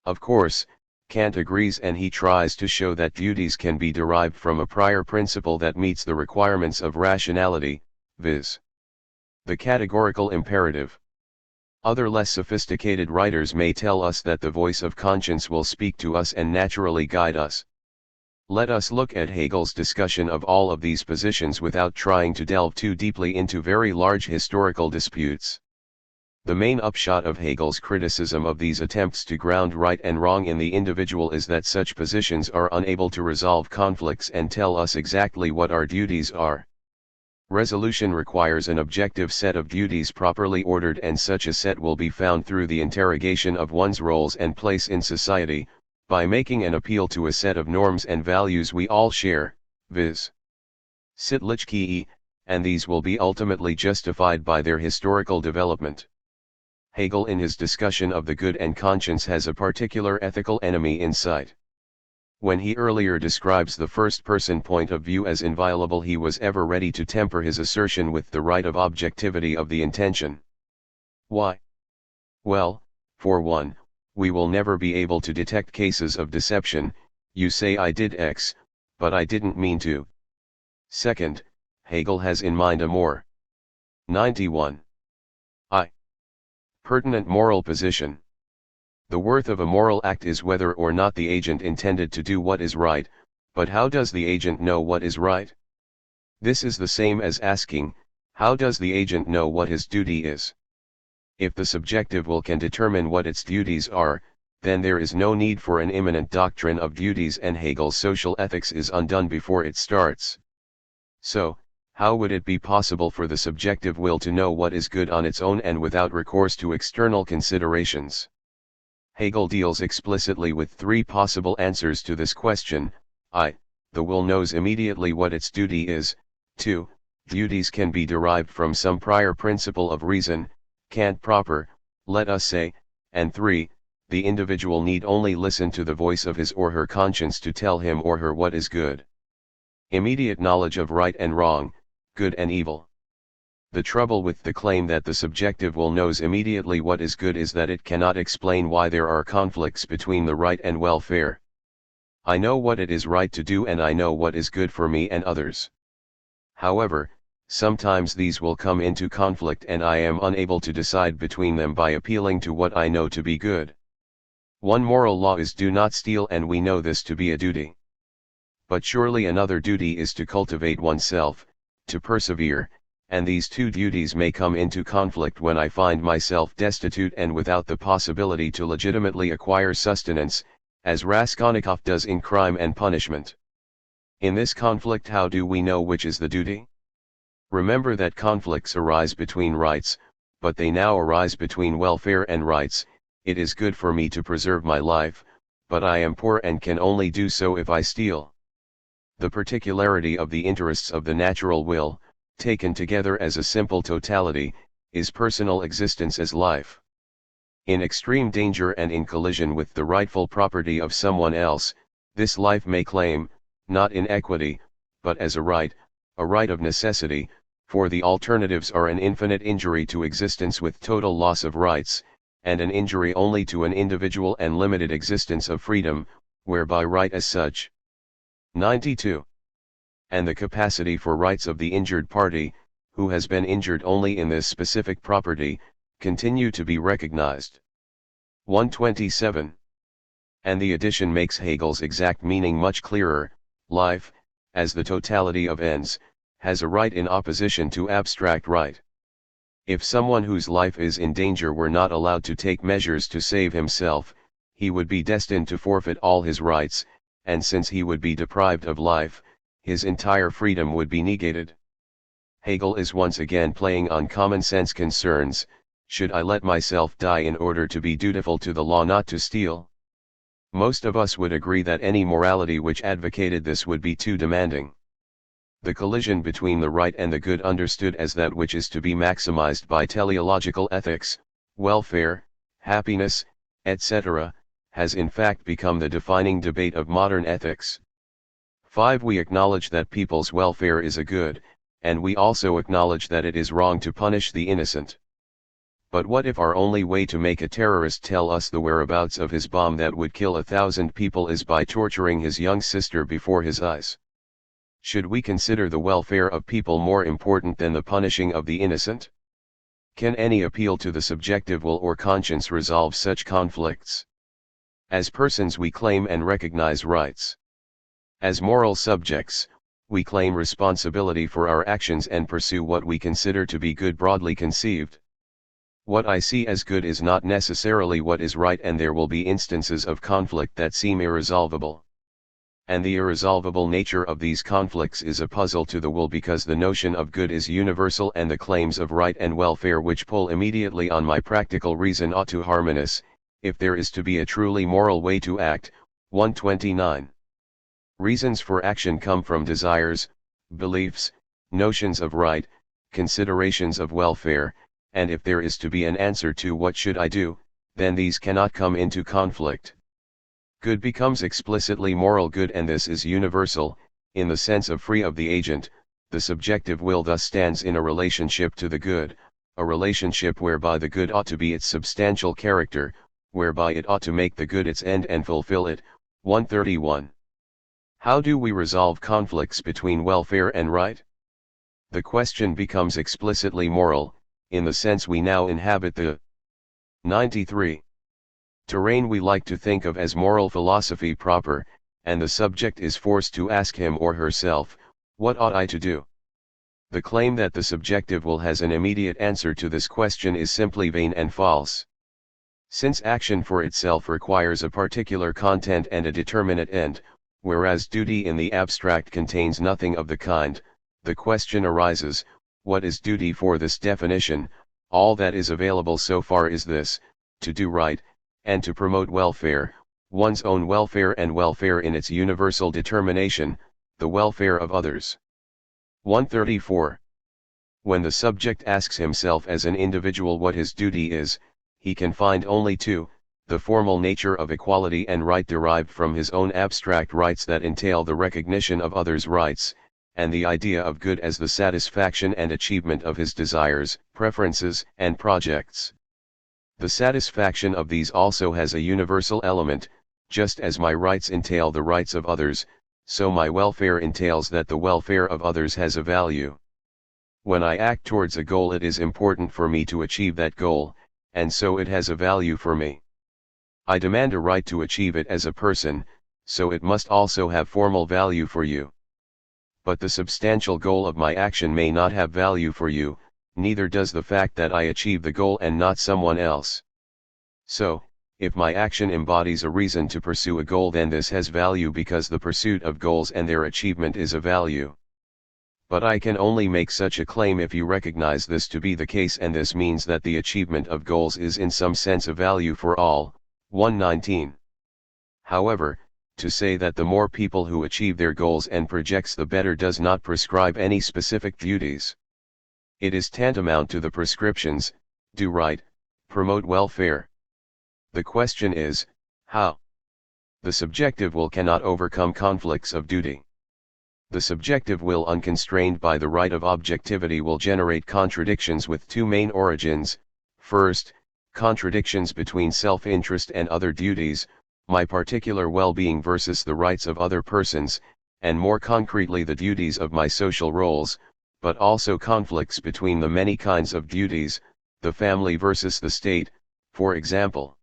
Of course, Kant agrees, and he tries to show that duties can be derived from a prior principle that meets the requirements of rationality, viz. the categorical imperative. Other less sophisticated writers may tell us that the voice of conscience will speak to us and naturally guide us. Let us look at Hegel's discussion of all of these positions without trying to delve too deeply into very large historical disputes. The main upshot of Hegel's criticism of these attempts to ground right and wrong in the individual is that such positions are unable to resolve conflicts and tell us exactly what our duties are. Resolution requires an objective set of duties properly ordered, and such a set will be found through the interrogation of one's roles and place in society, by making an appeal to a set of norms and values we all share, viz. Sittlichkeit, and these will be ultimately justified by their historical development. Hegel in his discussion of the good and conscience has a particular ethical enemy in sight. When he earlier describes the first-person point of view as inviolable, he was ever ready to temper his assertion with the right of objectivity of the intention. Why? Well, for one, we will never be able to detect cases of deception. You say I did X, but I didn't mean to. Second, Hegel has in mind a more 91. Pertinent moral position. The worth of a moral act is whether or not the agent intended to do what is right, but how does the agent know what is right? This is the same as asking, how does the agent know what his duty is? If the subjective will can determine what its duties are, then there is no need for an immanent doctrine of duties, and Hegel's social ethics is undone before it starts. So, how would it be possible for the subjective will to know what is good on its own and without recourse to external considerations? Hegel deals explicitly with three possible answers to this question. I. The will knows immediately what its duty is. 2. Duties can be derived from some prior principle of reason, Kant proper, let us say, and 3. The individual need only listen to the voice of his or her conscience to tell him or her what is good. Immediate knowledge of right and wrong, good and evil. The trouble with the claim that the subjective will knows immediately what is good is that it cannot explain why there are conflicts between the right and welfare. I know what it is right to do and I know what is good for me and others. However, sometimes these will come into conflict and I am unable to decide between them by appealing to what I know to be good. One moral law is do not steal and we know this to be a duty. But surely another duty is to cultivate oneself, to persevere, and these two duties may come into conflict when I find myself destitute and without the possibility to legitimately acquire sustenance, as Raskolnikov does in Crime and Punishment. In this conflict, how do we know which is the duty? Remember that conflicts arise between rights, but they now arise between welfare and rights. It is good for me to preserve my life, but I am poor and can only do so if I steal. The particularity of the interests of the natural will, taken together as a simple totality, is personal existence as life. In extreme danger and in collision with the rightful property of someone else, this life may claim, not in equity, but as a right of necessity, for the alternatives are an infinite injury to existence with total loss of rights, and an injury only to an individual and limited existence of freedom, whereby right as such. 92. And the capacity for rights of the injured party, who has been injured only in this specific property, continue to be recognized. 127. And the addition makes Hegel's exact meaning much clearer. Life, as the totality of ends, has a right in opposition to abstract right. If someone whose life is in danger were not allowed to take measures to save himself, he would be destined to forfeit all his rights, and since he would be deprived of life, his entire freedom would be negated. Hegel is once again playing on common sense concerns. Should I let myself die in order to be dutiful to the law not to steal? Most of us would agree that any morality which advocated this would be too demanding. The collision between the right and the good understood as that which is to be maximized by teleological ethics, welfare, happiness, etc., has in fact become the defining debate of modern ethics. 5. We acknowledge that people's welfare is a good, and we also acknowledge that it is wrong to punish the innocent. But what if our only way to make a terrorist tell us the whereabouts of his bomb that would kill 1,000 people is by torturing his young sister before his eyes? Should we consider the welfare of people more important than the punishing of the innocent? Can any appeal to the subjective will or conscience resolve such conflicts? As persons we claim and recognize rights. As moral subjects, we claim responsibility for our actions and pursue what we consider to be good broadly conceived. What I see as good is not necessarily what is right, and there will be instances of conflict that seem irresolvable. And the irresolvable nature of these conflicts is a puzzle to the will, because the notion of good is universal and the claims of right and welfare which pull immediately on my practical reason ought to harmonize, if there is to be a truly moral way to act. 129. Reasons for action come from desires, beliefs, notions of right, considerations of welfare, and if there is to be an answer to what should I do, then these cannot come into conflict. Good becomes explicitly moral good, and this is universal, in the sense of free of the agent. The subjective will thus stands in a relationship to the good, a relationship whereby the good ought to be its substantial character, whereby it ought to make the good its end and fulfill it. 131. How do we resolve conflicts between welfare and right? The question becomes explicitly moral, in the sense we now inhabit the 93. Terrain we like to think of as moral philosophy proper, and the subject is forced to ask him or herself, what ought I to do? The claim that the subjective will has an immediate answer to this question is simply vain and false. Since action for itself requires a particular content and a determinate end, whereas duty in the abstract contains nothing of the kind, the question arises, what is duty for this definition? All that is available so far is this: to do right, and to promote welfare, one's own welfare and welfare in its universal determination, the welfare of others. 134. When the subject asks himself as an individual what his duty is, he can find only two: the formal nature of equality and right derived from his own abstract rights that entail the recognition of others' rights, and the idea of good as the satisfaction and achievement of his desires, preferences, and projects. The satisfaction of these also has a universal element: just as my rights entail the rights of others, so my welfare entails that the welfare of others has a value. When I act towards a goal, it is important for me to achieve that goal, and so it has a value for me. I demand a right to achieve it as a person, so it must also have formal value for you. But the substantial goal of my action may not have value for you, neither does the fact that I achieve the goal and not someone else. So, if my action embodies a reason to pursue a goal, then this has value because the pursuit of goals and their achievement is a value. But I can only make such a claim if you recognize this to be the case, and this means that the achievement of goals is in some sense a value for all. 119. However, to say that the more people who achieve their goals and projects the better does not prescribe any specific duties. It is tantamount to the prescriptions: do right, promote welfare. The question is, how? The subjective will cannot overcome conflicts of duty. The subjective will, unconstrained by the right of objectivity, will generate contradictions with two main origins: first, contradictions between self-interest and other duties, my particular well-being versus the rights of other persons, and more concretely the duties of my social roles, but also conflicts between the many kinds of duties, the family versus the state, for example.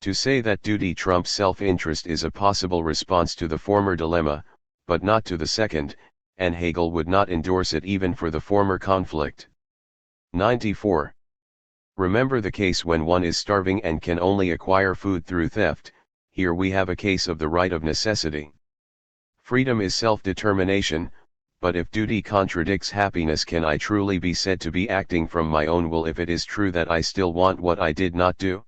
To say that duty trumps self-interest is a possible response to the former dilemma, but not to the second, and Hegel would not endorse it even for the former conflict. 94. Remember the case when one is starving and can only acquire food through theft. Here we have a case of the right of necessity. Freedom is self-determination, but if duty contradicts happiness, can I truly be said to be acting from my own will if it is true that I still want what I did not do?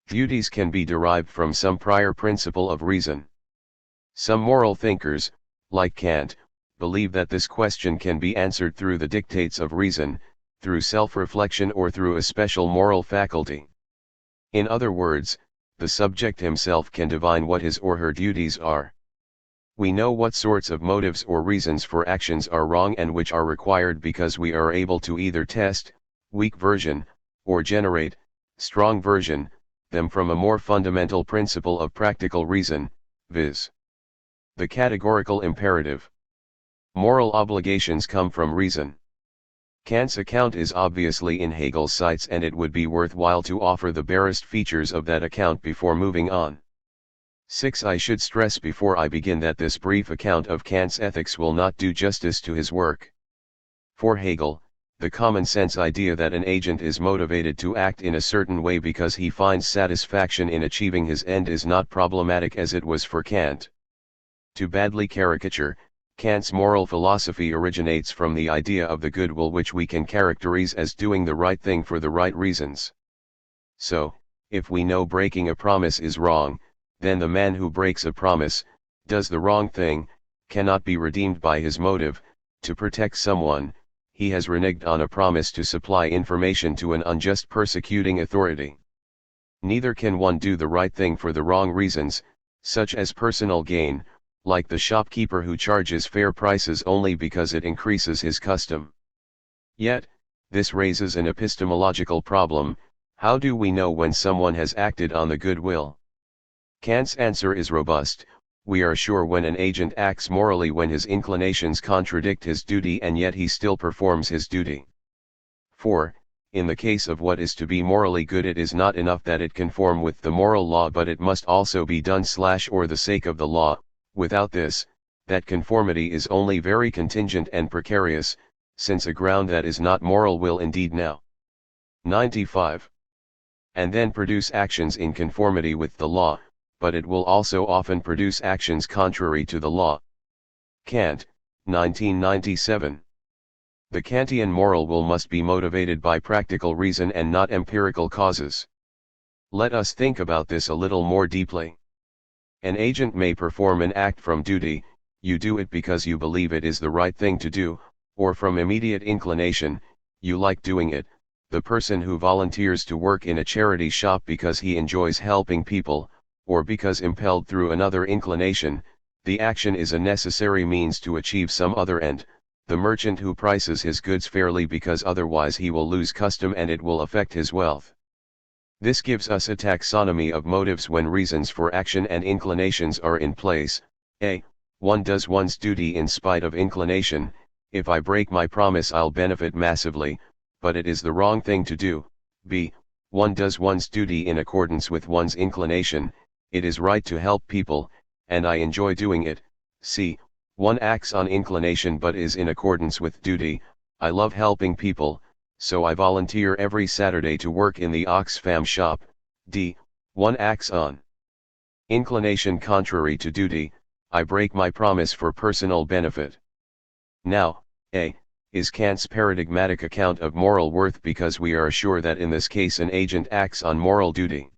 Duties can be derived from some prior principle of reason. Some moral thinkers, like Kant, believe that this question can be answered through the dictates of reason, through self-reflection, or through a special moral faculty. In other words, the subject himself can divine what his or her duties are. We know what sorts of motives or reasons for actions are wrong and which are required because we are able to either test, weak version, or generate, strong version, them from a more fundamental principle of practical reason, viz. the categorical imperative. Moral obligations come from reason. Kant's account is obviously in Hegel's sights, and it would be worthwhile to offer the barest features of that account before moving on. 6. I should stress before I begin that this brief account of Kant's ethics will not do justice to his work. For Hegel, the common sense idea that an agent is motivated to act in a certain way because he finds satisfaction in achieving his end is not problematic as it was for Kant. To badly caricature, Kant's moral philosophy originates from the idea of the good will, which we can characterize as doing the right thing for the right reasons. So, if we know breaking a promise is wrong, then the man who breaks a promise, does the wrong thing, cannot be redeemed by his motive, to protect someone. He has reneged on a promise to supply information to an unjust persecuting authority. Neither can one do the right thing for the wrong reasons, such as personal gain, like the shopkeeper who charges fair prices only because it increases his custom. Yet, this raises an epistemological problem: how do we know when someone has acted on the good will? Kant's answer is robust: we are sure when an agent acts morally when his inclinations contradict his duty and yet he still performs his duty. For, in the case of what is to be morally good, it is not enough that it conform with the moral law, but it must also be done or the sake of the law. Without this, that conformity is only very contingent and precarious, since a ground that is not moral will indeed now 95. And then produce actions in conformity with the law, but it will also often produce actions contrary to the law. Kant, 1997. The Kantian moral will must be motivated by practical reason and not empirical causes. Let us think about this a little more deeply. An agent may perform an act from duty, you do it because you believe it is the right thing to do, or from immediate inclination, you like doing it. The person who volunteers to work in a charity shop because he enjoys helping people, or because impelled through another inclination, the action is a necessary means to achieve some other end. The merchant who prices his goods fairly because otherwise he will lose custom and it will affect his wealth. This gives us a taxonomy of motives when reasons for action and inclinations are in place. A. One does one's duty in spite of inclination. If I break my promise I'll benefit massively, but it is the wrong thing to do. B. One does one's duty in accordance with one's inclination. It is right to help people, and I enjoy doing it. C. One acts on inclination but is in accordance with duty. I love helping people, so I volunteer every Saturday to work in the Oxfam shop. D. One acts on inclination contrary to duty. I break my promise for personal benefit. Now, A. Is Kant's paradigmatic account of moral worth because we are sure that in this case an agent acts on moral duty.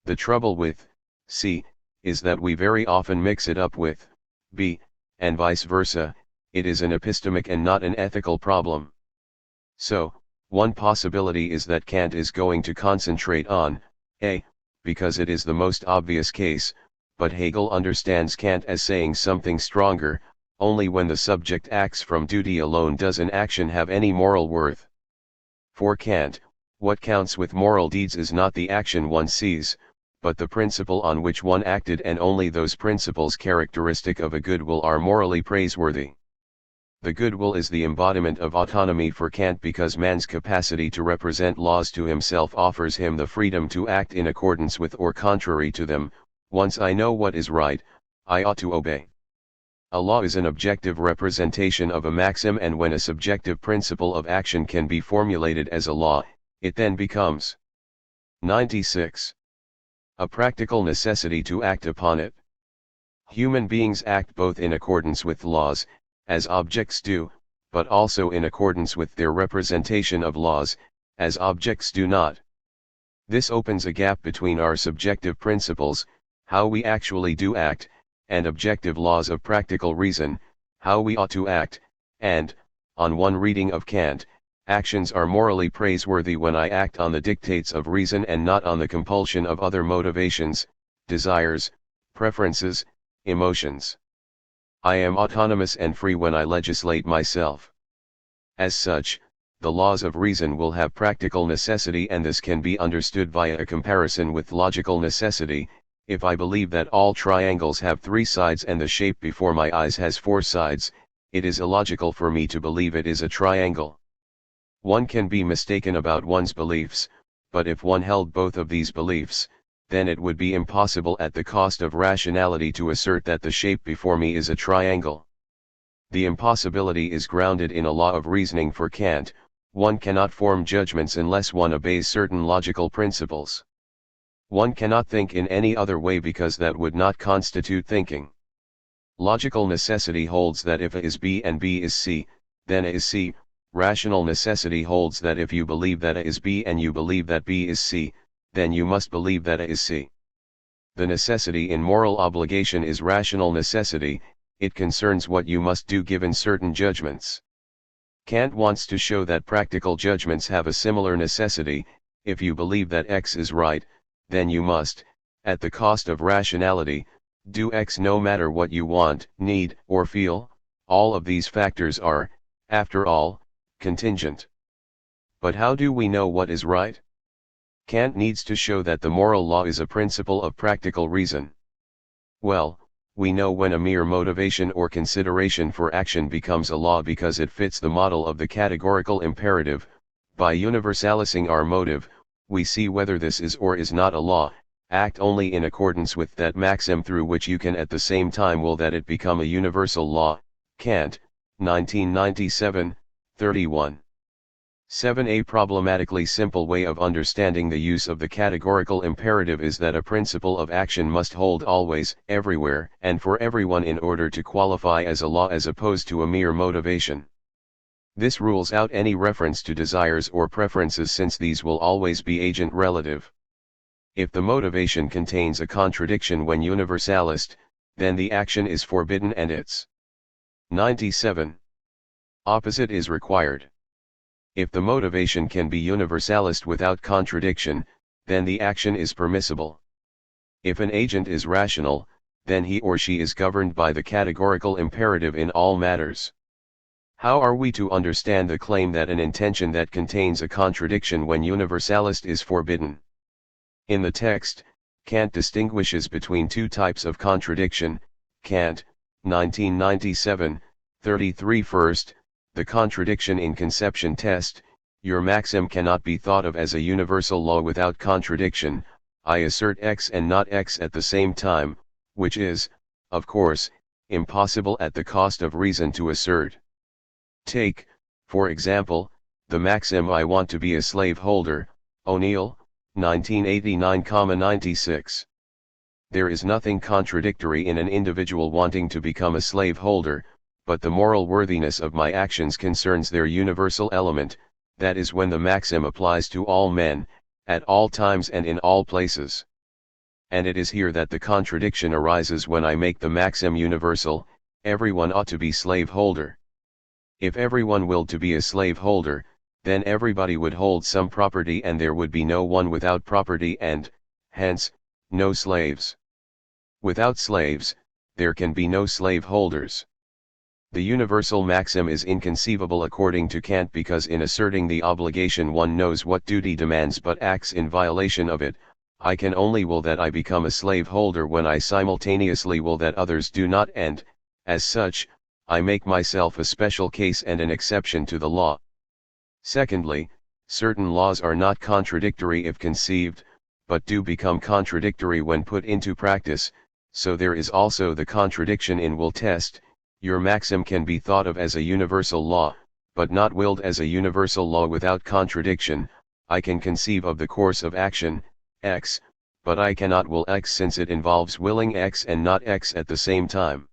The trouble with C. is that we very often mix it up with B, and vice versa. It is an epistemic and not an ethical problem. So, one possibility is that Kant is going to concentrate on A, because it is the most obvious case, but Hegel understands Kant as saying something stronger. Only when the subject acts from duty alone does an action have any moral worth. For Kant, what counts with moral deeds is not the action one sees, but the principle on which one acted, and only those principles characteristic of a good will are morally praiseworthy. The good will is the embodiment of autonomy for Kant because man's capacity to represent laws to himself offers him the freedom to act in accordance with or contrary to them. Once I know what is right, I ought to obey. A law is an objective representation of a maxim, and when a subjective principle of action can be formulated as a law, it then becomes 96. A practical necessity to act upon it. Human beings act both in accordance with laws, as objects do, but also in accordance with their representation of laws, as objects do not. This opens a gap between our subjective principles, how we actually do act, and objective laws of practical reason, how we ought to act, and, on one reading of Kant, actions are morally praiseworthy when I act on the dictates of reason and not on the compulsion of other motivations, desires, preferences, emotions. I am autonomous and free when I legislate myself. As such, the laws of reason will have practical necessity, and this can be understood via a comparison with logical necessity. If I believe that all triangles have 3 sides and the shape before my eyes has 4 sides, it is illogical for me to believe it is a triangle. One can be mistaken about one's beliefs, but if one held both of these beliefs, then it would be impossible at the cost of rationality to assert that the shape before me is a triangle. The impossibility is grounded in a law of reasoning for Kant. One cannot form judgments unless one obeys certain logical principles. One cannot think in any other way because that would not constitute thinking. Logical necessity holds that if A is B and B is C, then A is C. Rational necessity holds that if you believe that A is B and you believe that B is C, then you must believe that A is C. The necessity in moral obligation is rational necessity. It concerns what you must do given certain judgments. Kant wants to show that practical judgments have a similar necessity. If you believe that X is right, then you must, at the cost of rationality, do X no matter what you want, need, or feel. All of these factors are, after all, contingent. But how do we know what is right? Kant needs to show that the moral law is a principle of practical reason. Well, we know when a mere motivation or consideration for action becomes a law because it fits the model of the categorical imperative. By universalizing our motive, we see whether this is or is not a law. Act only in accordance with that maxim through which you can at the same time will that it become a universal law. Kant, 1997, 31. 7. A problematically simple way of understanding the use of the categorical imperative is that a principle of action must hold always, everywhere, and for everyone in order to qualify as a law as opposed to a mere motivation. This rules out any reference to desires or preferences since these will always be agent relative. If the motivation contains a contradiction when universalist, then the action is forbidden and its 97. Opposite is required. If the motivation can be universalist without contradiction, then the action is permissible. If an agent is rational, then he or she is governed by the categorical imperative in all matters. How are we to understand the claim that an intention that contains a contradiction when universalist is forbidden? In the text, Kant distinguishes between two types of contradiction. Kant, 1997, 33. First, the contradiction in conception test. Your maxim cannot be thought of as a universal law without contradiction. I assert X and not X at the same time, which is, of course, impossible at the cost of reason to assert. Take, for example, the maxim I want to be a slaveholder, O'Neill, 1989-96. There is nothing contradictory in an individual wanting to become a slaveholder, but the moral worthiness of my actions concerns their universal element, that is when the maxim applies to all men, at all times and in all places. And it is here that the contradiction arises when I make the maxim universal, everyone ought to be slaveholder. If everyone willed to be a slaveholder, then everybody would hold some property and there would be no one without property and, hence, no slaves. Without slaves, there can be no slaveholders. The universal maxim is inconceivable according to Kant because in asserting the obligation one knows what duty demands but acts in violation of it. I can only will that I become a slaveholder when I simultaneously will that others do not, and, as such, I make myself a special case and an exception to the law. Secondly, certain laws are not contradictory if conceived, but do become contradictory when put into practice, so there is also the contradiction in will test. Your maxim can be thought of as a universal law, but not willed as a universal law without contradiction. I can conceive of the course of action, X, but I cannot will X since it involves willing X and not X at the same time.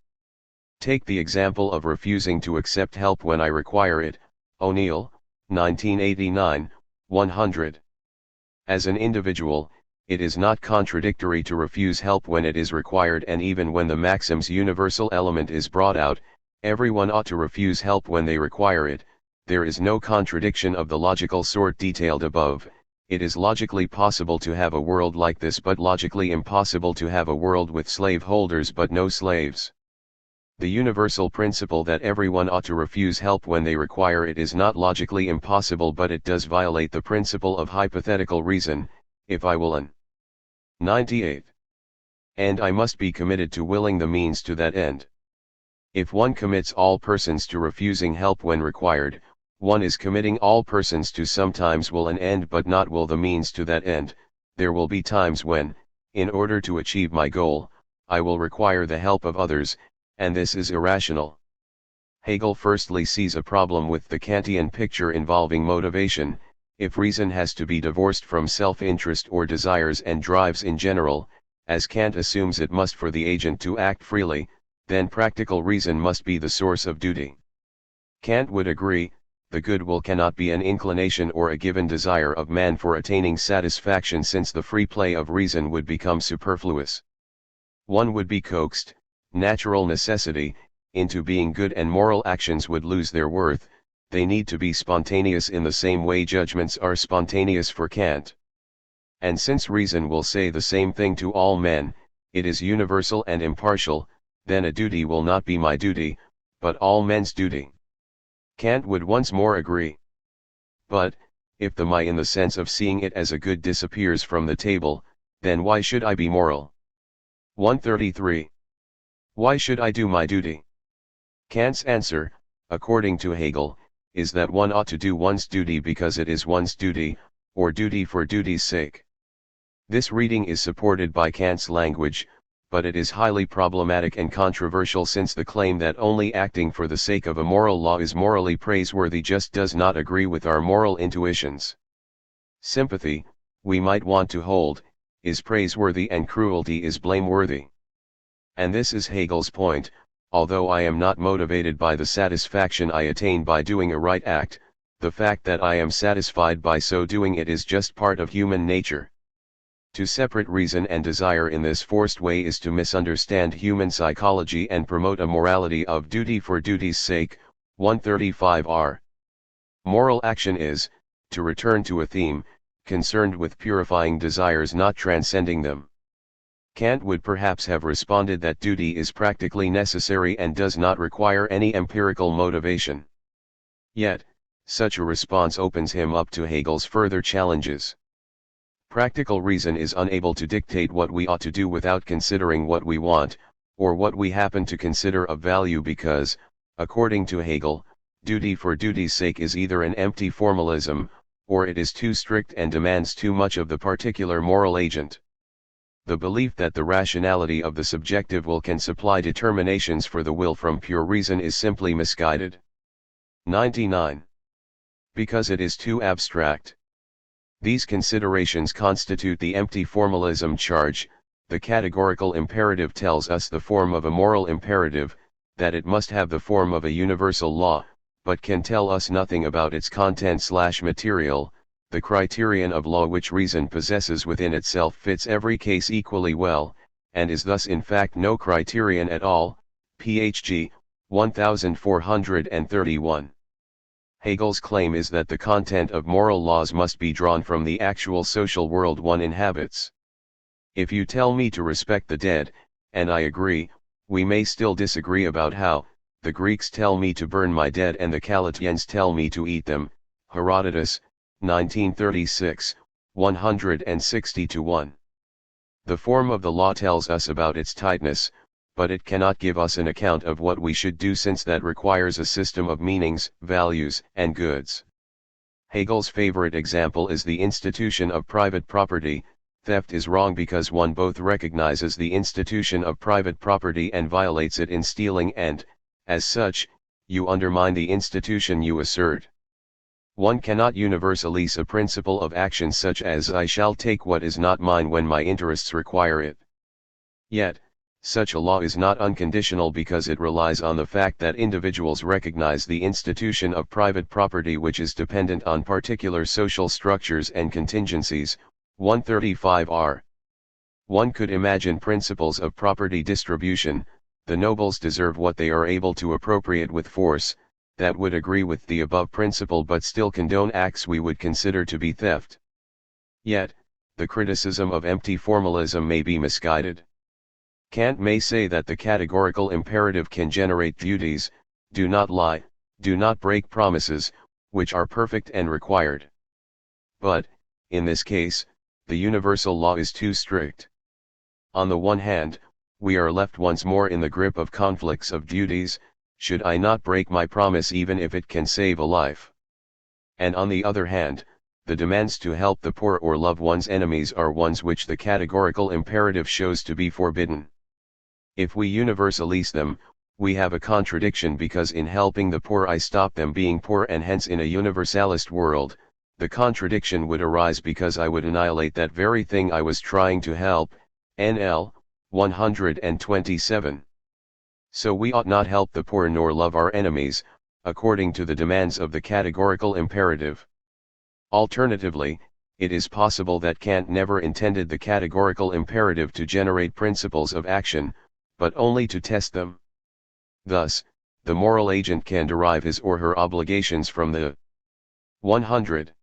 Take the example of refusing to accept help when I require it, O'Neill, 1989, 100. As an individual, it is not contradictory to refuse help when it is required, and even when the maxim's universal element is brought out, everyone ought to refuse help when they require it. There is no contradiction of the logical sort detailed above. It is logically possible to have a world like this but logically impossible to have a world with slaveholders but no slaves. The universal principle that everyone ought to refuse help when they require it is not logically impossible, but it does violate the principle of hypothetical reason. If I will an 98. And I must be committed to willing the means to that end. If one commits all persons to refusing help when required, one is committing all persons to sometimes will an end but not will the means to that end. There will be times when, in order to achieve my goal, I will require the help of others, and this is irrational. Hegel firstly sees a problem with the Kantian picture involving motivation. If reason has to be divorced from self-interest or desires and drives in general, as Kant assumes it must for the agent to act freely, then practical reason must be the source of duty. Kant would agree, the good will cannot be an inclination or a given desire of man for attaining satisfaction, since the free play of reason would become superfluous. One would be coaxed, natural necessity, into being good, and moral actions would lose their worth. They need to be spontaneous in the same way judgments are spontaneous for Kant. And since reason will say the same thing to all men, it is universal and impartial, then a duty will not be my duty, but all men's duty. Kant would once more agree. But, if the my in the sense of seeing it as a good disappears from the table, then why should I be moral? 133. Why should I do my duty? Kant's answer, according to Hegel, is that one ought to do one's duty because it is one's duty, or duty for duty's sake. This reading is supported by Kant's language, but it is highly problematic and controversial, since the claim that only acting for the sake of a moral law is morally praiseworthy just does not agree with our moral intuitions. Sympathy, we might want to hold, is praiseworthy and cruelty is blameworthy. And this is Hegel's point. Although I am not motivated by the satisfaction I attain by doing a right act, the fact that I am satisfied by so doing it is just part of human nature. To separate reason and desire in this forced way is to misunderstand human psychology and promote a morality of duty for duty's sake. 135 Moral action is, to return to a theme, concerned with purifying desires not transcending them. Kant would perhaps have responded that duty is practically necessary and does not require any empirical motivation. Yet, such a response opens him up to Hegel's further challenges. Practical reason is unable to dictate what we ought to do without considering what we want, or what we happen to consider of value because, according to Hegel, duty for duty's sake is either an empty formalism, or it is too strict and demands too much of the particular moral agent. The belief that the rationality of the subjective will can supply determinations for the will from pure reason is simply misguided. 99. Because it is too abstract. These considerations constitute the empty formalism charge. The categorical imperative tells us the form of a moral imperative, that it must have the form of a universal law, but can tell us nothing about its content/material. The criterion of law which reason possesses within itself fits every case equally well, and is thus in fact no criterion at all. Phg. 1431. Hegel's claim is that the content of moral laws must be drawn from the actual social world one inhabits. If you tell me to respect the dead, and I agree, we may still disagree about how. The Greeks tell me to burn my dead and the Calatians tell me to eat them. Herodotus, 1936, 160-1. The form of the law tells us about its tightness, but it cannot give us an account of what we should do since that requires a system of meanings, values, and goods. Hegel's favorite example is the institution of private property. Theft is wrong because one both recognizes the institution of private property and violates it in stealing and, as such, you undermine the institution you assert. One cannot universalize a principle of action such as I shall take what is not mine when my interests require it. Yet, such a law is not unconditional because it relies on the fact that individuals recognize the institution of private property which is dependent on particular social structures and contingencies. 135 One could imagine principles of property distribution. The nobles deserve what they are able to appropriate with force, that would agree with the above principle but still condone acts we would consider to be theft. Yet, the criticism of empty formalism may be misguided. Kant may say that the categorical imperative can generate duties, do not lie, do not break promises, which are perfect and required. But, in this case, the universal law is too strict. On the one hand, we are left once more in the grip of conflicts of duties. Should I not break my promise even if it can save a life? And on the other hand, the demands to help the poor or love one's enemies are ones which the categorical imperative shows to be forbidden. If we universalize them, we have a contradiction because in helping the poor I stop them being poor and hence in a universalist world, the contradiction would arise because I would annihilate that very thing I was trying to help. NL 127. So we ought not help the poor nor love our enemies, according to the demands of the categorical imperative. Alternatively, it is possible that Kant never intended the categorical imperative to generate principles of action, but only to test them. Thus, the moral agent can derive his or her obligations from the 100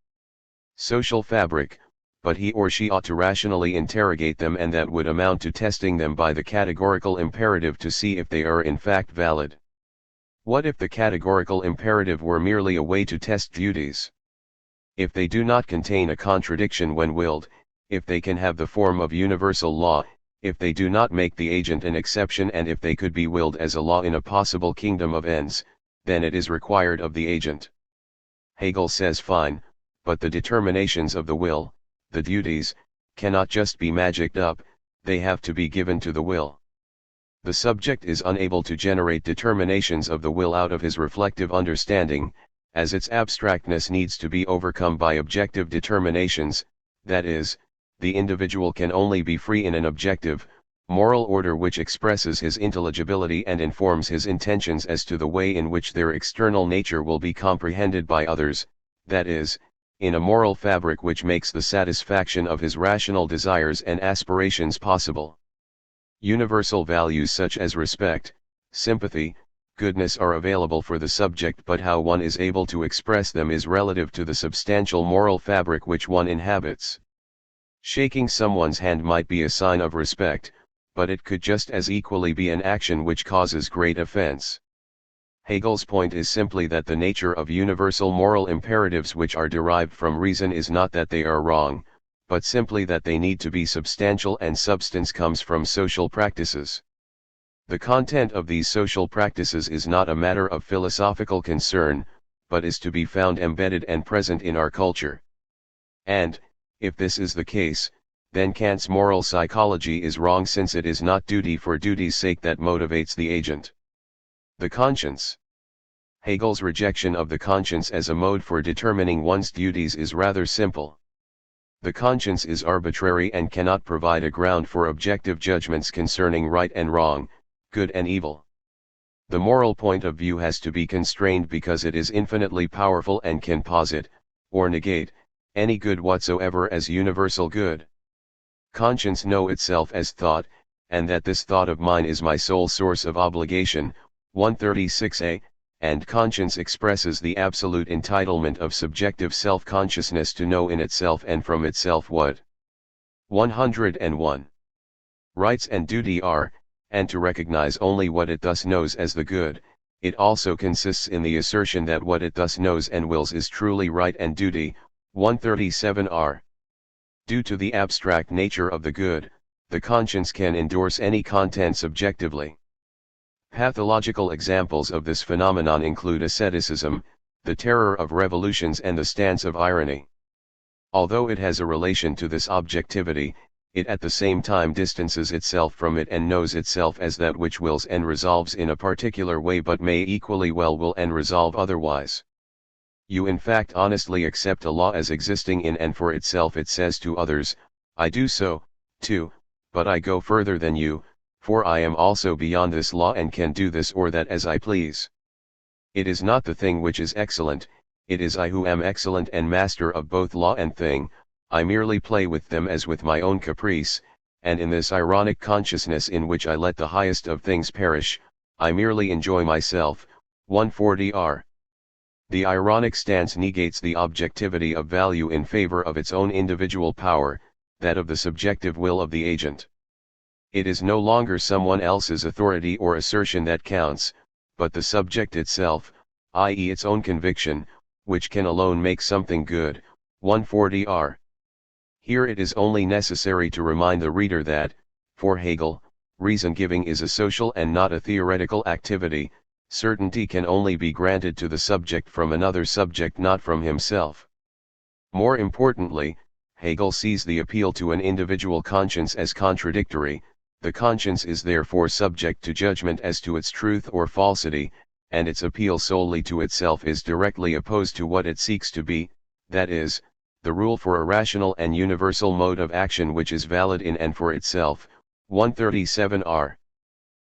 social fabric, but he or she ought to rationally interrogate them, and that would amount to testing them by the categorical imperative to see if they are in fact valid. What if the categorical imperative were merely a way to test duties? If they do not contain a contradiction when willed, if they can have the form of universal law, if they do not make the agent an exception, and if they could be willed as a law in a possible kingdom of ends, then it is required of the agent. Hegel says fine, but the determinations of the will, the duties, cannot just be magicked up, they have to be given to the will. The subject is unable to generate determinations of the will out of his reflective understanding, as its abstractness needs to be overcome by objective determinations. That is, the individual can only be free in an objective, moral order which expresses his intelligibility and informs his intentions as to the way in which their external nature will be comprehended by others, that is, in a moral fabric which makes the satisfaction of his rational desires and aspirations possible. Universal values such as respect, sympathy, goodness are available for the subject, but how one is able to express them is relative to the substantial moral fabric which one inhabits. Shaking someone's hand might be a sign of respect, but it could just as equally be an action which causes great offense. Hegel's point is simply that the nature of universal moral imperatives which are derived from reason is not that they are wrong, but simply that they need to be substantial, and substance comes from social practices. The content of these social practices is not a matter of philosophical concern, but is to be found embedded and present in our culture. And, if this is the case, then Kant's moral psychology is wrong, since it is not duty for duty's sake that motivates the agent. The conscience. Hegel's rejection of the conscience as a mode for determining one's duties is rather simple. The conscience is arbitrary and cannot provide a ground for objective judgments concerning right and wrong, good and evil. The moral point of view has to be constrained because it is infinitely powerful and can posit, or negate, any good whatsoever as universal good. Conscience know itself as thought, and that this thought of mine is my sole source of obligation, 136a, and conscience expresses the absolute entitlement of subjective self-consciousness to know in itself and from itself what 101 rights and duty are, and to recognize only what it thus knows as the good. It also consists in the assertion that what it thus knows and wills is truly right and duty, 137r. Due to the abstract nature of the good, the conscience can endorse any content subjectively. Pathological examples of this phenomenon include asceticism, the terror of revolutions, and the stance of irony. Although it has a relation to this objectivity, it at the same time distances itself from it and knows itself as that which wills and resolves in a particular way, but may equally well will and resolve otherwise. You in fact honestly accept a law as existing in and for itself. It says to others, I do so, too, but I go further than you, for I am also beyond this law and can do this or that as I please. It is not the thing which is excellent, it is I who am excellent and master of both law and thing. I merely play with them as with my own caprice, and in this ironic consciousness in which I let the highest of things perish, I merely enjoy myself, 140r. The ironic stance negates the objectivity of value in favor of its own individual power, that of the subjective will of the agent. It is no longer someone else's authority or assertion that counts, but the subject itself, i.e. its own conviction, which can alone make something good, 140r. Here it is only necessary to remind the reader that, for Hegel, reason-giving is a social and not a theoretical activity. Certainty can only be granted to the subject from another subject, not from himself. More importantly, Hegel sees the appeal to an individual conscience as contradictory. The conscience is therefore subject to judgment as to its truth or falsity, and its appeal solely to itself is directly opposed to what it seeks to be, that is, the rule for a rational and universal mode of action which is valid in and for itself, 137r.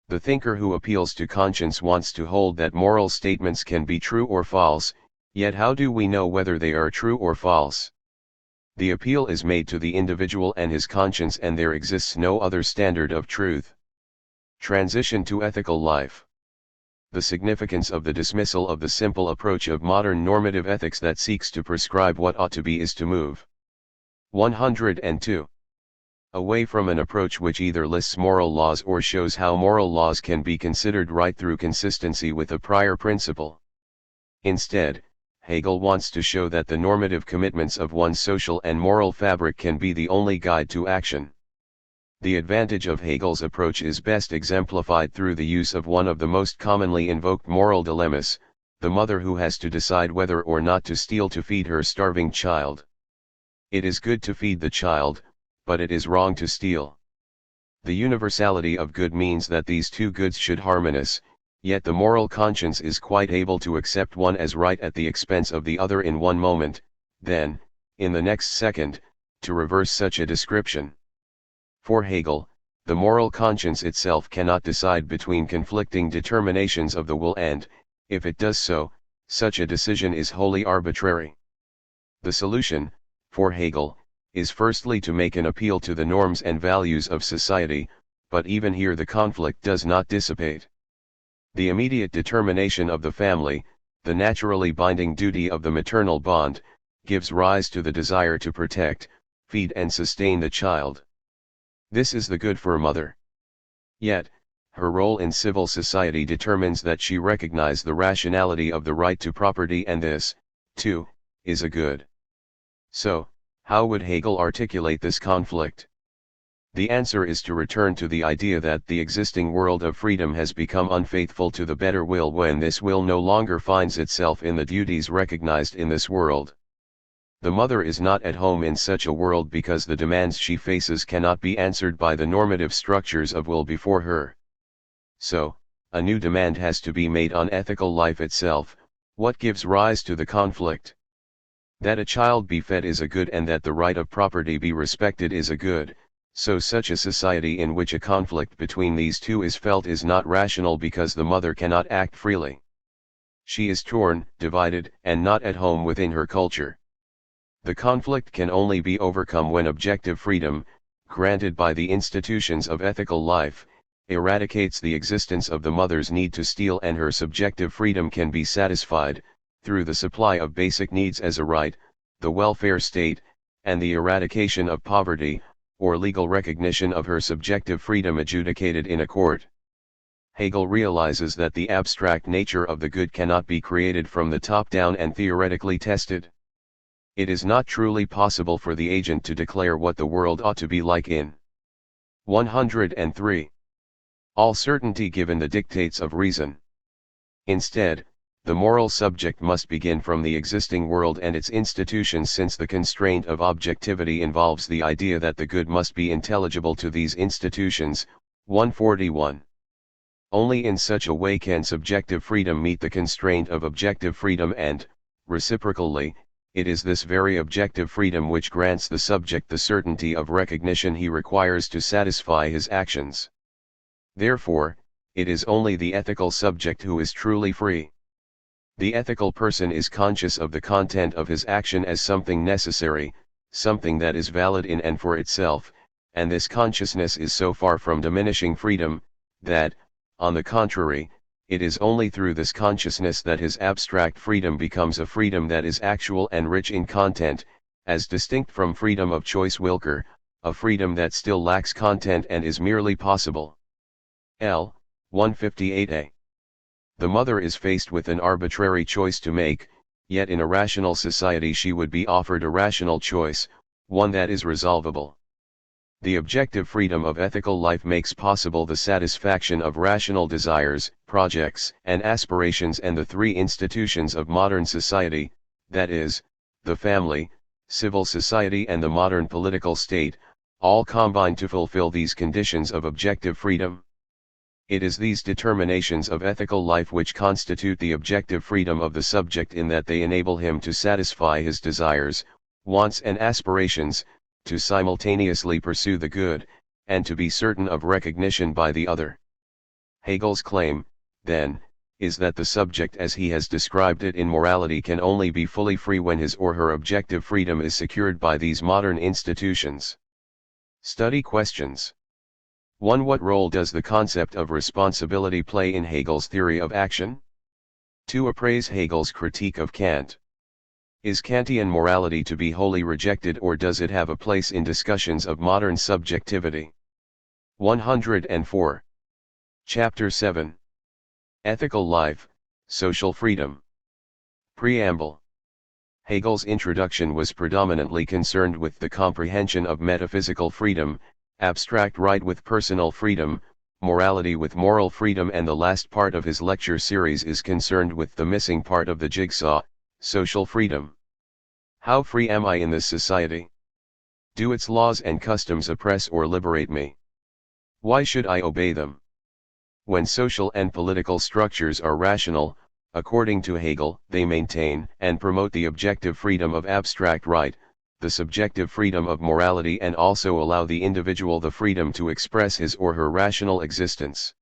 The thinker who appeals to conscience wants to hold that moral statements can be true or false, yet how do we know whether they are true or false? The appeal is made to the individual and his conscience, and there exists no other standard of truth. Transition to ethical life. The significance of the dismissal of the simple approach of modern normative ethics that seeks to prescribe what ought to be is to move 102 away from an approach which either lists moral laws or shows how moral laws can be considered right through consistency with a prior principle. Instead, Hegel wants to show that the normative commitments of one's social and moral fabric can be the only guide to action. The advantage of Hegel's approach is best exemplified through the use of one of the most commonly invoked moral dilemmas, the mother who has to decide whether or not to steal to feed her starving child. It is good to feed the child, but it is wrong to steal. The universality of good means that these two goods should harmonize, yet the moral conscience is quite able to accept one as right at the expense of the other in one moment, then, in the next second, to reverse such a description. For Hegel, the moral conscience itself cannot decide between conflicting determinations of the will, and, if it does so, such a decision is wholly arbitrary. The solution, for Hegel, is firstly to make an appeal to the norms and values of society, but even here the conflict does not dissipate. The immediate determination of the family, the naturally binding duty of the maternal bond, gives rise to the desire to protect, feed and sustain the child. This is the good for a mother. Yet, her role in civil society determines that she recognize the rationality of the right to property, and this, too, is a good. So, how would Hegel articulate this conflict? The answer is to return to the idea that the existing world of freedom has become unfaithful to the better will when this will no longer finds itself in the duties recognized in this world. The mother is not at home in such a world because the demands she faces cannot be answered by the normative structures of will before her. So, a new demand has to be made on ethical life itself. What gives rise to the conflict? That a child be fed is a good and that the right of property be respected is a good. So such a society in which a conflict between these two is felt is not rational because the mother cannot act freely. She is torn, divided, and not at home within her culture. The conflict can only be overcome when objective freedom, granted by the institutions of ethical life, eradicates the existence of the mother's need to steal, and her subjective freedom can be satisfied, through the supply of basic needs as a right, the welfare state, and the eradication of poverty, or legal recognition of her subjective freedom adjudicated in a court. Hegel realizes that the abstract nature of the good cannot be created from the top down and theoretically tested. It is not truly possible for the agent to declare what the world ought to be like in 103. All certainty given the dictates of reason. Instead, the moral subject must begin from the existing world and its institutions, since the constraint of objectivity involves the idea that the good must be intelligible to these institutions. 141. Only in such a way can subjective freedom meet the constraint of objective freedom, and, reciprocally, it is this very objective freedom which grants the subject the certainty of recognition he requires to satisfy his actions. Therefore, it is only the ethical subject who is truly free. The ethical person is conscious of the content of his action as something necessary, something that is valid in and for itself, and this consciousness is so far from diminishing freedom, that, on the contrary, it is only through this consciousness that his abstract freedom becomes a freedom that is actual and rich in content, as distinct from freedom of choice Wilker, a freedom that still lacks content and is merely possible. L. 158a. The mother is faced with an arbitrary choice to make, yet in a rational society she would be offered a rational choice, one that is resolvable. The objective freedom of ethical life makes possible the satisfaction of rational desires, projects, and aspirations, and the three institutions of modern society, that is, the family, civil society and the modern political state, all combine to fulfill these conditions of objective freedom. It is these determinations of ethical life which constitute the objective freedom of the subject, in that they enable him to satisfy his desires, wants and aspirations, to simultaneously pursue the good, and to be certain of recognition by the other. Hegel's claim, then, is that the subject as he has described it in morality can only be fully free when his or her objective freedom is secured by these modern institutions. Study questions. 1. What role does the concept of responsibility play in Hegel's theory of action? 2. Appraise Hegel's critique of Kant. Is Kantian morality to be wholly rejected, or does it have a place in discussions of modern subjectivity? 104. Chapter 7. Ethical Life, Social Freedom. Preamble. Hegel's introduction was predominantly concerned with the comprehension of metaphysical freedom, abstract right with personal freedom, morality with moral freedom, and the last part of his lecture series is concerned with the missing part of the jigsaw, social freedom. How free am I in this society? Do its laws and customs oppress or liberate me? Why should I obey them? When social and political structures are rational, according to Hegel, they maintain and promote the objective freedom of abstract right, the subjective freedom of morality, and also allow the individual the freedom to express his or her rational existence.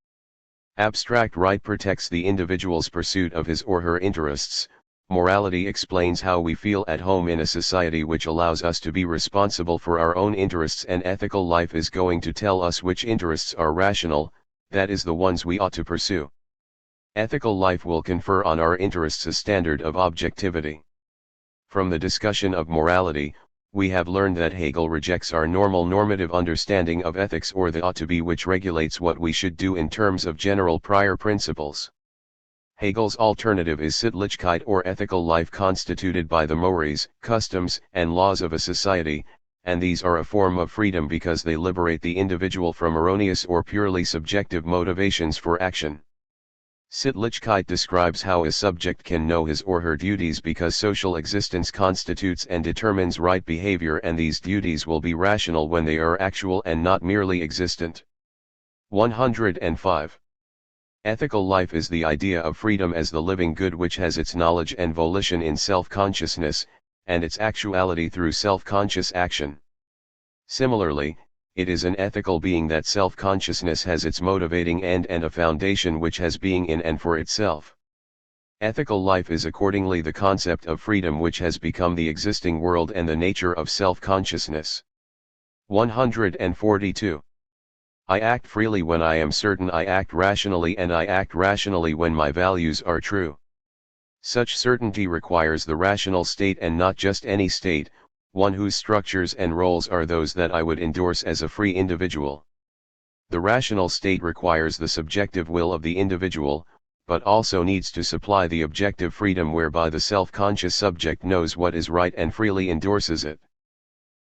Abstract right protects the individual's pursuit of his or her interests, Morality explains how we feel at home in a society which allows us to be responsible for our own interests, and ethical life is going to tell us which interests are rational, that is the ones we ought to pursue. Ethical life will confer on our interests a standard of objectivity. From the discussion of morality, we have learned that Hegel rejects our normal normative understanding of ethics, or the ought to be, which regulates what we should do in terms of general prior principles. Hegel's alternative is Sittlichkeit, or ethical life, constituted by the mores, customs, and laws of a society, and these are a form of freedom because they liberate the individual from erroneous or purely subjective motivations for action. Sittlichkeit describes how a subject can know his or her duties because social existence constitutes and determines right behavior, and these duties will be rational when they are actual and not merely existent. 105. Ethical life is the idea of freedom as the living good which has its knowledge and volition in self-consciousness, and its actuality through self-conscious action. Similarly, it is an ethical being that self-consciousness has its motivating end and a foundation which has being in and for itself. Ethical life is accordingly the concept of freedom which has become the existing world and the nature of self-consciousness. 142. I act freely when I am certain I act rationally, and I act rationally when my values are true. Such certainty requires the rational state, and not just any state, one whose structures and roles are those that I would endorse as a free individual. The rational state requires the subjective will of the individual, but also needs to supply the objective freedom whereby the self-conscious subject knows what is right and freely endorses it.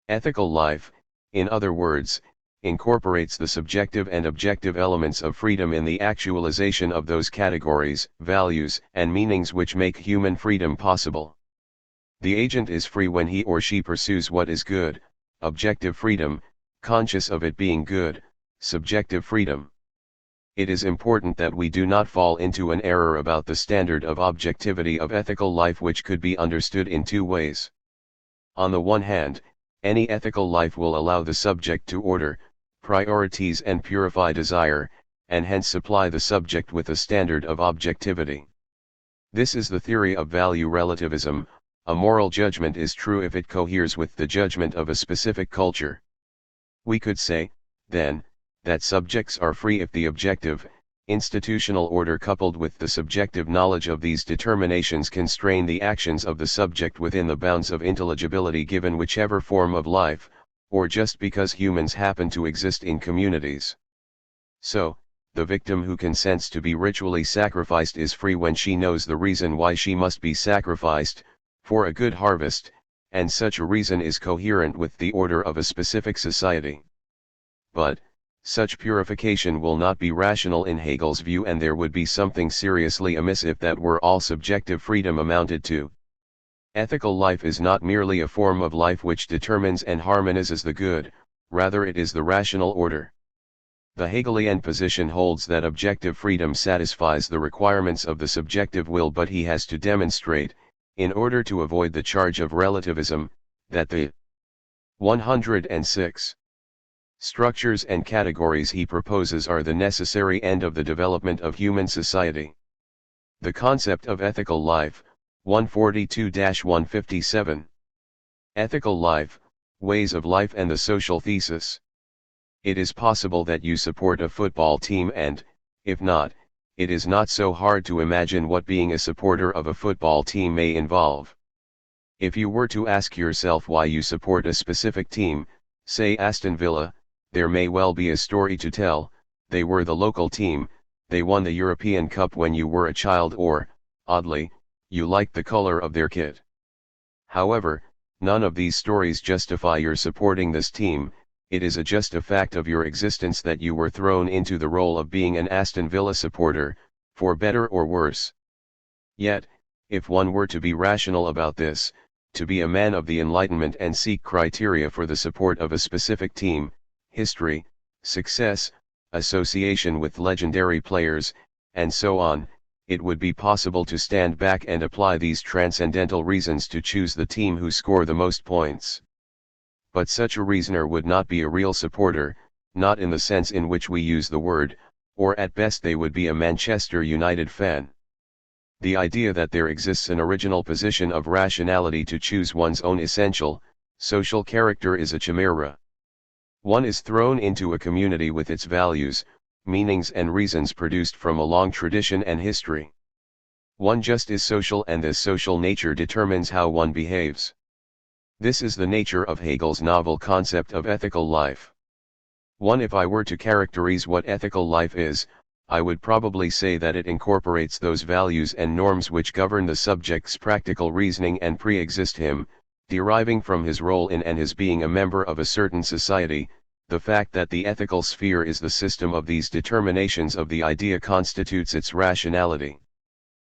Ethical life, in other words, incorporates the subjective and objective elements of freedom in the actualization of those categories, values, and meanings which make human freedom possible. The agent is free when he or she pursues what is good, objective freedom, conscious of it being good, subjective freedom. It is important that we do not fall into an error about the standard of objectivity of ethical life, which could be understood in two ways. On the one hand, any ethical life will allow the subject to order, priorities and purify desire, and hence supply the subject with a standard of objectivity. This is the theory of value relativism. A moral judgment is true if it coheres with the judgment of a specific culture. We could say, then, that subjects are free if the objective, institutional order coupled with the subjective knowledge of these determinations constrain the actions of the subject within the bounds of intelligibility given whichever form of life, or just because humans happen to exist in communities. So, the victim who consents to be ritually sacrificed is free when she knows the reason why she must be sacrificed, for a good harvest, and such a reason is coherent with the order of a specific society. But, such purification will not be rational in Hegel's view, and there would be something seriously amiss if that were all subjective freedom amounted to. Ethical life is not merely a form of life which determines and harmonizes the good, rather it is the rational order. The Hegelian position holds that objective freedom satisfies the requirements of the subjective will, but he has to demonstrate, in order to avoid the charge of relativism, that the 106 structures and categories he proposes are the necessary end of the development of human society. The concept of ethical life, 142-157. Ethical life, ways of life and the social thesis. It is possible that you support a football team, and, if not, it is not so hard to imagine what being a supporter of a football team may involve. If you were to ask yourself why you support a specific team, say Aston Villa, there may well be a story to tell. They were the local team, they won the European Cup when you were a child, or, oddly, you liked the color of their kit. However, none of these stories justify your supporting this team. It is just a fact of your existence that you were thrown into the role of being an Aston Villa supporter, for better or worse. Yet, if one were to be rational about this, to be a man of the Enlightenment and seek criteria for the support of a specific team, history, success, association with legendary players, and so on, it would be possible to stand back and apply these transcendental reasons to choose the team who score the most points. But such a reasoner would not be a real supporter, not in the sense in which we use the word, or at best they would be a Manchester United fan. The idea that there exists an original position of rationality to choose one's own essential, social character is a chimera. One is thrown into a community with its values, meanings and reasons produced from a long tradition and history. One just is social, and this social nature determines how one behaves. This is the nature of Hegel's novel concept of ethical life. If I were to characterize what ethical life is, I would probably say that it incorporates those values and norms which govern the subject's practical reasoning and pre-exist him, deriving from his role in and his being a member of a certain society. The fact that the ethical sphere is the system of these determinations of the idea constitutes its rationality.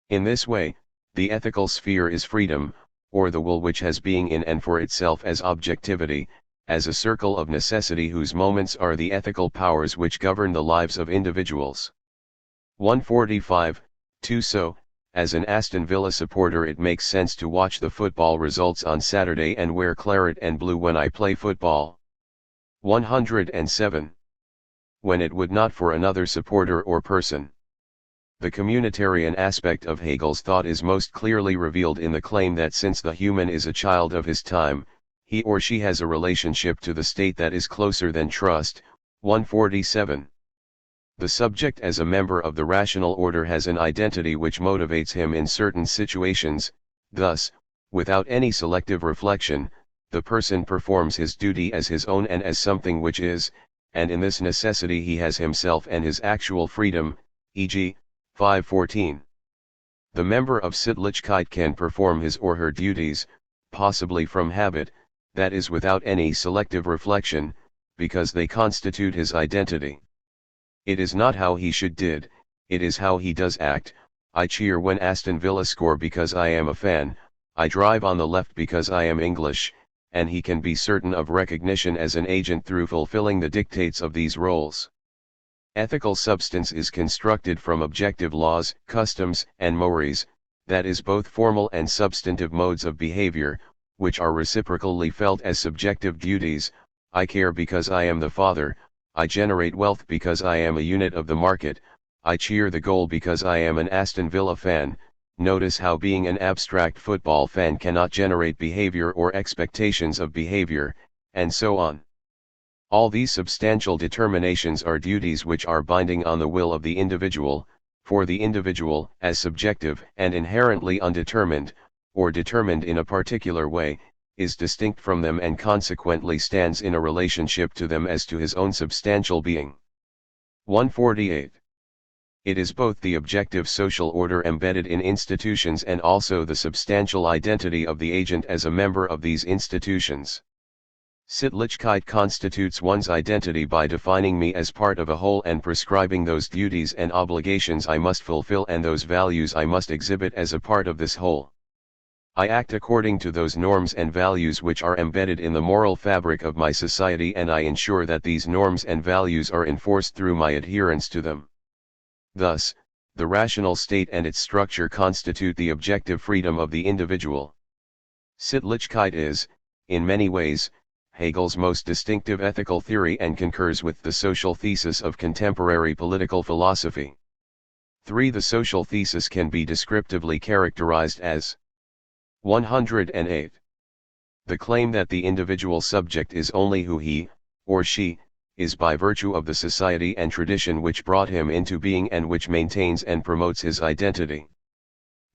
In this way, the ethical sphere is freedom, or the will which has being in and for itself as objectivity, as a circle of necessity whose moments are the ethical powers which govern the lives of individuals. 145, 2 So, as an Aston Villa supporter, it makes sense to watch the football results on Saturday and wear claret and blue when I play football. 107. When it would not for another supporter or person. The communitarian aspect of Hegel's thought is most clearly revealed in the claim that since the human is a child of his time, he or she has a relationship to the state that is closer than trust. 147. The subject as a member of the rational order has an identity which motivates him in certain situations. Thus, without any selective reflection, the person performs his duty as his own and as something which is, and in this necessity he has himself and his actual freedom, e.g., 514. The member of Sittlichkeit can perform his or her duties, possibly from habit, that is without any selective reflection, because they constitute his identity. It is not how he should did, it is how he does act. I cheer when Aston Villa score because I am a fan, I drive on the left because I am English, and he can be certain of recognition as an agent through fulfilling the dictates of these roles. Ethical substance is constructed from objective laws, customs, and mores, that is both formal and substantive modes of behavior, which are reciprocally felt as subjective duties. I care because I am the father, I generate wealth because I am a unit of the market, I cheer the goal because I am an Aston Villa fan. Notice how being an abstract football fan cannot generate behavior or expectations of behavior, and so on. All these substantial determinations are duties which are binding on the will of the individual, for the individual, as subjective and inherently undetermined, or determined in a particular way, is distinct from them and consequently stands in a relationship to them as to his own substantial being. 148. It is both the objective social order embedded in institutions and also the substantial identity of the agent as a member of these institutions. Sittlichkeit constitutes one's identity by defining me as part of a whole and prescribing those duties and obligations I must fulfill and those values I must exhibit as a part of this whole. I act according to those norms and values which are embedded in the moral fabric of my society, and I ensure that these norms and values are enforced through my adherence to them. Thus, the rational state and its structure constitute the objective freedom of the individual. Sittlichkeit is, in many ways, Hegel's most distinctive ethical theory and concurs with the social thesis of contemporary political philosophy. 3. The social thesis can be descriptively characterized as 108. The claim that the individual subject is only who he, or she, is by virtue of the society and tradition which brought him into being and which maintains and promotes his identity.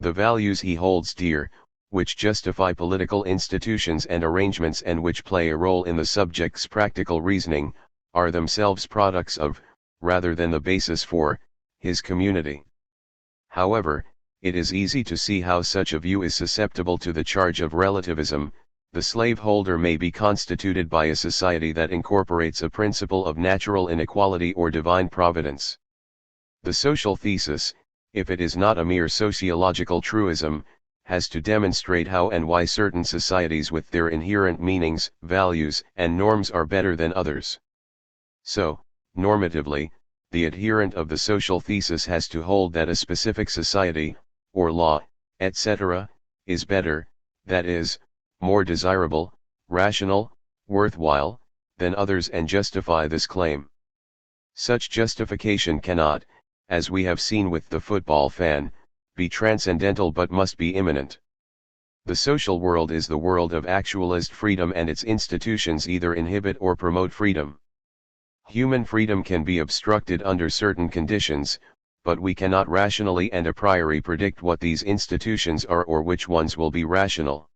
The values he holds dear, which justify political institutions and arrangements and which play a role in the subject's practical reasoning, are themselves products of, rather than the basis for, his community. However, it is easy to see how such a view is susceptible to the charge of relativism. The slaveholder may be constituted by a society that incorporates a principle of natural inequality or divine providence. The social thesis, if it is not a mere sociological truism, has to demonstrate how and why certain societies with their inherent meanings, values, and norms are better than others. So, normatively, the adherent of the social thesis has to hold that a specific society, or law, etc., is better, that is, more desirable, rational, worthwhile, than others, and justify this claim. Such justification cannot, as we have seen with the football fan, be transcendental but must be immanent. The social world is the world of actualized freedom, and its institutions either inhibit or promote freedom. Human freedom can be obstructed under certain conditions, but we cannot rationally and a priori predict what these institutions are or which ones will be rational.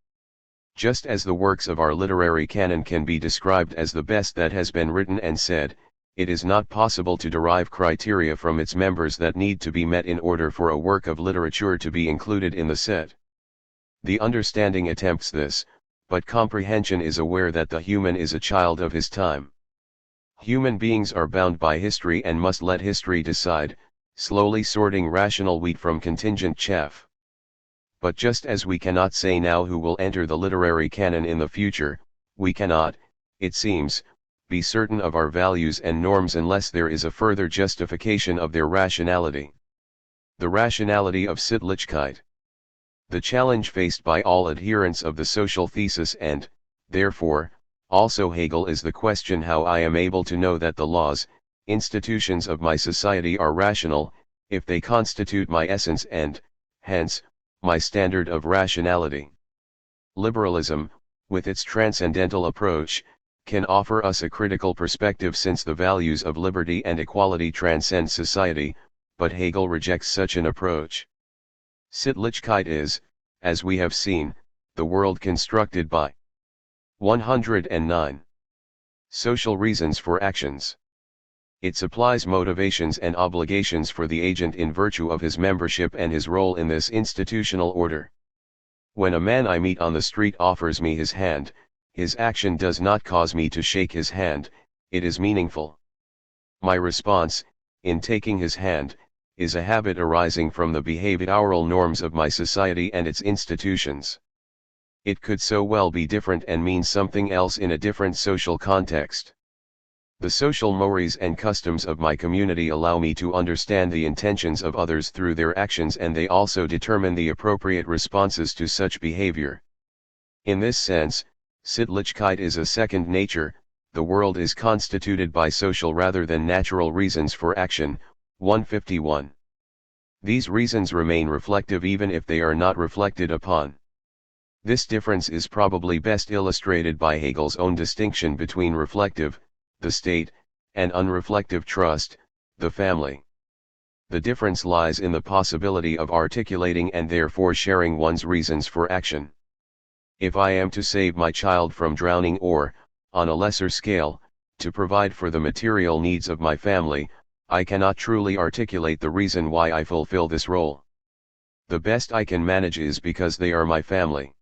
Just as the works of our literary canon can be described as the best that has been written and said, it is not possible to derive criteria from its members that need to be met in order for a work of literature to be included in the set. The understanding attempts this, but comprehension is aware that the human is a child of his time. Human beings are bound by history and must let history decide, slowly sorting rational wheat from contingent chaff. But just as we cannot say now who will enter the literary canon in the future, we cannot, it seems, be certain of our values and norms unless there is a further justification of their rationality. The rationality of Sittlichkeit. The challenge faced by all adherents of the social thesis and, therefore, also Hegel is the question how I am able to know that the laws, institutions of my society are rational, if they constitute my essence and, hence, my standard of rationality. Liberalism, with its transcendental approach, can offer us a critical perspective since the values of liberty and equality transcend society, but Hegel rejects such an approach. Sittlichkeit is, as we have seen, the world constructed by 109. Social reasons for actions. It supplies motivations and obligations for the agent in virtue of his membership and his role in this institutional order. When a man I meet on the street offers me his hand, his action does not cause me to shake his hand, it is meaningful. My response, in taking his hand, is a habit arising from the behavioral norms of my society and its institutions. It could so well be different and mean something else in a different social context. The social mores and customs of my community allow me to understand the intentions of others through their actions, and they also determine the appropriate responses to such behavior. In this sense, Sittlichkeit is a second nature. The world is constituted by social rather than natural reasons for action. 151. These reasons remain reflective even if they are not reflected upon. This difference is probably best illustrated by Hegel's own distinction between reflective, the state, and unreflective trust, the family. The difference lies in the possibility of articulating and therefore sharing one's reasons for action. If I am to save my child from drowning or, on a lesser scale, to provide for the material needs of my family, I cannot truly articulate the reason why I fulfill this role. The best I can manage is because they are my family.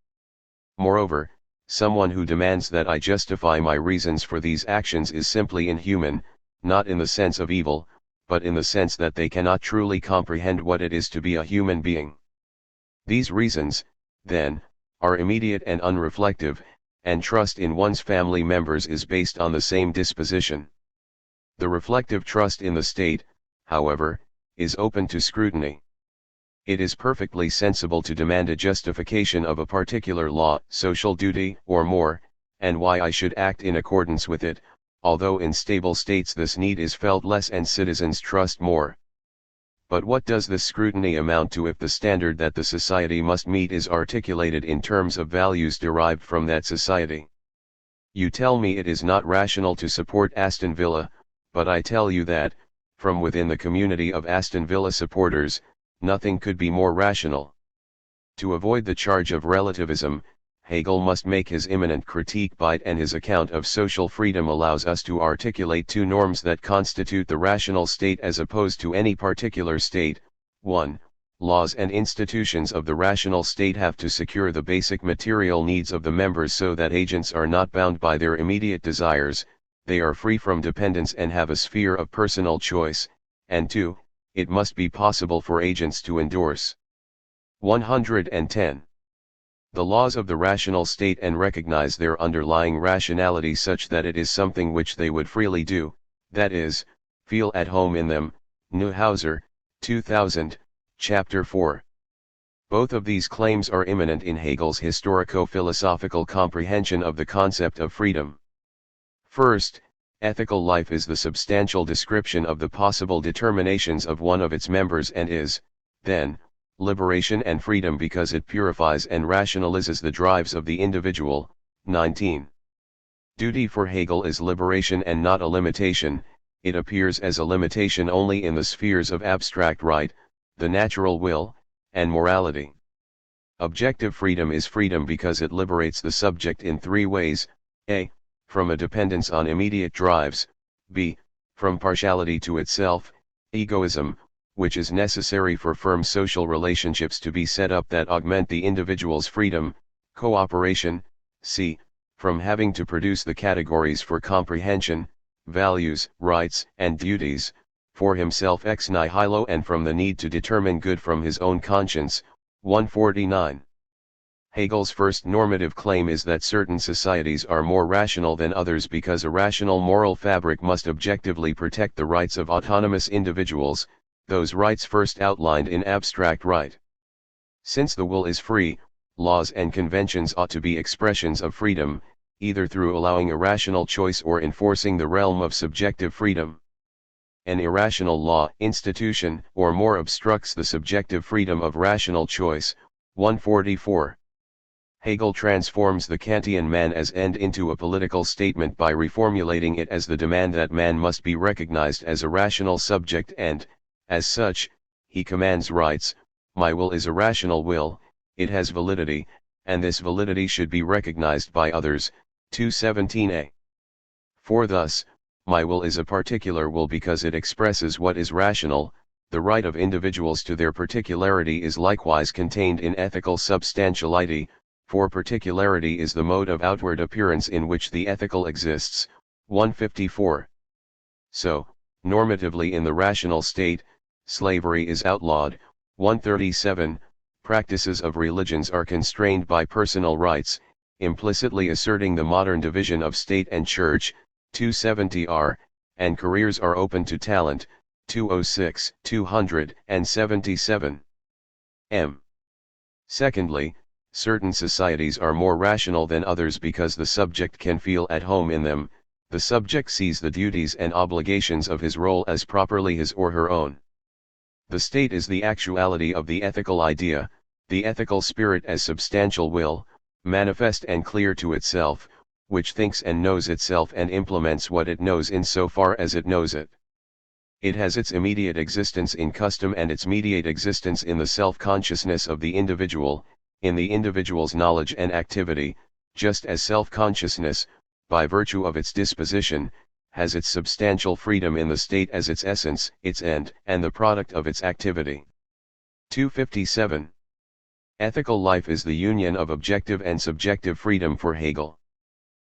Moreover, someone who demands that I justify my reasons for these actions is simply inhuman, not in the sense of evil, but in the sense that they cannot truly comprehend what it is to be a human being. These reasons, then, are immediate and unreflective, and trust in one's family members is based on the same disposition. The reflective trust in the state, however, is open to scrutiny. It is perfectly sensible to demand a justification of a particular law, social duty, or more, and why I should act in accordance with it, although in stable states this need is felt less and citizens trust more. But what does this scrutiny amount to if the standard that the society must meet is articulated in terms of values derived from that society? You tell me it is not rational to support Aston Villa, but I tell you that, from within the community of Aston Villa supporters, nothing could be more rational. To avoid the charge of relativism, Hegel must make his imminent critique bite, and his account of social freedom allows us to articulate two norms that constitute the rational state as opposed to any particular state. 1. Laws and institutions of the rational state have to secure the basic material needs of the members so that agents are not bound by their immediate desires, they are free from dependence and have a sphere of personal choice, and 2. It must be possible for agents to endorse 110. The laws of the rational state and recognize their underlying rationality such that it is something which they would freely do, that is, feel at home in them. Neuhauser, 2000, Chapter 4. Both of these claims are immanent in Hegel's historico-philosophical comprehension of the concept of freedom. First, ethical life is the substantial description of the possible determinations of one of its members and is, then, liberation and freedom because it purifies and rationalizes the drives of the individual. 19. Duty for Hegel is liberation and not a limitation. It appears as a limitation only in the spheres of abstract right, the natural will, and morality. Objective freedom is freedom because it liberates the subject in three ways: a. From a dependence on immediate drives, b. From partiality to itself, egoism, which is necessary for firm social relationships to be set up that augment the individual's freedom, cooperation, c. From having to produce the categories for comprehension, values, rights, and duties, for himself ex nihilo, and from the need to determine good from his own conscience. 149. Hegel's first normative claim is that certain societies are more rational than others because a rational moral fabric must objectively protect the rights of autonomous individuals, those rights first outlined in abstract right. Since the will is free, laws and conventions ought to be expressions of freedom, either through allowing a rational choice or enforcing the realm of subjective freedom. An irrational law, institution, or more obstructs the subjective freedom of rational choice. 144. Hegel transforms the Kantian man as end into a political statement by reformulating it as the demand that man must be recognized as a rational subject and, as such, he commands rights. My will is a rational will, it has validity, and this validity should be recognized by others. 217a. For thus, my will is a particular will because it expresses what is rational. The right of individuals to their particularity is likewise contained in ethical substantiality, for particularity is the mode of outward appearance in which the ethical exists. 154. So, normatively in the rational state, slavery is outlawed. 137. Practices of religions are constrained by personal rights, implicitly asserting the modern division of state and church. 270r, and careers are open to talent. 206, 277. m. Secondly, certain societies are more rational than others because the subject can feel at home in them. The subject sees the duties and obligations of his role as properly his or her own. The state is the actuality of the ethical idea, the ethical spirit as substantial will, manifest and clear to itself, which thinks and knows itself and implements what it knows in so far as it knows it. It has its immediate existence in custom and its mediate existence in the self-consciousness of the individual, in the individual's knowledge and activity, just as self-consciousness, by virtue of its disposition, has its substantial freedom in the state as its essence, its end, and the product of its activity. 257. Ethical life is the union of objective and subjective freedom for Hegel.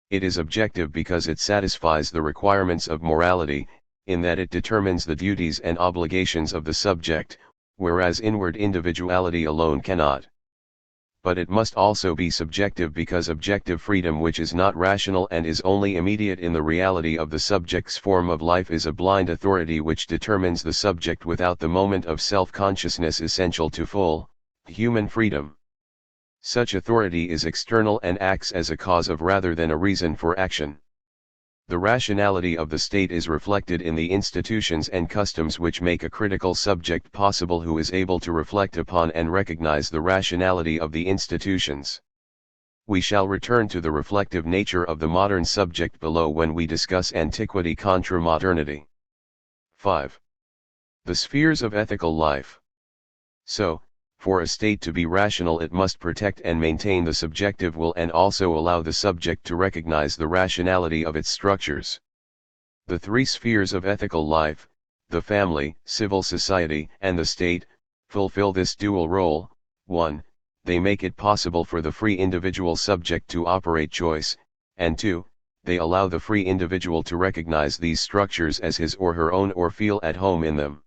It is objective because it satisfies the requirements of morality, in that it determines the duties and obligations of the subject, whereas inward individuality alone cannot. But it must also be subjective because objective freedom, which is not rational and is only immediate in the reality of the subject's form of life, is a blind authority which determines the subject without the moment of self-consciousness essential to full, human freedom. Such authority is external and acts as a cause of rather than a reason for action. The rationality of the state is reflected in the institutions and customs which make a critical subject possible who is able to reflect upon and recognize the rationality of the institutions. We shall return to the reflective nature of the modern subject below when we discuss antiquity contra modernity. 5. The spheres of ethical life. So, for a state to be rational, it must protect and maintain the subjective will and also allow the subject to recognize the rationality of its structures. The three spheres of ethical life, the family, civil society, and the state, fulfill this dual role. 1. They make it possible for the free individual subject to operate choice, and 2. They allow the free individual to recognize these structures as his or her own or feel at home in them.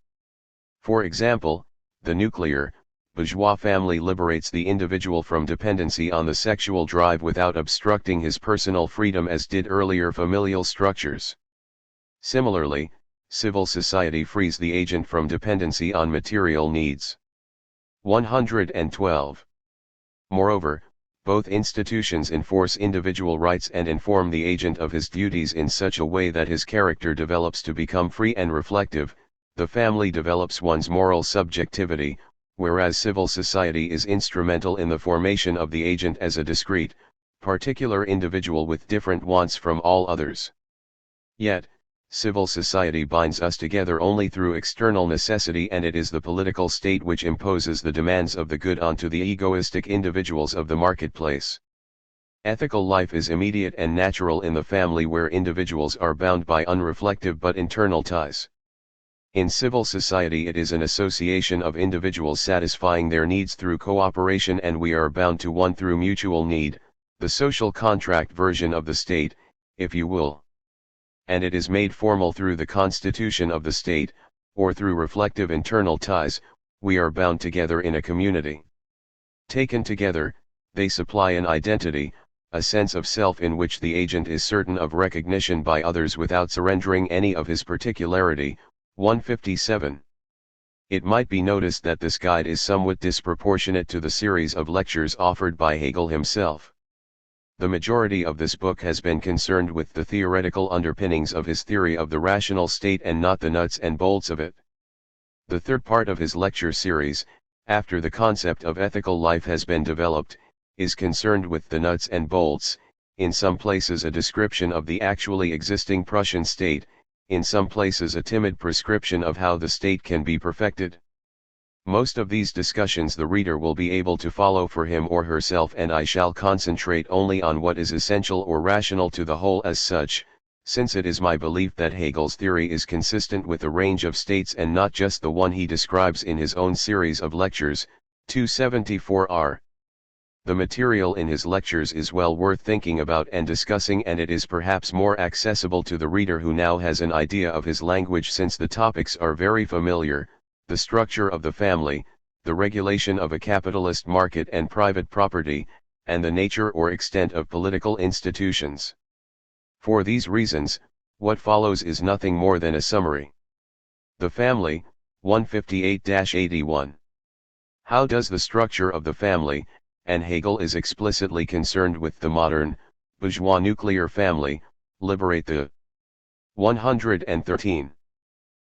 For example, the nuclear, bourgeois family liberates the individual from dependency on the sexual drive without obstructing his personal freedom as did earlier familial structures. Similarly, civil society frees the agent from dependency on material needs. 112. Moreover, both institutions enforce individual rights and inform the agent of his duties in such a way that his character develops to become free and reflective. The family develops one's moral subjectivity, whereas civil society is instrumental in the formation of the agent as a discrete, particular individual with different wants from all others. Yet, civil society binds us together only through external necessity, and it is the political state which imposes the demands of the good onto the egoistic individuals of the marketplace. Ethical life is immediate and natural in the family, where individuals are bound by unreflective but internal ties. In civil society it is an association of individuals satisfying their needs through cooperation, and we are bound to one through mutual need, the social contract version of the state, if you will. And it is made formal through the constitution of the state, or through reflective internal ties. We are bound together in a community. Taken together, they supply an identity, a sense of self in which the agent is certain of recognition by others without surrendering any of his particularity. 157. It might be noticed that this guide is somewhat disproportionate to the series of lectures offered by Hegel himself. The majority of this book has been concerned with the theoretical underpinnings of his theory of the rational state and not the nuts and bolts of it. The third part of his lecture series, after the concept of ethical life has been developed, is concerned with the nuts and bolts, in some places a description of the actually existing Prussian state, in some places a timid prescription of how the state can be perfected. Most of these discussions the reader will be able to follow for him or herself, and I shall concentrate only on what is essential or rational to the whole as such, since it is my belief that Hegel's theory is consistent with a range of states and not just the one he describes in his own series of lectures, 274r. The material in his lectures is well worth thinking about and discussing, and it is perhaps more accessible to the reader who now has an idea of his language, since the topics are very familiar: the structure of the family, the regulation of a capitalist market and private property, and the nature or extent of political institutions. For these reasons, what follows is nothing more than a summary. The family, 158-81. How does the structure of the family, and Hegel is explicitly concerned with the modern, bourgeois nuclear family, liberate the 113.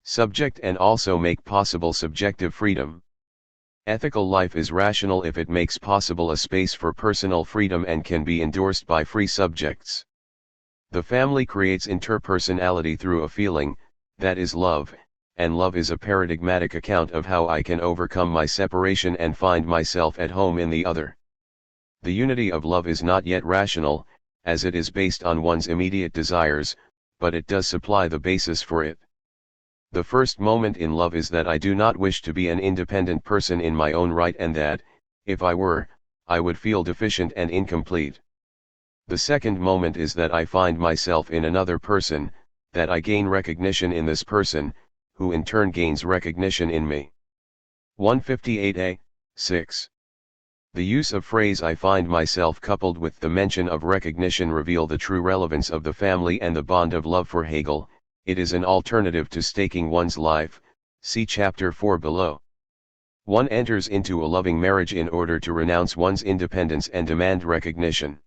Subject and also make possible subjective freedom? Ethical life is rational if it makes possible a space for personal freedom and can be endorsed by free subjects. The family creates interpersonality through a feeling, that is love, and love is a paradigmatic account of how I can overcome my separation and find myself at home in the other. The unity of love is not yet rational, as it is based on one's immediate desires, but it does supply the basis for it. The first moment in love is that I do not wish to be an independent person in my own right, and that, if I were, I would feel deficient and incomplete. The second moment is that I find myself in another person, that I gain recognition in this person, who in turn gains recognition in me. 158a, 6. The use of phrase "I find myself" coupled with the mention of recognition reveal the true relevance of the family and the bond of love for Hegel. It is an alternative to staking one's life, see chapter 4 below. One enters into a loving marriage in order to renounce one's independence and demand recognition.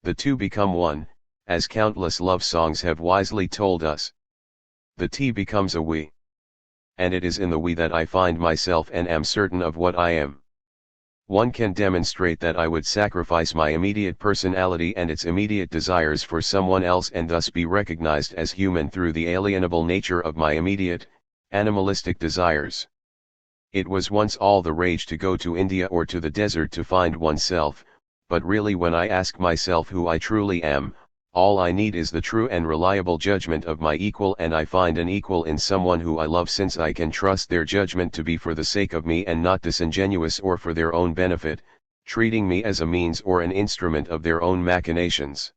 The two become one, as countless love songs have wisely told us. The T becomes a we. And it is in the we that I find myself and am certain of what I am. One can demonstrate that I would sacrifice my immediate personality and its immediate desires for someone else and thus be recognized as human through the alienable nature of my immediate, animalistic desires. It was once all the rage to go to India or to the desert to find oneself, but really when I ask myself who I truly am, all I need is the true and reliable judgment of my equal, and I find an equal in someone who I love, since I can trust their judgment to be for the sake of me and not disingenuous or for their own benefit, treating me as a means or an instrument of their own machinations.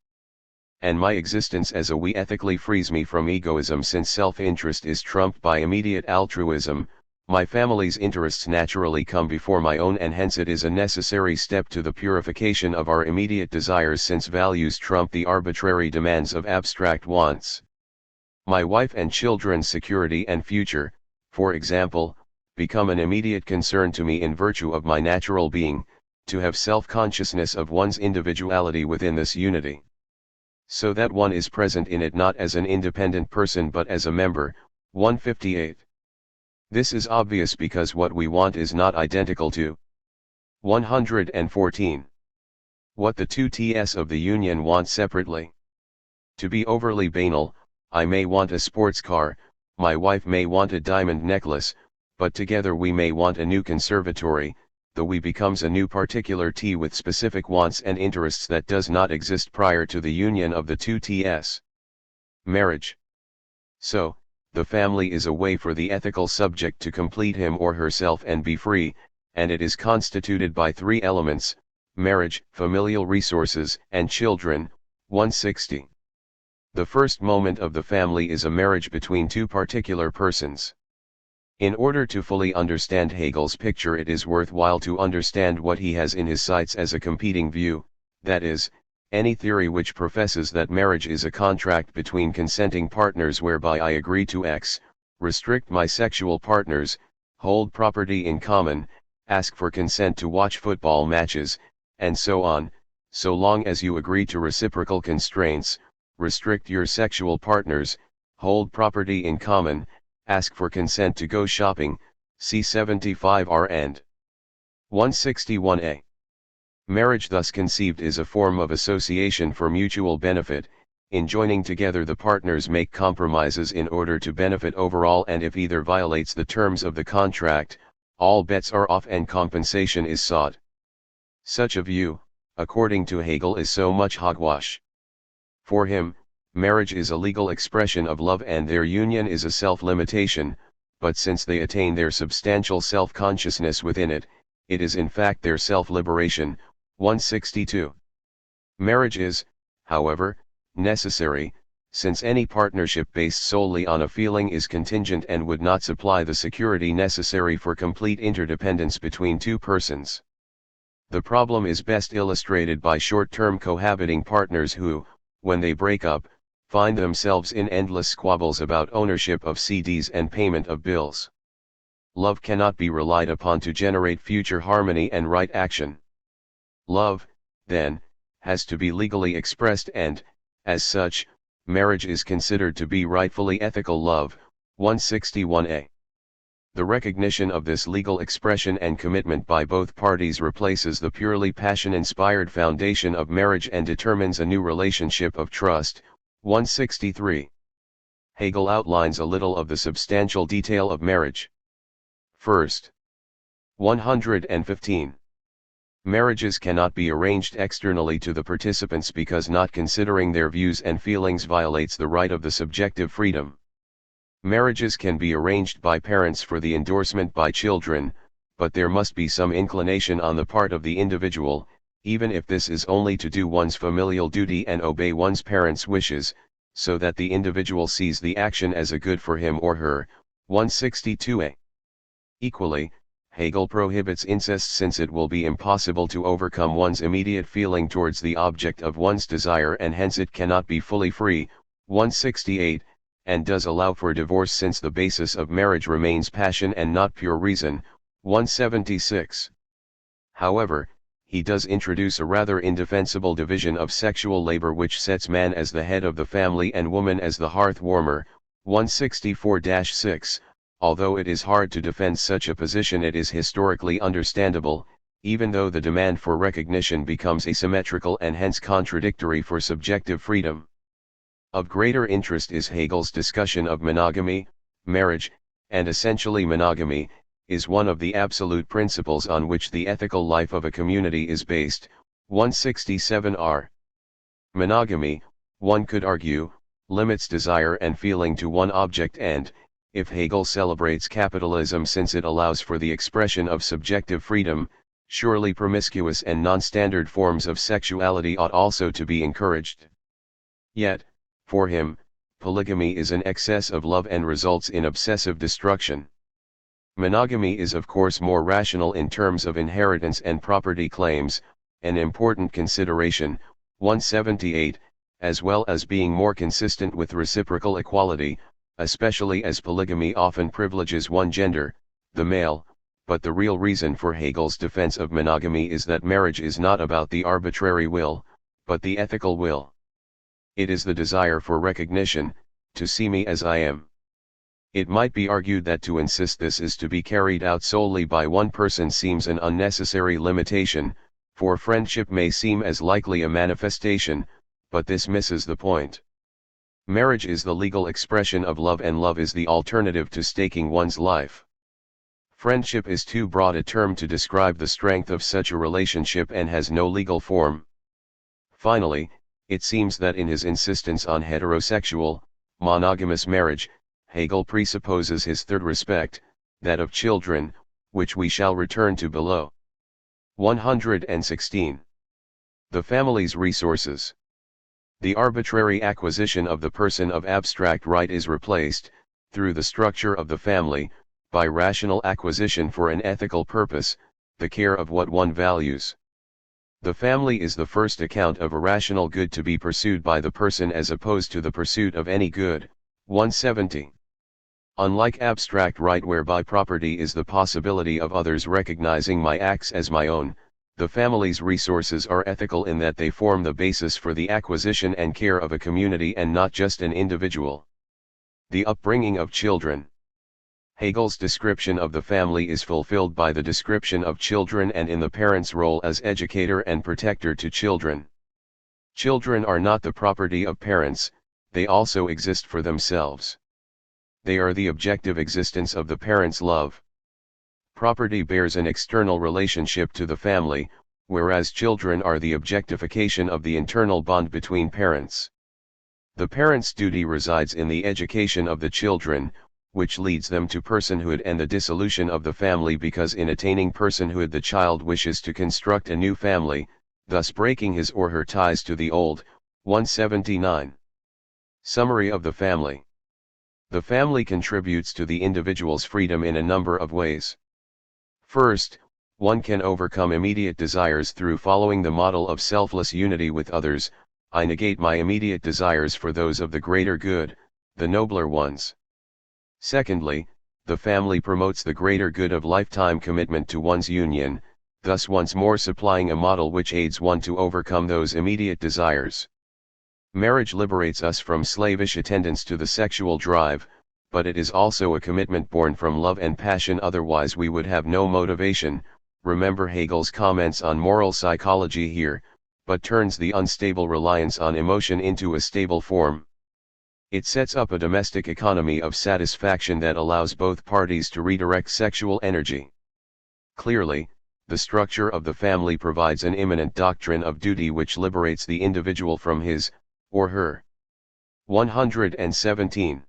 And my existence as a we ethically frees me from egoism, since self-interest is trumped by immediate altruism. My family's interests naturally come before my own, and hence it is a necessary step to the purification of our immediate desires, since values trump the arbitrary demands of abstract wants. My wife and children's security and future, for example, become an immediate concern to me in virtue of my natural being, to have self-consciousness of one's individuality within this unity. So that one is present in it not as an independent person but as a member. 158. This is obvious because what we want is not identical to 114. What the two Ts of the union want separately. To be overly banal, I may want a sports car, my wife may want a diamond necklace, but together we may want a new conservatory. The we becomes a new particular T with specific wants and interests that does not exist prior to the union of the two Ts. Marriage. So, the family is a way for the ethical subject to complete him or herself and be free, and it is constituted by three elements: marriage, familial resources, and children. 160. The first moment of the family is a marriage between two particular persons. In order to fully understand Hegel's picture, it is worthwhile to understand what he has in his sights as a competing view, that is, any theory which professes that marriage is a contract between consenting partners whereby I agree to X, restrict my sexual partners, hold property in common, ask for consent to watch football matches, and so on, so long as you agree to reciprocal constraints, restrict your sexual partners, hold property in common, ask for consent to go shopping, see 75R and 161a. Marriage thus conceived is a form of association for mutual benefit. In joining together the partners make compromises in order to benefit overall, and if either violates the terms of the contract, all bets are off and compensation is sought. Such a view, according to Hegel, is so much hogwash. For him, marriage is a legal expression of love and their union is a self-limitation, but since they attain their substantial self-consciousness within it, it is in fact their self-liberation. 162. Marriage is, however, necessary, since any partnership based solely on a feeling is contingent and would not supply the security necessary for complete interdependence between two persons. The problem is best illustrated by short-term cohabiting partners who, when they break up, find themselves in endless squabbles about ownership of CDs and payment of bills. Love cannot be relied upon to generate future harmony and right action. Love, then, has to be legally expressed and, as such, marriage is considered to be rightfully ethical love. 161a. The recognition of this legal expression and commitment by both parties replaces the purely passion-inspired foundation of marriage and determines a new relationship of trust. 163. Hegel outlines a little of the substantial detail of marriage. First. 115. Marriages cannot be arranged externally to the participants because not considering their views and feelings violates the right of the subjective freedom. Marriages can be arranged by parents for the endorsement by children, but there must be some inclination on the part of the individual, even if this is only to do one's familial duty and obey one's parents' wishes, so that the individual sees the action as a good for him or her. 162a. Equally, Hegel prohibits incest since it will be impossible to overcome one's immediate feeling towards the object of one's desire and hence it cannot be fully free. 168, and does allow for divorce since the basis of marriage remains passion and not pure reason. 176. However, he does introduce a rather indefensible division of sexual labor which sets man as the head of the family and woman as the hearth warmer. 164-6. Although it is hard to defend such a position, it is historically understandable, even though the demand for recognition becomes asymmetrical and hence contradictory for subjective freedom. Of greater interest is Hegel's discussion of monogamy. Marriage, and essentially monogamy, is one of the absolute principles on which the ethical life of a community is based. 167r. Monogamy, one could argue, limits desire and feeling to one object and, if Hegel celebrates capitalism since it allows for the expression of subjective freedom, surely promiscuous and non-standard forms of sexuality ought also to be encouraged. Yet, for him, polygamy is an excess of love and results in obsessive destruction. Monogamy is of course more rational in terms of inheritance and property claims, an important consideration. 178, as well as being more consistent with reciprocal equality, especially as polygamy often privileges one gender, the male, but the real reason for Hegel's defense of monogamy is that marriage is not about the arbitrary will, but the ethical will. It is the desire for recognition, to see me as I am. It might be argued that to insist this is to be carried out solely by one person seems an unnecessary limitation, for friendship may seem as likely a manifestation, but this misses the point. Marriage is the legal expression of love, and love is the alternative to staking one's life. Friendship is too broad a term to describe the strength of such a relationship and has no legal form. Finally, it seems that in his insistence on heterosexual, monogamous marriage, Hegel presupposes his third respect, that of children, which we shall return to below. 116. The family's resources. The arbitrary acquisition of the person of abstract right is replaced, through the structure of the family, by rational acquisition for an ethical purpose, the care of what one values. The family is the first account of a rational good to be pursued by the person as opposed to the pursuit of any good. 170. Unlike abstract right, whereby property is the possibility of others recognizing my acts as my own, the family's resources are ethical in that they form the basis for the acquisition and care of a community and not just an individual. The upbringing of children. Hegel's description of the family is fulfilled by the description of children and in the parent's role as educator and protector to children. Children are not the property of parents, they also exist for themselves. They are the objective existence of the parent's love. Property bears an external relationship to the family, whereas children are the objectification of the internal bond between parents. The parent's duty resides in the education of the children, which leads them to personhood and the dissolution of the family, because in attaining personhood the child wishes to construct a new family, thus breaking his or her ties to the old. 179. Summary of the family. The family contributes to the individual's freedom in a number of ways. First, one can overcome immediate desires through following the model of selfless unity with others. I negate my immediate desires for those of the greater good, the nobler ones. Secondly, the family promotes the greater good of lifetime commitment to one's union, thus once more supplying a model which aids one to overcome those immediate desires. Marriage liberates us from slavish attendance to the sexual drive, but it is also a commitment born from love and passion, otherwise we would have no motivation. Remember Hegel's comments on moral psychology here, but turns the unstable reliance on emotion into a stable form. It sets up a domestic economy of satisfaction that allows both parties to redirect sexual energy. Clearly, the structure of the family provides an immanent doctrine of duty which liberates the individual from his, or her, 117.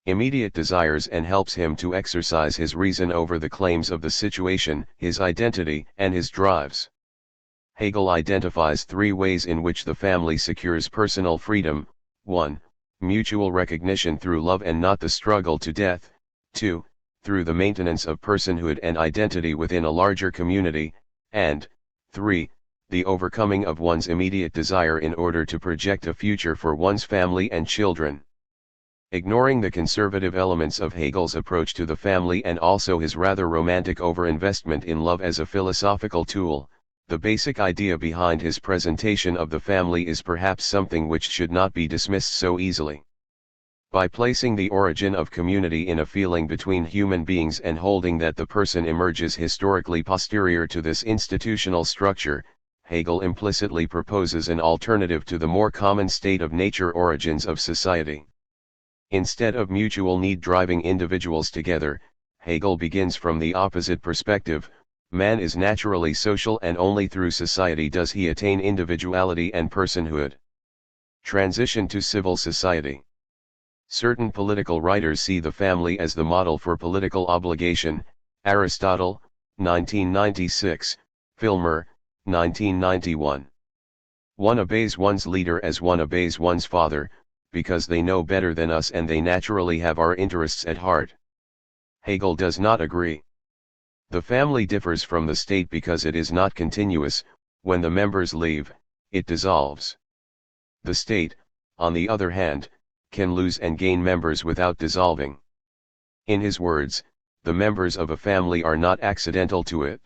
Immediate desires and helps him to exercise his reason over the claims of the situation, his identity, and his drives. Hegel identifies three ways in which the family secures personal freedom: 1. Mutual recognition through love and not the struggle to death; 2. Through the maintenance of personhood and identity within a larger community; and 3. The overcoming of one's immediate desire in order to project a future for one's family and children. Ignoring the conservative elements of Hegel's approach to the family and also his rather romantic overinvestment in love as a philosophical tool, the basic idea behind his presentation of the family is perhaps something which should not be dismissed so easily. By placing the origin of community in a feeling between human beings and holding that the person emerges historically posterior to this institutional structure, Hegel implicitly proposes an alternative to the more common state of nature origins of society. Instead of mutual need driving individuals together, Hegel begins from the opposite perspective: man is naturally social and only through society does he attain individuality and personhood. Transition to civil society. Certain political writers see the family as the model for political obligation. Aristotle, 1996, Filmer, 1991. One obeys one's leader as one obeys one's father, because they know better than us and they naturally have our interests at heart. Hegel does not agree. The family differs from the state because it is not continuous; when the members leave, it dissolves. The state, on the other hand, can lose and gain members without dissolving. In his words, the members of a family are not accidental to it.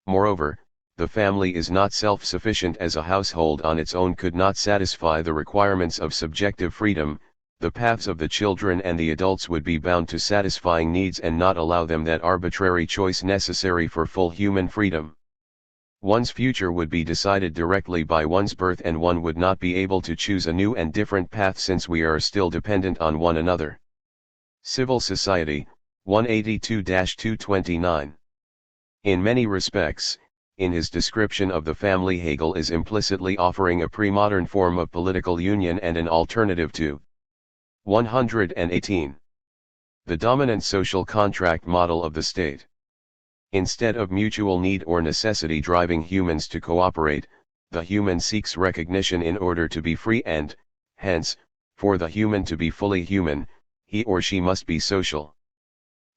Moreover, the family is not self-sufficient, as a household on its own could not satisfy the requirements of subjective freedom. the paths of the children and the adults would be bound to satisfying needs and not allow them that arbitrary choice necessary for full human freedom. One's future would be decided directly by one's birth, and one would not be able to choose a new and different path since we are still dependent on one another. Civil Society, 182-229. In many respects, in his description of the family, Hegel is implicitly offering a pre-modern form of political union and an alternative to 118. The dominant social contract model of the state. Instead of mutual need or necessity driving humans to cooperate, the human seeks recognition in order to be free, and, hence, for the human to be fully human, he or she must be social.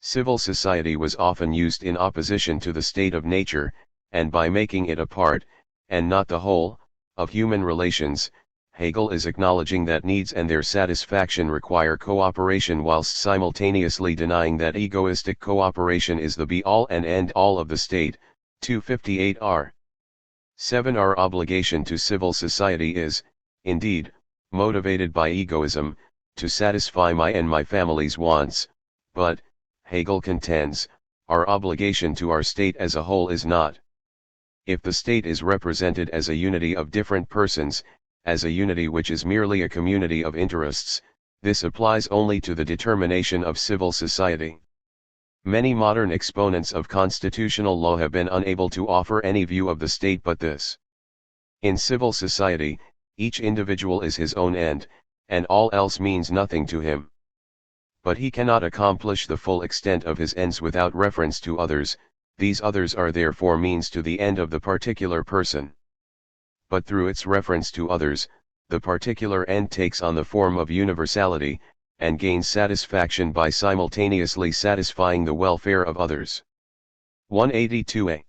Civil society was often used in opposition to the state of nature, and by making it a part, and not the whole, of human relations, Hegel is acknowledging that needs and their satisfaction require cooperation whilst simultaneously denying that egoistic cooperation is the be-all and end-all of the state. 258 r. 7. Our obligation to civil society is, indeed, motivated by egoism, to satisfy my and my family's wants, but, Hegel contends, our obligation to our state as a whole is not. If the state is represented as a unity of different persons, as a unity which is merely a community of interests, this applies only to the determination of civil society. Many modern exponents of constitutional law have been unable to offer any view of the state but this. In civil society, each individual is his own end, and all else means nothing to him. But he cannot accomplish the full extent of his ends without reference to others, these others are therefore means to the end of the particular person. But through its reference to others, the particular end takes on the form of universality, and gains satisfaction by simultaneously satisfying the welfare of others. 182a.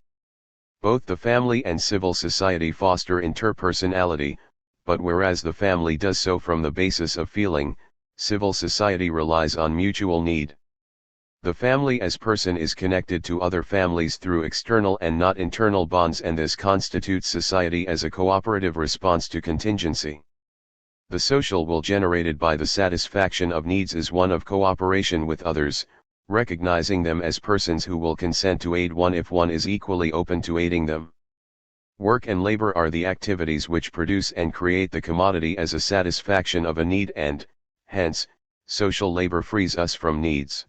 Both the family and civil society foster interpersonality, but whereas the family does so from the basis of feeling, civil society relies on mutual need. The family as person is connected to other families through external and not internal bonds, and this constitutes society as a cooperative response to contingency. The social will generated by the satisfaction of needs is one of cooperation with others, recognizing them as persons who will consent to aid one if one is equally open to aiding them. Work and labor are the activities which produce and create the commodity as a satisfaction of a need, and, hence, social labor frees us from needs.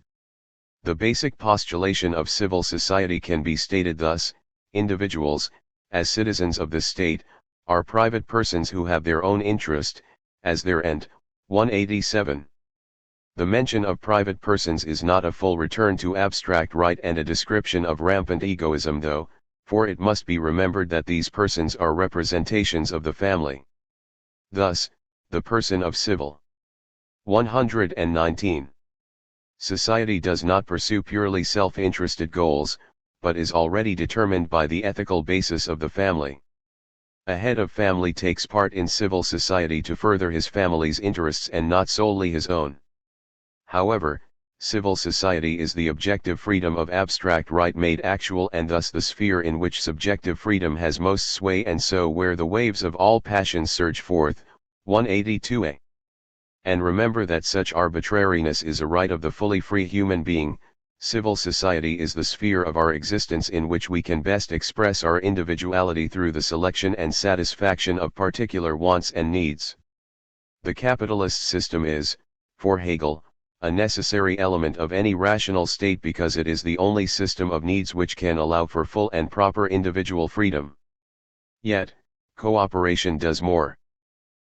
The basic postulation of civil society can be stated thus: individuals, as citizens of the state, are private persons who have their own interest as their end. 187. The mention of private persons is not a full return to abstract right and a description of rampant egoism though, for it must be remembered that these persons are representations of the family. Thus, the person of civil 119. Society does not pursue purely self-interested goals, but is already determined by the ethical basis of the family. A head of family takes part in civil society to further his family's interests and not solely his own. However, civil society is the objective freedom of abstract right made actual, and thus the sphere in which subjective freedom has most sway, and so where the waves of all passions surge forth. 182a. And remember that such arbitrariness is a right of the fully free human being. Civil society is the sphere of our existence in which we can best express our individuality through the selection and satisfaction of particular wants and needs. The capitalist system is, for Hegel, a necessary element of any rational state because it is the only system of needs which can allow for full and proper individual freedom. Yet, cooperation does more.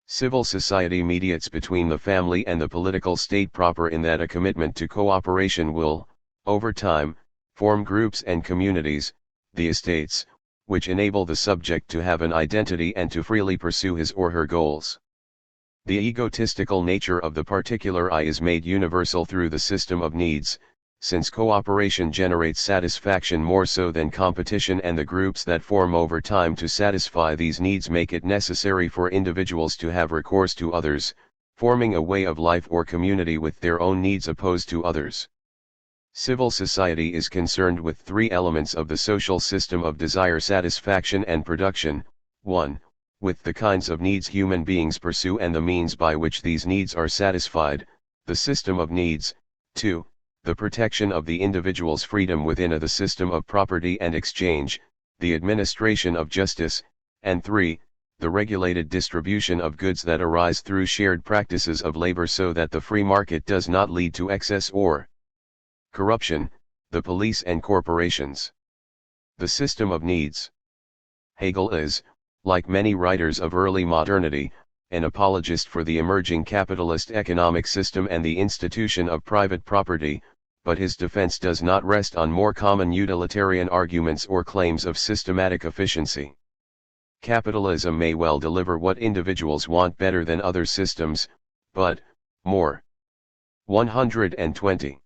Civil society mediates between the family and the political state proper in that a commitment to cooperation will, over time, form groups and communities, the estates, which enable the subject to have an identity and to freely pursue his or her goals. The egotistical nature of the particular I is made universal through the system of needs, since cooperation generates satisfaction more so than competition, and the groups that form over time to satisfy these needs make it necessary for individuals to have recourse to others, forming a way of life or community with their own needs opposed to others. Civil society is concerned with three elements of the social system of desire, satisfaction and production. 1. with the kinds of needs human beings pursue and the means by which these needs are satisfied, the system of needs. 2. The protection of the individual's freedom within the system of property and exchange, the administration of justice, and 3. The regulated distribution of goods that arise through shared practices of labor so that the free market does not lead to excess or corruption, the police and corporations. The system of needs. Hegel is, like many writers of early modernity, an apologist for the emerging capitalist economic system and the institution of private property, but his defense does not rest on more common utilitarian arguments or claims of systematic efficiency. Capitalism may well deliver what individuals want better than other systems, but, more. 120.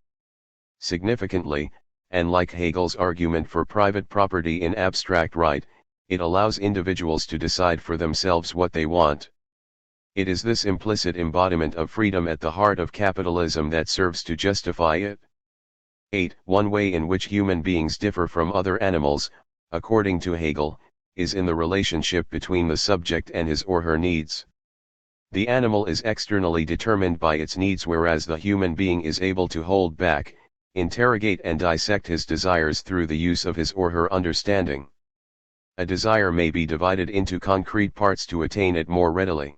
Significantly, and like Hegel's argument for private property in abstract right, it allows individuals to decide for themselves what they want. It is this implicit embodiment of freedom at the heart of capitalism that serves to justify it. 8. One way in which human beings differ from other animals, according to Hegel, is in the relationship between the subject and his or her needs. The animal is externally determined by its needs, whereas the human being is able to hold back, interrogate and dissect his desires through the use of his or her understanding. A desire may be divided into concrete parts to attain it more readily.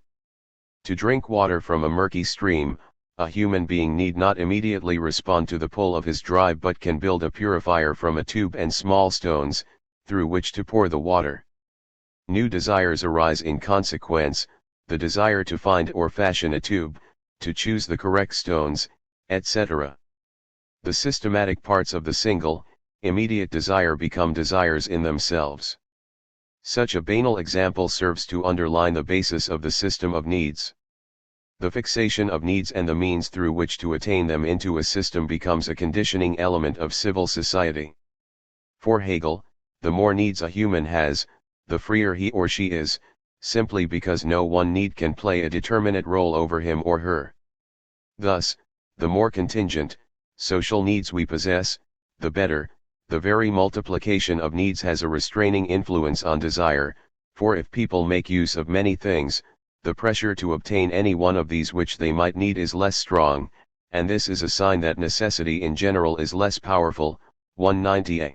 To drink water from a murky stream, a human being need not immediately respond to the pull of his drive but can build a purifier from a tube and small stones, through which to pour the water. New desires arise in consequence, the desire to find or fashion a tube, to choose the correct stones, etc. The systematic parts of the single, immediate desire become desires in themselves. Such a banal example serves to underline the basis of the system of needs. The fixation of needs and the means through which to attain them into a system becomes a conditioning element of civil society. For Hegel, the more needs a human has, the freer he or she is, simply because no one need can play a determinate role over him or her. Thus, the more contingent, social needs we possess, the better. The very multiplication of needs has a restraining influence on desire, for if people make use of many things, the pressure to obtain any one of these which they might need is less strong, and this is a sign that necessity in general is less powerful. 190a.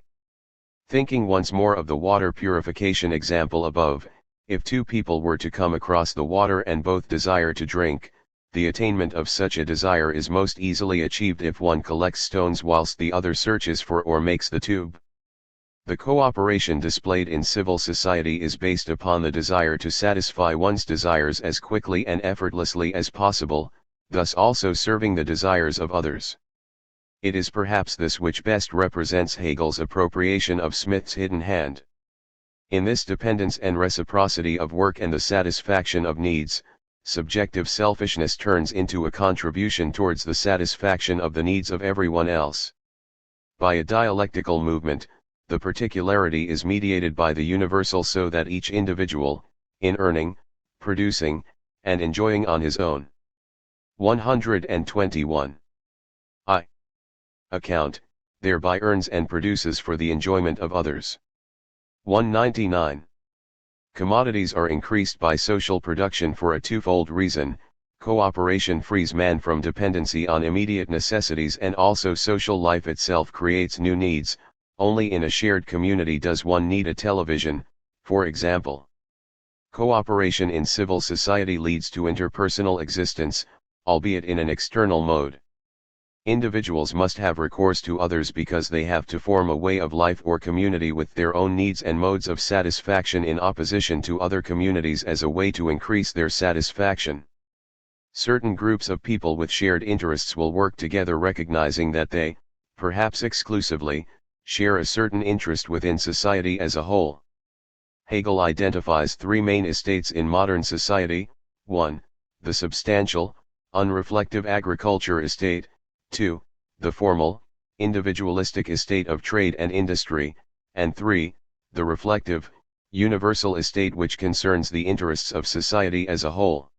Thinking once more of the water purification example above, if two people were to come across the water and both desire to drink, the attainment of such a desire is most easily achieved if one collects stones whilst the other searches for or makes the tube. The cooperation displayed in civil society is based upon the desire to satisfy one's desires as quickly and effortlessly as possible, thus also serving the desires of others. It is perhaps this which best represents Hegel's appropriation of Smith's hidden hand. In this dependence and reciprocity of work and the satisfaction of needs, subjective selfishness turns into a contribution towards the satisfaction of the needs of everyone else. By a dialectical movement, the particularity is mediated by the universal so that each individual, in earning, producing, and enjoying on his own 121. Account, thereby earns and produces for the enjoyment of others. 199. Commodities are increased by social production for a twofold reason: cooperation frees man from dependency on immediate necessities, and also social life itself creates new needs. Only in a shared community does one need a television, for example. Cooperation in civil society leads to interpersonal existence, albeit in an external mode. Individuals must have recourse to others because they have to form a way of life or community with their own needs and modes of satisfaction in opposition to other communities as a way to increase their satisfaction. Certain groups of people with shared interests will work together recognizing that they, perhaps exclusively, share a certain interest within society as a whole. Hegel identifies three main estates in modern society: 1. The substantial, unreflective agriculture estate; 2. The formal, individualistic estate of trade and industry; and 3. The reflective, universal estate which concerns the interests of society as a whole.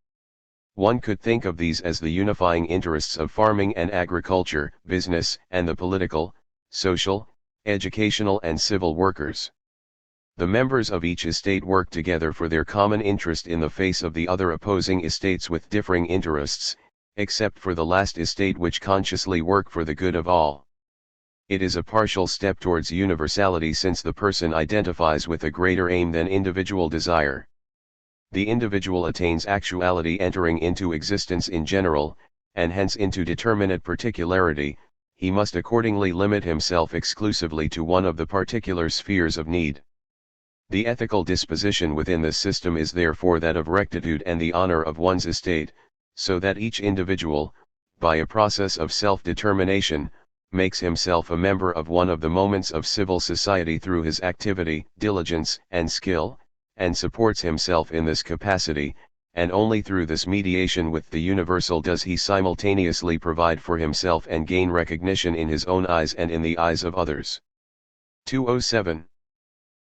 One could think of these as the unifying interests of farming and agriculture, business, and the political, social, educational and civil workers. The members of each estate work together for their common interest in the face of the other opposing estates with differing interests, except for the last estate which consciously work for the good of all. It is a partial step towards universality since the person identifies with a greater aim than individual desire. The individual attains actuality entering into existence in general, and hence into determinate particularity. He must accordingly limit himself exclusively to one of the particular spheres of need. The ethical disposition within this system is therefore that of rectitude and the honor of one's estate, so that each individual, by a process of self-determination, makes himself a member of one of the moments of civil society through his activity, diligence, and skill, and supports himself in this capacity, and only through this mediation with the universal does he simultaneously provide for himself and gain recognition in his own eyes and in the eyes of others. 207.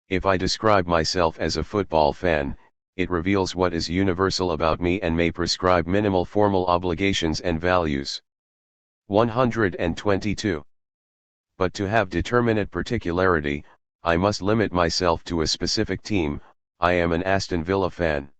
If I describe myself as a football fan, it reveals what is universal about me and may prescribe minimal formal obligations and values. 122. But to have determinate particularity, I must limit myself to a specific team. I am an Aston Villa fan.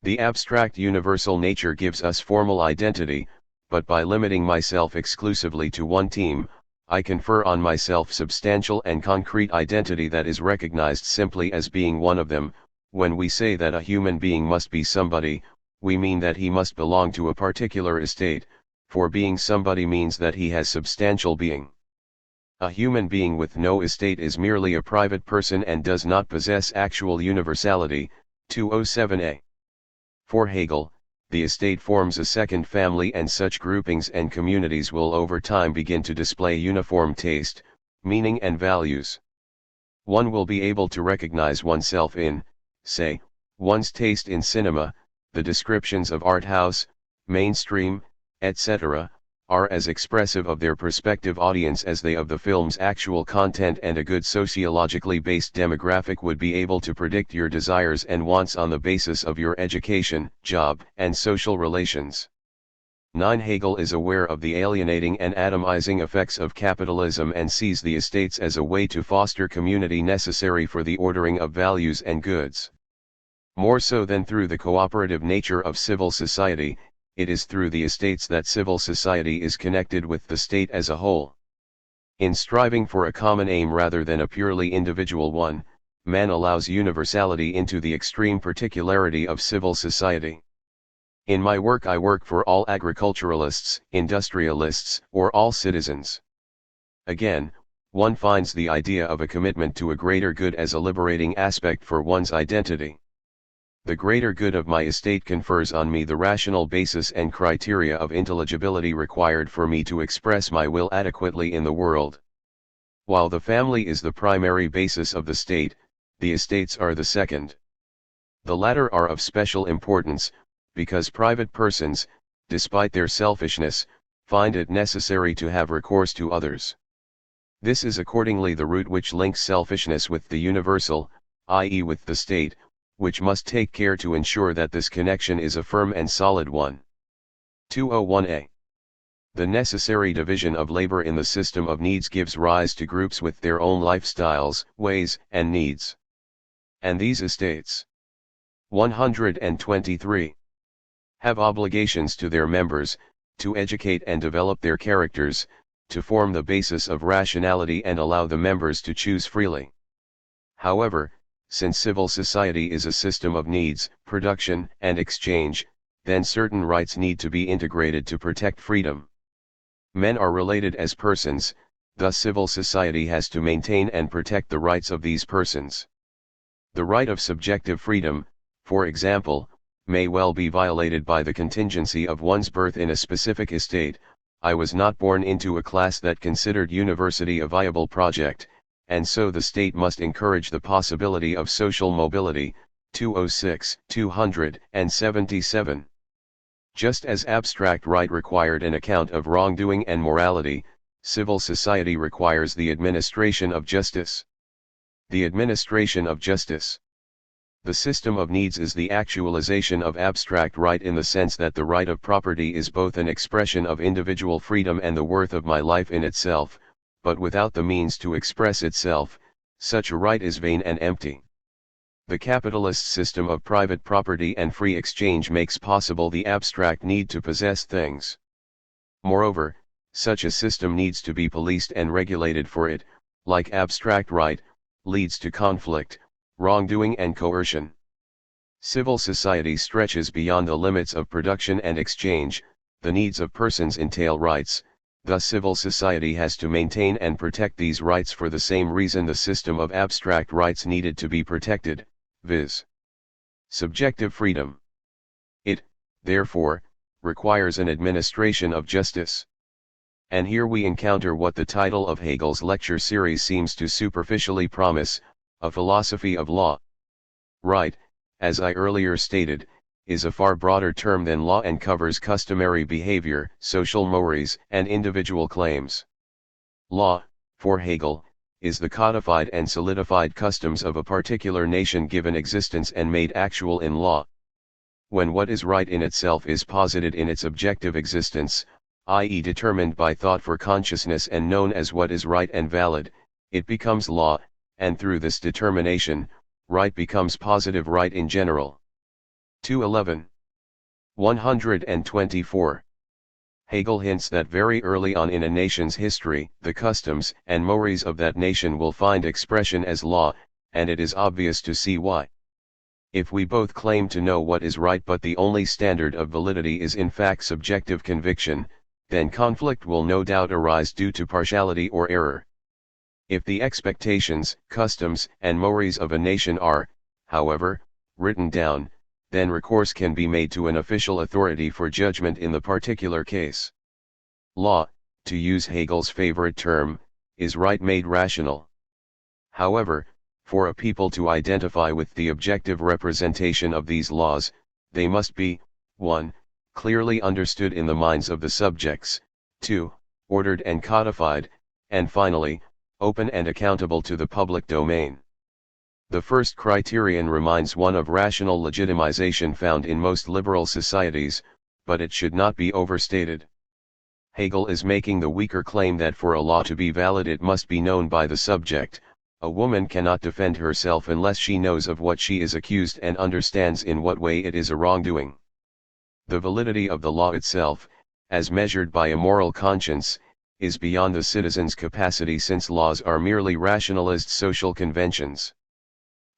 The abstract universal nature gives us formal identity, but by limiting myself exclusively to one team, I confer on myself substantial and concrete identity that is recognized simply as being one of them. When we say that a human being must be somebody, we mean that he must belong to a particular estate, for being somebody means that he has substantial being. A human being with no estate is merely a private person and does not possess actual universality. 207a. For Hegel, the estate forms a second family, and such groupings and communities will over time begin to display uniform taste, meaning and values. One will be able to recognize oneself in, say, one's taste in cinema. The descriptions of art house, mainstream, etc., are as expressive of their prospective audience as they of the film's actual content, and a good sociologically based demographic would be able to predict your desires and wants on the basis of your education, job, and social relations. 9. Hegel is aware of the alienating and atomizing effects of capitalism and sees the estates as a way to foster community necessary for the ordering of values and goods. More so than through the cooperative nature of civil society, it is through the estates that civil society is connected with the state as a whole. In striving for a common aim rather than a purely individual one, man allows universality into the extreme particularity of civil society. In my work I work for all agriculturalists, industrialists, or all citizens. Again, one finds the idea of a commitment to a greater good as a liberating aspect for one's identity. The greater good of my estate confers on me the rational basis and criteria of intelligibility required for me to express my will adequately in the world. While the family is the primary basis of the state, the estates are the second. The latter are of special importance, because private persons, despite their selfishness, find it necessary to have recourse to others. This is accordingly the root which links selfishness with the universal, i.e. with the state, which must take care to ensure that this connection is a firm and solid one. 201a. The necessary division of labor in the system of needs gives rise to groups with their own lifestyles, ways, and needs. And these estates, 123, have obligations to their members, to educate and develop their characters, to form the basis of rationality and allow the members to choose freely. However, since civil society is a system of needs, production, and exchange, then certain rights need to be integrated to protect freedom. Men are related as persons, thus civil society has to maintain and protect the rights of these persons. The right of subjective freedom, for example, may well be violated by the contingency of one's birth in a specific estate. I was not born into a class that considered university a viable project, and so the state must encourage the possibility of social mobility. 206, 277. Just as abstract right required an account of wrongdoing and morality, civil society requires the administration of justice. The administration of justice. The system of needs is the actualization of abstract right in the sense that the right of property is both an expression of individual freedom and the worth of my life in itself, but without the means to express itself, Such a right is vain and empty. The capitalist system of private property and free exchange makes possible the abstract need to possess things. Moreover, such a system needs to be policed and regulated, for it, like abstract right, leads to conflict, wrongdoing and coercion. Civil society stretches beyond the limits of production and exchange, the needs of persons entail rights, thus civil society has to maintain and protect these rights for the same reason the system of abstract rights needed to be protected, viz. Subjective freedom. It, therefore, requires an administration of justice. And here we encounter what the title of Hegel's lecture series seems to superficially promise, a philosophy of law. Right, as I earlier stated, is a far broader term than law and covers customary behavior, social mores, and individual claims. Law, for Hegel, is the codified and solidified customs of a particular nation given existence and made actual in law. When what is right in itself is posited in its objective existence, i.e. determined by thought for consciousness and known as what is right and valid, it becomes law, and through this determination, right becomes positive right in general. 211. 124. Hegel hints that very early on in a nation's history, the customs and mores of that nation will find expression as law, and it is obvious to see why. If we both claim to know what is right but the only standard of validity is in fact subjective conviction, then conflict will no doubt arise due to partiality or error. If the expectations, customs, and mores of a nation are, however, written down, then recourse can be made to an official authority for judgment in the particular case. Law, to use Hegel's favorite term, is right made rational. However, for a people to identify with the objective representation of these laws, they must be, 1. Clearly understood in the minds of the subjects, 2. Ordered and codified, and finally, open and accountable to the public domain. The first criterion reminds one of rational legitimization found in most liberal societies, but it should not be overstated. Hegel is making the weaker claim that for a law to be valid it must be known by the subject. A woman cannot defend herself unless she knows of what she is accused and understands in what way it is a wrongdoing. The validity of the law itself, as measured by a moral conscience, is beyond the citizen's capacity since laws are merely rationalist social conventions.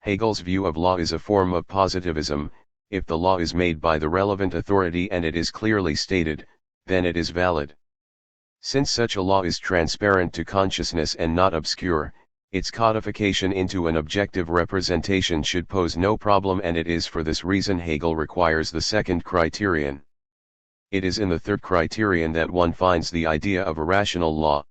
Hegel's view of law is a form of positivism. If the law is made by the relevant authority and it is clearly stated, then it is valid. Since such a law is transparent to consciousness and not obscure, its codification into an objective representation should pose no problem, and it is for this reason Hegel requires the second criterion. It is in the third criterion that one finds the idea of a rational law.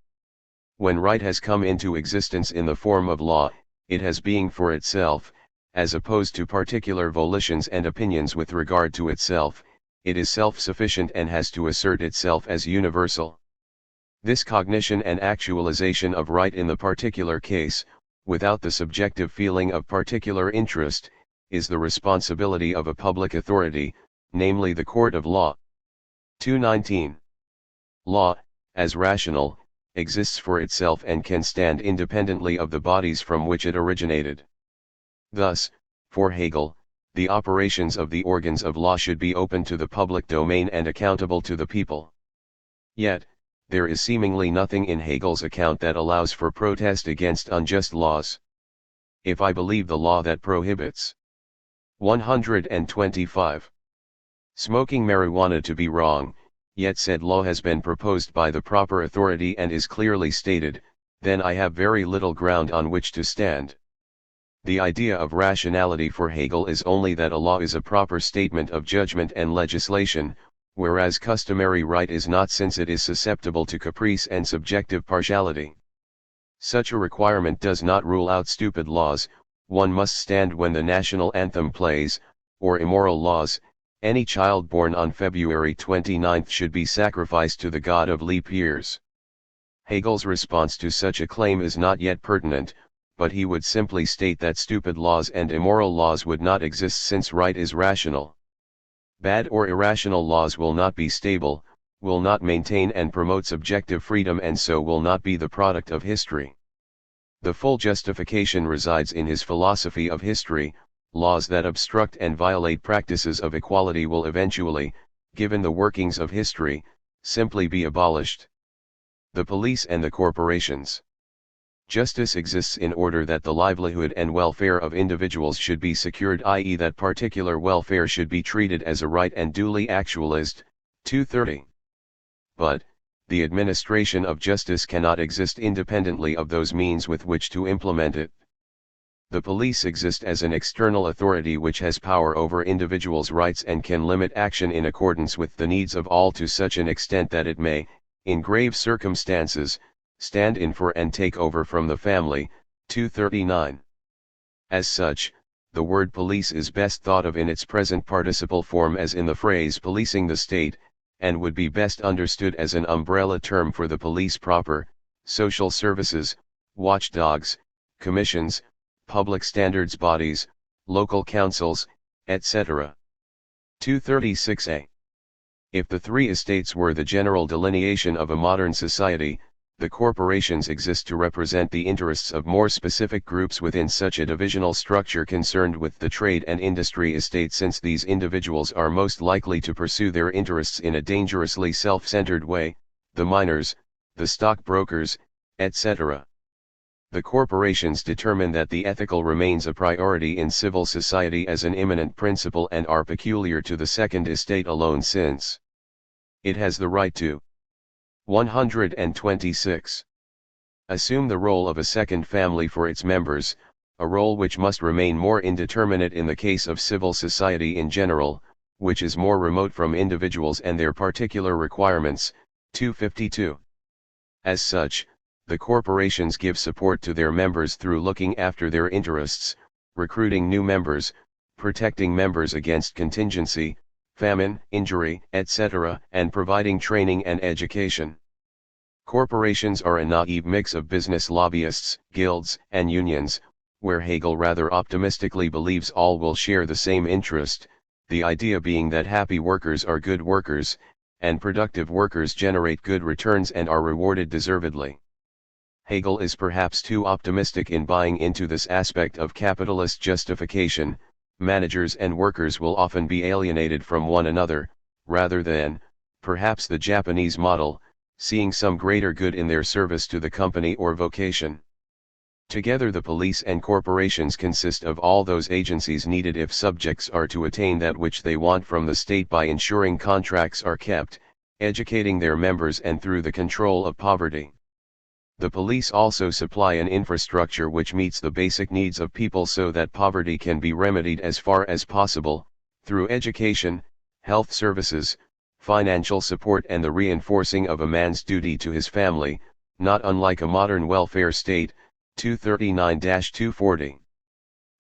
When right has come into existence in the form of law, it has being for itself, as opposed to particular volitions and opinions with regard to itself. It is self-sufficient and has to assert itself as universal. This cognition and actualization of right in the particular case, without the subjective feeling of particular interest, is the responsibility of a public authority, namely the court of law. 219. Law, as rational, exists for itself and can stand independently of the bodies from which it originated. Thus, for Hegel, the operations of the organs of law should be open to the public domain and accountable to the people. Yet, there is seemingly nothing in Hegel's account that allows for protest against unjust laws. If I believe the law that prohibits 125. Smoking marijuana to be wrong, yet said law has been proposed by the proper authority and is clearly stated, then I have very little ground on which to stand. The idea of rationality for Hegel is only that a law is a proper statement of judgment and legislation, whereas customary right is not, since it is susceptible to caprice and subjective partiality. Such a requirement does not rule out stupid laws. One must stand when the national anthem plays, or immoral laws. Any child born on February 29 should be sacrificed to the god of leap years. Hegel's response to such a claim is not yet pertinent, but he would simply state that stupid laws and immoral laws would not exist since right is rational. Bad or irrational laws will not be stable, will not maintain and promote subjective freedom, and so will not be the product of history. The full justification resides in his philosophy of history. Laws that obstruct and violate practices of equality will eventually, given the workings of history, simply be abolished. The police and the corporations. Justice exists in order that the livelihood and welfare of individuals should be secured, i.e., that particular welfare should be treated as a right and duly actualized. 230. But, the administration of justice cannot exist independently of those means with which to implement it. The police exist as an external authority which has power over individuals' rights and can limit action in accordance with the needs of all to such an extent that it may, in grave circumstances, stand in for and take over from the family. 239. As such, the word police is best thought of in its present participle form as in the phrase policing the state, and would be best understood as an umbrella term for the police proper, social services, watchdogs, commissions, public standards bodies, local councils, etc. 236a. If the three estates were the general delineation of a modern society, the corporations exist to represent the interests of more specific groups within such a divisional structure concerned with the trade and industry estate, since these individuals are most likely to pursue their interests in a dangerously self-centered way, the miners, the stockbrokers, etc. The corporations determine that the ethical remains a priority in civil society as an immanent principle and are peculiar to the second estate alone, since it has the right to 126. Assume the role of a second family for its members, a role which must remain more indeterminate in the case of civil society in general, which is more remote from individuals and their particular requirements. 252. As such, the corporations give support to their members through looking after their interests, recruiting new members, protecting members against contingency, famine, injury, etc., and providing training and education. Corporations are a naive mix of business lobbyists, guilds, and unions, where Hegel rather optimistically believes all will share the same interest, the idea being that happy workers are good workers, and productive workers generate good returns and are rewarded deservedly. Hegel is perhaps too optimistic in buying into this aspect of capitalist justification. Managers and workers will often be alienated from one another, rather than, perhaps, the Japanese model, seeing some greater good in their service to the company or vocation. Together the police and corporations consist of all those agencies needed if subjects are to attain that which they want from the state by ensuring contracts are kept, educating their members, and through the control of poverty. The police also supply an infrastructure which meets the basic needs of people so that poverty can be remedied as far as possible, through education, health services, financial support, and the reinforcing of a man's duty to his family, not unlike a modern welfare state. 239-240.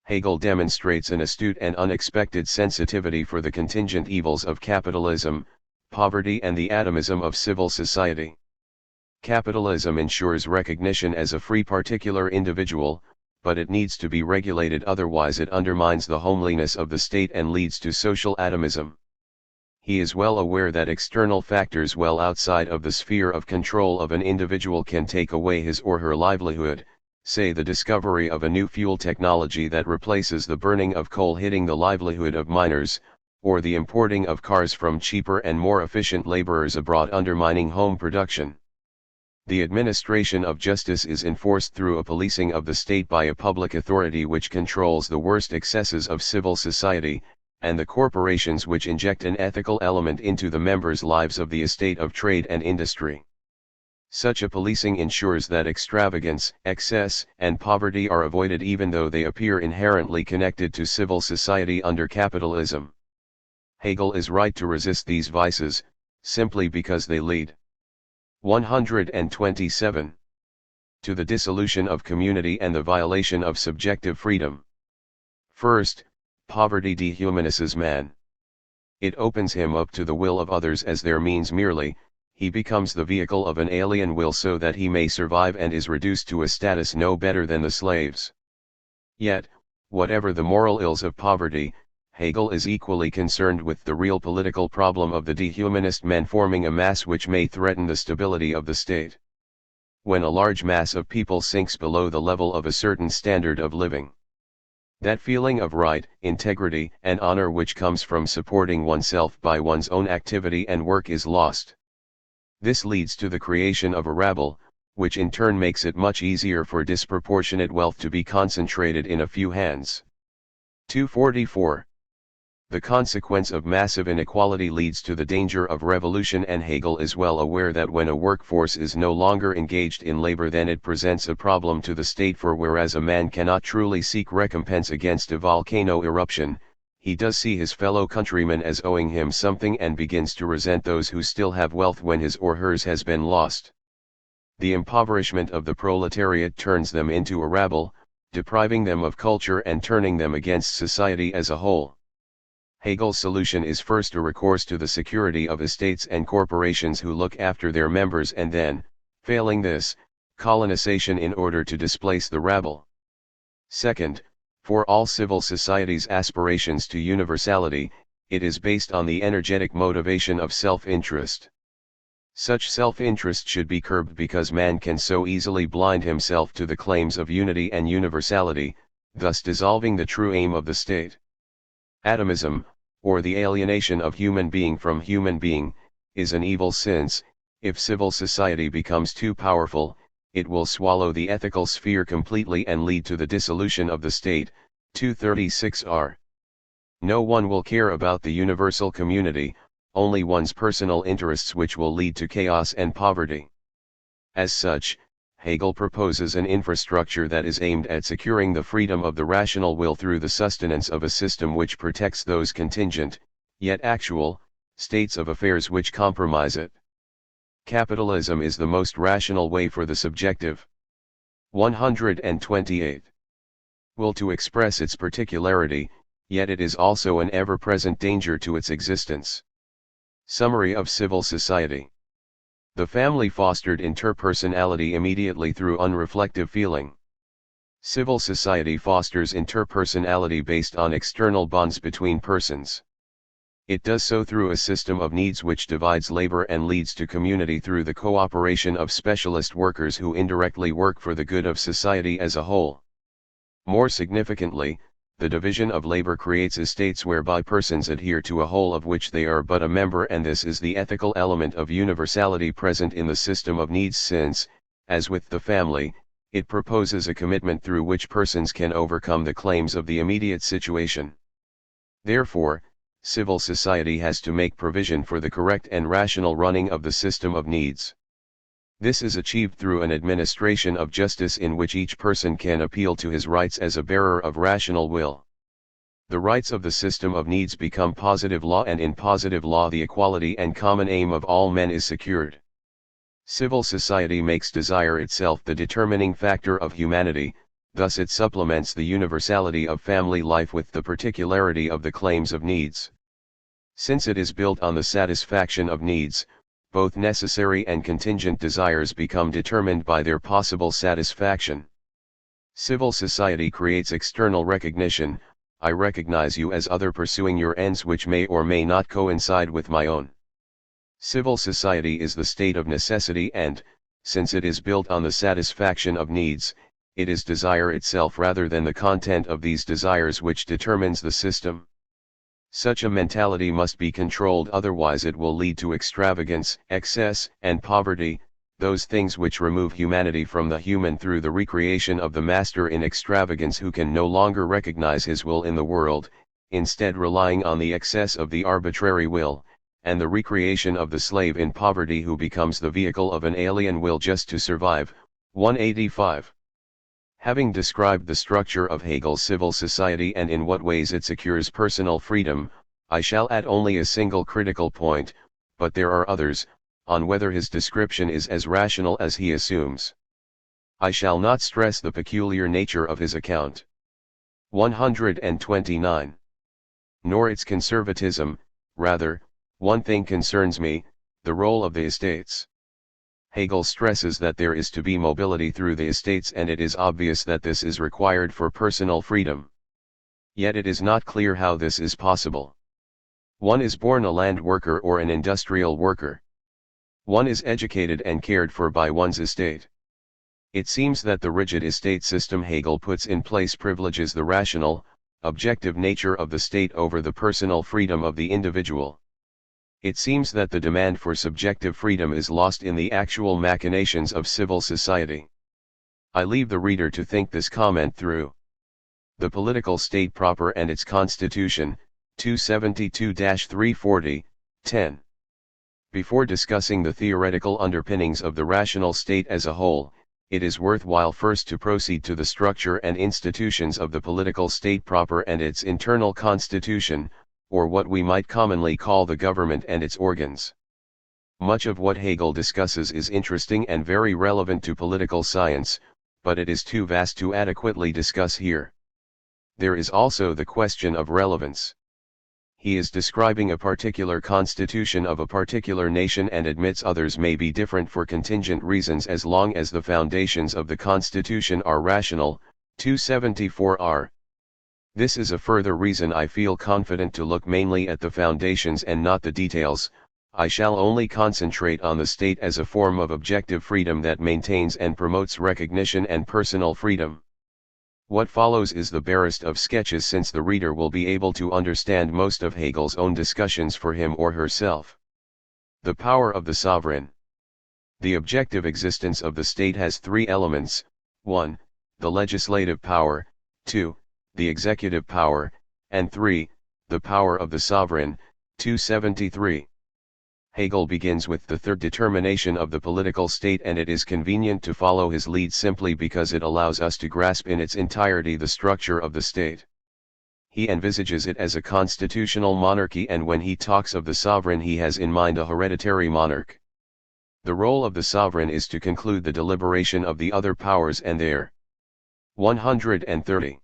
Hegel demonstrates an astute and unexpected sensitivity for the contingent evils of capitalism, poverty, and the atomism of civil society. Capitalism ensures recognition as a free particular individual, but it needs to be regulated, otherwise it undermines the homeliness of the state and leads to social atomism. He is well aware that external factors well outside of the sphere of control of an individual can take away his or her livelihood, say the discovery of a new fuel technology that replaces the burning of coal hitting the livelihood of miners, or the importing of cars from cheaper and more efficient laborers abroad undermining home production. The administration of justice is enforced through a policing of the state by a public authority which controls the worst excesses of civil society, and the corporations which inject an ethical element into the members' lives of the estate of trade and industry. Such a policing ensures that extravagance, excess, and poverty are avoided even though they appear inherently connected to civil society under capitalism. Hegel is right to resist these vices, simply because they lead 127. To the dissolution of community and the violation of subjective freedom. First, poverty dehumanizes man. It opens him up to the will of others as their means merely. He becomes the vehicle of an alien will so that he may survive and is reduced to a status no better than the slaves. Yet, whatever the moral ills of poverty, Hegel is equally concerned with the real political problem of the dehumanist men forming a mass which may threaten the stability of the state. when a large mass of people sinks below the level of a certain standard of living. That feeling of right, integrity, and honor which comes from supporting oneself by one's own activity and work is lost. This leads to the creation of a rabble, which in turn makes it much easier for disproportionate wealth to be concentrated in a few hands. 244. The consequence of massive inequality leads to the danger of revolution, and Hegel is well aware that when a workforce is no longer engaged in labor, then it presents a problem to the state, for whereas a man cannot truly seek recompense against a volcano eruption, he does see his fellow countrymen as owing him something and begins to resent those who still have wealth when his or hers has been lost. The impoverishment of the proletariat turns them into a rabble, depriving them of culture and turning them against society as a whole. Hegel's solution is first a recourse to the security of estates and corporations who look after their members, and then, failing this, colonization in order to displace the rabble. Second, for all civil society's aspirations to universality, it is based on the energetic motivation of self-interest. Such self-interest should be curbed because man can so easily blind himself to the claims of unity and universality, thus dissolving the true aim of the state. Atomism, or the alienation of human being from human being, is an evil since, if civil society becomes too powerful, it will swallow the ethical sphere completely and lead to the dissolution of the state. 236r. No one will care about the universal community, only one's personal interests, which will lead to chaos and poverty. As such, Hegel proposes an infrastructure that is aimed at securing the freedom of the rational will through the sustenance of a system which protects those contingent, yet actual, states of affairs which compromise it. Capitalism is the most rational way for the subjective 128 will to express its particularity, yet it is also an ever-present danger to its existence. Summary of civil society. The family fostered interpersonality immediately through unreflective feeling. Civil society fosters interpersonality based on external bonds between persons. It does so through a system of needs which divides labor and leads to community through the cooperation of specialist workers who indirectly work for the good of society as a whole. More significantly, the division of labor creates estates whereby persons adhere to a whole of which they are but a member, and this is the ethical element of universality present in the system of needs, since, as with the family, it proposes a commitment through which persons can overcome the claims of the immediate situation. Therefore, civil society has to make provision for the correct and rational running of the system of needs. This is achieved through an administration of justice in which each person can appeal to his rights as a bearer of rational will. The rights of the system of needs become positive law, and in positive law the equality and common aim of all men is secured. Civil society makes desire itself the determining factor of humanity, thus it supplements the universality of family life with the particularity of the claims of needs. Since it is built on the satisfaction of needs, both necessary and contingent desires become determined by their possible satisfaction. Civil society creates external recognition. I recognize you as other, pursuing your ends which may or may not coincide with my own. Civil society is the state of necessity, and, since it is built on the satisfaction of needs, it is desire itself rather than the content of these desires which determines the system. Such a mentality must be controlled, otherwise it will lead to extravagance, excess, and poverty, those things which remove humanity from the human through the recreation of the master in extravagance, who can no longer recognize his will in the world, instead relying on the excess of the arbitrary will, and the recreation of the slave in poverty, who becomes the vehicle of an alien will just to survive. 185. Having described the structure of Hegel's civil society and in what ways it secures personal freedom, I shall add only a single critical point, but there are others, on whether his description is as rational as he assumes. I shall not stress the peculiar nature of his account. 129. Nor its conservatism, rather, one thing concerns me, the role of the estates. Hegel stresses that there is to be mobility through the estates, and it is obvious that this is required for personal freedom. Yet it is not clear how this is possible. One is born a land worker or an industrial worker. One is educated and cared for by one's estate. It seems that the rigid estate system Hegel puts in place privileges the rational, objective nature of the state over the personal freedom of the individual. It seems that the demand for subjective freedom is lost in the actual machinations of civil society. I leave the reader to think this comment through. The Political State Proper and its Constitution, 272-340, 10. Before discussing the theoretical underpinnings of the rational state as a whole, it is worthwhile first to proceed to the structure and institutions of the political state proper and its internal constitution, or what we might commonly call the government and its organs. Much of what Hegel discusses is interesting and very relevant to political science, but it is too vast to adequately discuss here. There is also the question of relevance. He is describing a particular constitution of a particular nation and admits others may be different for contingent reasons as long as the foundations of the constitution are rational, 274r. This is a further reason I feel confident to look mainly at the foundations and not the details. I shall only concentrate on the state as a form of objective freedom that maintains and promotes recognition and personal freedom. What follows is the barest of sketches since the reader will be able to understand most of Hegel's own discussions for him or herself. The power of the sovereign. The objective existence of the state has three elements: 1. The legislative power, 2. The executive power, and 3. The power of the sovereign, 273. Hegel begins with the third determination of the political state, and it is convenient to follow his lead simply because it allows us to grasp in its entirety the structure of the state. He envisages it as a constitutional monarchy, and when he talks of the sovereign he has in mind a hereditary monarch. The role of the sovereign is to conclude the deliberation of the other powers and their 130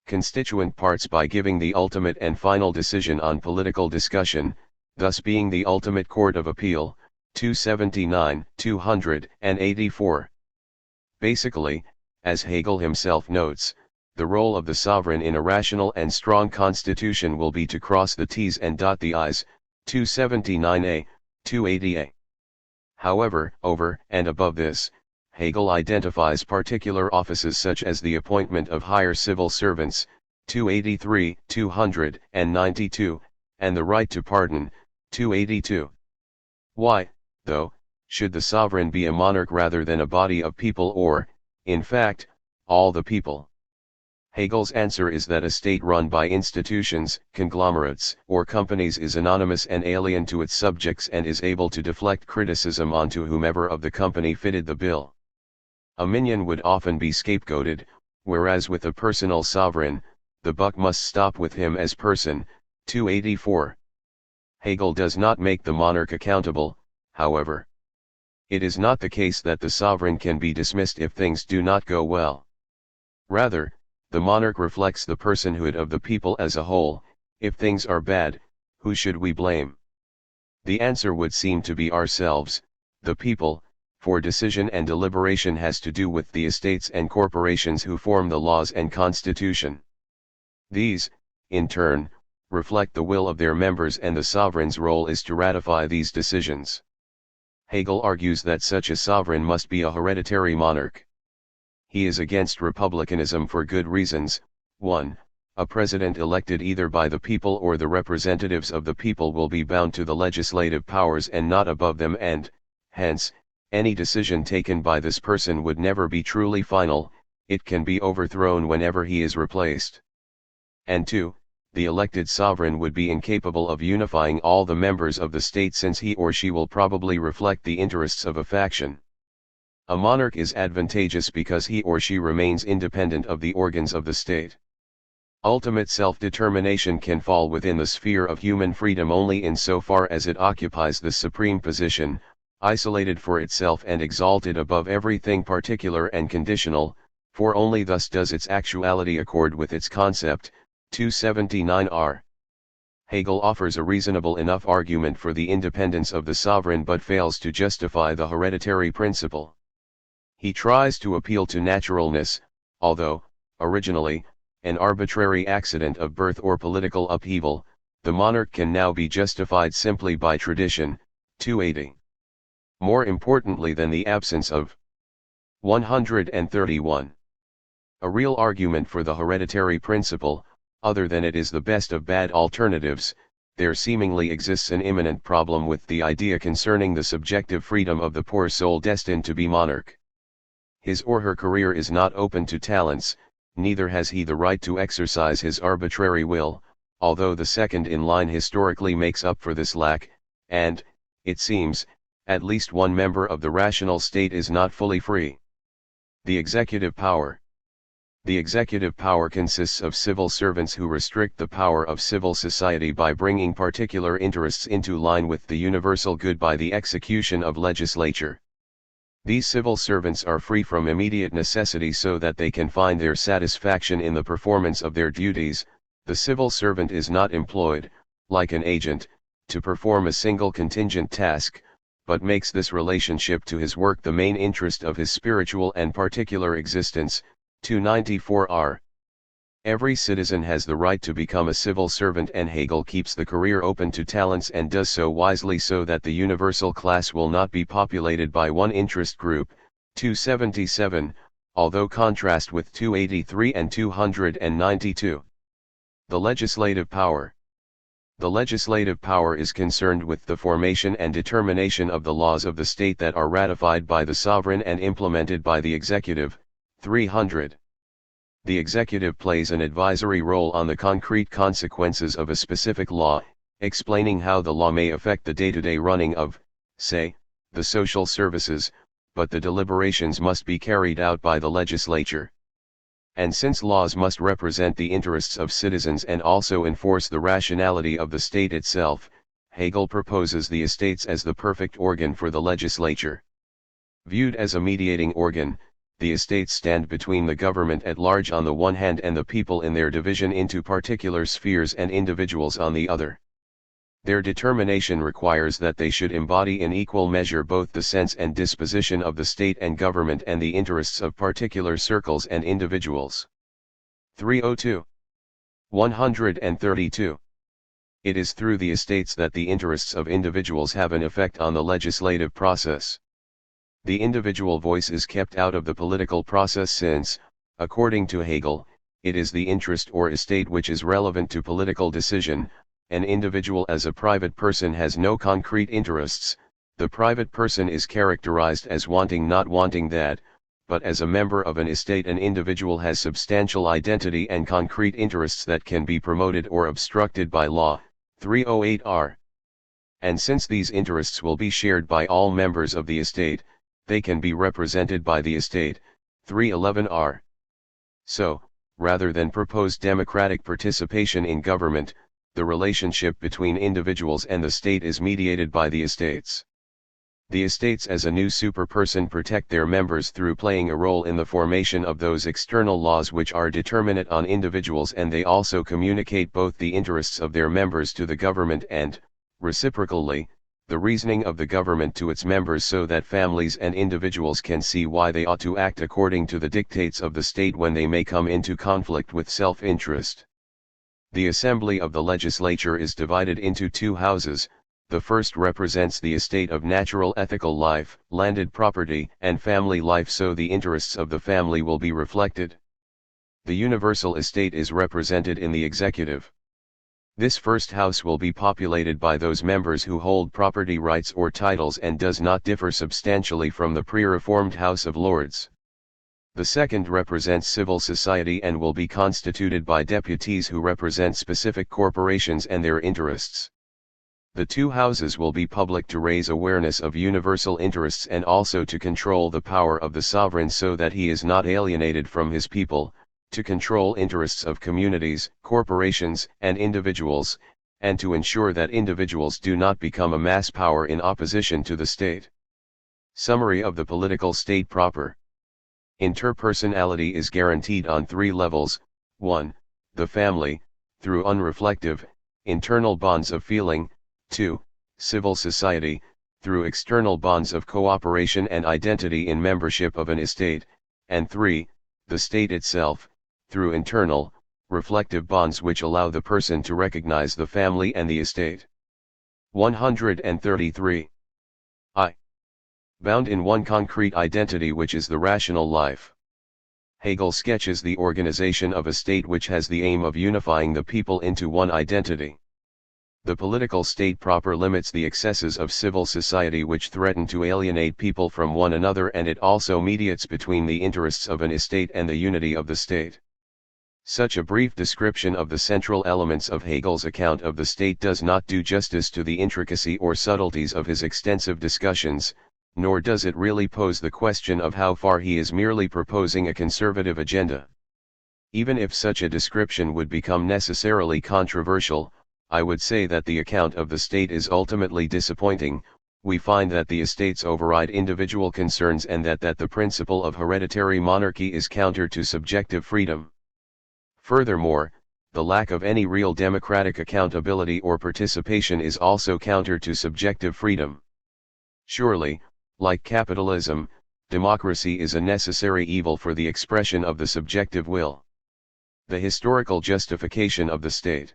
constituent parts by giving the ultimate and final decision on political discussion, thus being the ultimate court of appeal, 279, 284. Basically, as Hegel himself notes, the role of the sovereign in a rational and strong constitution will be to cross the T's and dot the I's, 279a, 280a. However, over and above this, Hegel identifies particular offices such as the appointment of higher civil servants, 283, 292, and the right to pardon, 282. Why, though, should the sovereign be a monarch rather than a body of people or, in fact, all the people? Hegel's answer is that a state run by institutions, conglomerates, or companies is anonymous and alien to its subjects and is able to deflect criticism onto whomever of the company fitted the bill. A minion would often be scapegoated, whereas with a personal sovereign, the buck must stop with him as person, 284. Hegel does not make the monarch accountable, however. It is not the case that the sovereign can be dismissed if things do not go well. Rather, the monarch reflects the personhood of the people as a whole. If things are bad, who should we blame? The answer would seem to be ourselves, the people, for decision and deliberation has to do with the estates and corporations who form the laws and constitution. These, in turn, reflect the will of their members, and the sovereign's role is to ratify these decisions. Hegel argues that such a sovereign must be a hereditary monarch. He is against republicanism for good reasons. 1. A president elected either by the people or the representatives of the people will be bound to the legislative powers and not above them, and, hence, any decision taken by this person would never be truly final. It can be overthrown whenever he is replaced. And 2. The elected sovereign would be incapable of unifying all the members of the state, since he or she will probably reflect the interests of a faction. A monarch is advantageous because he or she remains independent of the organs of the state. Ultimate self-determination can fall within the sphere of human freedom only insofar as it occupies the supreme position, isolated for itself and exalted above everything particular and conditional, for only thus does its actuality accord with its concept, 279r. Hegel offers a reasonable enough argument for the independence of the sovereign but fails to justify the hereditary principle. He tries to appeal to naturalness, although, originally, an arbitrary accident of birth or political upheaval, the monarch can now be justified simply by tradition, 280. More importantly than the absence of 131. A real argument for the hereditary principle, other than it is the best of bad alternatives, there seemingly exists an imminent problem with the idea concerning the subjective freedom of the poor soul destined to be monarch. His or her career is not open to talents, neither has he the right to exercise his arbitrary will, although the second in line historically makes up for this lack, and, it seems, at least one member of the rational state is not fully free. The executive power. The executive power consists of civil servants who restrict the power of civil society by bringing particular interests into line with the universal good by the execution of legislature. These civil servants are free from immediate necessity so that they can find their satisfaction in the performance of their duties. The civil servant is not employed, like an agent, to perform a single contingent task, but makes this relationship to his work the main interest of his spiritual and particular existence. 294 Every citizen has the right to become a civil servant, and Hegel keeps the career open to talents and does so wisely so that the universal class will not be populated by one interest group. 277, although contrast with 283 and 292. The legislative power. The legislative power is concerned with the formation and determination of the laws of the state that are ratified by the sovereign and implemented by the executive. 300. The executive plays an advisory role on the concrete consequences of a specific law, explaining how the law may affect the day-to-day running of, say, the social services, but the deliberations must be carried out by the legislature. And since laws must represent the interests of citizens and also enforce the rationality of the state itself, Hegel proposes the estates as the perfect organ for the legislature. Viewed as a mediating organ, the estates stand between the government at large on the one hand and the people in their division into particular spheres and individuals on the other. Their determination requires that they should embody in equal measure both the sense and disposition of the state and government and the interests of particular circles and individuals. 302. 132. It is through the estates that the interests of individuals have an effect on the legislative process. The individual voice is kept out of the political process since, according to Hegel, it is the interest or estate which is relevant to political decision. An individual as a private person has no concrete interests. The private person is characterized as wanting not wanting that, but as a member of an estate an individual has substantial identity and concrete interests that can be promoted or obstructed by law. 308 And since these interests will be shared by all members of the estate, they can be represented by the estate. 311 So, rather than propose democratic participation in government, the relationship between individuals and the state is mediated by the estates. The estates as a new superperson protect their members through playing a role in the formation of those external laws which are determinate on individuals, and they also communicate both the interests of their members to the government and, reciprocally, the reasoning of the government to its members, so that families and individuals can see why they ought to act according to the dictates of the state when they may come into conflict with self-interest. The assembly of the legislature is divided into two houses. The first represents the estate of natural ethical life, landed property, and family life, so the interests of the family will be reflected. The universal estate is represented in the executive. This first house will be populated by those members who hold property rights or titles and does not differ substantially from the pre-reformed House of Lords. The second represents civil society and will be constituted by deputies who represent specific corporations and their interests. The two houses will be public to raise awareness of universal interests and also to control the power of the sovereign so that he is not alienated from his people, to control interests of communities, corporations, and individuals, and to ensure that individuals do not become a mass power in opposition to the state. Summary of the political state proper. Interpersonality is guaranteed on three levels. 1. The family, through unreflective, internal bonds of feeling. 2. Civil society, through external bonds of cooperation and identity in membership of an estate. And 3. The state itself, through internal, reflective bonds which allow the person to recognize the family and the estate. 133. bound in one concrete identity which is the rational life. Hegel sketches the organization of a state which has the aim of unifying the people into one identity. The political state proper limits the excesses of civil society which threaten to alienate people from one another, and it also mediates between the interests of an estate and the unity of the state. Such a brief description of the central elements of Hegel's account of the state does not do justice to the intricacy or subtleties of his extensive discussions, nor does it really pose the question of how far he is merely proposing a conservative agenda. Even if such a description would become necessarily controversial, I would say that the account of the state is ultimately disappointing. We find that the estates override individual concerns and that the principle of hereditary monarchy is counter to subjective freedom. Furthermore, the lack of any real democratic accountability or participation is also counter to subjective freedom. Surely, like capitalism, democracy is a necessary evil for the expression of the subjective will. The historical justification of the state.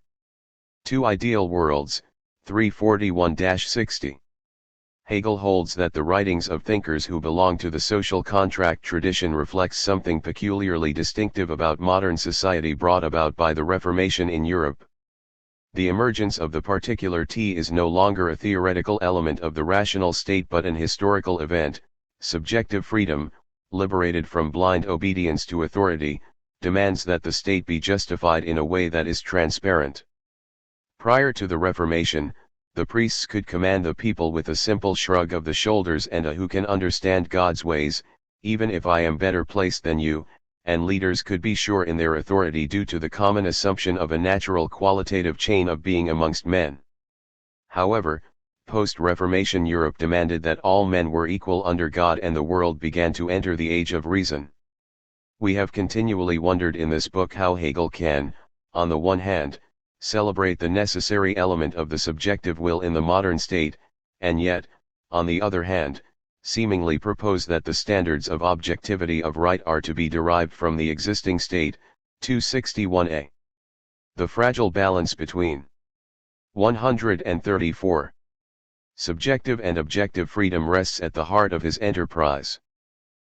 Two Ideal Worlds, 341-60. Hegel holds that the writings of thinkers who belong to the social contract tradition reflects something peculiarly distinctive about modern society brought about by the Reformation in Europe. The emergence of the particular T is no longer a theoretical element of the rational state but an historical event. Subjective freedom, liberated from blind obedience to authority, demands that the state be justified in a way that is transparent. Prior to the Reformation, the priests could command the people with a simple shrug of the shoulders and a "who can understand God's ways, even if I am better placed than you," and leaders could be sure in their authority due to the common assumption of a natural qualitative chain of being amongst men. However, post-Reformation Europe demanded that all men were equal under God, and the world began to enter the age of reason. We have continually wondered in this book how Hegel can, on the one hand, celebrate the necessary element of the subjective will in the modern state, and yet, on the other hand, seemingly propose that the standards of objectivity of right are to be derived from the existing state. 261a. The fragile balance between 134. Subjective and objective freedom rests at the heart of his enterprise.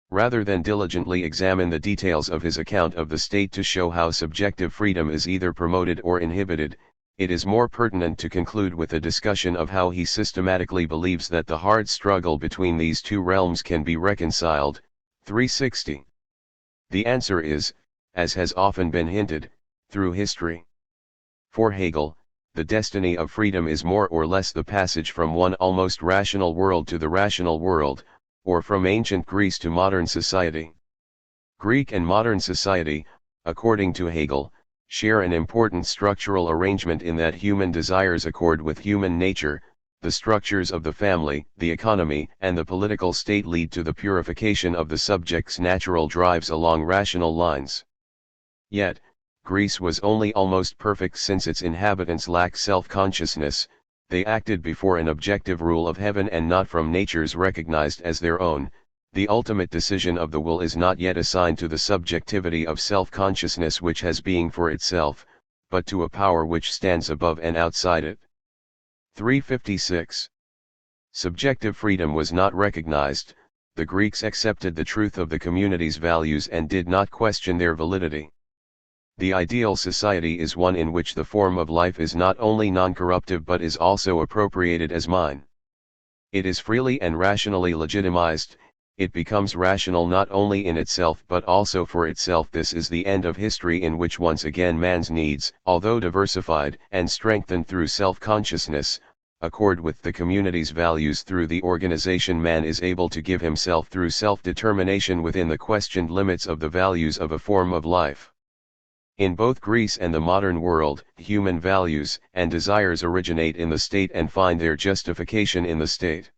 Rather than diligently examine the details of his account of the state to show how subjective freedom is either promoted or inhibited, it is more pertinent to conclude with a discussion of how he systematically believes that the hard struggle between these two realms can be reconciled. 360. The answer is, as has often been hinted, through history. For Hegel, the destiny of freedom is more or less the passage from one almost rational world to the rational world, or from ancient Greece to modern society. Greek and modern society, according to Hegel, share an important structural arrangement in that human desires accord with human nature. The structures of the family, the economy, and the political state lead to the purification of the subject's natural drives along rational lines. Yet, Greece was only almost perfect since its inhabitants lacked self-consciousness. They acted before an objective rule of heaven and not from natures recognized as their own. The ultimate decision of the will is not yet assigned to the subjectivity of self-consciousness which has being for itself, but to a power which stands above and outside it. 356. Subjective freedom was not recognized. The Greeks accepted the truth of the community's values and did not question their validity. The ideal society is one in which the form of life is not only non-corruptive but is also appropriated as mine. It is freely and rationally legitimized. It becomes rational not only in itself but also for itself. This is the end of history in which once again man's needs, although diversified and strengthened through self-consciousness, accord with the community's values. Through the organization man is able to give himself through self-determination within the questioned limits of the values of a form of life. In both Greece and the modern world, human values and desires originate in the state and find their justification in the state.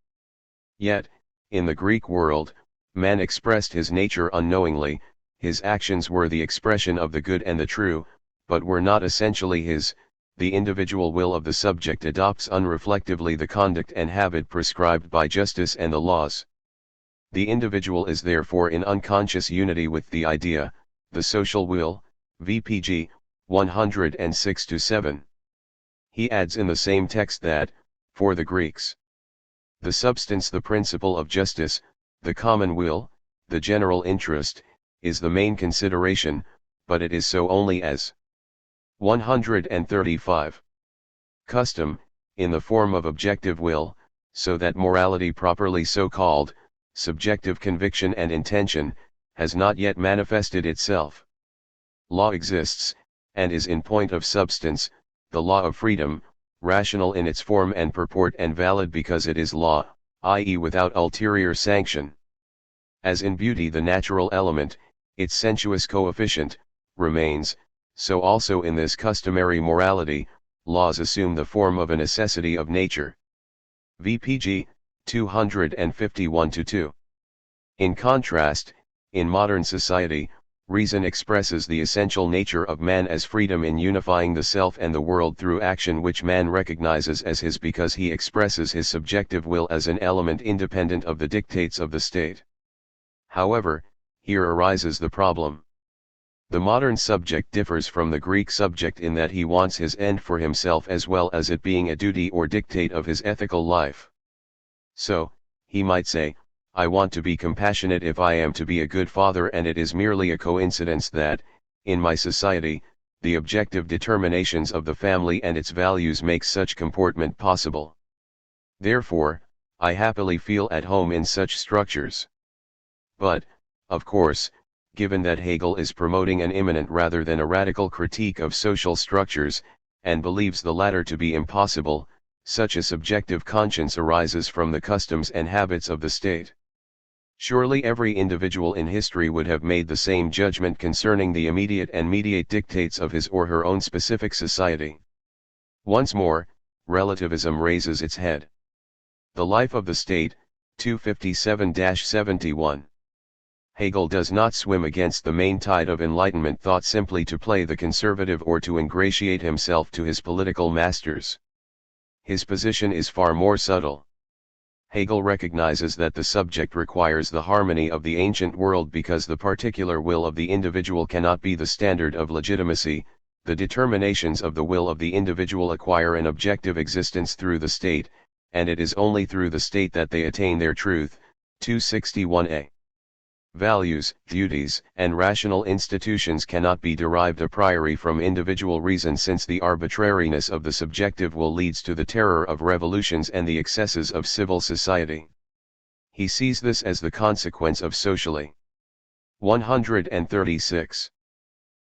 Yet, in the Greek world, man expressed his nature unknowingly. His actions were the expression of the good and the true, but were not essentially his. The individual will of the subject adopts unreflectively the conduct and habit prescribed by justice and the laws. The individual is therefore in unconscious unity with the idea, the social will. VPG 106-7. He adds in the same text that, for the Greeks, The substance, the principle of justice, the common will, the general interest, is the main consideration, but it is so only as 135. Custom, in the form of objective will, so that morality properly so called, subjective conviction and intention, has not yet manifested itself. Law exists, and is in point of substance, the law of freedom, rational in its form and purport and valid because it is law, i.e. without ulterior sanction. As in beauty the natural element, its sensuous coefficient, remains, so also in this customary morality, laws assume the form of a necessity of nature. VPG, 251-2. In contrast, in modern society, reason expresses the essential nature of man as freedom in unifying the self and the world through action which man recognizes as his because he expresses his subjective will as an element independent of the dictates of the state. However, here arises the problem. The modern subject differs from the Greek subject in that he wants his end for himself as well as it being a duty or dictate of his ethical life. So, he might say, I want to be compassionate if I am to be a good father, and it is merely a coincidence that, in my society, the objective determinations of the family and its values make such comportment possible. Therefore, I happily feel at home in such structures. But, of course, given that Hegel is promoting an immanent rather than a radical critique of social structures, and believes the latter to be impossible, such a subjective conscience arises from the customs and habits of the state. Surely every individual in history would have made the same judgment concerning the immediate and mediate dictates of his or her own specific society. Once more, relativism raises its head. The Life of the State, 257-71. Hegel does not swim against the main tide of Enlightenment thought simply to play the conservative or to ingratiate himself to his political masters. His position is far more subtle. Hegel recognizes that the subject requires the harmony of the ancient world because the particular will of the individual cannot be the standard of legitimacy. The determinations of the will of the individual acquire an objective existence through the state, and it is only through the state that they attain their truth. 261a. Values, duties, and rational institutions cannot be derived a priori from individual reason, since the arbitrariness of the subjective will leads to the terror of revolutions and the excesses of civil society. He sees this as the consequence of socially 136.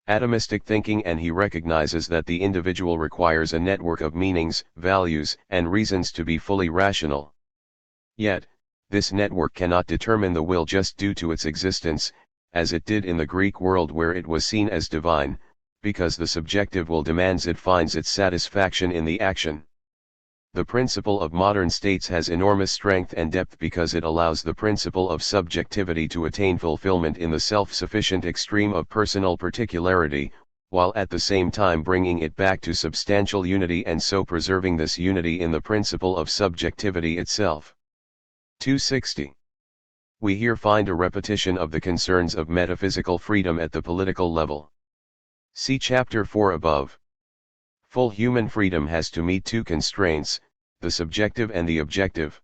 Atomistic thinking, and he recognizes that the individual requires a network of meanings, values, and reasons to be fully rational. Yet, this network cannot determine the will just due to its existence, as it did in the Greek world where it was seen as divine, because the subjective will demands it finds its satisfaction in the action. The principle of modern states has enormous strength and depth because it allows the principle of subjectivity to attain fulfillment in the self-sufficient extreme of personal particularity, while at the same time bringing it back to substantial unity and so preserving this unity in the principle of subjectivity itself. 260. We here find a repetition of the concerns of metaphysical freedom at the political level. See Chapter 4 above. Full human freedom has to meet two constraints, the subjective and the objective.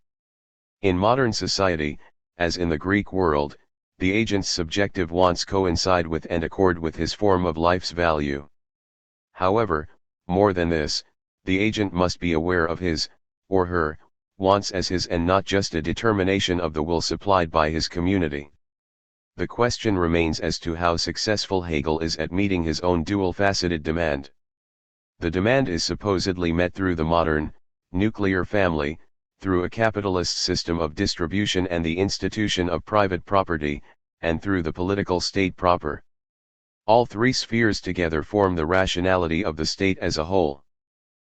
In modern society, as in the Greek world, the agent's subjective wants coincide with and accord with his form of life's value. However, more than this, the agent must be aware of his, or her, wants as his and not just a determination of the will supplied by his community. The question remains as to how successful Hegel is at meeting his own dual-faceted demand. The demand is supposedly met through the modern, nuclear family, through a capitalist system of distribution and the institution of private property, and through the political state proper. All three spheres together form the rationality of the state as a whole.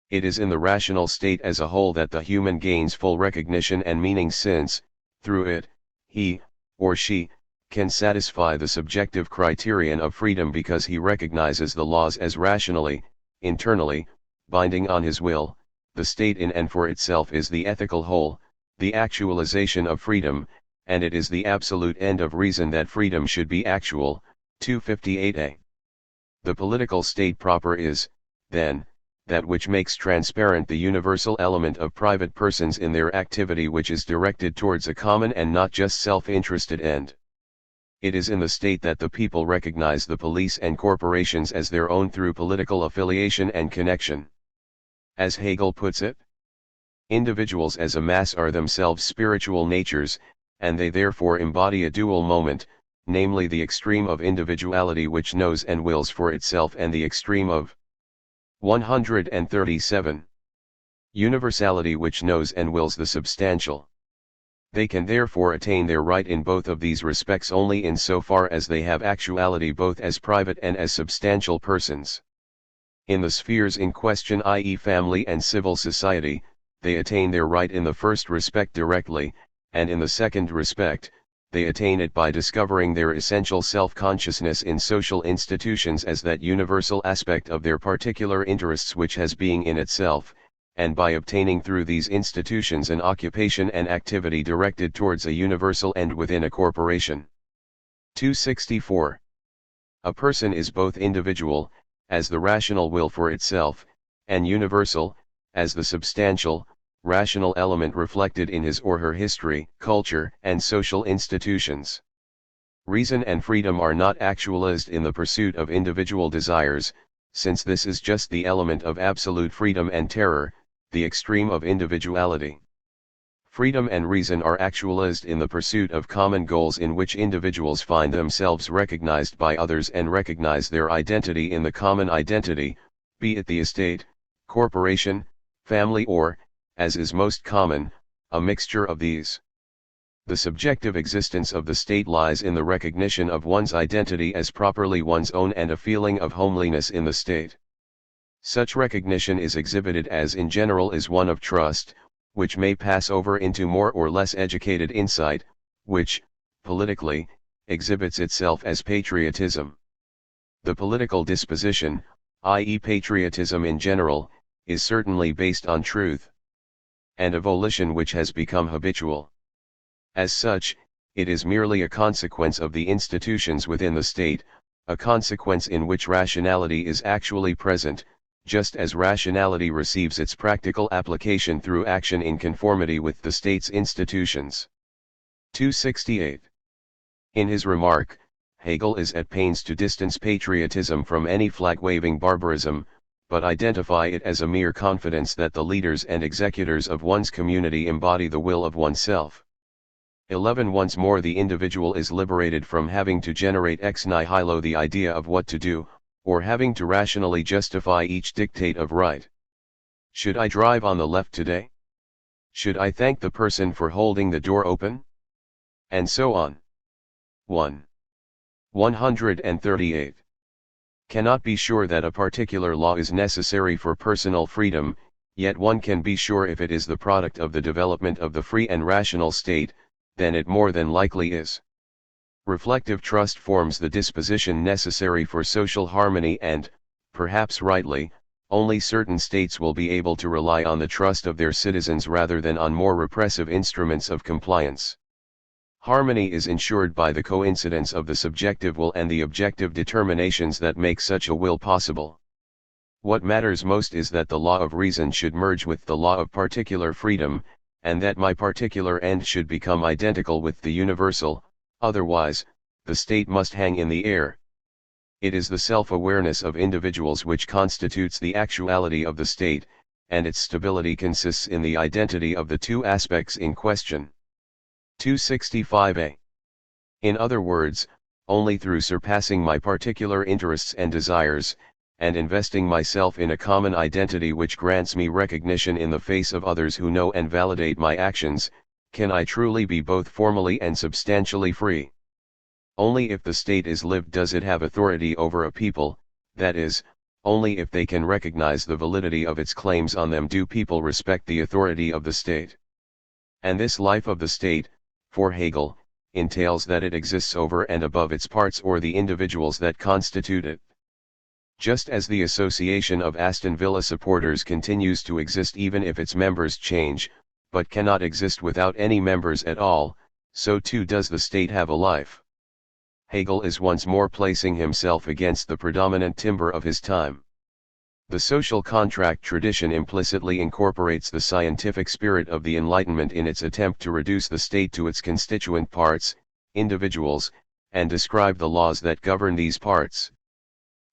It is in the rational state as a whole that the human gains full recognition and meaning, since, through it, he, or she, can satisfy the subjective criterion of freedom because he recognizes the laws as rationally, internally, binding on his will. The state in and for itself is the ethical whole, the actualization of freedom, and it is the absolute end of reason that freedom should be actual. 258a. The political state proper is, then, that which makes transparent the universal element of private persons in their activity, which is directed towards a common and not just self-interested end. It is in the state that the people recognize the police and corporations as their own through political affiliation and connection. As Hegel puts it, individuals as a mass are themselves spiritual natures, and they therefore embody a dual moment, namely the extreme of individuality which knows and wills for itself, and the extreme of 137. Universality which knows and wills the substantial. They can therefore attain their right in both of these respects only in so far as they have actuality both as private and as substantial persons. In the spheres in question, i.e. family and civil society, they attain their right in the first respect directly, and in the second respect, they attain it by discovering their essential self-consciousness in social institutions as that universal aspect of their particular interests which has being in itself, and by obtaining through these institutions an occupation and activity directed towards a universal end within a corporation. 264. A person is both individual, as the rational will for itself, and universal, as the substantial, rational element reflected in his or her history, culture, and social institutions. Reason and freedom are not actualized in the pursuit of individual desires, since this is just the element of absolute freedom and terror, the extreme of individuality. Freedom and reason are actualized in the pursuit of common goals in which individuals find themselves recognized by others and recognize their identity in the common identity, be it the estate, corporation, family or, as is most common, a mixture of these. The subjective existence of the state lies in the recognition of one's identity as properly one's own and a feeling of homeliness in the state. Such recognition is exhibited as in general is one of trust, which may pass over into more or less educated insight, which, politically, exhibits itself as patriotism. The political disposition, i.e. patriotism in general, is certainly based on truth and a volition which has become habitual. As such, it is merely a consequence of the institutions within the state, a consequence in which rationality is actually present, just as rationality receives its practical application through action in conformity with the state's institutions. 268. In his remark, Hegel is at pains to distance patriotism from any flag-waving barbarism, but identify it as a mere confidence that the leaders and executors of one's community embody the will of oneself. 11. Once more the individual is liberated from having to generate ex nihilo the idea of what to do, or having to rationally justify each dictate of right. Should I drive on the left today? Should I thank the person for holding the door open? And so on. 138. Cannot be sure that a particular law is necessary for personal freedom, yet one can be sure if it is the product of the development of the free and rational state, then it more than likely is. Reflective trust forms the disposition necessary for social harmony and, perhaps rightly, only certain states will be able to rely on the trust of their citizens rather than on more repressive instruments of compliance. Harmony is ensured by the coincidence of the subjective will and the objective determinations that make such a will possible. What matters most is that the law of reason should merge with the law of particular freedom, and that my particular end should become identical with the universal, otherwise, the state must hang in the air. It is the self-awareness of individuals which constitutes the actuality of the state, and its stability consists in the identity of the two aspects in question. 265a. In other words, only through surpassing my particular interests and desires, and investing myself in a common identity which grants me recognition in the face of others who know and validate my actions, can I truly be both formally and substantially free. Only if the state is lived does it have authority over a people, that is, only if they can recognize the validity of its claims on them do people respect the authority of the state. And this life of the state, for Hegel, entails that it exists over and above its parts or the individuals that constitute it. Just as the Association of Aston Villa Supporters continues to exist even if its members change, but cannot exist without any members at all, so too does the state have a life. Hegel is once more placing himself against the predominant timber of his time. The social contract tradition implicitly incorporates the scientific spirit of the Enlightenment in its attempt to reduce the state to its constituent parts, individuals, and describe the laws that govern these parts.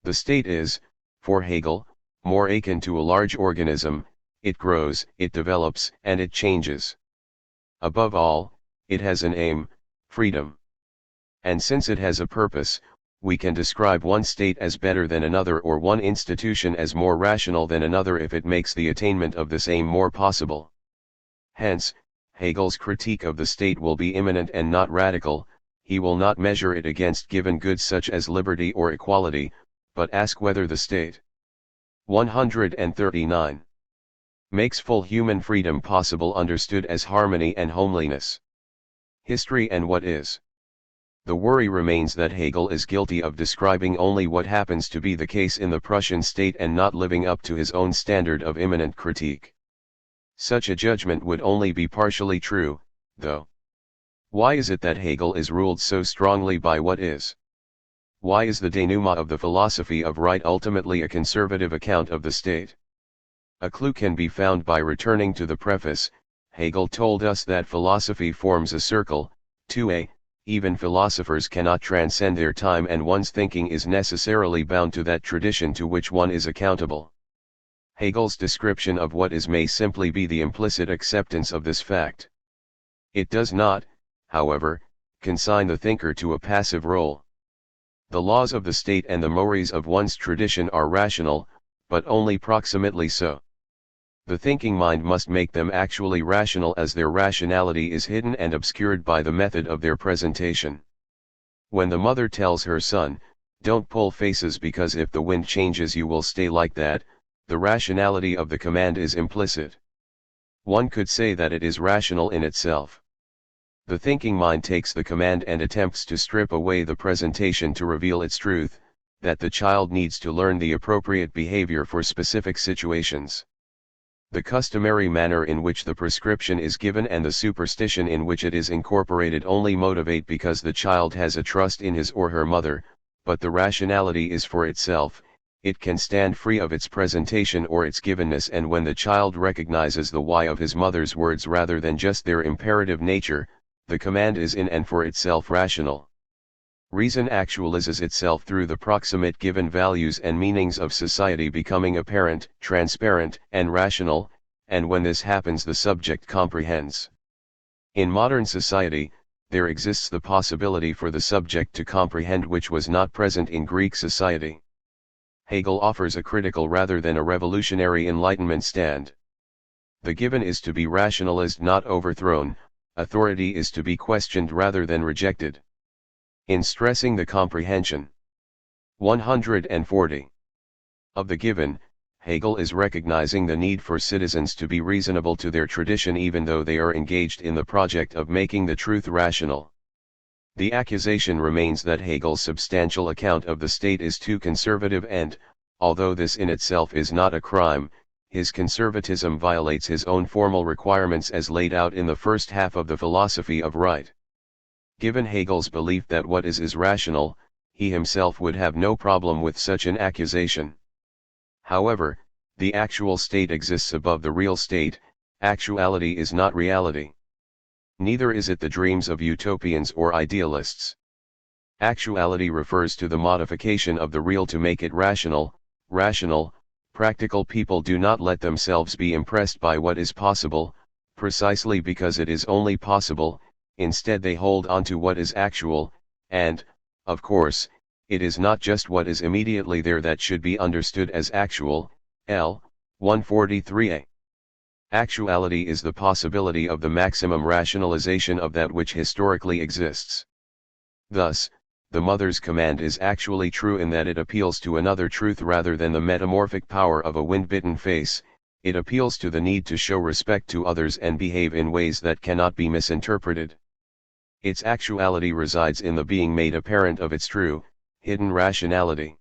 The state is, for Hegel, more akin to a large organism. It grows, it develops, and it changes. Above all, it has an aim, freedom. And since it has a purpose, we can describe one state as better than another or one institution as more rational than another if it makes the attainment of this aim more possible. Hence, Hegel's critique of the state will be immanent and not radical. He will not measure it against given goods such as liberty or equality, but ask whether the state 139 makes full human freedom possible, understood as harmony and homeliness. History and what is. The worry remains that Hegel is guilty of describing only what happens to be the case in the Prussian state and not living up to his own standard of immanent critique. Such a judgment would only be partially true, though. Why is it that Hegel is ruled so strongly by what is? Why is the denouement of the philosophy of right ultimately a conservative account of the state? A clue can be found by returning to the preface. Hegel told us that philosophy forms a circle. 2a. Even philosophers cannot transcend their time, and one's thinking is necessarily bound to that tradition to which one is accountable. Hegel's description of what is may simply be the implicit acceptance of this fact. It does not, however, consign the thinker to a passive role. The laws of the state and the mores of one's tradition are rational, but only proximately so. The thinking mind must make them actually rational, as their rationality is hidden and obscured by the method of their presentation. When the mother tells her son, "Don't pull faces because if the wind changes you will stay like that," the rationality of the command is implicit. One could say that it is rational in itself. The thinking mind takes the command and attempts to strip away the presentation to reveal its truth, that the child needs to learn the appropriate behavior for specific situations. The customary manner in which the prescription is given and the superstition in which it is incorporated only motivate because the child has a trust in his or her mother, but the rationality is for itself. It can stand free of its presentation or its givenness, and when the child recognizes the why of his mother's words rather than just their imperative nature, the command is in and for itself rational. Reason actualizes itself through the proximate given values and meanings of society, becoming apparent, transparent, and rational, and when this happens the subject comprehends. In modern society, there exists the possibility for the subject to comprehend, which was not present in Greek society. Hegel offers a critical rather than a revolutionary Enlightenment stand. The given is to be rationalized, not overthrown. Authority is to be questioned rather than rejected. In stressing the comprehension 140 of the given, Hegel is recognizing the need for citizens to be reasonable to their tradition even though they are engaged in the project of making the truth rational. The accusation remains that Hegel's substantial account of the state is too conservative and, although this in itself is not a crime, his conservatism violates his own formal requirements as laid out in the first half of the philosophy of right. Given Hegel's belief that what is rational, he himself would have no problem with such an accusation. However, the actual state exists above the real state. Actuality is not reality. Neither is it the dreams of utopians or idealists. Actuality refers to the modification of the real to make it rational. Practical people do not let themselves be impressed by what is possible, precisely because it is only possible. Instead they hold on to what is actual, and, of course, it is not just what is immediately there that should be understood as actual. L. 143a. Actuality is the possibility of the maximum rationalization of that which historically exists. Thus, the mother's command is actually true in that it appeals to another truth rather than the metamorphic power of a wind-bitten face. It appeals to the need to show respect to others and behave in ways that cannot be misinterpreted. Its actuality resides in the being made apparent of its true, hidden rationality.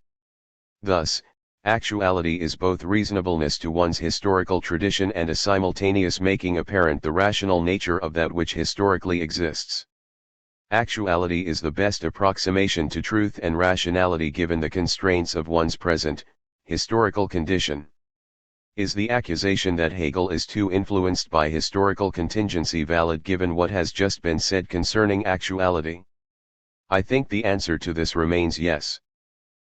Thus, actuality is both reasonableness to one's historical tradition and a simultaneous making apparent the rational nature of that which historically exists. Actuality is the best approximation to truth and rationality given the constraints of one's present, historical condition. Is the accusation that Hegel is too influenced by historical contingency valid given what has just been said concerning actuality? I think the answer to this remains yes.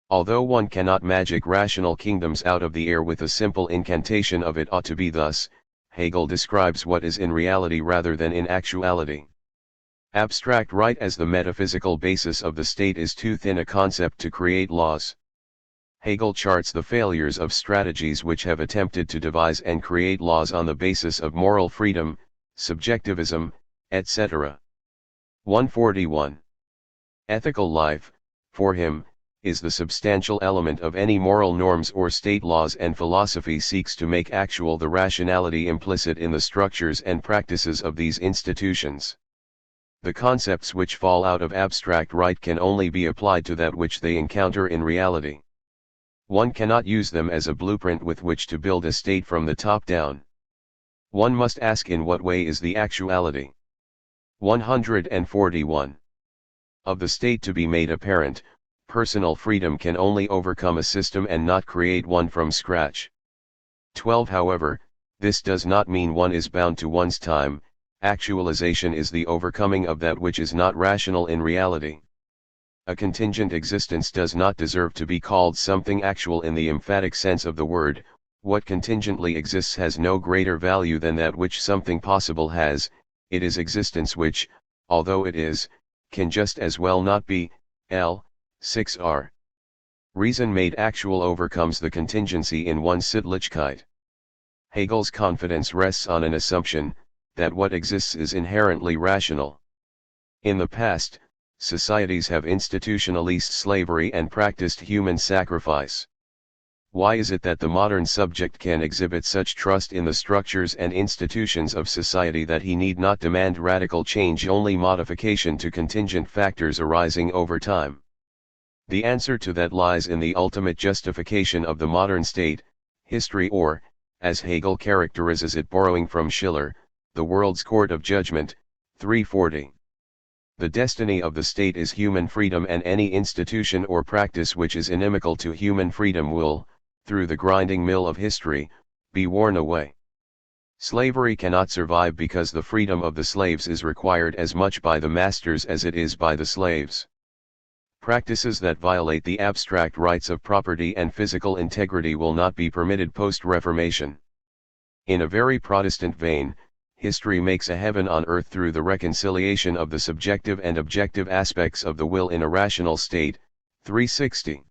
Although one cannot magic rational kingdoms out of the air with a simple incantation of it ought to be thus, Hegel describes what is in reality rather than in actuality. Abstract right as the metaphysical basis of the state is too thin a concept to create laws. Hegel charts the failures of strategies which have attempted to devise and create laws on the basis of moral freedom, subjectivism, etc. 141. Ethical life, for him, is the substantial element of any moral norms or state laws, and philosophy seeks to make actual the rationality implicit in the structures and practices of these institutions. The concepts which fall out of abstract right can only be applied to that which they encounter in reality. One cannot use them as a blueprint with which to build a state from the top down. One must ask, in what way is the actuality? 141. Of the state to be made apparent, personal freedom can only overcome a system and not create one from scratch. 12. However, this does not mean one is bound to one's time. Actualization is the overcoming of that which is not rational in reality. A contingent existence does not deserve to be called something actual in the emphatic sense of the word. What contingently exists has no greater value than that which something possible has. It is existence which, although it is, can just as well not be. L. 6r. Reason made actual overcomes the contingency in one's Sittlichkeit. Hegel's confidence rests on an assumption, that what exists is inherently rational. In the past, societies have institutionalized slavery and practiced human sacrifice. Why is it that the modern subject can exhibit such trust in the structures and institutions of society that he need not demand radical change, only modification to contingent factors arising over time? The answer to that lies in the ultimate justification of the modern state, history, or, as Hegel characterizes it borrowing from Schiller, the world's court of judgment. 340. The destiny of the state is human freedom, and any institution or practice which is inimical to human freedom will, through the grinding mill of history, be worn away. Slavery cannot survive because the freedom of the slaves is required as much by the masters as it is by the slaves. Practices that violate the abstract rights of property and physical integrity will not be permitted post-Reformation. In a very Protestant vein, history makes a heaven on earth through the reconciliation of the subjective and objective aspects of the will in a rational state. 360.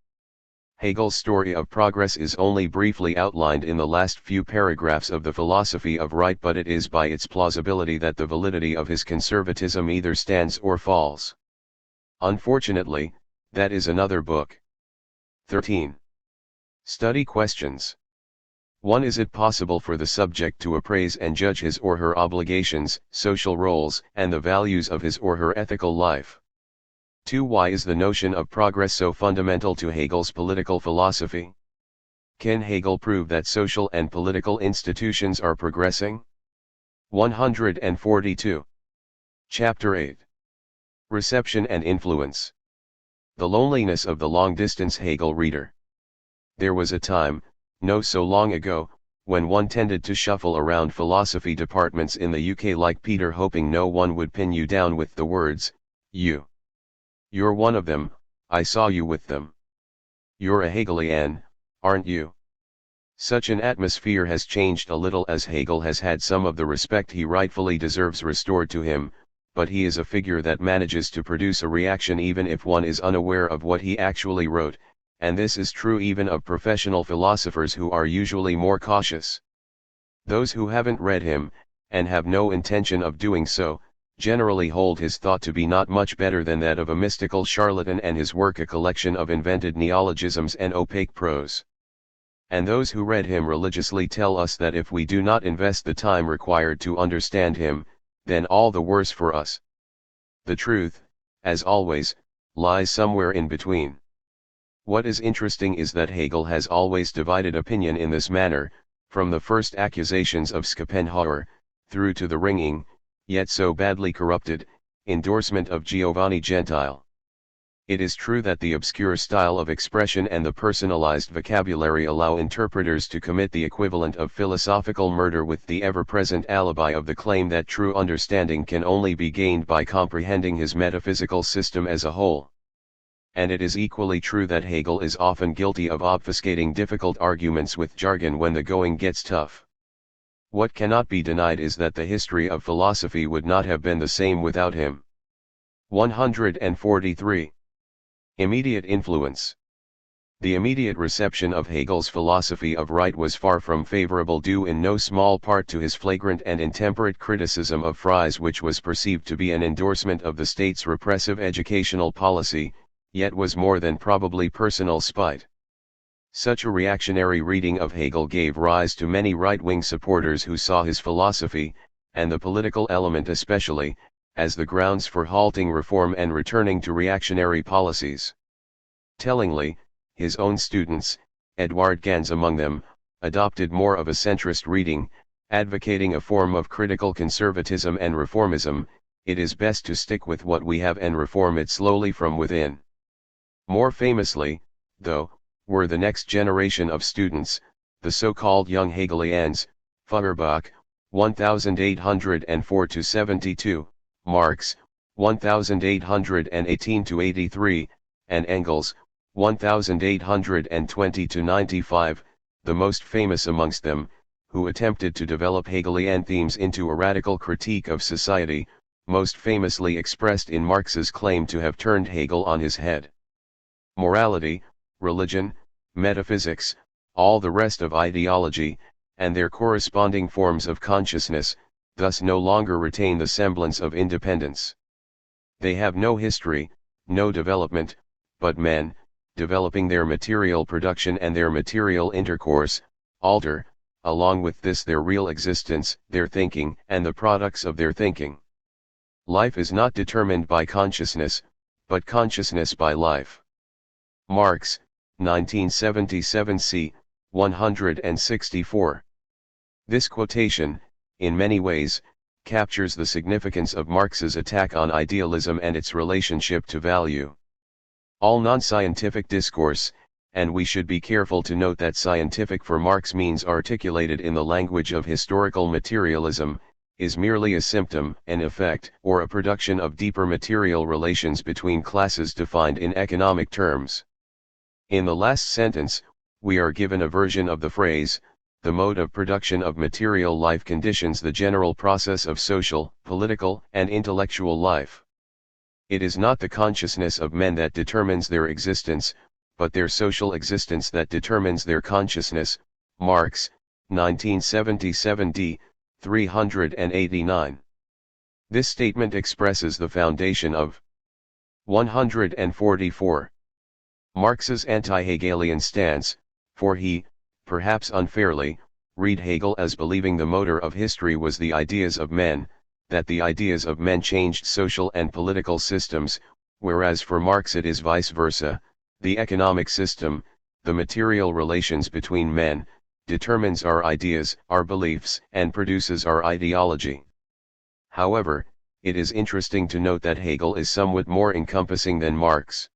Hegel's story of progress is only briefly outlined in the last few paragraphs of the Philosophy of Right, but it is by its plausibility that the validity of his conservatism either stands or falls. Unfortunately, that is another book. 13. Study questions. 1. Is it possible for the subject to appraise and judge his or her obligations, social roles, and the values of his or her ethical life? 2. Why is the notion of progress so fundamental to Hegel's political philosophy? Can Hegel prove that social and political institutions are progressing? 142. Chapter 8. Reception and Influence. The loneliness of the long-distance Hegel reader. There was a time, no so long ago, when one tended to shuffle around philosophy departments in the UK like Peter, hoping no one would pin you down with the words, You're one of them, I saw you with them. You're a Hegelian, aren't you? Such an atmosphere has changed a little as Hegel has had some of the respect he rightfully deserves restored to him, but he is a figure that manages to produce a reaction even if one is unaware of what he actually wrote, and this is true even of professional philosophers who are usually more cautious. Those who haven't read him, and have no intention of doing so, generally hold his thought to be not much better than that of a mystical charlatan, and his work a collection of invented neologisms and opaque prose. And those who read him religiously tell us that if we do not invest the time required to understand him, then all the worse for us. The truth, as always, lies somewhere in between. What is interesting is that Hegel has always divided opinion in this manner, from the first accusations of Schopenhauer, through to the ringing, yet so badly corrupted, endorsement of Giovanni Gentile. It is true that the obscure style of expression and the personalized vocabulary allow interpreters to commit the equivalent of philosophical murder with the ever-present alibi of the claim that true understanding can only be gained by comprehending his metaphysical system as a whole. And it is equally true that Hegel is often guilty of obfuscating difficult arguments with jargon when the going gets tough. What cannot be denied is that the history of philosophy would not have been the same without him. 143. Immediate influence. The immediate reception of Hegel's philosophy of right was far from favorable, due in no small part to his flagrant and intemperate criticism of Frei's, which was perceived to be an endorsement of the state's repressive educational policy, yet was more than probably personal spite. Such a reactionary reading of Hegel gave rise to many right-wing supporters who saw his philosophy, and the political element especially, as the grounds for halting reform and returning to reactionary policies. Tellingly, his own students, Eduard Gans among them, adopted more of a centrist reading, advocating a form of critical conservatism and reformism. It is best to stick with what we have and reform it slowly from within. More famously, though, were the next generation of students, the so-called young Hegelians, Feuerbach, 1804-72, Marx, 1818-83, and Engels, 1820-95, the most famous amongst them, who attempted to develop Hegelian themes into a radical critique of society, most famously expressed in Marx's claim to have turned Hegel on his head. Morality, religion, metaphysics, all the rest of ideology, and their corresponding forms of consciousness, thus no longer retain the semblance of independence. They have no history, no development, but men, developing their material production and their material intercourse, alter, along with this, their real existence, their thinking, and the products of their thinking. Life is not determined by consciousness, but consciousness by life. Marx, 1977 c. 164. This quotation, in many ways, captures the significance of Marx's attack on idealism and its relationship to value. All non-scientific discourse, and we should be careful to note that scientific for Marx means articulated in the language of historical materialism, is merely a symptom, an effect, or a production of deeper material relations between classes defined in economic terms. In the last sentence, we are given a version of the phrase, the mode of production of material life conditions the general process of social, political, and intellectual life. It is not the consciousness of men that determines their existence, but their social existence that determines their consciousness. Marx, 1977 d. 389. This statement expresses the foundation of 144. Marx's anti-Hegelian stance, for he, perhaps unfairly, read Hegel as believing the motor of history was the ideas of men, that the ideas of men changed social and political systems, whereas for Marx it is vice versa, the economic system, the material relations between men, determines our ideas, our beliefs, and produces our ideology. However, it is interesting to note that Hegel is somewhat more encompassing than Marx.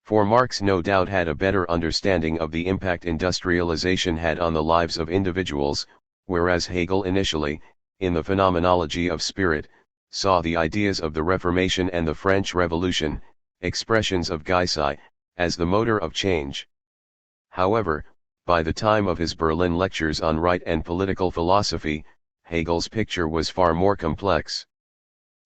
For Marx no doubt had a better understanding of the impact industrialization had on the lives of individuals, whereas Hegel initially, in the phenomenology of spirit, saw the ideas of the Reformation and the French Revolution, expressions of Geist, as the motor of change. However, by the time of his Berlin lectures on right and political philosophy, Hegel's picture was far more complex.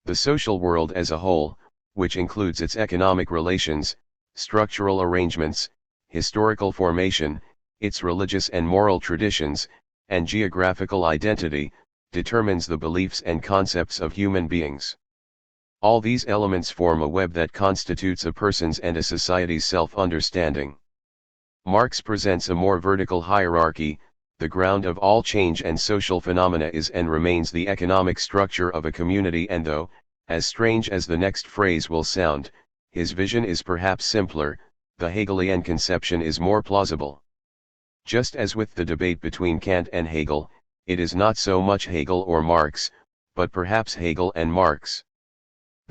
The social world as a whole, which includes its economic relations, structural arrangements, historical formation, its religious and moral traditions, and geographical identity, determines the beliefs and concepts of human beings. All these elements form a web that constitutes a person's and a society's self-understanding. Marx presents a more vertical hierarchy. The ground of all change and social phenomena is and remains the economic structure of a community, and though, as strange as the next phrase will sound, his vision is perhaps simpler, the Hegelian conception is more plausible. Just as with the debate between Kant and Hegel, it is not so much Hegel or Marx, but perhaps Hegel and Marx.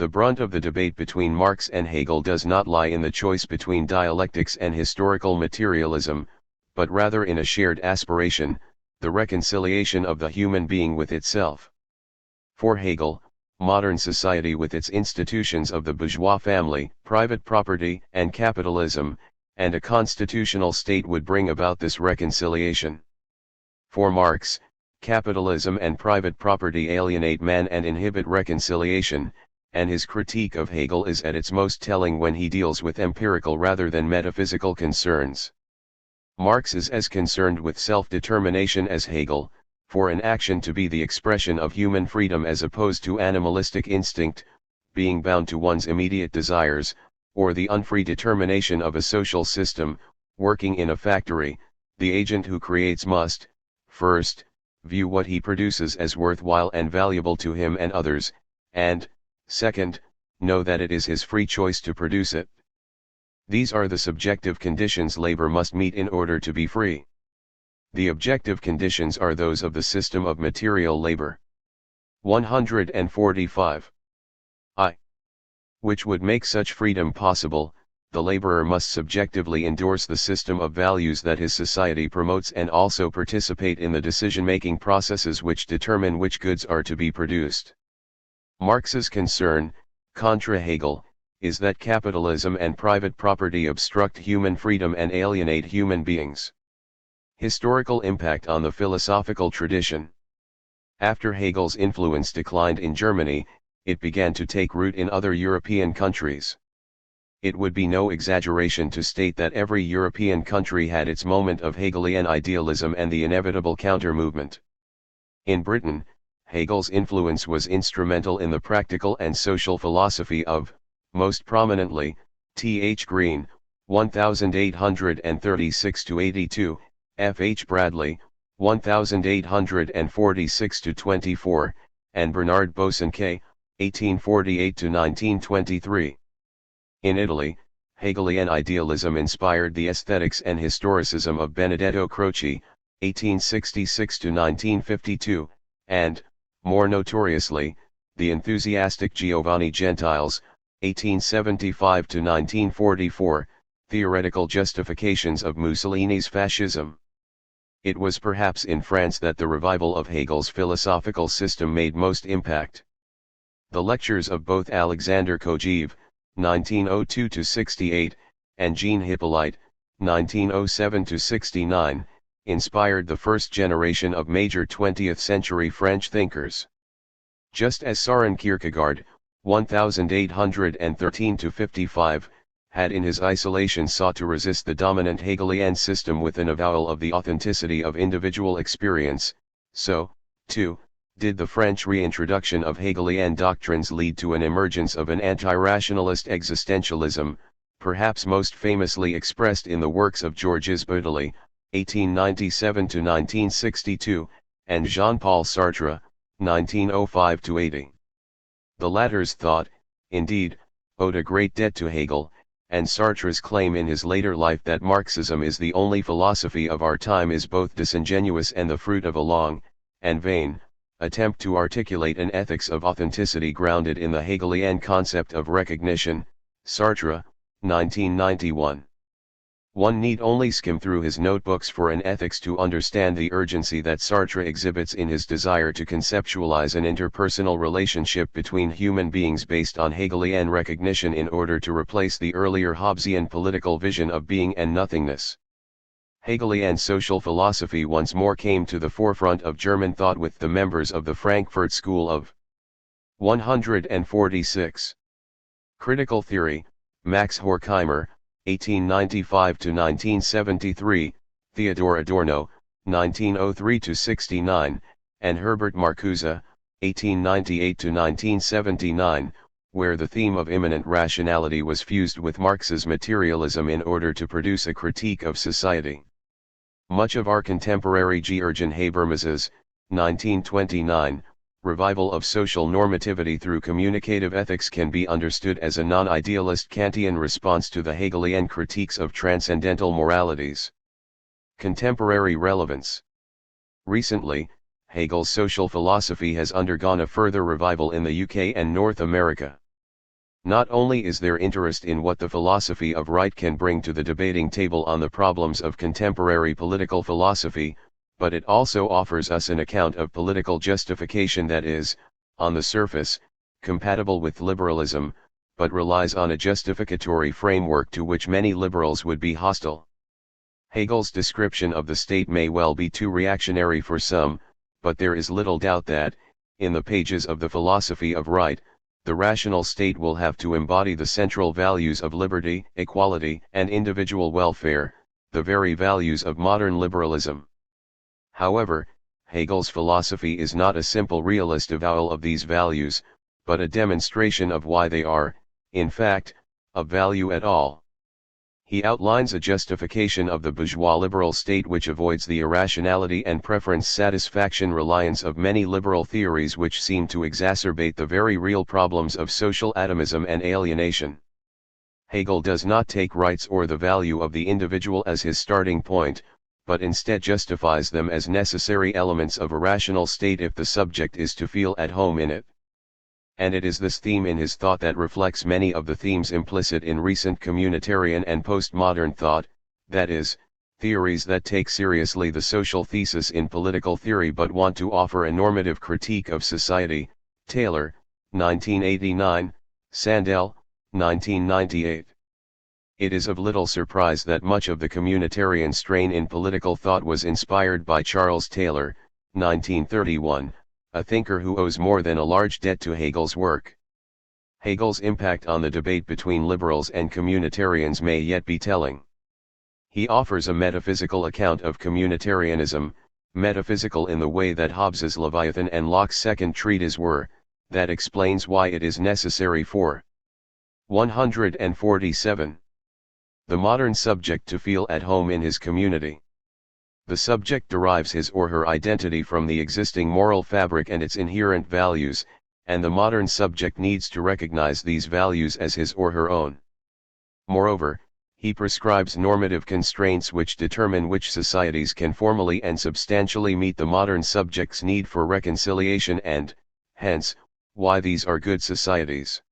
The brunt of the debate between Marx and Hegel does not lie in the choice between dialectics and historical materialism, but rather in a shared aspiration, the reconciliation of the human being with itself. For Hegel, modern society with its institutions of the bourgeois family, private property, and capitalism, and a constitutional state would bring about this reconciliation. For Marx, capitalism and private property alienate man and inhibit reconciliation, and his critique of Hegel is at its most telling when he deals with empirical rather than metaphysical concerns. Marx is as concerned with self-determination as Hegel, for an action to be the expression of human freedom as opposed to animalistic instinct, being bound to one's immediate desires, or the unfree determination of a social system, working in a factory, the agent who creates must, first, view what he produces as worthwhile and valuable to him and others, and, second, know that it is his free choice to produce it. These are the subjective conditions labor must meet in order to be free. The objective conditions are those of the system of material labor. 145. Which would make such freedom possible, the laborer must subjectively endorse the system of values that his society promotes and also participate in the decision-making processes which determine which goods are to be produced. Marx's concern, contra Hegel, is that capitalism and private property obstruct human freedom and alienate human beings. Historical impact on the philosophical tradition. After Hegel's influence declined in Germany, it began to take root in other European countries. It would be no exaggeration to state that every European country had its moment of Hegelian idealism and the inevitable counter-movement. In Britain, Hegel's influence was instrumental in the practical and social philosophy of, most prominently, T.H. Green, 1836–82, F. H. Bradley, 1846–24, and Bernard Bosanquet, 1848–1923. In Italy, Hegelian idealism inspired the aesthetics and historicism of Benedetto Croce, 1866–1952, and, more notoriously, the enthusiastic Giovanni Gentile's, 1875–1944, theoretical justifications of Mussolini's fascism. It was perhaps in France that the revival of Hegel's philosophical system made most impact. The lectures of both Alexander Kojève, 1902–68, and Jean Hippolyte, 1907–69, inspired the first generation of major 20th-century French thinkers. Just as Søren Kierkegaard, 1813–55, had in his isolation sought to resist the dominant Hegelian system with an avowal of the authenticity of individual experience, so, too, did the French reintroduction of Hegelian doctrines lead to an emergence of an anti-rationalist existentialism, perhaps most famously expressed in the works of Georges Bataille, 1897–1962, and Jean-Paul Sartre, 1905–80. The latter's thought, indeed, owed a great debt to Hegel, and Sartre's claim in his later life that Marxism is the only philosophy of our time is both disingenuous and the fruit of a long, and vain, attempt to articulate an ethics of authenticity grounded in the Hegelian concept of recognition. Sartre, 1991. One need only skim through his notebooks for an ethics to understand the urgency that Sartre exhibits in his desire to conceptualize an interpersonal relationship between human beings based on Hegelian recognition in order to replace the earlier Hobbesian political vision of being and nothingness. Hegelian social philosophy once more came to the forefront of German thought with the members of the Frankfurt School of 146. Critical theory, Max Horkheimer, 1895–1973, Theodor Adorno, 1903–69, and Herbert Marcuse, 1898–1979, where the theme of immanent rationality was fused with Marx's materialism in order to produce a critique of society. Much of our contemporary Georgen Habermas's, 1929, revival of social normativity through communicative ethics can be understood as a non-idealist Kantian response to the Hegelian critiques of transcendental moralities. Contemporary relevance. Recently, Hegel's social philosophy has undergone a further revival in the UK and North America. Not only is there interest in what the philosophy of right can bring to the debating table on the problems of contemporary political philosophy, but it also offers us an account of political justification that is, on the surface, compatible with liberalism, but relies on a justificatory framework to which many liberals would be hostile. Hegel's description of the state may well be too reactionary for some, but there is little doubt that, in the pages of the philosophy of right, the rational state will have to embody the central values of liberty, equality, and individual welfare, the very values of modern liberalism. However, Hegel's philosophy is not a simple realist avowal of these values, but a demonstration of why they are, in fact, of value at all. He outlines a justification of the bourgeois liberal state which avoids the irrationality and preference satisfaction reliance of many liberal theories which seem to exacerbate the very real problems of social atomism and alienation. Hegel does not take rights or the value of the individual as his starting point, but instead justifies them as necessary elements of a rational state if the subject is to feel at home in it. And it is this theme in his thought that reflects many of the themes implicit in recent communitarian and postmodern thought, that is, theories that take seriously the social thesis in political theory but want to offer a normative critique of society. Taylor, 1989, Sandel, 1998. It is of little surprise that much of the communitarian strain in political thought was inspired by Charles Taylor, 1931. A thinker who owes more than a large debt to Hegel's work. Hegel's impact on the debate between liberals and communitarians may yet be telling. He offers a metaphysical account of communitarianism, metaphysical in the way that Hobbes's Leviathan and Locke's second treatise were, that explains why it is necessary for 147. The modern subject to feel at home in his community. The subject derives his or her identity from the existing moral fabric and its inherent values, and the modern subject needs to recognize these values as his or her own. Moreover, he prescribes normative constraints which determine which societies can formally and substantially meet the modern subject's need for reconciliation and, hence, why these are good societies.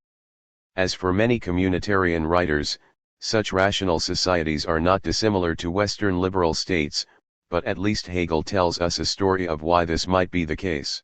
As for many communitarian writers, such rational societies are not dissimilar to Western liberal states, but at least Hegel tells us a story of why this might be the case.